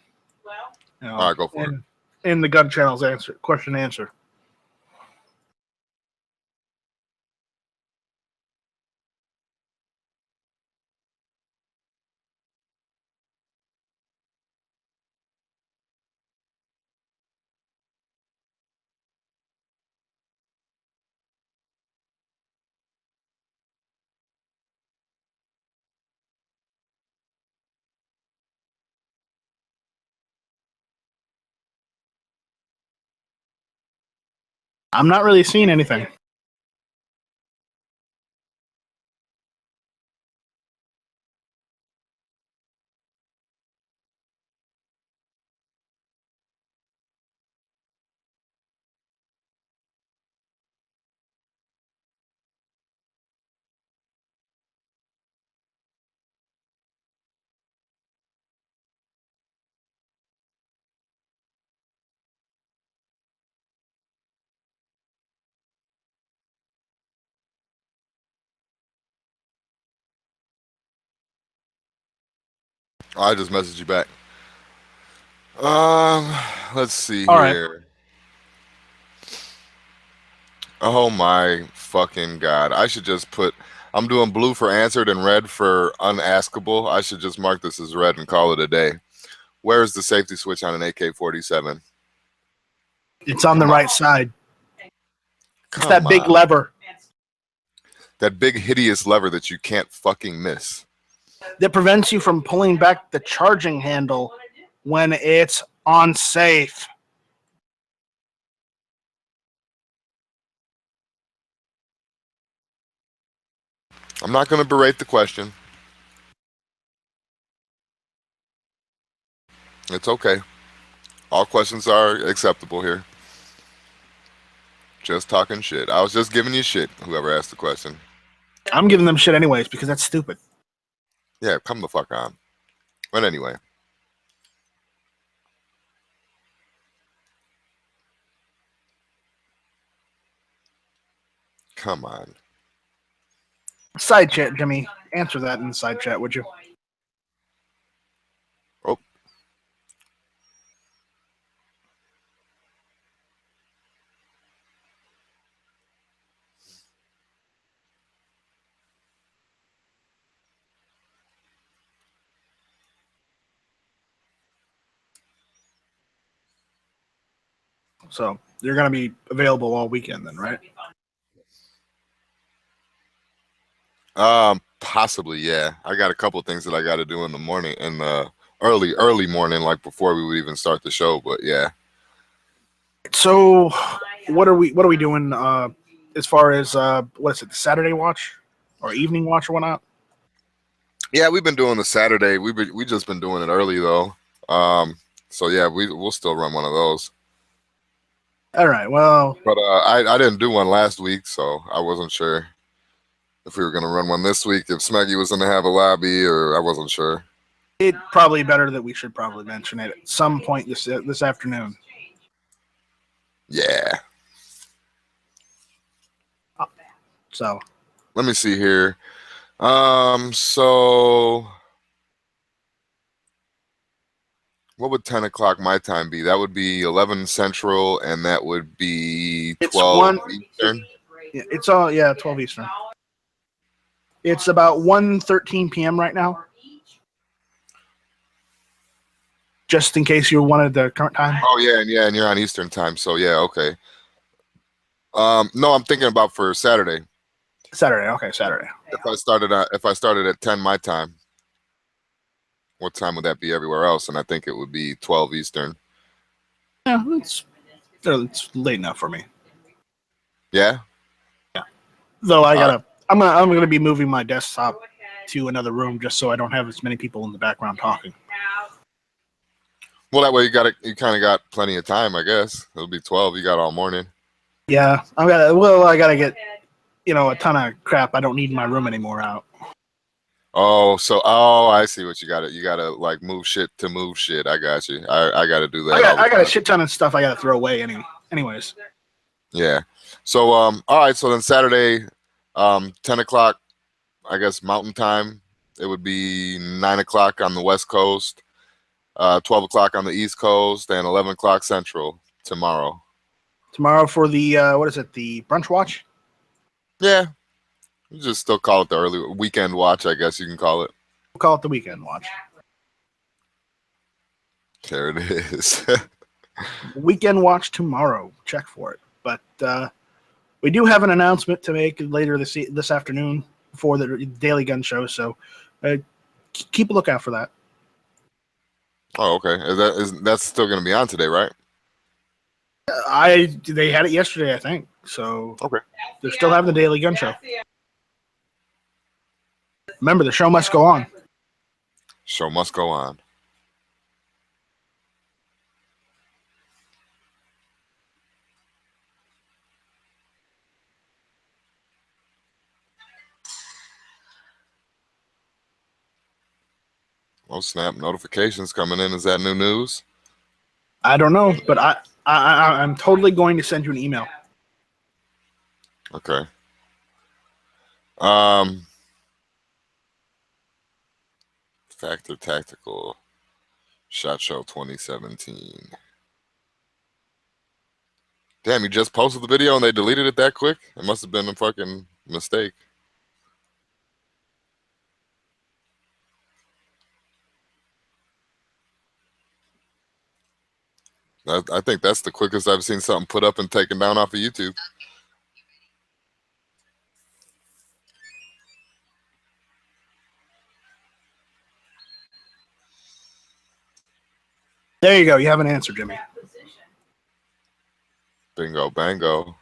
All right, go for it. In the gun channel's question and answer. I'm not really seeing anything. I just messaged you back. Let's see All right. here. Oh my fucking god! I should just put. I'm doing blue for answered and red for unaskable. I should just mark this as red and call it a day. Where is the safety switch on an AK-47? It's on the right side. It's Come that big on. lever That big hideous lever that you can't fucking miss. that prevents you from pulling back the charging handle when it's on safe. I'm not going to berate the question. It's okay. All questions are acceptable here. Just talking shit. I was just giving you shit, whoever asked the question. I'm giving them shit anyways because that's stupid. Yeah, come the fuck on. But anyway. Come on. Side chat, Jimmy. Answer that in the side chat, would you? Oh. So you're going to be available all weekend then, right? Possibly, yeah. I got a couple things that I got to do in the morning, in the early morning, like before we would even start the show. But yeah. So what are we doing as far as what is it, the Saturday watch or evening watch or whatnot? Yeah, we've been doing the Saturday. We just been doing it early though. So yeah, we'll still run one of those. All right. Well, but I didn't do one last week, so I wasn't sure if we were gonna run one this week. If Smeggy was gonna have a lobby, or I wasn't sure. it's probably better that we should probably mention it at some point this afternoon. Yeah. So let me see here. So What would 10 o'clock my time be? That would be 11 Central, and that would be It's 12 Eastern. Yeah, it's all 12 Eastern. It's about 1:13 p.m. right now. Just in case you wanted the current time. Oh yeah, and you're on Eastern time, so yeah, okay. No, I'm thinking about for Saturday. Saturday, okay, Saturday. If I started at 10 my time, what time would that be everywhere else? And I think it would be 12 Eastern. Yeah, it's late enough for me. Yeah. Though I'm gonna be moving my desktop to another room just so I don't have as many people in the background talking. Well, that way you kind of got plenty of time, I guess. It'll be 12. You got all morning. Yeah, I gotta get a ton of crap I don't need in my room anymore out. Oh, I see what you got. You got to like move shit to move shit. I got you. I got to do that. I got a shit ton of stuff I gotta throw away anyways. Yeah. So all right. So then Saturday, 10 o'clock, I guess Mountain Time. It would be 9 o'clock on the West Coast, 12 o'clock on the East Coast, and 11 o'clock Central tomorrow. Tomorrow for the what is it? The brunch watch? Yeah. You just still call it the early weekend watch, I guess you can call it. We'll call it the weekend watch. There it is. Weekend watch tomorrow. Check for it. But we do have an announcement to make later this afternoon for the Daily Gun Show, so keep a lookout for that. Oh, okay. That's still going to be on today, right? They had it yesterday, I think. So okay, they're still having the Daily Gun Show. Remember, the show must go on. Show must go on. Oh snap! Notifications coming in. Is that new news? I don't know, but I'm totally going to send you an email. Okay. Factor Tactical SHOT Show 2017. Damn, you just posted the video and they deleted it that quick? It must have been a fucking mistake. I think that's the quickest I've seen something put up and taken down off of YouTube. There you go. You have an answer, Jimmy. Bingo, bango.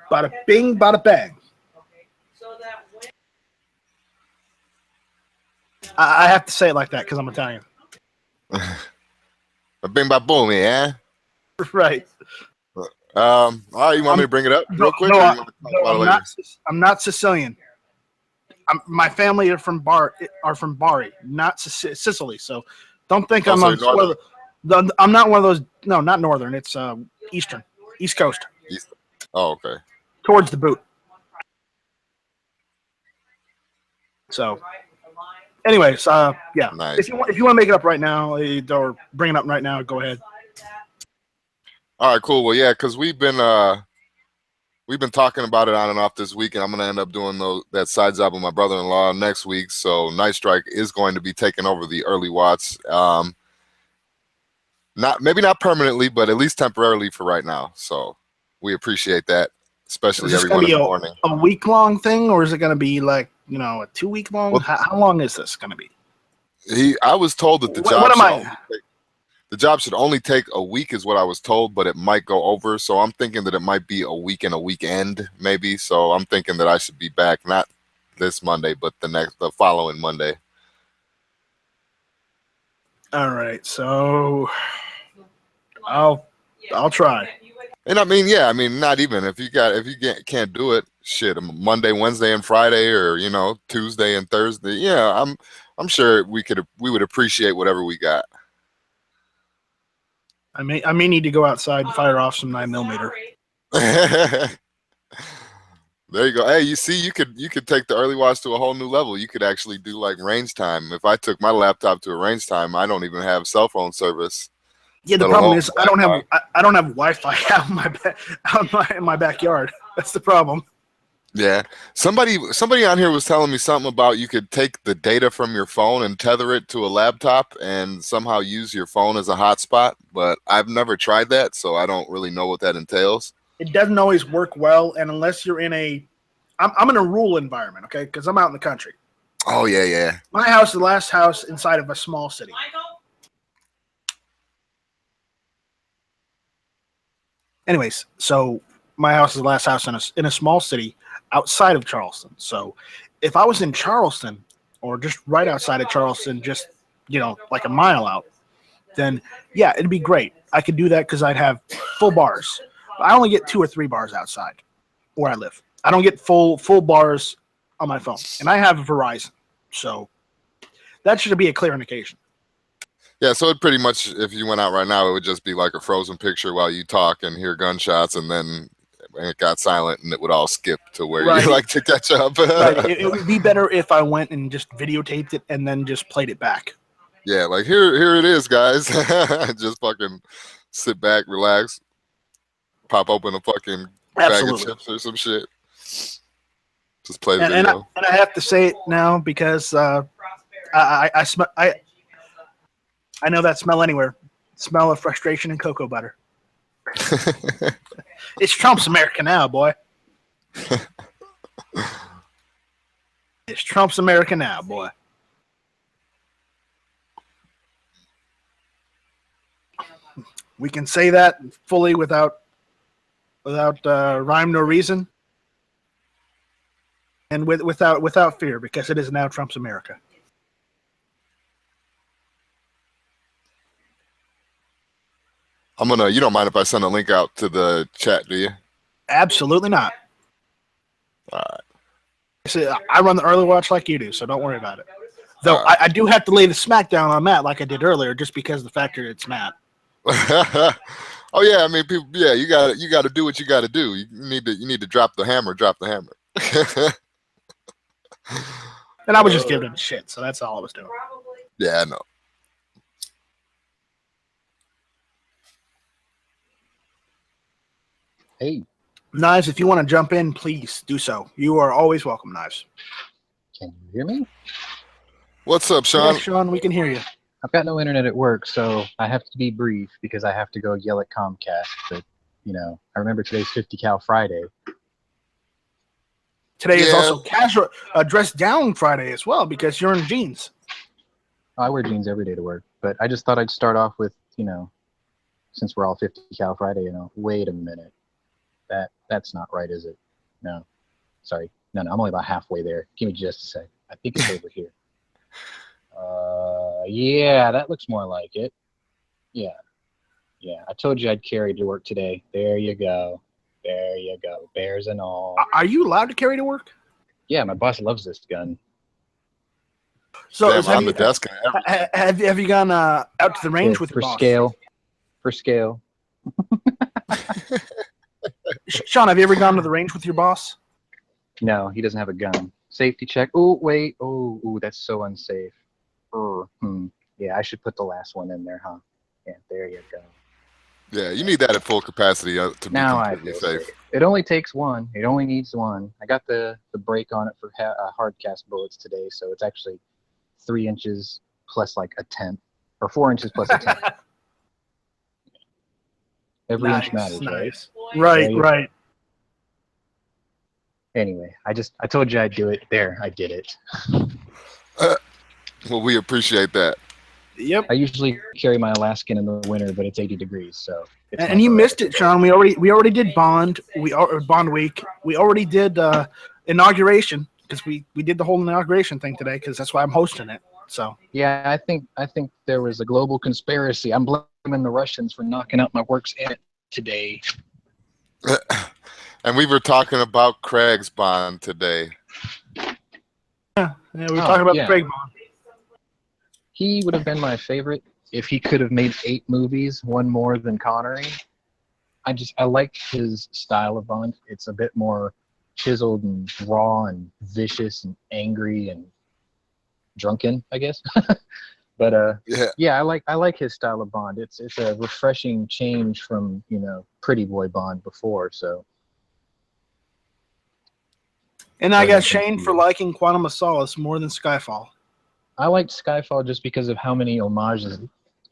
Bada bing, bada bang. I have to say it like that because I'm Italian. Bing, ba boom, yeah. Right. All right, you want me to bring it up real quick? No, or you want to talk about it later? I'm not Sicilian. My family are from Bari, not Sicily. So don't think I'm not one of those. No, not northern. It's eastern, East Coast. East. Oh, okay. Towards the boot. So, anyways, yeah. Nice. If you want to make it up right now or bring it up right now, go ahead. All right, cool. Well, yeah, because we've been talking about it on and off this week, and I'm going to end up doing that side job with my brother-in-law next week. So Night Strike is going to be taking over the early watch. Maybe not permanently, but at least temporarily for right now. So we appreciate that, especially everyone in the morning. A week-long thing, or is it going to be like a 2-week long? Well, how long is this going to be? I was told that the job should only take a week is what I was told, but it might go over. So I'm thinking that it might be a week and a weekend, maybe. So I'm thinking that I should be back not this Monday, but the following Monday. All right, so I'll try. And I mean, yeah, not even if you can't do it, shit, Monday, Wednesday, and Friday, or Tuesday and Thursday. Yeah, I'm sure we would appreciate whatever we got. I may need to go outside and fire off some 9mm. There you go. Hey, you see, you could take the early watch to a whole new level. You could actually do like range time. If I took my laptop to a range time, I don't even have cell phone service. Yeah, the let problem alone is I don't have Wi-Fi. I don't have Wi-Fi in my backyard. That's the problem. Yeah, somebody on here was telling me something about you could take the data from your phone and tether it to a laptop and somehow use your phone as a hotspot. But I've never tried that, so I don't really know what that entails. It doesn't always work well, and unless you're in I'm in a rural environment, okay, because I'm out in the country. Oh yeah, yeah. My house is the last house inside of a small city. Anyways, so my house is the last house in a small city outside of Charleston. So if I was in Charleston or just right outside of Charleston, just, like a mile out, then yeah, it'd be great. I could do that because I'd have full bars. I only get 2 or 3 bars outside where I live. I don't get full bars on my phone, and I have Verizon. So that should be a clear indication. Yeah, so it pretty much, if you went out right now, it would just be like a frozen picture while you talk and hear gunshots, and then it got silent, and it would all skip to where you like to catch up. Right. It would be better if I went and just videotaped it and then just played it back. Yeah, like here it is, guys. Just fucking sit back, relax, pop open a fucking bag of chips or some shit. Just play the video. And I have to say it now because I smell. I know that smell anywhere. Smell of frustration and cocoa butter. It's Trump's America now, boy. It's Trump's America now, boy. We can say that fully without rhyme nor reason, and without fear, because it is now Trump's America. You don't mind if I send a link out to the chat, do you? Absolutely not. All right. See, I run the early watch like you do, so don't worry about it. Though I do have to lay the smackdown on Matt like I did earlier, just because of the fact that it's Matt. Oh yeah, I mean, people. Yeah, you got to do what you got to do. You need to drop the hammer. Drop the hammer. And I was just giving him shit, so that's all I was doing. Yeah, I know. Hey, Knives, if you want to jump in, please do so. You are always welcome, Knives. can you hear me? What's up, Sean? Yes, Sean, we can hear you. I've got no internet at work, so I have to be brief because I have to go yell at Comcast. But, I remember today's 50 Cal Friday. Today is also casual dress down Friday as well, because you're in jeans. I wear jeans every day to work, but I just thought I'd start off with, since we're all 50 Cal Friday, wait a minute. That's not right, is it? No. Sorry. No, I'm only about halfway there. Give me just a sec. I think it's over here. Yeah, that looks more like it. Yeah. I told you I'd carry to work today. There you go. Bears and all. Are you allowed to carry to work? Yeah, my boss loves this gun. So on the desk. Have you gone out to the range with your boss? For scale. Sean, have you ever gone to the range with your boss? No, he doesn't have a gun. Safety check. Oh, wait. Oh, that's so unsafe. Yeah, I should put the last one in there, huh? Yeah, there you go. Yeah, you need that at full capacity to be Now completely safe. It only takes one. It only needs one. I got the brake on it for hard cast bullets today, so it's actually 3 inches plus like a tenth, or 4 inches plus a tenth. Every inch matters, right? Right. Anyway, I told you I'd do it. There, I did it. Well, we appreciate that. Yep. I usually carry my Alaskan in the winter, but it's 80 degrees, so. And you missed it, Sean. We already did Bond. Bond week. We already did Inauguration, because we did the whole Inauguration thing today, because that's why I'm hosting it. So. Yeah, I think there was a global conspiracy. I'm blaming the Russians for knocking out my works today. And we were talking about Craig's Bond today. Yeah, we were talking about Craig Bond. He would have been my favorite if he could have made 8 movies, one more than Connery. I like his style of Bond. It's a bit more chiseled and raw and vicious and angry and drunken, I guess. But yeah, I like his style of Bond. It's a refreshing change from, you know, Pretty Boy Bond before. So. And I got shamed for liking Quantum of Solace more than Skyfall. I liked Skyfall just because of how many homages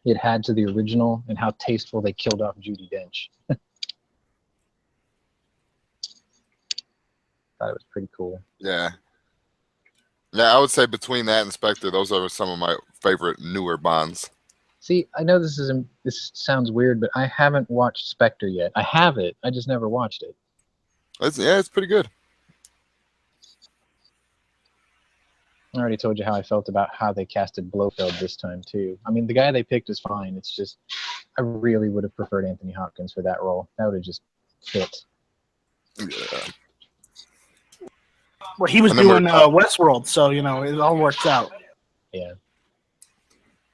it had to the original and how tasteful they killed off Judi Dench. Thought it was pretty cool. Yeah. Yeah, I would say between that and Spectre, those are some of my favorite newer Bonds. See, I know this sounds weird, but I haven't watched Spectre yet. I have it, I just never watched it. It's pretty good. I already told you how I felt about how they casted Blofeld this time too. I mean, the guy they picked is fine. It's just I really would have preferred Anthony Hopkins for that role. That would have just fit. Yeah. Well, he was doing Westworld, so you know it all works out. Yeah.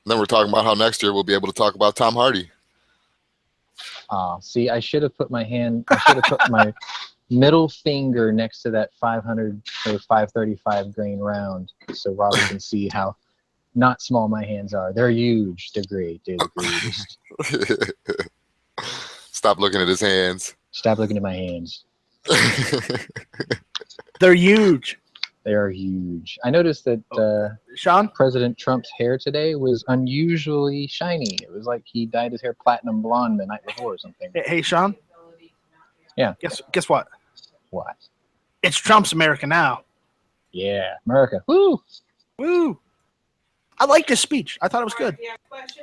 Then we're talking about how next year we'll be able to talk about Tom Hardy. See, I should have put my middle finger next to that 500 or 535 grain round, so Robbie can see how not small my hands are. They're huge. They're great. They're the greatest. Stop looking at his hands. Stop looking at my hands. They're huge. They are huge. I noticed that Sean? President Trump's hair today was unusually shiny. It was like he dyed his hair platinum blonde the night before or something. Hey, Sean? Yeah. Guess what? What? It's Trump's America now. Yeah, America. Woo! Woo! I liked his speech. I thought it was good.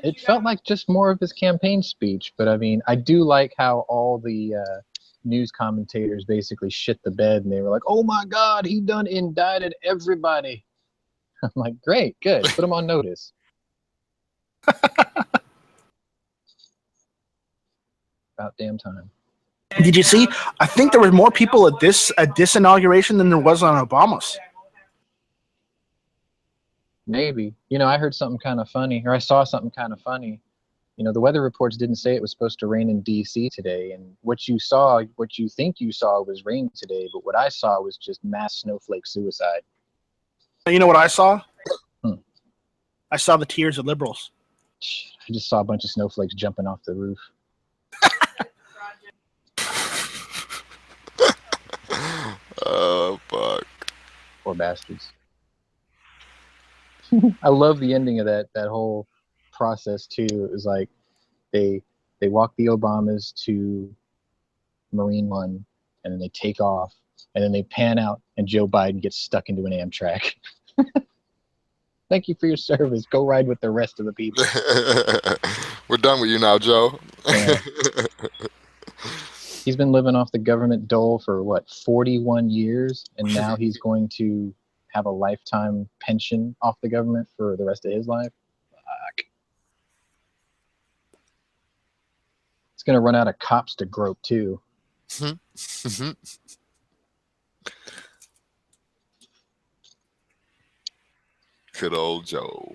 It felt like just more of his campaign speech, but I mean, I do like how all the news commentators basically shit the bed and they were like, oh my God, he done indicted everybody. I'm like, great, good. Put him on notice. About damn time. Did you see? I think there were more people at this inauguration than there was on Obama's. Maybe. You know, I heard something kind of funny, or I saw something kind of funny. You know, the weather reports didn't say it was supposed to rain in D.C. today, and what you think you saw was rain today, but what I saw was just mass snowflake suicide. You know what I saw? I saw the tears of liberals. I just saw a bunch of snowflakes jumping off the roof. Oh, fuck. Poor bastards. I love the ending of that whole process too. It was like they walk the Obamas to Marine One, and then they take off, and then they pan out, and Joe Biden gets stuck into an Amtrak. Thank you for your service. Go ride with the rest of the people. We're done with you now, Joe. Yeah. He's been living off the government dole for what, 41 years, and now he's going to have a lifetime pension off the government for the rest of his life. Fuck. It's gonna run out of cops to grope too. Good old Joe.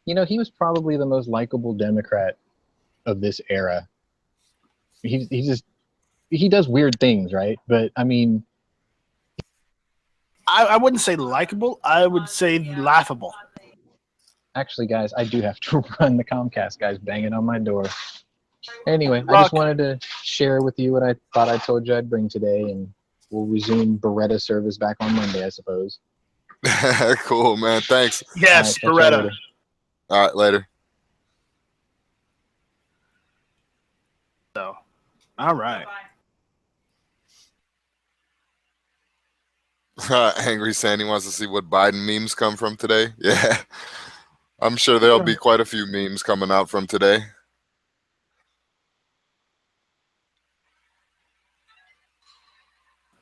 You know, he was probably the most likable Democrat of this era. He does weird things, right? But I mean, I wouldn't say likable. I would say laughable. Actually, guys, I do have to run. The Comcast guy's banging on my door. Anyway, I just wanted to share with you what I thought I told you I'd bring today, and we'll resume Beretta service back on Monday, I suppose. Cool, man. Thanks. Yes, all right, Beretta. All right, later. So, all right. Angry Sandy wants to see what Biden memes come from today. Yeah. I'm sure there'll be quite a few memes coming out from today.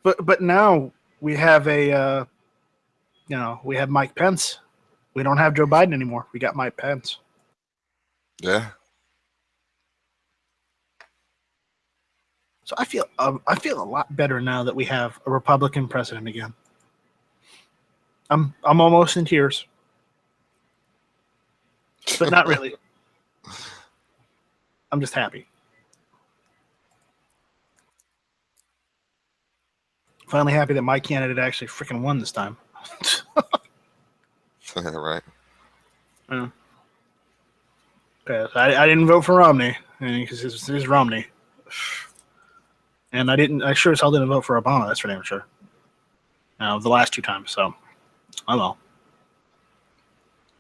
But now we have we have Mike Pence. We don't have Joe Biden anymore. We got Mike Pence. Yeah. So I feel a lot better now that we have a Republican president again. I'm almost in tears, but not really. I'm just happy. Finally happy that my candidate actually freaking won this time. Right. Yeah. Okay, I didn't vote for Romney because it's Romney, and I sure as hell didn't vote for Obama. That's for damn sure. The last 2 times, so I don't know.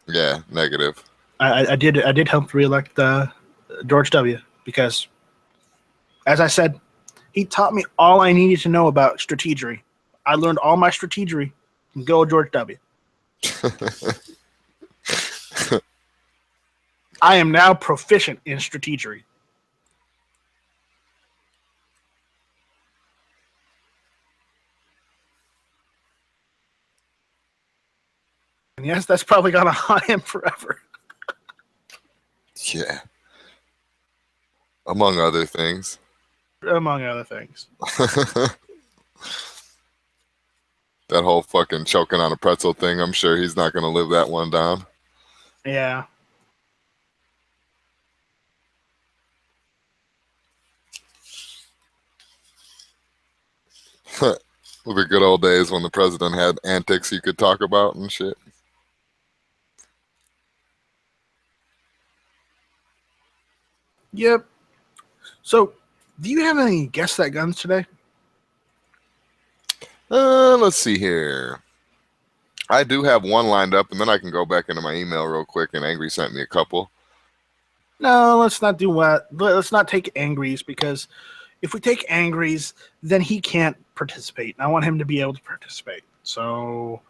Yeah, negative. I did help reelect George W. because, as I said, he taught me all I needed to know about strategery. I learned all my strategery from good old George W. I am now proficient in strategery. And yes, that's probably gonna haunt him forever. Yeah. Among other things. Among other things. That whole fucking choking on a pretzel thing, I'm sure he's not going to live that one down. Yeah. The good old days when the president had antics he could talk about and shit. Yep. So, do you have any Guess That Guns today? Let's see here. I do have one lined up, and then I can go back into my email real quick, and Angry sent me a couple. No, let's not do what. Let's not take Angry's, because if we take Angry's, then he can't participate. And I want him to be able to participate. So,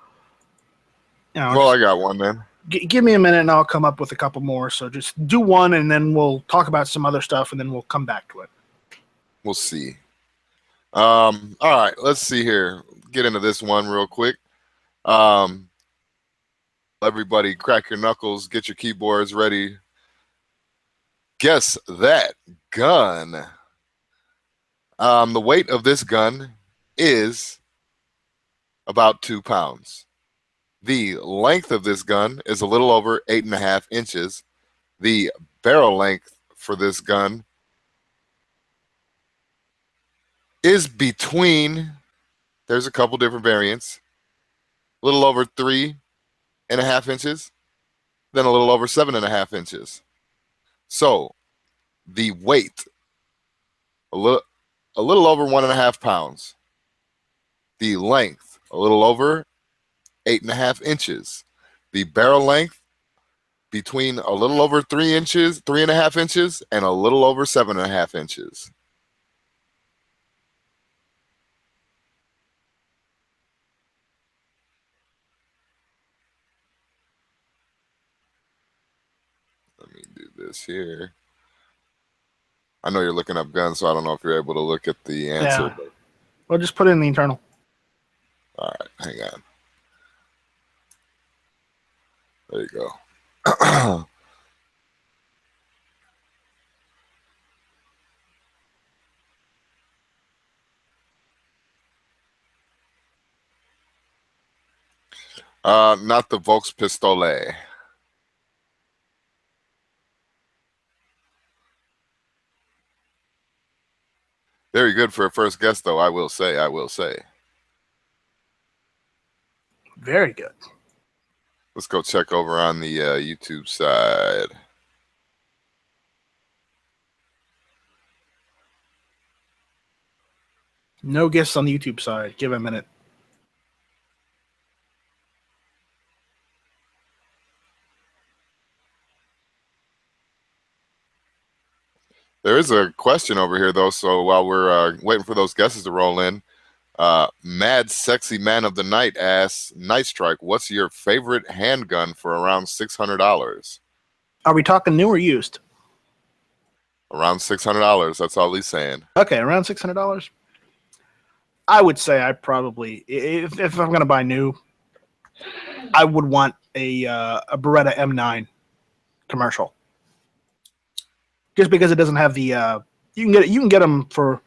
Well, I got one then. Give me a minute, and I'll come up with a couple more. So just do one, and then we'll talk about some other stuff, and then we'll come back to it. We'll see. All right, let's see here. Get into this one real quick. Everybody, crack your knuckles, get your keyboards ready. Guess that gun. The weight of this gun is about 2 pounds. The length of this gun is a little over 8.5 inches. The barrel length for this gun is between, there's a couple different variants, a little over 3.5 inches, then a little over 7.5 inches. So the weight, a little over 1.5 pounds. The length, a little over 8.5 inches. The barrel length between a little over 3.5 inches, and a little over 7.5 inches. Let me do this here. I know you're looking up guns, so I don't know if you're able to look at the answer. Yeah. Well, just put it in the internal. All right, hang on. There you go. Not the Volkspistole. Very good for a first guess, though. I will say. Very good. Let's go check over on the YouTube side. No guests on the YouTube side. Give it a minute. There is a question over here, though. So while we're waiting for those guesses to roll in, Mad Sexy Man of the Night asks, Night Strike, what's your favorite handgun for around $600? Are we talking new or used? Around $600. That's all he's saying. Okay, around $600. I would say I probably, if I'm going to buy new, I would want a Beretta M9 commercial. Just because it doesn't have the you can get them for,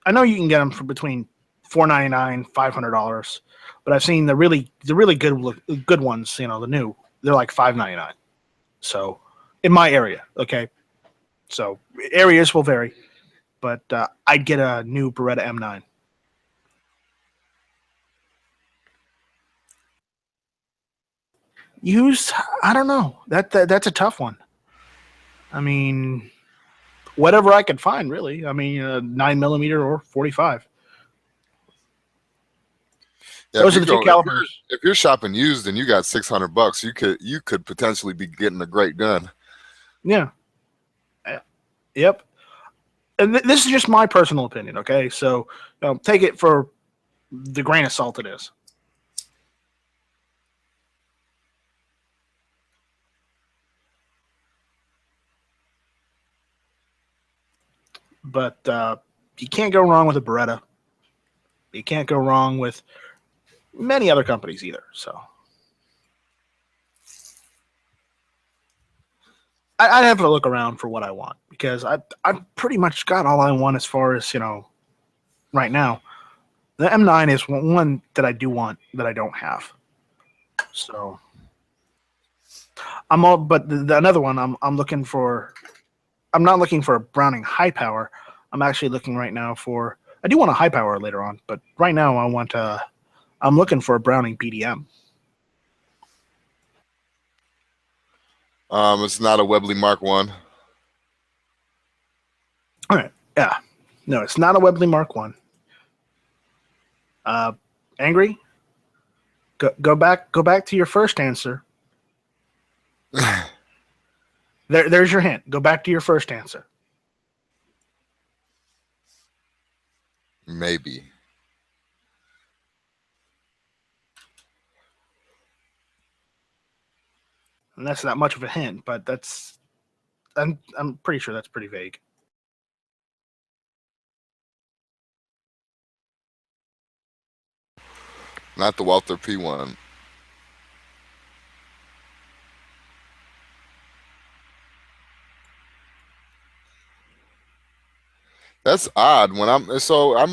I know you can get them for between $499, $500, but I've seen the really good ones, the new, they're like $599. So in my area, okay, so areas will vary, but I'd get a new Beretta M9. Used, I don't know. That's a tough one. I mean, whatever I could find, really. I mean, 9mm or 45. Yeah, Those are the two calibers. If you're shopping used and you got $600, you could potentially be getting a great gun. Yeah. Yep. And this is just my personal opinion, okay? So take it for the grain of salt it is. But you can't go wrong with a Beretta. You can't go wrong with many other companies either. So I'd have to look around for what I want because I've pretty much got all I want as far as, right now. The M9 is one that I do want that I don't have. So but another one I'm looking for. I'm not looking for a Browning high power. I'm actually looking right now for. I do want a high power later on, but right now I'm looking for a Browning BDM. It's not a Webley Mark 1. All right. Yeah. No, it's not a Webley Mark 1. Angry? Go back to your first answer. There's your hint. Go back to your first answer. Maybe. And that's not much of a hint, but I'm pretty sure that's pretty vague. Not the Walther P1. That's odd. I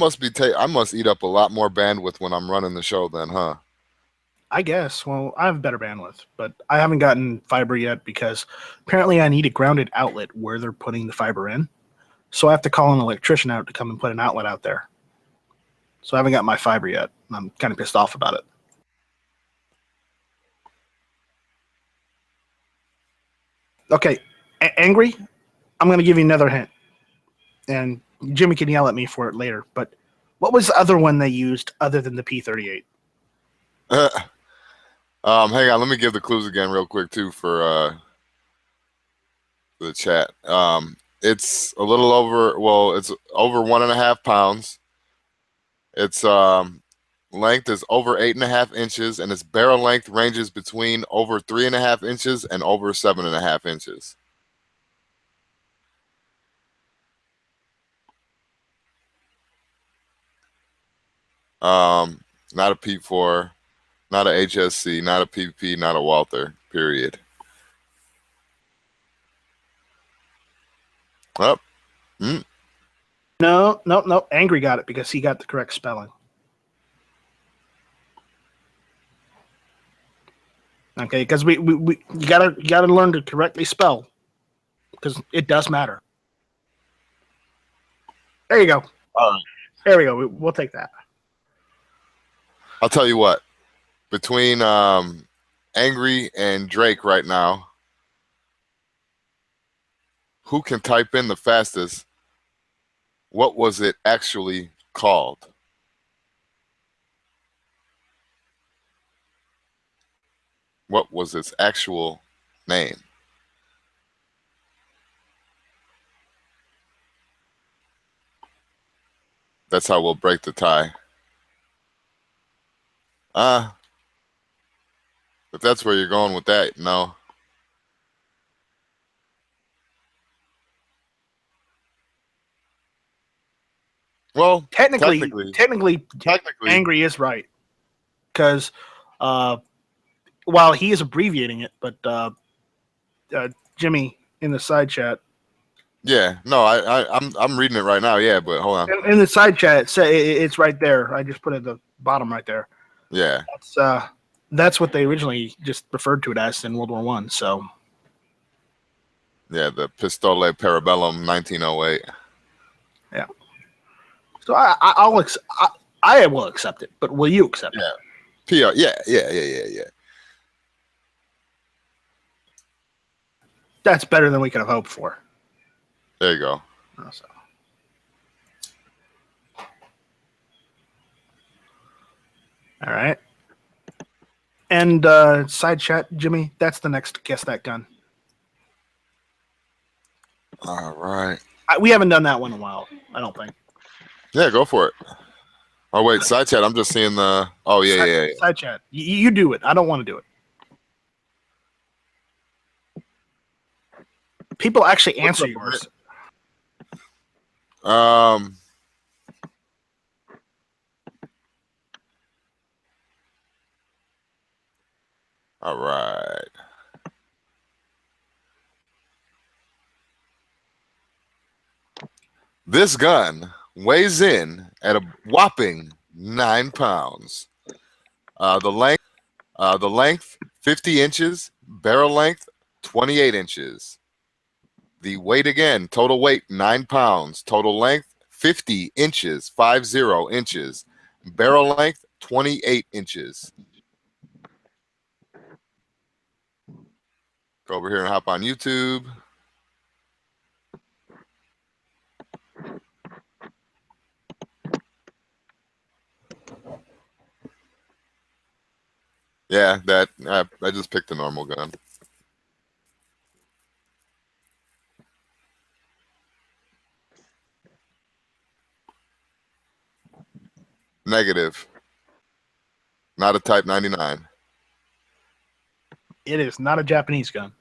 must eat up a lot more bandwidth when I'm running the show then, huh? I guess. Well, I have better bandwidth, but I haven't gotten fiber yet because apparently I need a grounded outlet where they're putting the fiber in. So I have to call an electrician out to come and put an outlet out there. So I haven't got my fiber yet. I'm kind of pissed off about it. Okay, Angry, I'm going to give you another hint. And Jimmy can yell at me for it later, but what was the other one they used other than the P38? Hang on, let me give the clues again real quick too for the chat. It's a little over. Well, it's over 1.5 pounds. Its length is over 8.5 inches, and its barrel length ranges between over 3.5 inches and over 7.5 inches. Not a P4, not a HSC, not a PP, not a Walther. Period. Up. No. Angry got it because he got the correct spelling. Okay, because you gotta learn to correctly spell because it does matter. There you go. All right. There we go. We'll take that. I'll tell you what. Between Angry and Drake right now, who can type in the fastest? What was it actually called? What was its actual name? That's how we'll break the tie. If that's where you're going with that, no. Well, technically, Angry is right because while he is abbreviating it, but Jimmy in the side chat. Yeah, no, I'm reading it right now. Yeah, but hold on. In the side chat, it's right there. I just put it at the bottom right there. Yeah, that's what they originally just referred to it as in World War I. So, yeah, the Pistole Parabellum 1908. Yeah. So I will accept it, but will you accept it? Yeah. PR. Yeah. that's better than we could have hoped for. There you go. So. All right. And side chat, Jimmy, that's the next Guess That Gun. All right. We haven't done that one in a while, I don't think. Yeah, go for it. Oh, wait, side chat. I'm just seeing the. Oh, yeah. Side chat. You do it. I don't want to do it. People actually answer yours. All right. This gun weighs in at a whopping 9 pounds. The length 50 inches, barrel length 28 inches. The weight again, total weight 9 pounds, total length 50 inches, 50 inches, barrel length 28 inches. Go over here and hop on YouTube. Yeah, that I just picked a normal gun. Negative. Not a Type 99. It is not a Japanese gun.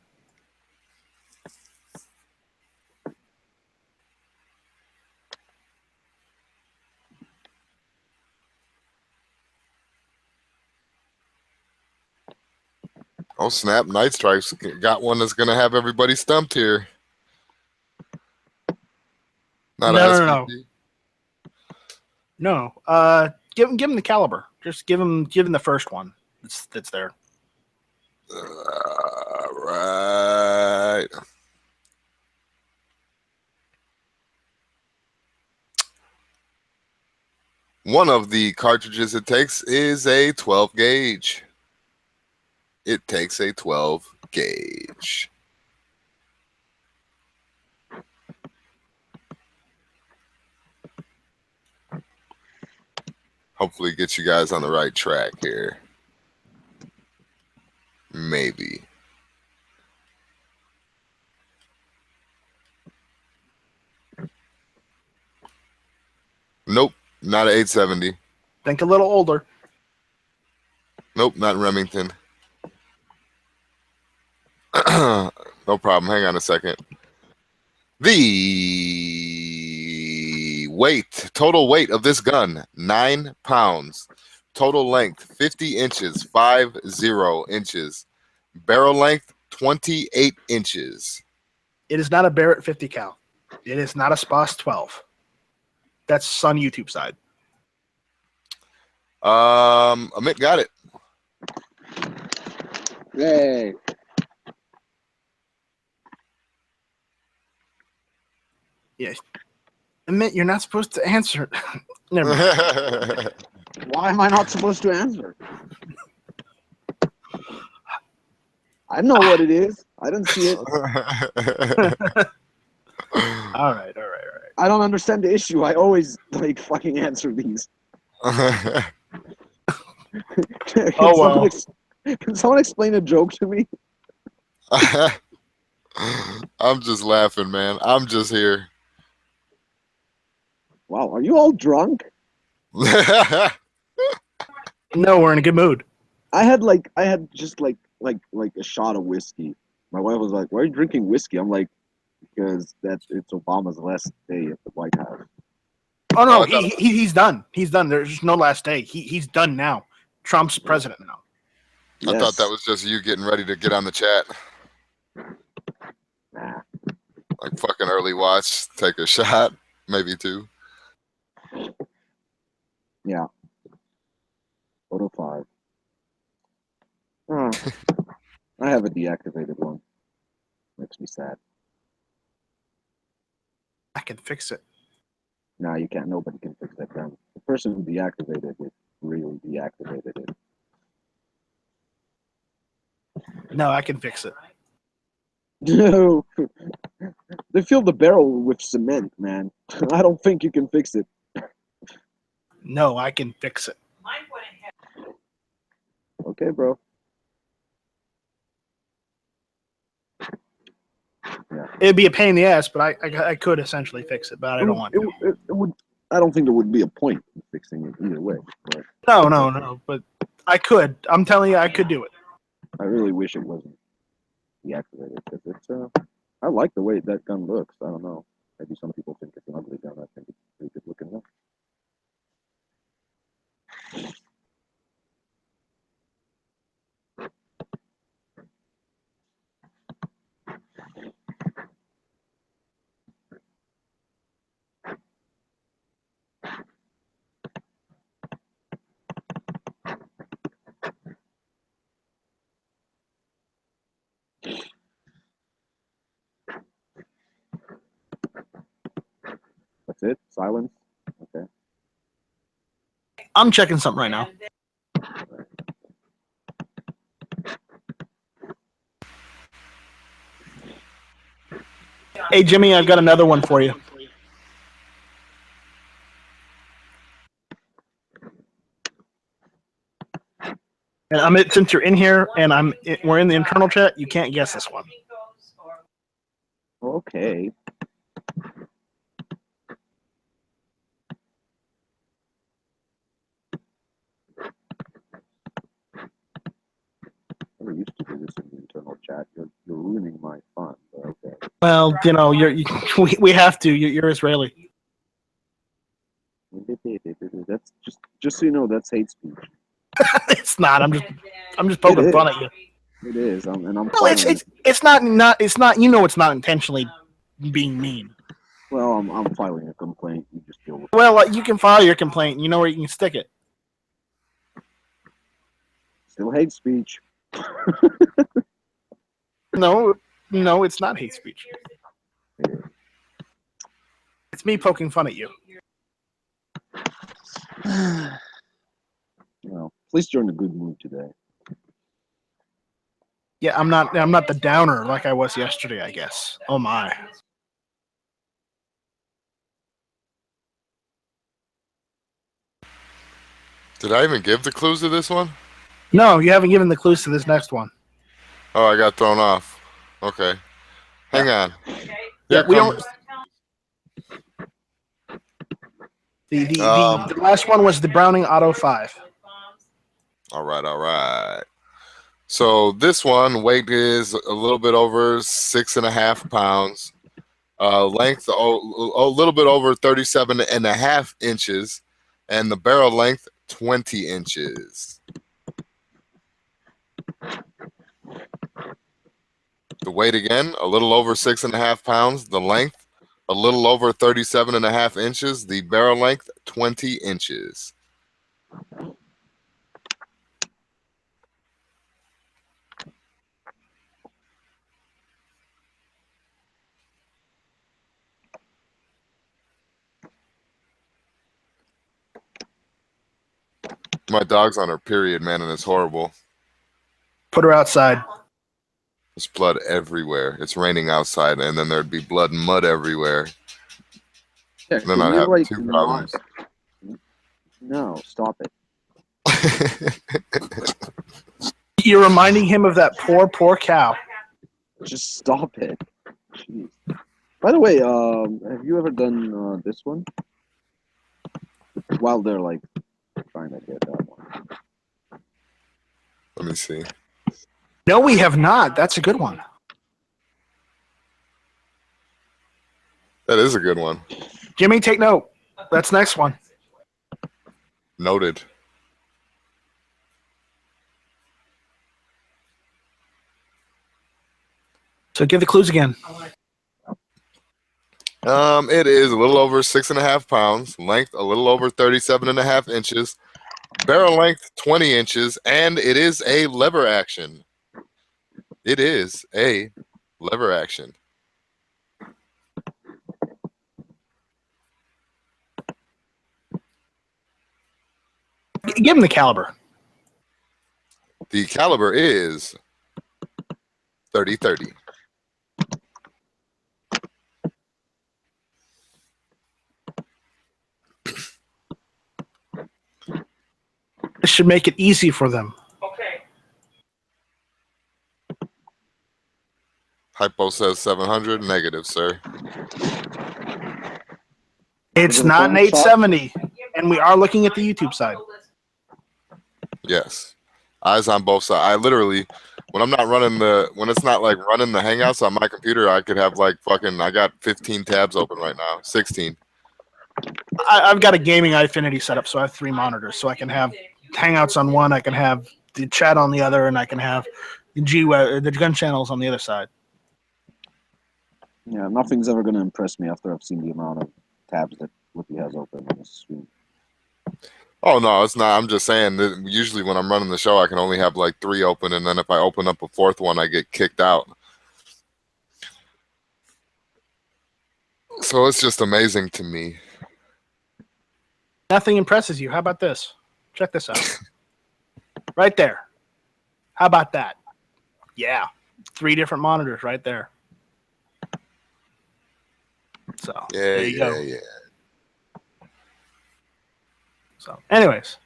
Oh, snap. Night Strikes got one that's going to have everybody stumped here. Not a SVP. No. Give him the caliber. Just give him the first one that's there. Right. One of the cartridges it takes is a 12 gauge. It takes a 12 gauge. Hopefully get you guys on the right track here. Maybe. Nope, not an 870. Think a little older. Nope, not Remington. No problem. Hang on a second. The weight, total weight of this gun, 9 pounds. Total length, 50 inches, 50 inches. Barrel length, 28 inches. It is not a Barrett 50 cal. It is not a SPOS 12. That's on YouTube side. Amit got it. Yay. Yeah. Admit you're not supposed to answer. Never mind. Why am I not supposed to answer? I know what it is. I didn't see it. All right. I don't understand the issue. I always like fucking answer these. Oh, well. Can someone explain a joke to me? I'm just laughing, man. I'm just here. Wow, are you all drunk? No, we're in a good mood. I had just like a shot of whiskey. My wife was like, "Why are you drinking whiskey?" I'm like, "Because it's Obama's last day at the White House." Oh no, he's done. He's done. There's no last day. He's done now. Trump's president now. Yes. I thought that was just you getting ready to get on the chat. Nah. Like fucking early watch, take a shot, maybe two. Yeah. Photo 5. I have a deactivated one. Makes me sad. I can fix it. No, you can't. Nobody can fix that gun. The person who deactivated it really deactivated it. No, I can fix it. No, they fill the barrel with cement, man. I don't think you can fix it. No, I can fix it. Okay, bro. It'd be a pain in the ass, but I could essentially fix it, but I don't want to. It would. I don't think there would be a point in fixing it either way. But No, but I could. I'm telling you, I could do it. I really wish it wasn't deactivated because it's. I like the way that gun looks. I don't know. Maybe some people think it's an ugly gun. I think it's a pretty good looking gun. That's it. Silence. Okay. I'm checking something right now. Hey, Jimmy, I've got another one for you. And since you're in here and we're in the internal chat, you can't guess this one. Okay. I used to do this in the internal chat. You're ruining my fun. But okay. Well, we have to. You're Israeli. That's just so you know, that's hate speech. It's not. I'm just poking fun at you. It is. I'm No, it's not. It's not. You know, it's not intentionally being mean. Well, I'm filing a complaint. You just deal with it. Well, you can file your complaint. You know where you can stick it. Still hate speech. No, it's not hate speech. It's me poking fun at you. Well, at least you're in a good mood today. Yeah, I'm not the downer like I was yesterday, I guess. Oh my. Did I even give the clues to this one? No, you haven't given the clues to this next one. Oh, I got thrown off. Okay. Hang on. Yeah, we don't. The last one was the Browning Auto 5. All right. So this one, weight is a little bit over 6.5 pounds. Length, a little bit over 37.5 inches. And the barrel length, 20 inches. The weight again, a little over 6.5 pounds. The length, a little over 37.5 inches. The barrel length, 20 inches. My dog's on her period, man, and it's horrible. Put her outside. There's blood everywhere. It's raining outside, and then there'd be blood and mud everywhere. Yeah, and then I'd have two problems. No, stop it. You're reminding him of that poor cow. Just stop it. Jeez. By the way, have you ever done this one? While they're like trying to get that one. Let me see. No, we have not. That's a good one. That is a good one. Jimmy, take note. That's next one. Noted. So give the clues again. It is a little over 6.5 pounds, length a little over 37.5 inches, barrel length 20 inches, and it is a lever action. It is a lever action. Give him the caliber. The caliber is 30-30. This should make it easy for them. Okay. Hypo says 700. Negative, sir. It's Is it a not an current shot? 870, and we are looking at the YouTube side. Yes. Eyes on both sides. I literally, when I'm not running when it's not like running the Hangouts on my computer, I could have like I got 15 tabs open right now. 16. I've got a gaming Eyefinity set up, so I have 3 monitors, so I can have Hangouts on one, I can have the chat on the other, and I can have the gun channels on the other side. Yeah, nothing's ever going to impress me after I've seen the amount of tabs that Whippy has open on his screen. Oh no, it's not. I'm just saying that usually when I'm running the show, I can only have like 3 open, and then if I open up a 4th one, I get kicked out. So it's just amazing to me. Nothing impresses you. How about this? Check this out. Right there. How about that? Yeah. 3 different monitors right there. So Yeah, there you go. yeah. So, anyways,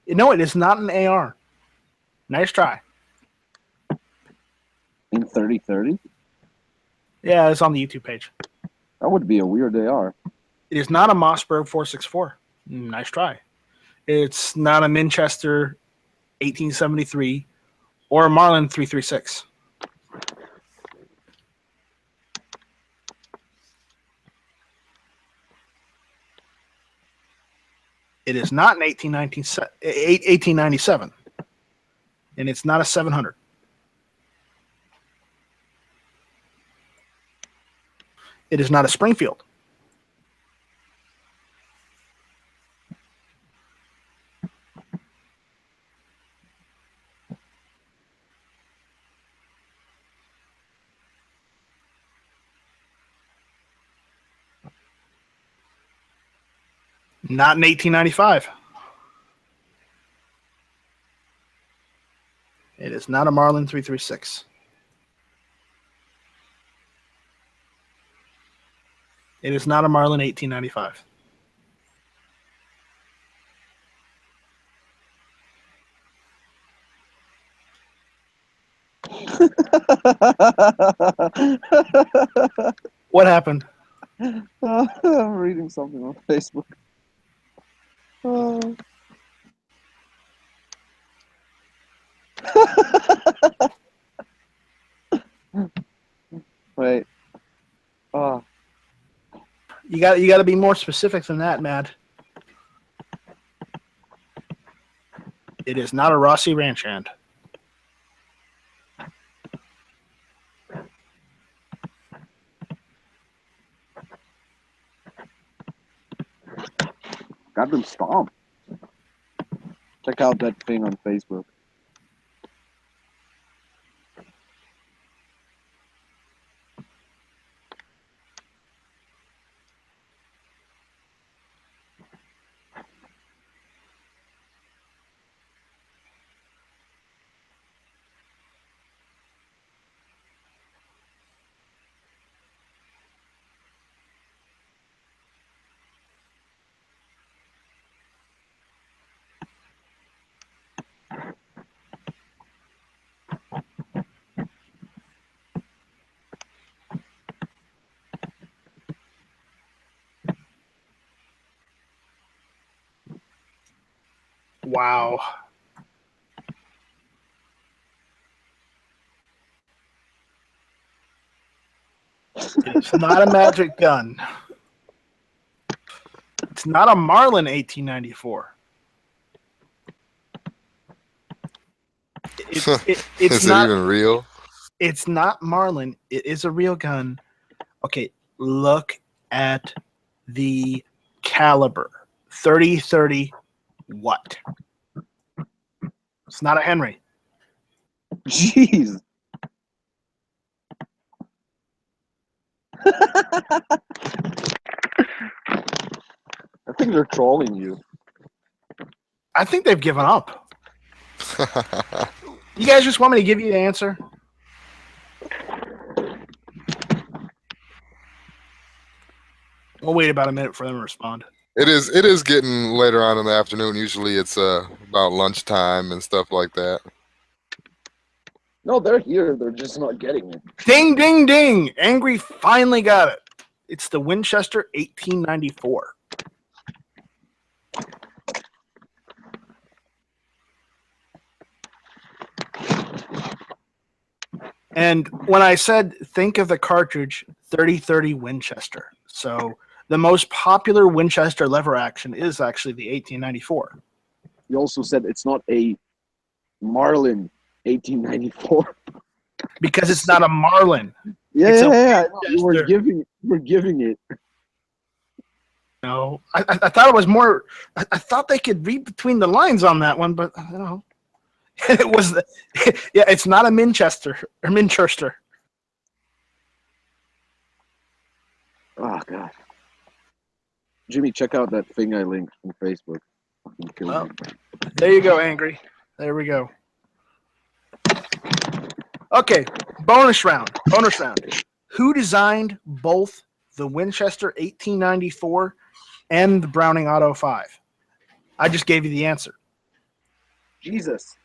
it is not an AR. Nice try. In 3030? Yeah, it's on the YouTube page. That would be a weird AR. It is not a Mossberg 464. Nice try. It's not a Manchester 1873 or a Marlin 336. It is not an 1897, and it's not a 700. It is not a Springfield. Not in 1895. It is not a Marlin 336. It is not a Marlin 1895. What happened? I'm reading something on Facebook. Wait. You got to be more specific than that, Matt. It is not a Rossi Ranch hand. Got them stomped. Check out that thing on Facebook. Wow. It's not a magic gun. It's not a Marlin 1894. It's Is not, it even real? It's not Marlin. It is a real gun. Okay, look at the caliber. 30-30 what? It's not a Henry. Jeez. I think they're trolling you. I think they've given up. You guys just want me to give you the answer? We'll wait about a minute for them to respond. It is getting later on in the afternoon. Usually it's about lunchtime and stuff like that. No, they're here. They're just not getting it. Ding, ding, ding! Angry finally got it. It's the Winchester 1894. And when I said think of the cartridge 3030 Winchester, so the most popular Winchester lever action is actually the 1894. You also said it's not a Marlin 1894. Because it's not a Marlin. Yeah, It's a yeah. You were Winchester. giving it. No, I thought it was more. I thought they could read between the lines on that one, but I don't know. It was the, yeah. It's not a Manchester or Manchester. Oh God, Jimmy, check out that thing I linked from Facebook. Fucking killed Well, me. there you go, Angry. There we go. Okay, bonus round. Bonus round. Who designed both the Winchester 1894 and the Browning Auto 5? I just gave you the answer. Jesus.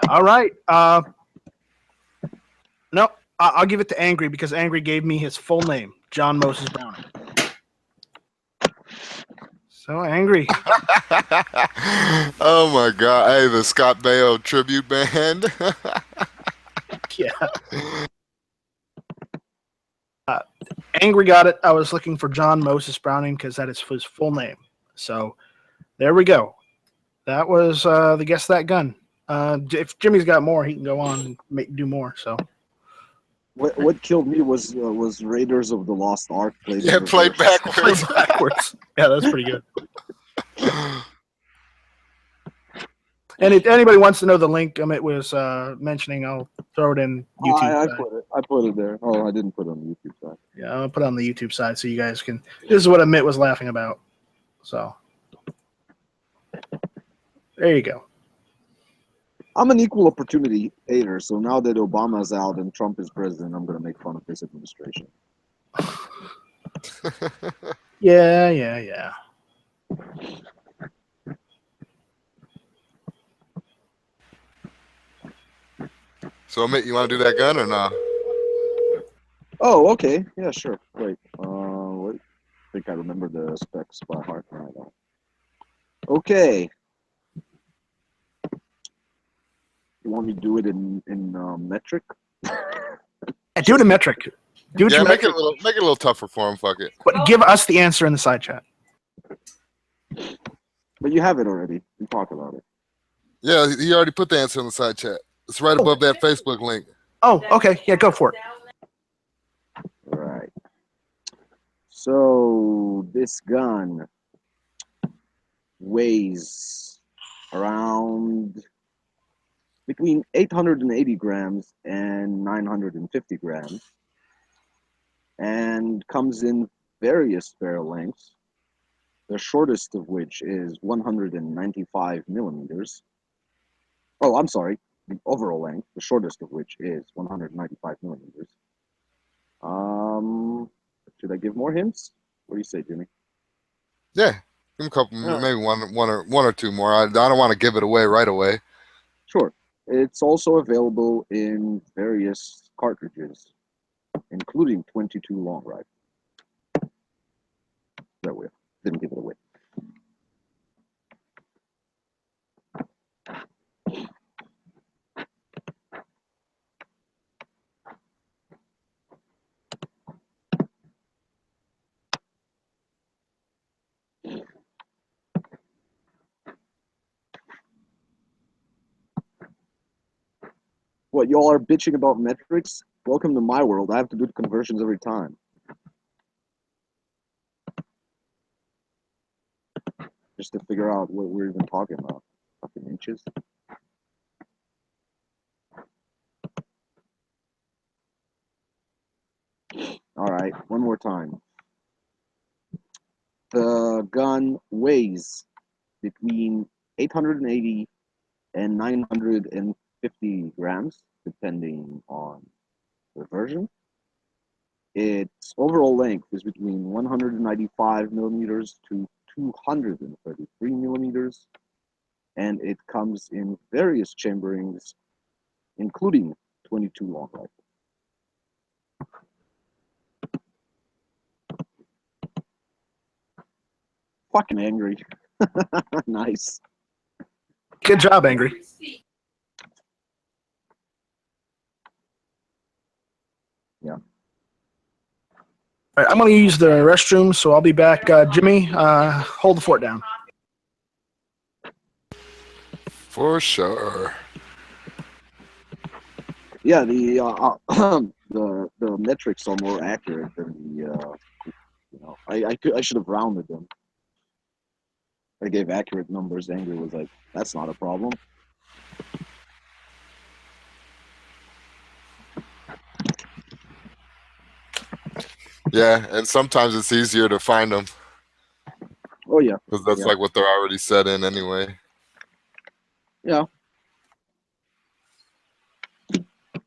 All right. No, I'll give it to Angry because Angry gave me his full name, John Moses Browning. So Angry. Oh my God! Hey, the Scott Baio tribute band. Yeah. Angry got it. I was looking for John Moses Browning because that is his full name. So there we go. That was the Guess That Gun. If Jimmy's got more, he can go on and do more. So What killed me was Raiders of the Lost Ark played. Yeah, played backwards. Played backwards. Yeah, that's pretty good. And if anybody wants to know the link Amit was mentioning, I'll throw it in YouTube. I put it there. Oh, I didn't put it on the YouTube side. Yeah, I'll put it on the YouTube side so you guys can. This is what Amit was laughing about. So there you go. I'm an equal opportunity hater, so now that Obama's out and Trump is president, I'm gonna make fun of this administration. Yeah. So, Mitt, you want to do that gun or not? Oh, okay. Yeah, sure. Wait. What? I think I remember the specs by heart now. Okay. You want me to do it in metric? Do it in metric. Do it Yeah, in make metric. it a little tougher for him. Fuck it. But give us the answer in the side chat. But you have it already. We talked about it. Yeah, he already put the answer in the side chat. It's right above that Facebook link. Oh, okay. Yeah, go for it. All right. So this gun weighs around between 880 grams and 950 grams and comes in various barrel lengths, the shortest of which is 195 millimeters. Oh, I'm sorry, the overall length, the shortest of which is 195 millimeters. Should I give more hints? What do you say, Jimmy? Yeah, give him a couple, maybe one or two more. I don't want to give it away right away. Sure. It's also available in various cartridges, including 22 long rifle. That way, didn't give it away. What, y'all are bitching about metrics? Welcome to my world. I have to do the conversions every time. Just to figure out what we're even talking about. Fucking inches. All right. time. The gun weighs between 880 and 950 grams, depending on the version. Its overall length is between 195 millimeters to 233 millimeters, and it comes in various chamberings, including 22 long rifle. Fucking angry. Nice. Good job, Angry. Yeah. All right, I'm going to use the restroom, so I'll be back. Jimmy, hold the fort down. For sure. Yeah, the metrics are more accurate than the I should have rounded them. I gave accurate numbers. Angry was like, that's not a problem. Yeah, and sometimes it's easier to find them Oh yeah, because that's yeah. like what they're already set in anyway. Yeah.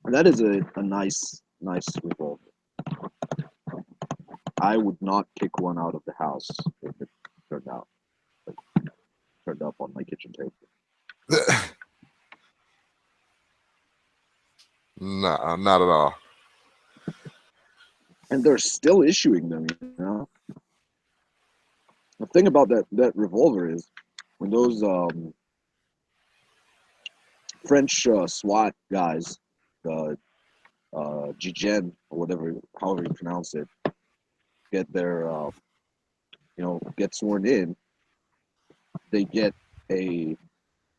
That is a nice revolver. I would not pick one out of the house if it turned up on my kitchen table. Nah, not at all. And they're still issuing them, you know. The thing about that revolver is when those French SWAT guys, GGN or whatever, however you pronounce it, get their get sworn in, they get a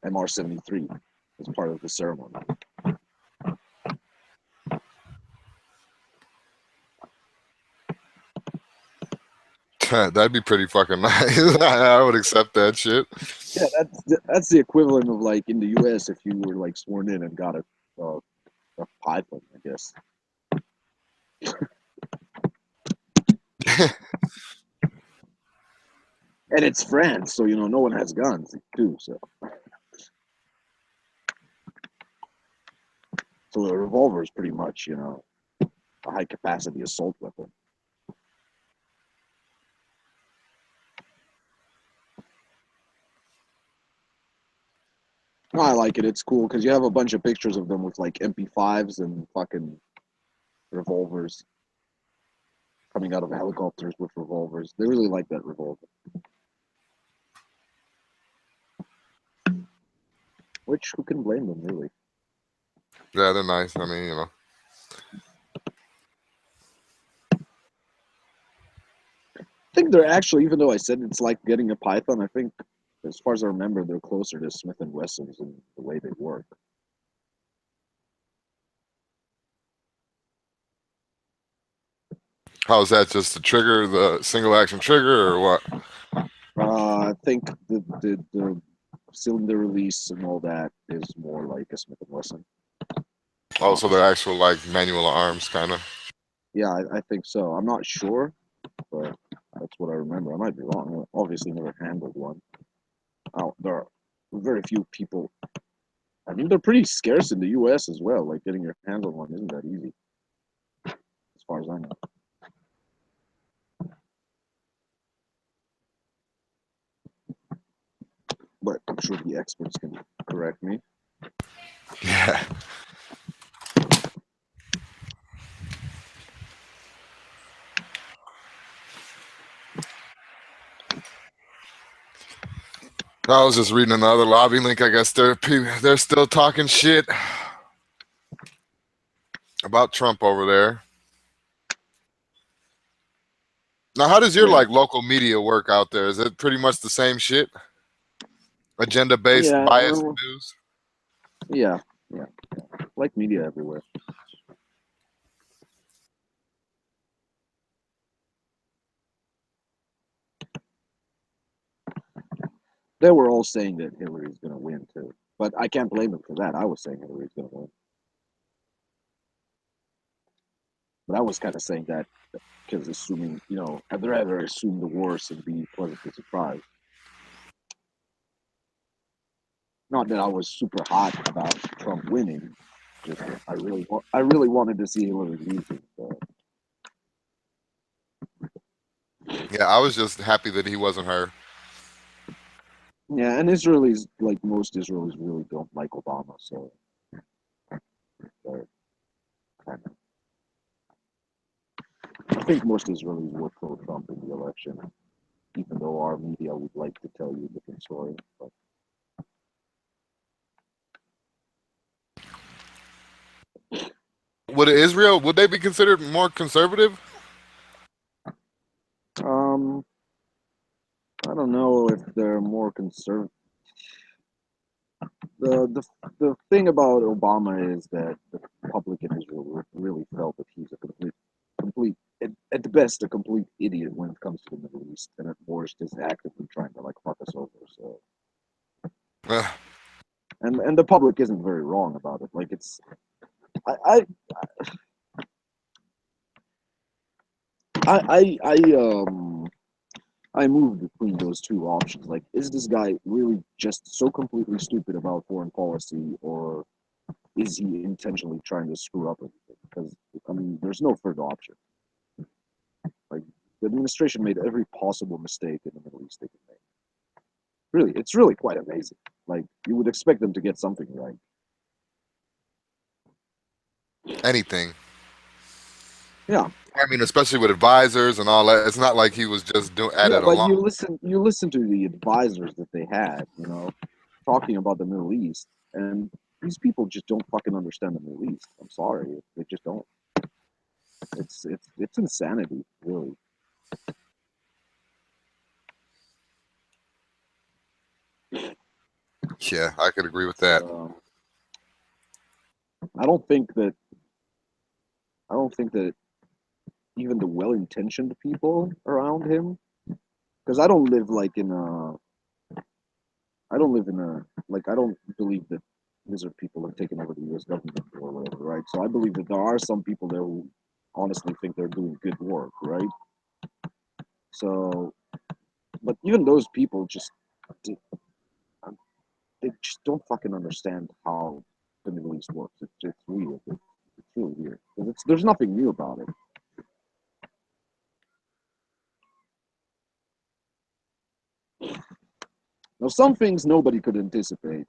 MR73 as part of the ceremony. That'd be pretty fucking nice. I would accept that shit. Yeah, that's the equivalent of like in the U.S. if you were like sworn in and got a python, I guess. And it's France, so no one has guns too. So the revolver is pretty much a high capacity assault weapon. No, I like it. It's cool because you have a bunch of pictures of them with like MP5s and fucking revolvers coming out of helicopters with revolvers. They really like that revolver. Which, who can blame them, really? Yeah, they're nice. I mean, I think they're actually, even though I said it's like getting a python, I think, as far as I remember, they're closer to Smith & Wessons in the way they work. how's that? Just the trigger, the single action trigger, or what? I think the cylinder release and all that is more like a Smith & Wesson. Oh, so they're actual like manual arms, kind of. Yeah, I think so. I'm not sure, but that's what I remember. I might be wrong. I obviously never handled one. There are very few people. I mean, they're pretty scarce in the U.S. as well. Like getting your hands on one isn't that easy, as far as I know. But I'm sure the experts can correct me. Yeah. I was just reading another lobby link. I guess they're still talking shit about Trump over there. Now, how does your like local media work out there? Is it pretty much the same shit? Agenda-based, biased news? Yeah. Like media everywhere. They were all saying that Hillary's going to win too, but I can't blame them for that. I was saying Hillary's going to win. But I was kind of saying that because assuming, I'd rather assume the worst and be pleasantly surprised. Not that I was super hot about Trump winning, just that I really wanted to see Hillary losing. So. Yeah, I was just happy that he wasn't her. Yeah, and Israelis, like most Israelis, really don't like Obama, so they're kind of. I think most Israelis were pro-Trump in the election, even though our media would like to tell you a different story. But Would they be considered more conservative? I don't know if they're more conservative. The thing about Obama is that the public in Israel really felt that he's a complete at the best a complete idiot when it comes to the Middle East, and at worst is actively trying to like fuck us over. So, and the public isn't very wrong about it. Like it's I I I I move between those two options. Like, is this guy really just so completely stupid about foreign policy, or is he intentionally trying to screw up everything? Because I mean, there's no third option. Like, the administration made every possible mistake in the Middle East they could make. Really, it's really quite amazing. Like, you would expect them to get something right. Anything. Yeah. I mean, especially with advisors and all that. It's not like he was just at Yeah, it but alone. you listen to the advisors that they had, talking about the Middle East, and these people just don't fucking understand the Middle East. I'm sorry, they just don't. It's insanity, really. Yeah, I could agree with that. I don't think that even the well-intentioned people around him, because I don't live like I don't believe that lizard people have taken over the U.S. government or whatever, right? So I believe that there are some people there who honestly think they're doing good work, right? So, but even those people they just don't fucking understand how the Middle East works. It's weird. It's really weird. There's nothing new about it. Now, some things nobody could anticipate.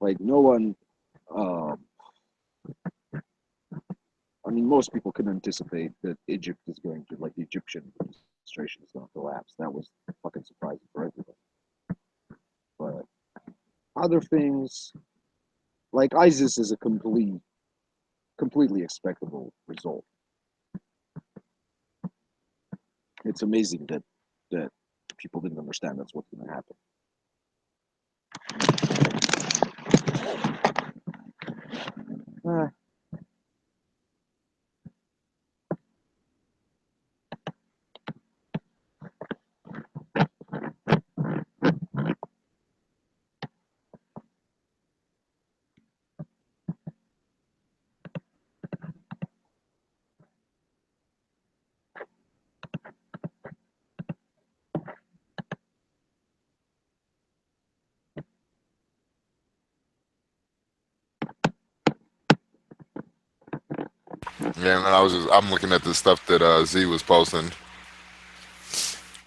Like no one, I mean, most people could anticipate that Egypt is going to, like, the Egyptian administration is going to collapse. That was fucking surprising for everybody. But other things, like ISIS, is a completely expectable result. It's amazing that people didn't understand that's what's going to happen. Yeah, and I'm looking at the stuff that Z was posting.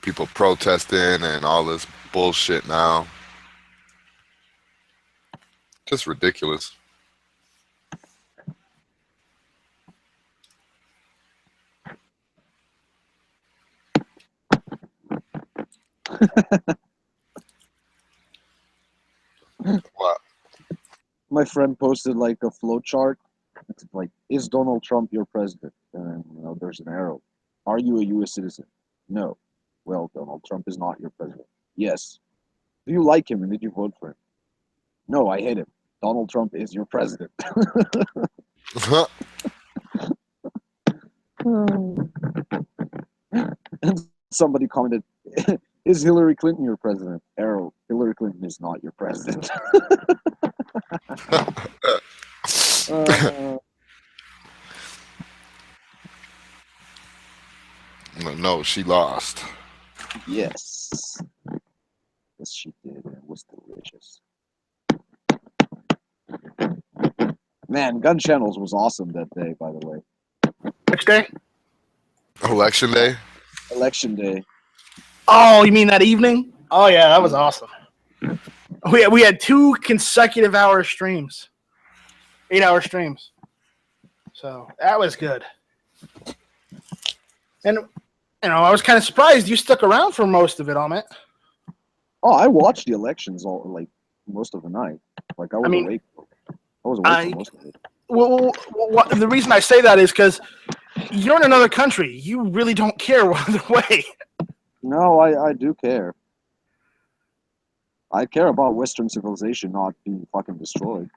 People protesting and all this bullshit now. Just ridiculous. What? My friend posted like a flow chart. It's like, is Donald Trump your president? And there's an arrow. Are you a U.S. citizen? No. Well, Donald Trump is not your president. Yes. Do you like him and did you vote for him? No, I hate him. Donald Trump is your president. And somebody commented, is Hillary Clinton your president? Arrow, Hillary Clinton is not your president. No, she lost. Yes. Yes, she did. It was delicious. Man, Gun Channels was awesome that day, by the way. Which day? Election day. Election day. Oh, you mean that evening? Oh yeah, that was awesome. We had 2 consecutive hour streams, 8-hour streams. So that was good. And I was kind of surprised you stuck around for most of it, Amit. Oh, I watched the elections all like most of the night. Like I was awake. I was awake for most of it. Well, the reason I say that is because you're in another country. You really don't care either way. No, I do care. I care about Western civilization not being fucking destroyed.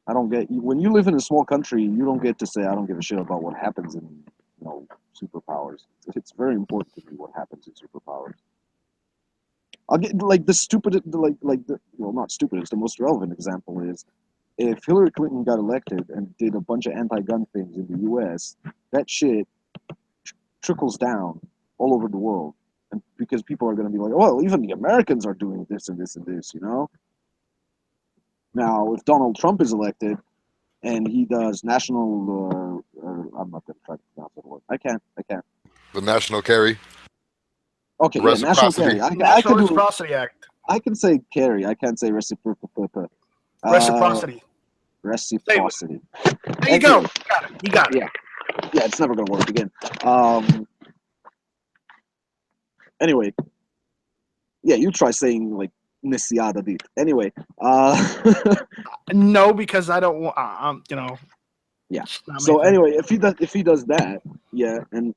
I don't get when you live in a small country, you don't get to say I don't give a shit about what happens in superpowers. It's very important to me what happens in superpowers. I'll get like the stupid not stupidest, the most relevant example is if Hillary Clinton got elected and did a bunch of anti-gun things in the U.S., that shit trickles down all over the world, and because people are going to be like, well, even the Americans are doing this and this and this, Now, if Donald Trump is elected and he does national, I'm not going to try to pronounce that word. I can't. The National Carry. Okay, yeah, National Carry. National Reciprocity Act. I can say carry. I can't say reciprocity. Reciprocity. There you go. You got it. Yeah, it's never going to work again. Anyway, yeah, you try saying like Nisiada deep. Anyway, no, because I don't want. Yeah. So anyway, if he does that, yeah, and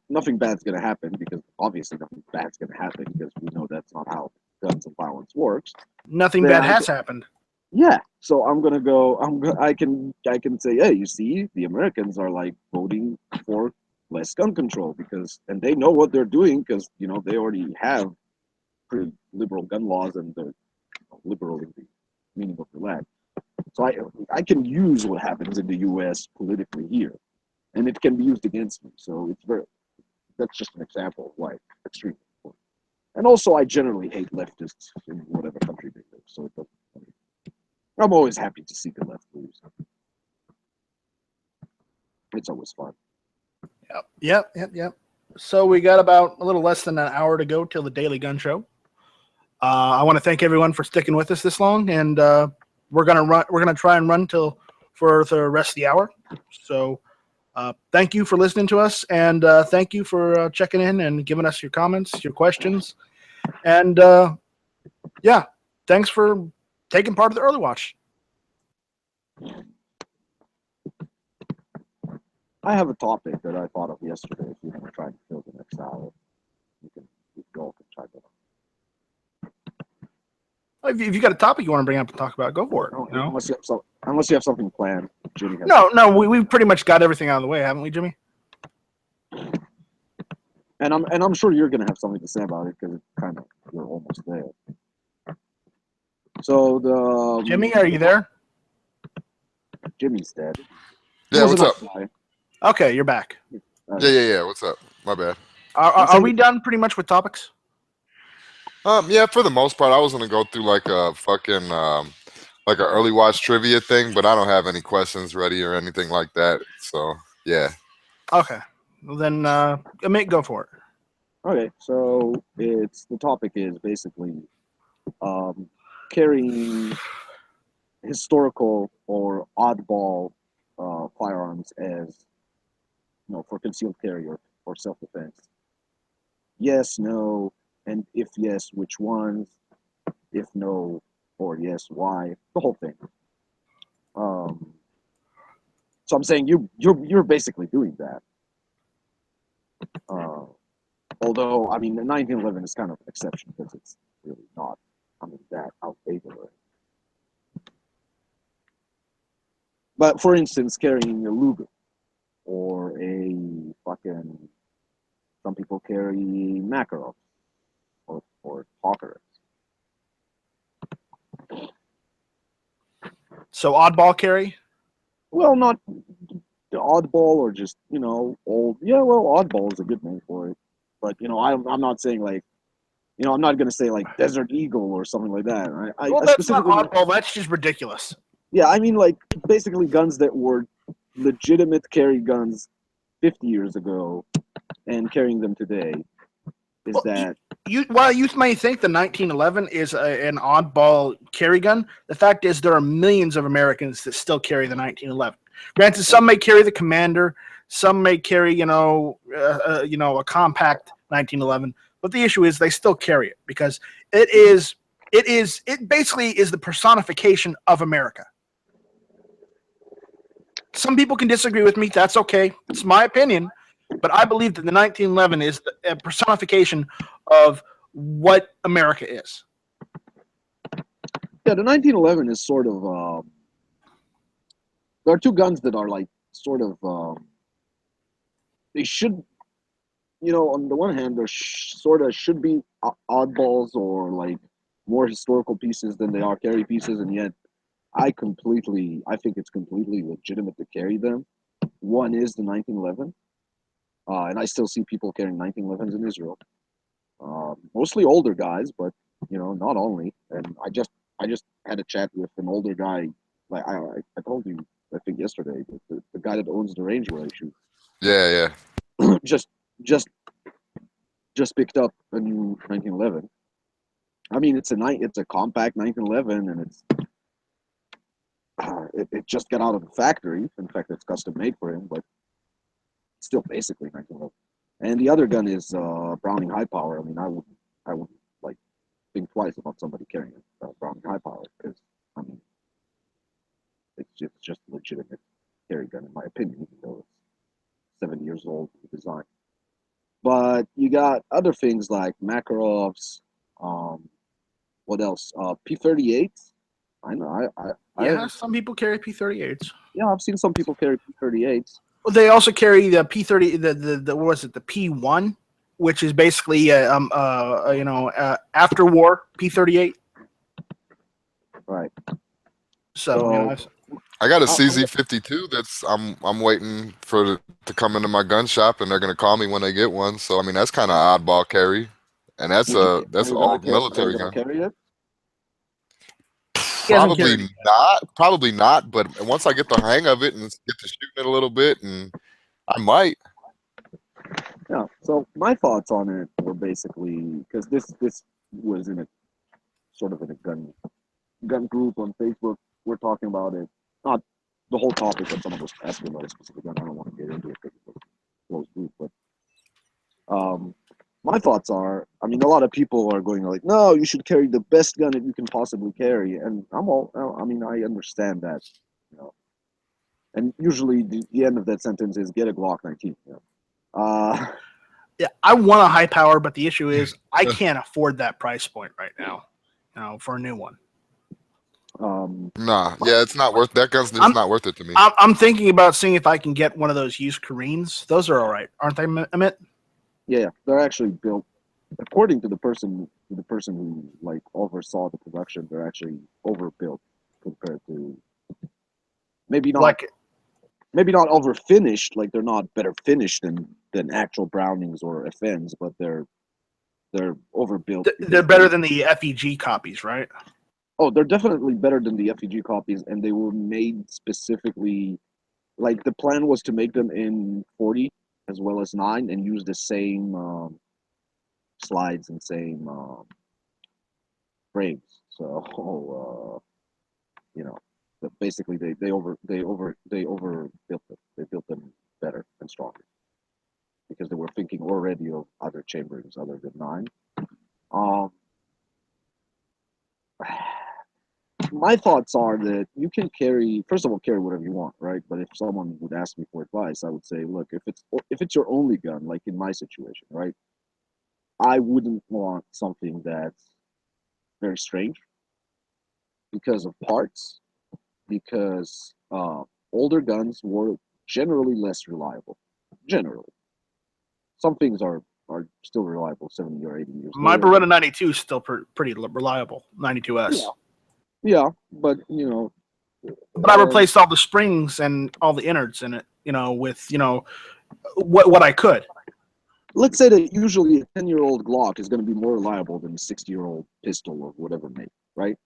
nothing bad's gonna happen because obviously nothing bad's gonna happen because we know that's not how guns and violence works. Nothing bad has happened. Yeah. So I'm gonna go. I can say, hey, you see, the Americans are like voting for less gun control and they know what they're doing because they already have pretty liberal gun laws and they're liberal in the meaning of the word. So I can use what happens in the U.S. politically here, and it can be used against me. So that's just an example of why extremely important. And also, I generally hate leftists in whatever country they live. So I'm always happy to see the left lose. It's always fun. Yep. So we got about a little less than an hour to go till the Daily Gun Show. I want to thank everyone for sticking with us this long, and we're gonna try and run for the rest of the hour. So thank you for listening to us, and thank you for checking in and giving us your comments, your questions, and thanks for taking part of the early watch. I have a topic that I thought of yesterday. If you want to try and fill the next hour, you all can try that. If you got a topic you want to bring up and talk about, go for it. Unless you have something planned, Jimmy. No, we've pretty much got everything out of the way, haven't we, Jimmy? And I'm sure you're gonna have something to say about it because you're almost there. So Jimmy, are you there? Jimmy's dead. Yeah, what's up? Okay, you're back. Yeah. What's up? My bad. Are we done pretty much with topics? Yeah, for the most part, I was gonna go through like a fucking like an early watch trivia thing, but I don't have any questions ready or anything like that. So yeah. Okay, well, then Amit, go for it. Okay, so the topic is basically carrying historical or oddball firearms as for concealed carry or self-defense. Yes, no, and if yes, which ones? If no, or yes, why? The whole thing. So I'm saying you're basically doing that. Although I mean the 1911 is kind of an exception because it's really not that outdated. But for instance, carrying a Luger or a fucking some people carry Makarov or Hawker. So oddball carry? Well, not oddball or just old. Yeah, well, oddball is a good name for it. But I'm not saying like I'm not gonna say like Desert Eagle or something like that. Well, I that's not specifically oddball. That's just ridiculous. yeah, I mean like basically guns that were legitimate carry guns 50 years ago and carrying them today is Well, that while you may think the 1911 is an oddball carry gun, the fact is there are millions of Americans that still carry the 1911. Granted, some may carry the Commander, some may carry a compact 1911, but the issue is they still carry it because it basically is the personification of America. Some people can disagree with me. That's okay. It's my opinion. But I believe that the 1911 is a personification of what America is. yeah, the 1911 is sort of there are two guns that are like sort of they should on the one hand, there sort of should be oddballs or like more historical pieces than they are carry pieces, and yet I think it's completely legitimate to carry them. One is the 1911, and I still see people carrying 1911s in Israel. Mostly older guys, but not only. And I just had a chat with an older guy. Like I told you, I think yesterday, the guy that owns the range where I shoot. Yeah, just picked up a new 1911. I mean, it's a compact 1911, and it just got out of the factory. In fact, it's custom made for him, but it's still basically 1911. And the other gun is Browning High Power. I mean, I would like think twice about somebody carrying a Browning High Power because I mean, it's just a legitimate carry gun in my opinion, even though it's 7 years old in design. But you got other things like Makarovs. What else? P38. I know. Yeah, some people carry P38s. Yeah, I've seen some people carry P38s. Well, they also carry the P30. The what was it? The P1, which is basically after war P38. Right. So I got a CZ52 that's I'm waiting for to come into my gun shop, and they're gonna call me when they get one. So I mean that's kind of oddball carry, and that's an old military gun. Carry it? Probably not. But once I get the hang of it and get to shooting it a little bit, and I might. Yeah. So my thoughts on it were basically because this was in a sort of in a gun group on Facebook. We're talking about it, not the whole topic, but someone was asking about a specific gun. I don't want to get into it because it's a closed group, but my thoughts are, I mean, a lot of people are going like, no, you should carry the best gun that you can possibly carry, and I mean, I understand that, and usually the end of that sentence is get a Glock 19. Yeah, I want a high power, but the issue is I can't afford that price point right now. For a new one. It's not worth that gun's. It's not worth it to me. I'm thinking about seeing if I can get one of those used Koreans. Those are all right, aren't they, Amit? Yeah, they're actually built according to the person who like oversaw the production. They're actually overbuilt compared to maybe not over finished. Like they're not better finished than actual Brownings or FNs, but they're overbuilt. They're better than the FEG copies, right? Oh, they're definitely better than the FEG copies, and they were made specifically. Like the plan was to make them in 40 as well as 9 and use the same slides and same frames. So basically they overbuilt them. They built them better and stronger because they were thinking already of other chamberings other than 9. My thoughts are that you can carry whatever you want, right? But if someone would ask me for advice, I would say, look, if it's your only gun, like in my situation, right? I wouldn't want something that's very strange because of parts, because older guns were generally less reliable. Generally, some things are still reliable 70 or 80 years. My Beretta 92 is still pretty reliable. 92S. Yeah, but But I replaced all the springs and all the innards in it with what I could. Let's say that usually a 10-year-old Glock is going to be more reliable than a 60-year-old pistol or whatever make, right?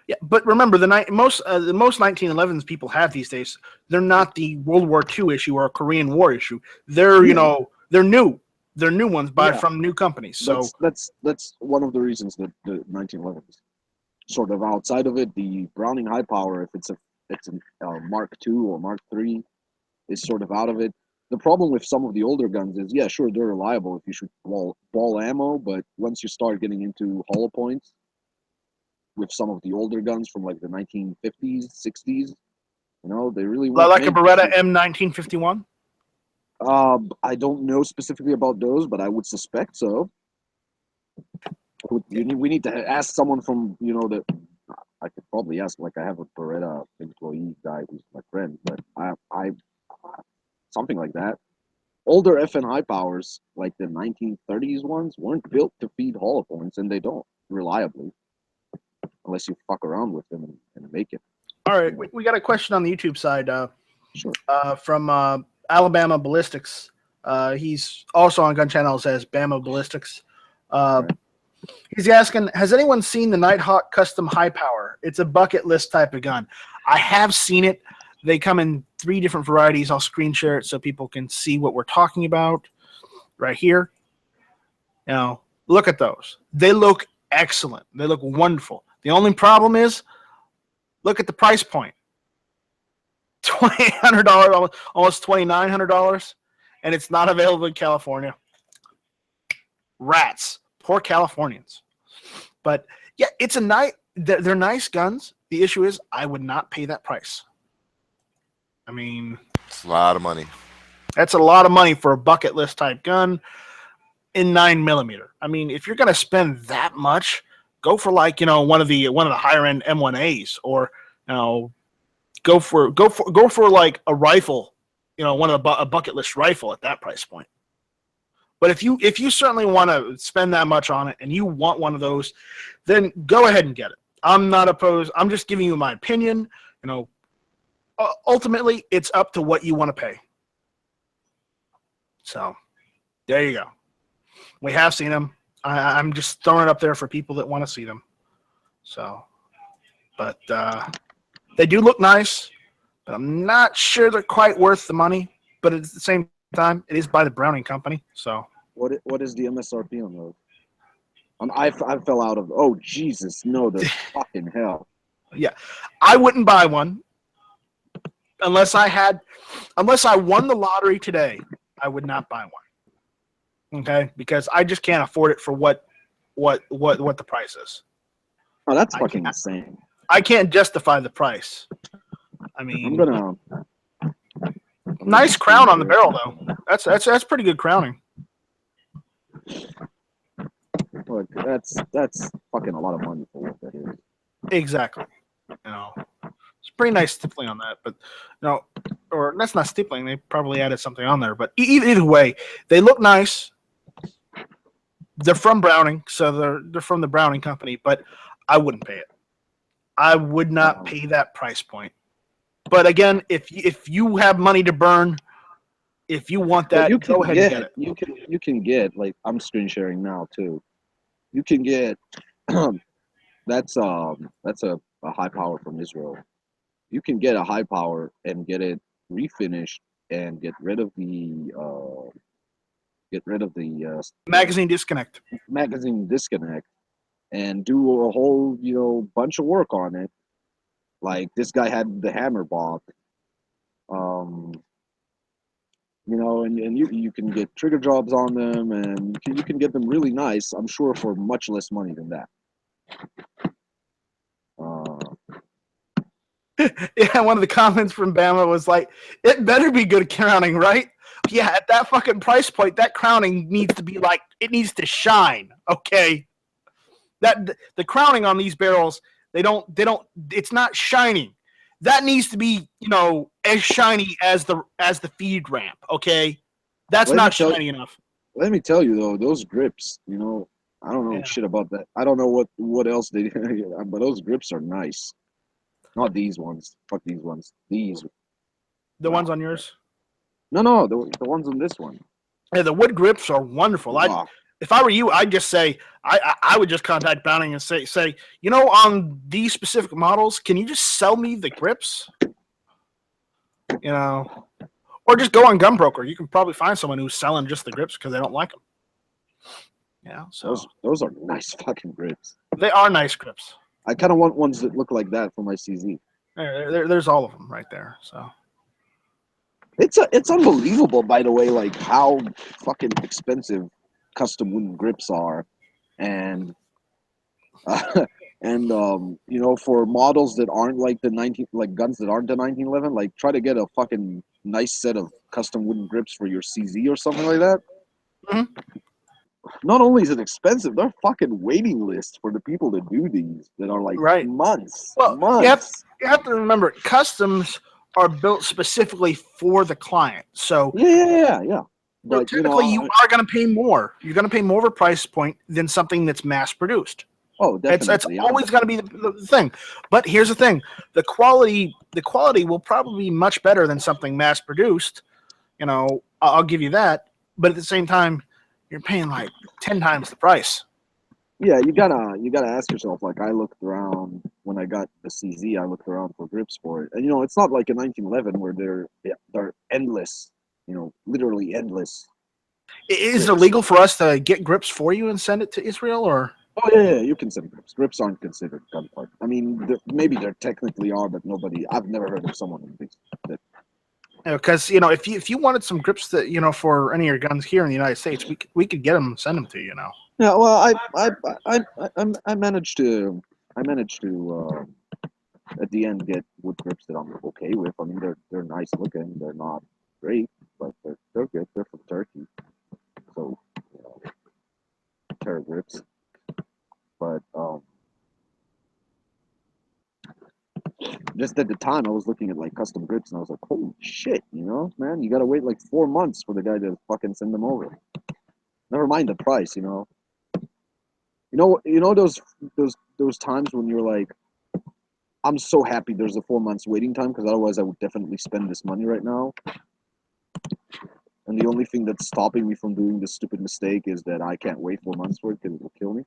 Yeah, but remember the most 1911s people have these days. They're not the World War II issue or a Korean War issue. They're they're new. They're new ones from new companies. So that's one of the reasons that the 1911s sort of outside of it, the Browning high power, if it's a Mark II or Mark III, is sort of out of it. The problem with some of the older guns is, yeah, sure, they're reliable if you shoot ball ammo, but once you start getting into hollow points with some of the older guns from like the 1950s, 60s, they really weren't like a made Beretta M1951. I don't know specifically about those, but I would suspect so. We need to ask someone from that. I could probably ask, like I have a Beretta employee guy who's my friend, but I something like that. Older FN high powers, like the 1930s ones, weren't built to feed hollow points, and they don't reliably, unless you fuck around with them and make it. All right, we got a question on the YouTube side. Sure. From Alabama Ballistics. He's also on Gun Channel as Bama Ballistics. Right. He's asking, has anyone seen the Nighthawk Custom High Power? It's a bucket list type of gun. I have seen it. They come in 3 different varieties. I'll screen share it so people can see what we're talking about right here. Look at those. They look excellent. They look wonderful. The only problem is, look at the price point. $2,800, almost $2,900, and it's not available in California. Rats. Poor Californians. But yeah, they're nice guns. The issue is I would not pay that price. I mean, it's a lot of money. That's a lot of money for a bucket list type gun in 9mm. I mean, if you're gonna spend that much, go for like one of the higher end M1As, or go for like a rifle, one of a bucket list rifle at that price point. But if you certainly want to spend that much on it and you want one of those, then go ahead and get it. I'm not opposed. I'm just giving you my opinion. Ultimately, it's up to what you want to pay. So, there you go. We have seen them. I'm just throwing it up there for people that want to see them. So, but they do look nice, but I'm not sure they're quite worth the money. But at the same time, it is by the Browning Company. So, what is the MSRP on those? I fell out of. Oh Jesus, no, the fucking hell. Yeah, I wouldn't buy one unless I won the lottery today. I would not buy one. Okay, because I just can't afford it for what the price is. Oh, that's fucking insane. I can't justify the price. I mean, I'm nice crown on the barrel though. That's pretty good crowning. Look, that's fucking a lot of money for what that is. Exactly. It's pretty nice stippling on that, but or that's not stippling. They probably added something on there, but either way, they look nice. They're from Browning, so they're from the Browning Company, but I wouldn't pay it. I would not pay that price point. But again, if you have money to burn, if you want that, go ahead and get it. You can get, like, I'm screen sharing now too. You can get that's a high power from Israel. You can get a high power and get it refinished and get rid of the magazine disconnect and do a whole bunch of work on it. Like this guy had the hammer bob, and you can get trigger jobs on them, and you can get them really nice, I'm sure, for much less money than that. Yeah, one of the comments from Bama was like, it better be good crowning, right? Yeah, at that fucking price point, that crowning needs to be like, it needs to shine, okay? That the crowning on these barrels, it's not shining. That needs to be, as shiny as the feed ramp, okay? That's not shiny enough. Let me tell you though, those grips, I don't know shit about that. I don't know what else they but those grips are nice. Not these ones. Fuck these ones. The ones on yours? No, the ones on this one. Yeah, the wood grips are wonderful. Wow. If I were you, I'd just say I would just contact Bounding and say, on these specific models, can you just sell me the grips? Or just go on Gunbroker. You can probably find someone who's selling just the grips because they don't like them. So those are nice fucking grips. They are nice grips. I kind of want ones that look like that for my CZ. There's all of them right there. So it's unbelievable, by the way, like how fucking expensive custom wooden grips are, and for models that aren't like the guns that aren't the 1911, like try to get a fucking nice set of custom wooden grips for your CZ or something like that. Mm-hmm. Not only is it expensive, there are fucking waiting lists for the people that do these that are like months. Well, months. You have to remember, customs are built specifically for the client. So yeah. But typically, you are going to pay more. You're going to pay more of a price point than something that's mass produced. Oh, definitely. It's always going to be the thing. But here's the thing: the quality will probably be much better than something mass produced. I'll give you that. But at the same time, you're paying like 10 times the price. Yeah, you gotta ask yourself. Like, I looked around when I got the CZ. I looked around for grips for it, and it's not like a 1911 where they're endless. Literally endless. Is it illegal for us to get grips for you and send it to Israel, or? Oh yeah, you can send grips. Grips aren't considered gun part. I mean, maybe they technically are, but I've never heard of someone who thinks that. Because if you wanted some grips that for any of your guns here in the United States, we could get them and send them to you. Yeah, well, I managed to at the end get wood grips that I'm okay with. I mean, they're nice looking. They're not great, but they're good. They're from Turkey, so Terra grips. But just at the time, I was looking at like custom grips, and I was like, "Holy shit!" Man, you gotta wait like 4 months for the guy to fucking send them over. Never mind the price, those times when you're like, I'm so happy there's a 4 months waiting time because otherwise I would definitely spend this money right now. And the only thing that's stopping me from doing this stupid mistake is that I can't wait 4 months for it because it will kill me.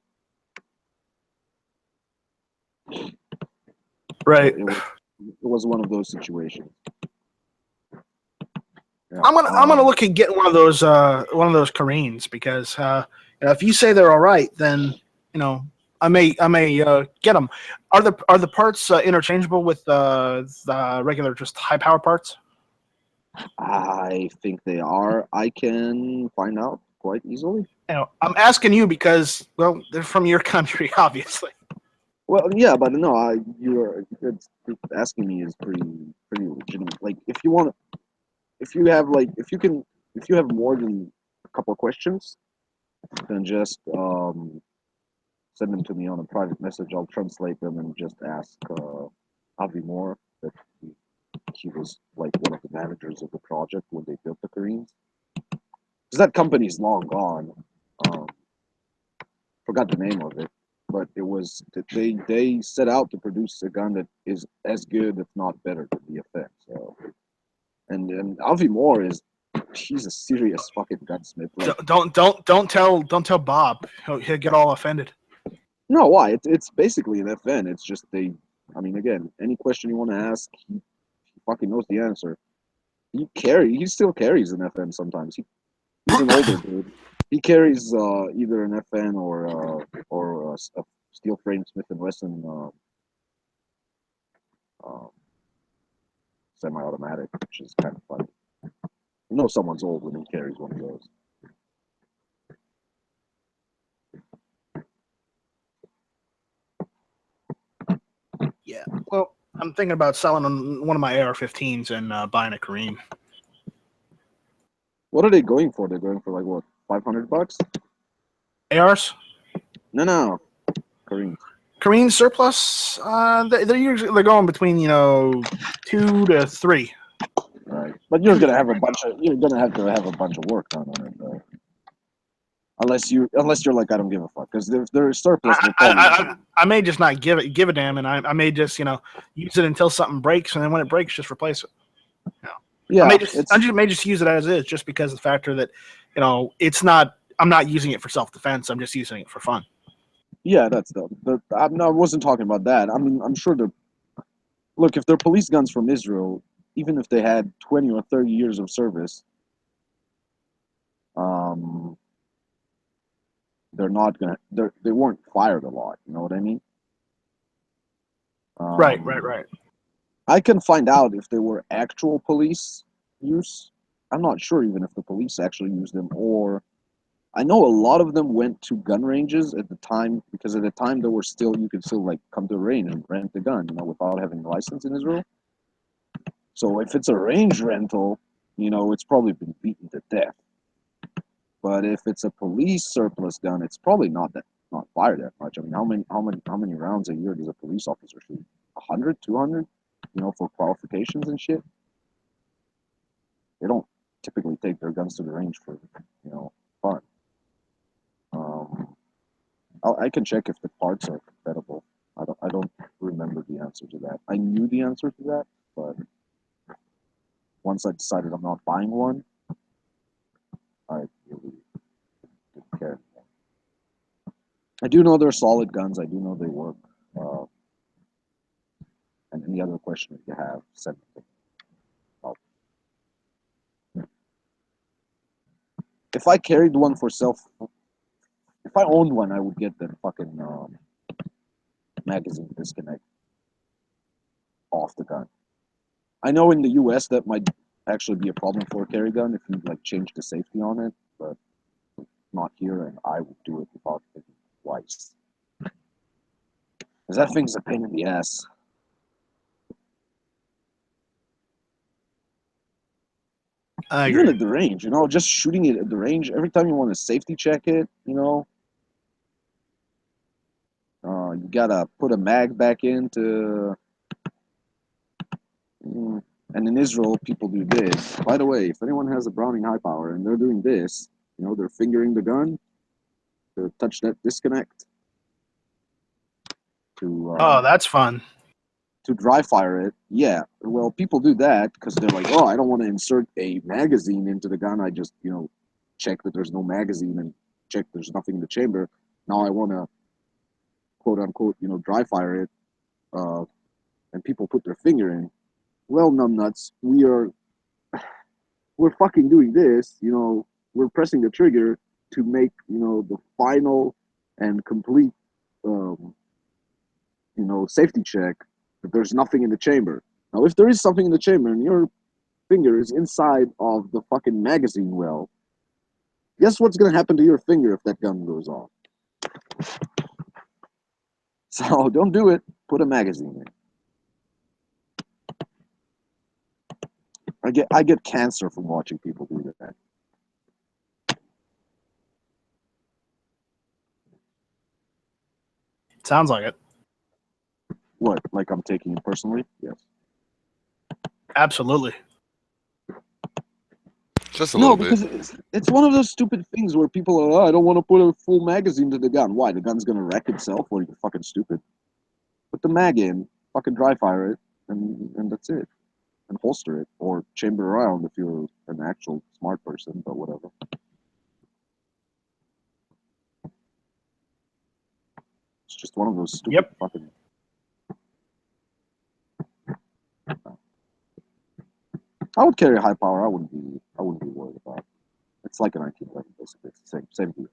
Right. It was one of those situations. Yeah. I'm gonna look at getting one of those Koreans because if you say they're all right, then I may get them. Are the parts interchangeable with the regular just high power parts? I think they are. I can find out quite easily. I'm asking you because they're from your country, obviously. Well, yeah, but no, asking me is pretty legitimate. Like, if you have more than a couple of questions, then just send them to me on a private message. I'll translate them and just ask Avi Moore that he was like one of the managers of the project when they built the Koreans. Because that company's long gone. Forgot the name of it. But it was they set out to produce a gun that is as good, if not better, than the FN. So, and Avi Moore he's a serious fucking gunsmith. Like, don't tell Bob. He'll get all offended. No, why? It's basically an FN. It's just again, any question you want to ask, he fucking knows the answer. He still carries an FN sometimes. He's an older dude. He carries either an FN or a steel frame Smith and Wesson semi-automatic, which is kind of funny. Someone's old when he carries one of those. Yeah. Well, I'm thinking about selling one of my AR-15s and buying a Korean. What are they going for? They're going for like what, $500? ARs? No. Koreans. Korean surplus? They're going between 2 to 3. Right, but you're gonna have to have a bunch of work done on it though. Unless you're like, I don't give a fuck, because if they're surplus, I may just not give a damn, and I may just use it until something breaks, and then when it breaks, just replace it. Yeah, I may just use it as is, just because of the factor that, it's not. I'm not using it for self-defense. I'm just using it for fun. yeah, that's I wasn't talking about that. I mean, I'm sure look, if they're police guns from Israel, even if they had 20 or 30 years of service, they're not gonna. They weren't fired a lot. You know what I mean? Right. I can find out if they were actual police use. I'm not sure even if the police actually used them, or I know a lot of them went to gun ranges at the time, because at the time there were still, you could still like come to a range and rent a gun, without having a license in Israel. So if it's a range rental, it's probably been beaten to death. But if it's a police surplus gun, it's probably not fired that much. I mean, how many rounds a year does a police officer shoot? 100, 200? For qualifications and shit. They don't typically take their guns to the range for, fun. I can check if the parts are compatible. I don't remember the answer to that. I knew the answer to that, but once I decided I'm not buying one, I really didn't care anymore. I do know they're solid guns. I do know they work. And any other question that you have, send it. If I carried one for if I owned one, I would get the fucking magazine disconnect off the gun. I know in the US that might actually be a problem for a carry gun if you change the safety on it, but not here, and I would do it without thinking twice. Because that thing's a pain in the ass. Even at the range, just shooting it at the range, every time you want to safety check it, you gotta put a mag back into. And in Israel, people do this. By the way, if anyone has a Browning high power and they're doing this, they're fingering the gun to touch that disconnect. Oh, that's fun. To dry fire it, yeah. Well, people do that because they're like, oh, I don't want to insert a magazine into the gun. I just, check that there's no magazine and check there's nothing in the chamber. Now I want to, quote unquote, dry fire it. And people put their finger in. Well, numbnuts, we're fucking doing this. We're pressing the trigger to make, the final and complete, safety check that there's nothing in the chamber. Now, if there is something in the chamber and your finger is inside of the fucking magazine well, guess what's going to happen to your finger if that gun goes off? So don't do it. Put a magazine in. I get cancer from watching people do that. Sounds like it. What? Like I'm taking it personally? Yes. Absolutely. Just a little bit. Because it's one of those stupid things where people are, I don't want to put a full magazine to the gun. Why? The gun's gonna wreck itself? Or you're fucking stupid. Put the mag in, fucking dry fire it, and that's it. And holster it, or chamber around if you're an actual smart person, but whatever. It's just one of those stupid fucking. I would carry a high power. I wouldn't be worried about it. It's like a 1911, basically. It's the same deal.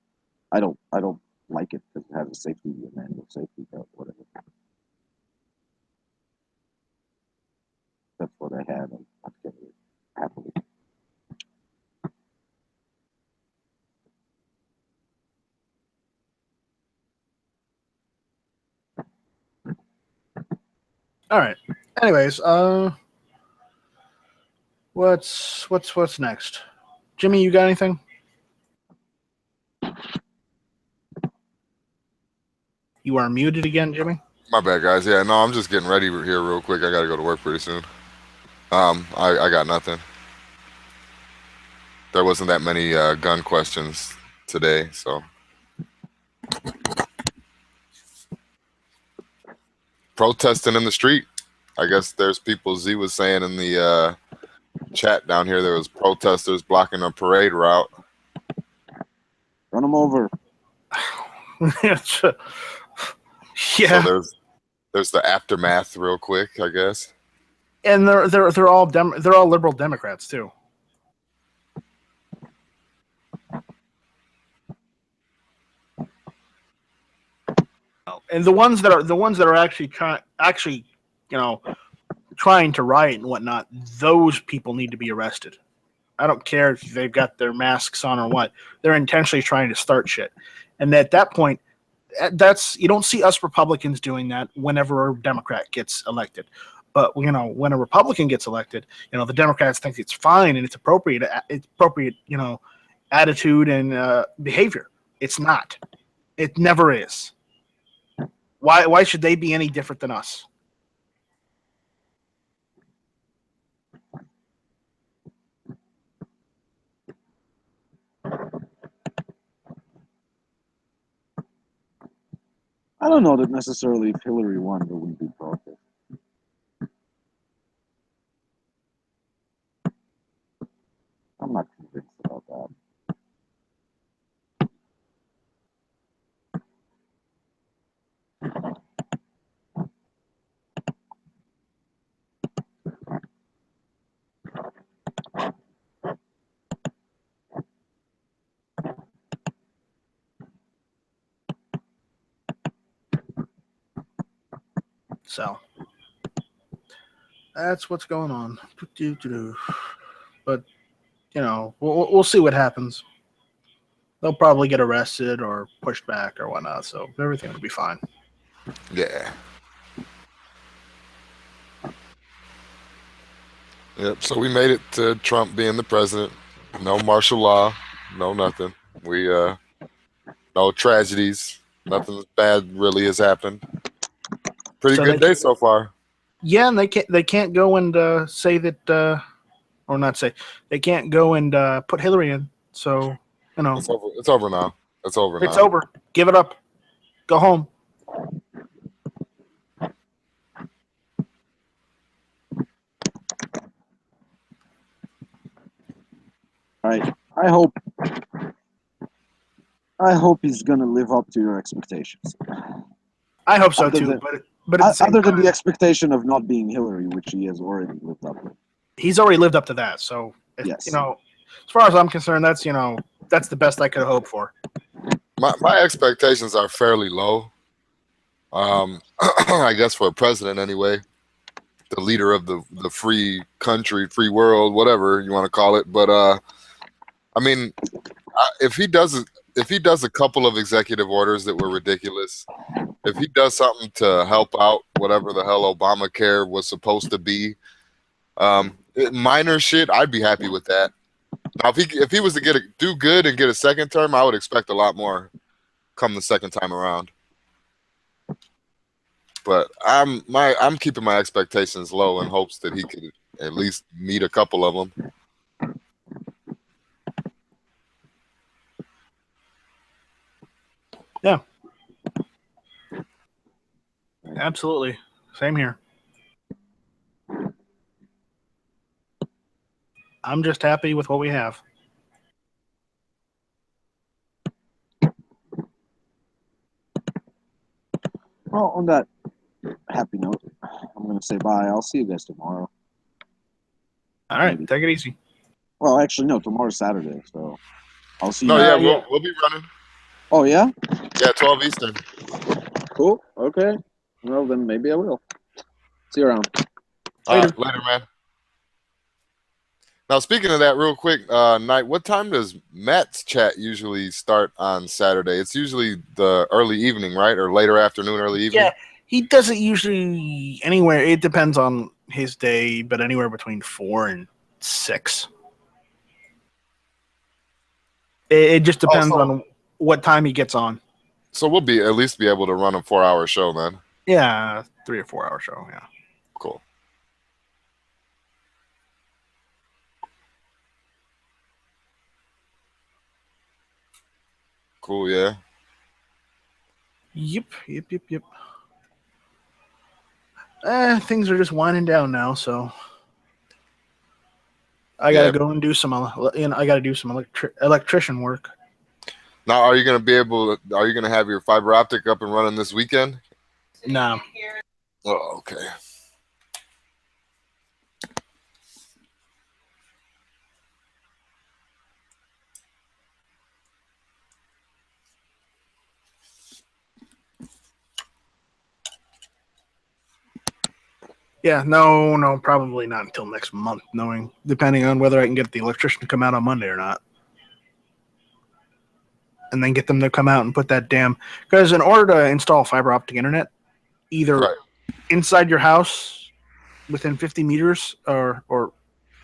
I don't like it because it has a safety, a manual safety belt, whatever. That's what I had, and I'd carry it happily. All right. Anyways, what's next? Jimmy, you got anything? You are muted again, Jimmy. My bad, guys. Yeah, no, I'm just getting ready here real quick. I got to go to work pretty soon. I got nothing. There wasn't that many gun questions today, so. Protesting in the street. I guess there's people, Z was saying in the chat down here. There was protesters blocking a parade route. Run them over. Yeah. So there's the aftermath, real quick, I guess. And they're all liberal Democrats too. And the ones that are actually trying to riot and whatnot, those people need to be arrested. I don't care if they've got their masks on or what. They're intentionally trying to start shit. And at that point, you don't see us Republicans doing that whenever a Democrat gets elected. But when a Republican gets elected, the Democrats think it's fine and it's appropriate, attitude and behavior. It's not. It never is. Why should they be any different than us? I don't know that necessarily if Hillary won, there wouldn't be protest. I'm not convinced about that. So that's what's going on. But we'll see what happens. They'll probably get arrested or pushed back or whatnot. So everything will be fine. Yeah. Yep. So we made it to Trump being the president. No martial law. No nothing. We no tragedies. Nothing bad really has happened. Pretty good day so far. Yeah, and they can't go and say that, or not say they can't go and put Hillary in. So It's over. It's over now. It's over now. It's over. Give it up. Go home. I hope he's gonna live up to your expectations. I hope so too. But at the same other than time, the expectation of not being Hillary, which he has already lived up to. He's already lived up to that. So yes. As far as I'm concerned, that's the best I could hope for. My expectations are fairly low. I guess for a president anyway, the leader of the free country, free world, whatever you want to call it. But I mean, if he does a couple of executive orders that were ridiculous, if he does something to help out whatever the hell Obamacare was supposed to be, minor shit, I'd be happy with that. Now, if he was to do good and get a second term, I would expect a lot more come the second time around. But I'm keeping my expectations low in hopes that he could at least meet a couple of them. Yeah. Absolutely. Same here. I'm just happy with what we have. Well, on that happy note, I'm going to say bye. I'll see you guys tomorrow. All right. Take it easy. Well, actually, no. Tomorrow's Saturday, so I'll see you. No, yeah, we'll be running. Oh, yeah? Yeah, 12 Eastern. Cool. Okay. Well, then maybe I will. See you around. Later, man. Now, speaking of that, real quick, Knight, what time does Matt's chat usually start on Saturday? It's usually the early evening, right? Or later afternoon, early evening? Yeah, he does it usually anywhere. It depends on his day, but anywhere between 4 and 6. It just depends on what time he gets on. So we'll at least be able to run a 4-hour show, then. Yeah, 3 or 4 hour show, yeah. Cool. Cool, yeah. Yep. Things are just winding down now, so I gotta Yeah. go and do some, I gotta do some electrician work. Now, are you going to be able? Are you going to have your fiber optic up and running this weekend? No. Oh, okay. Yeah, no, probably not until next month, depending on whether I can get the electrician to come out on Monday or not. And then get them to come out and put that because in order to install fiber optic internet, either Right. inside your house within 50 meters or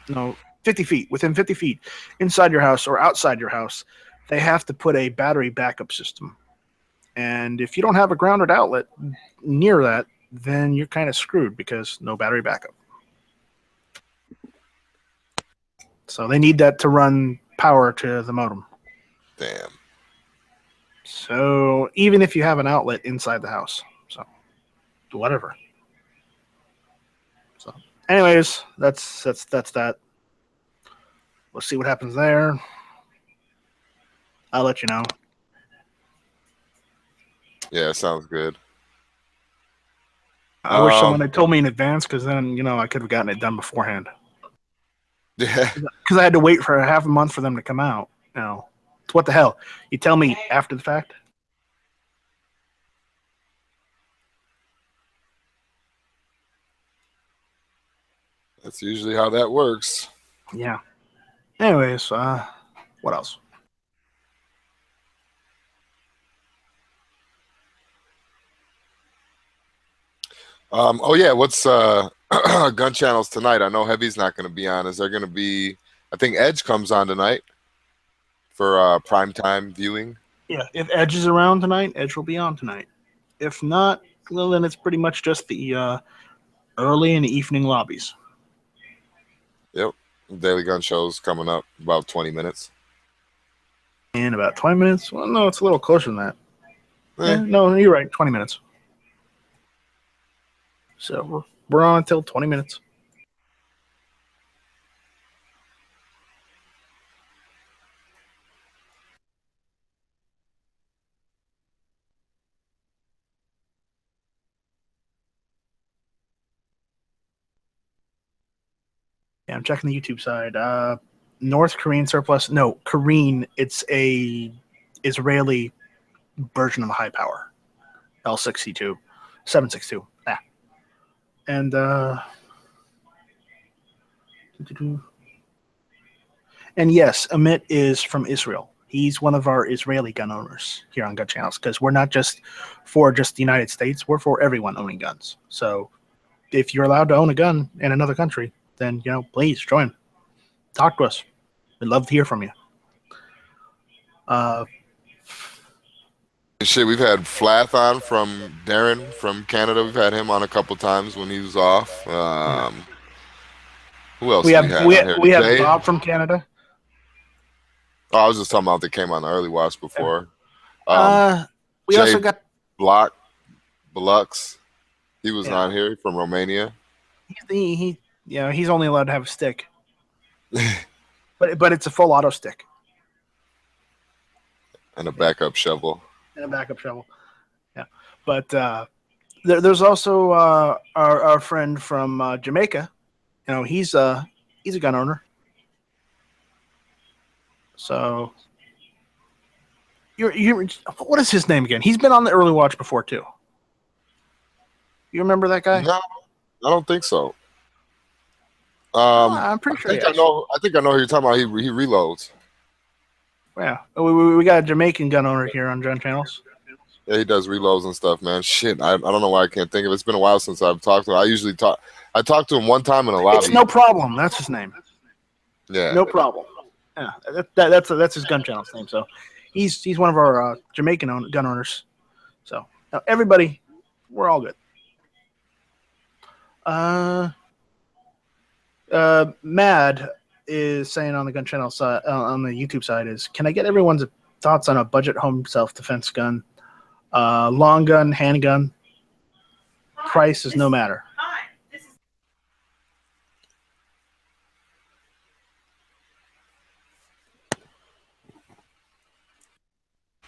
no, 50 feet, within 50 feet inside your house or outside your house, they have to put a battery backup system. And if you don't have a grounded outlet near that, then you're kind of screwed because no battery backup. So they need that to run power to the modem. Damn. So even if you have an outlet inside the house, so whatever. So, anyways, that's that. We'll see what happens there. I'll let you know. Yeah, sounds good. I wish someone had told me in advance, because then I could have gotten it done beforehand. Yeah. Because I had to wait for a half a month for them to come out. What the hell? You tell me after the fact? That's usually how that works. Yeah. Anyways, what else? Oh yeah, what's gun channels tonight? I know Heavy's not going to be on. Is there going to be? I think Edge comes on tonight for primetime viewing. Yeah, if Edge is around tonight, Edge will be on tonight. If not, well, then it's pretty much just the early and evening lobbies. Yep, Daily Gun Show's coming up about 20 minutes. In about 20 minutes? Well, no, it's a little closer than that. No, you're right, 20 minutes. So we're on until 20 minutes. Yeah, I'm checking the YouTube side. North Korean surplus. No, Korean. It's a Israeli version of the high power. L62, 762. Yeah. And yes, Amit is from Israel. He's one of our Israeli gun owners here on Gun Channels, because we're not just for the United States. We're for everyone owning guns. So if you're allowed to own a gun in another country, then, please join. Talk to us. We'd love to hear from you. Shit, we've had Flath on from Darren from Canada. We've had him on a couple times when he was off. Who else we have on here? we have Jay? Bob from Canada. Oh, I was just talking about they came on the early watch before. We Jay also got Blux. He was on here from Romania. He's only allowed to have a stick, but it's a full auto stick And a backup shovel. and a backup shovel. Yeah, but there's also our friend from Jamaica. He's a gun owner. So you're what is his name again? He's been on the early watch before too. You remember that guy? No, I don't think so. I'm pretty sure. I think I know who you're talking about. He reloads. Yeah, we got a Jamaican gun owner here on Gun Channels. Yeah, he does reloads and stuff, man. Shit, I don't know why I can't think of it. It's been a while since I've talked to him. I talked to him one time in a lobby. It's No Problem. That's his name. Yeah. No Problem. Yeah, that's his Gun Channel's name. So he's one of our Jamaican gun owners. So everybody, we're all good. Mad is saying on the Gun Channel side, on the YouTube side, can I get everyone's thoughts on a budget home self-defense gun? Long gun, handgun. Price is no matter.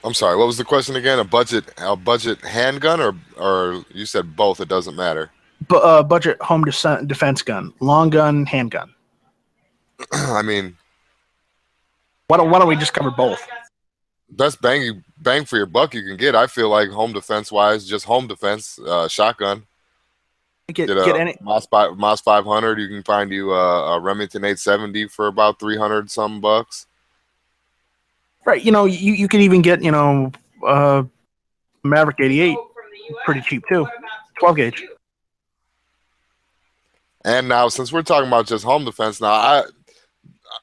I'm sorry. What was the question again? A budget handgun, or you said both? It doesn't matter. Budget home defense gun, long gun, handgun. I mean, Why don't we just cover both? best bang for your buck you can get. I feel like home defense wise, just home defense, shotgun. Get a any Moss 500. You can find you a Remington 870 for about 300 some bucks. right. You can even get Maverick 88 pretty cheap too, 12 gauge. And now, since we're talking about just home defense, now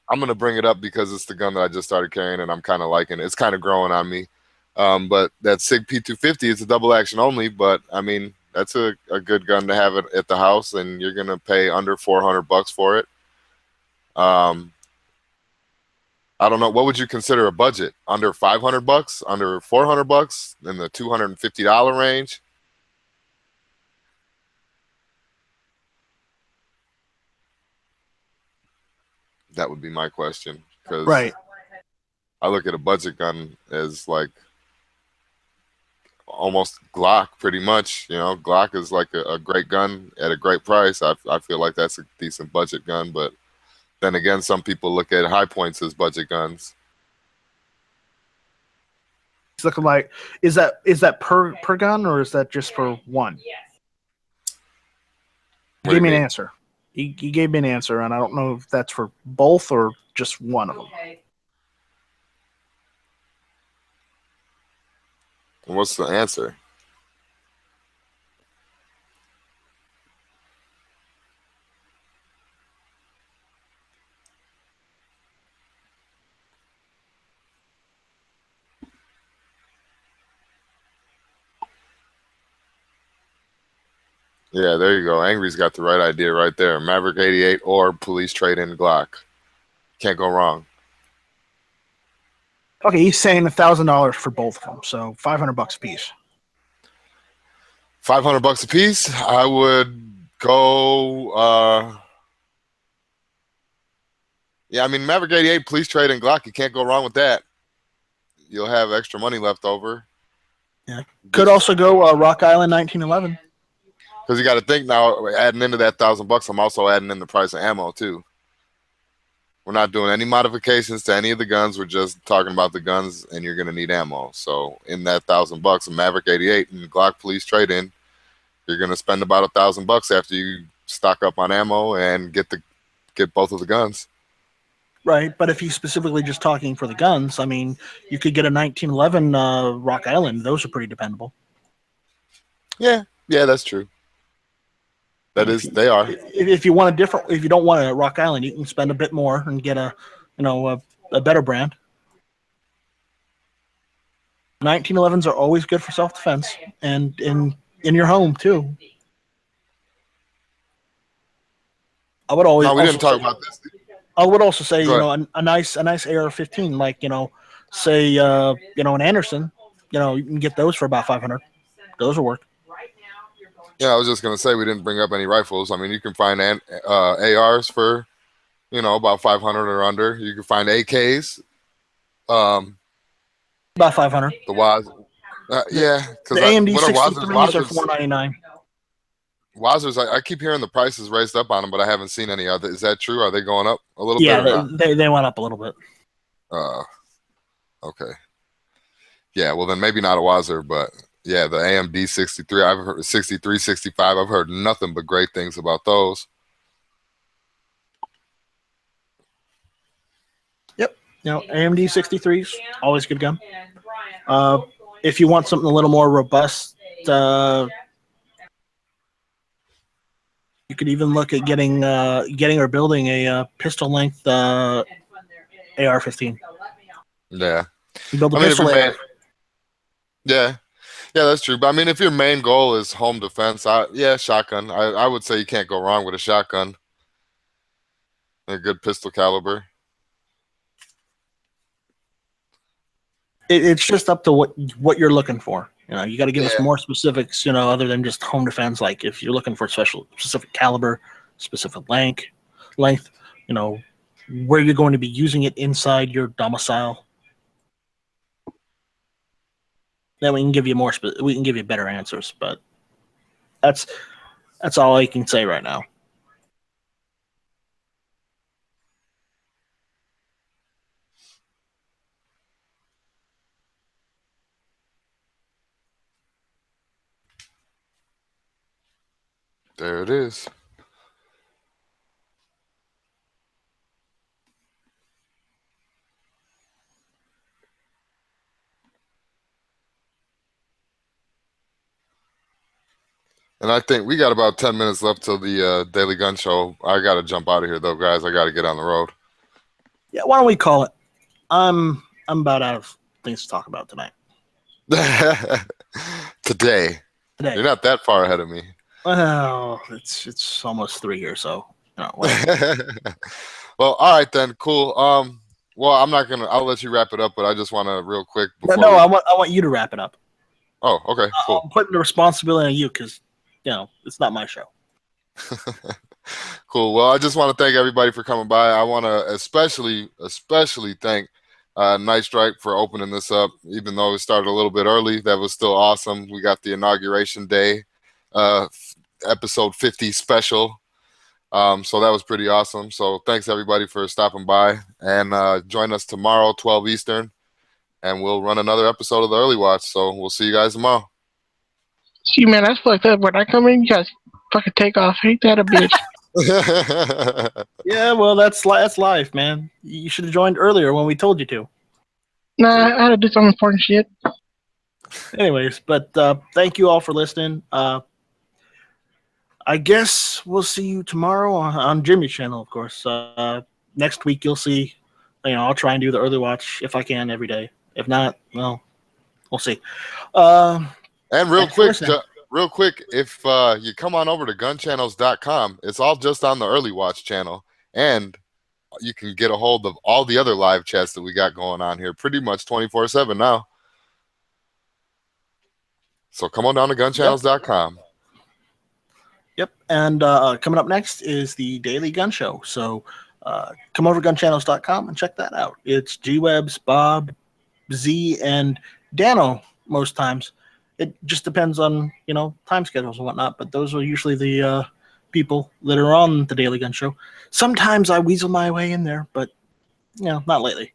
I'm going to bring it up because it's the gun that I just started carrying, and I'm kind of liking it. It's kind of growing on me. But that SIG P250 is a double action only, but I mean, that's a good gun to have it at the house, and you're going to pay under 400 bucks for it. I don't know. What would you consider a budget? Under 500 bucks? Under 400 bucks? In the $250 range? That would be my question. Because Right. I look at a budget gun as like almost Glock, pretty much. Glock is like a great gun at a great price. I feel like that's a decent budget gun, but then again, some people look at high points as budget guns. It's looking like is that per gun or is that just for one? He gave me an answer. He gave me an answer, and I don't know if that's for both or just one of them. What's the answer? Yeah, there you go. Angry's got the right idea right there. Maverick 88 or police trade-in Glock. Can't go wrong. Okay, he's saying $1,000 for both of them, so $500 a piece. 500 bucks a piece. I would go. Yeah, I mean, Maverick 88 police trade-in Glock. You can't go wrong with that. You'll have extra money left over. Yeah, could also go Rock Island 1911. Because you got to think now, adding into that $1,000, I'm also adding in the price of ammo too. We're not doing any modifications to any of the guns. We're just talking about the guns, and you're going to need ammo. So in that $1,000, a Maverick 88 and Glock police trade-in, you're going to spend about $1,000 after you stock up on ammo and get both of the guns. Right, but if he's specifically just talking for the guns, I mean, you could get a 1911 Rock Island. Those are pretty dependable. Yeah, that's true. They are. If you want if you don't want a Rock Island, you can spend a bit more and get a better brand. 1911s are always good for self-defense and in your home too. I would always. No, we didn't talk about this. I would also say, a nice AR-15, like say an Anderson, you can get those for about 500. Those will work. Yeah, I was just gonna say we didn't bring up any rifles. I mean, you can find ARs for, about 500 or under. You can find AKs. About 500. The Waz, yeah, because the AMD 63s are $499. Wazers, I keep hearing the prices raised up on them, but I haven't seen any other. Is that true? Are they going up a little bit? Yeah, they went up a little bit. Okay. Yeah, well then maybe not a Wazer, but yeah, the AMD 63, I've heard 63, 65. I've heard nothing but great things about those. Yep. AMD 63s, always good gun. If you want something a little more robust, you could even look at getting or building a pistol length AR-15. Yeah. You build a pistol AR. Yeah, that's true. But I mean, if your main goal is home defense, shotgun. I would say you can't go wrong with a shotgun. A good pistol caliber. It's just up to what you're looking for. You got to give us more specifics, other than just home defense. Like if you're looking for specific caliber, specific length, where you're going to be using it inside your domicile. Then we can give you we can give you better answers. But that's all I can say right now. There it is. And I think we got about 10 minutes left till the Daily Gun Show. I got to jump out of here, though, guys. I got to get on the road. Yeah, why don't we call it? I'm about out of things to talk about tonight. Today. You're not that far ahead of me. Well, it's almost 3 here, so well, all right then, cool. Well, I'll let you wrap it up, but I just want to real quick. I want you to wrap it up. Oh, okay, cool. I'm putting the responsibility on you because it's not my show. Cool. Well, I just want to thank everybody for coming by. I want to especially thank Night Strike for opening this up, even though it started a little bit early. That was still awesome. We got the Inauguration Day, episode 50 special. So that was pretty awesome. So thanks everybody for stopping by, and join us tomorrow, 12 Eastern, and we'll run another episode of the Early Watch. So we'll see you guys tomorrow. See, man, that's fucked up. When I come in, you guys fucking take off. Ain't that a bitch? Yeah, well, that's life, man. You should have joined earlier when we told you to. Nah, I had to do some important shit. Anyways, but thank you all for listening. I guess we'll see you tomorrow on Jimmy's channel, of course. Next week you'll see. I'll try and do the Early Watch if I can every day. If not, well, we'll see. And real quick, if you come on over to gunchannels.com, it's all just on the Early Watch channel, and you can get a hold of all the other live chats that we got going on here pretty much 24/7 now. So come on down to gunchannels.com. Yep, and coming up next is the Daily Gun Show. So come over to gunchannels.com and check that out. It's G-Webs, Bob, Z, and Dano most times. It just depends on, time schedules and whatnot, but those are usually the people that are on the Daily Gun Show. Sometimes I weasel my way in there, but, not lately.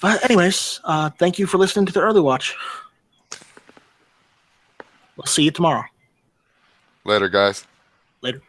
But anyways, thank you for listening to the Early Watch. We'll see you tomorrow. Later, guys. Later.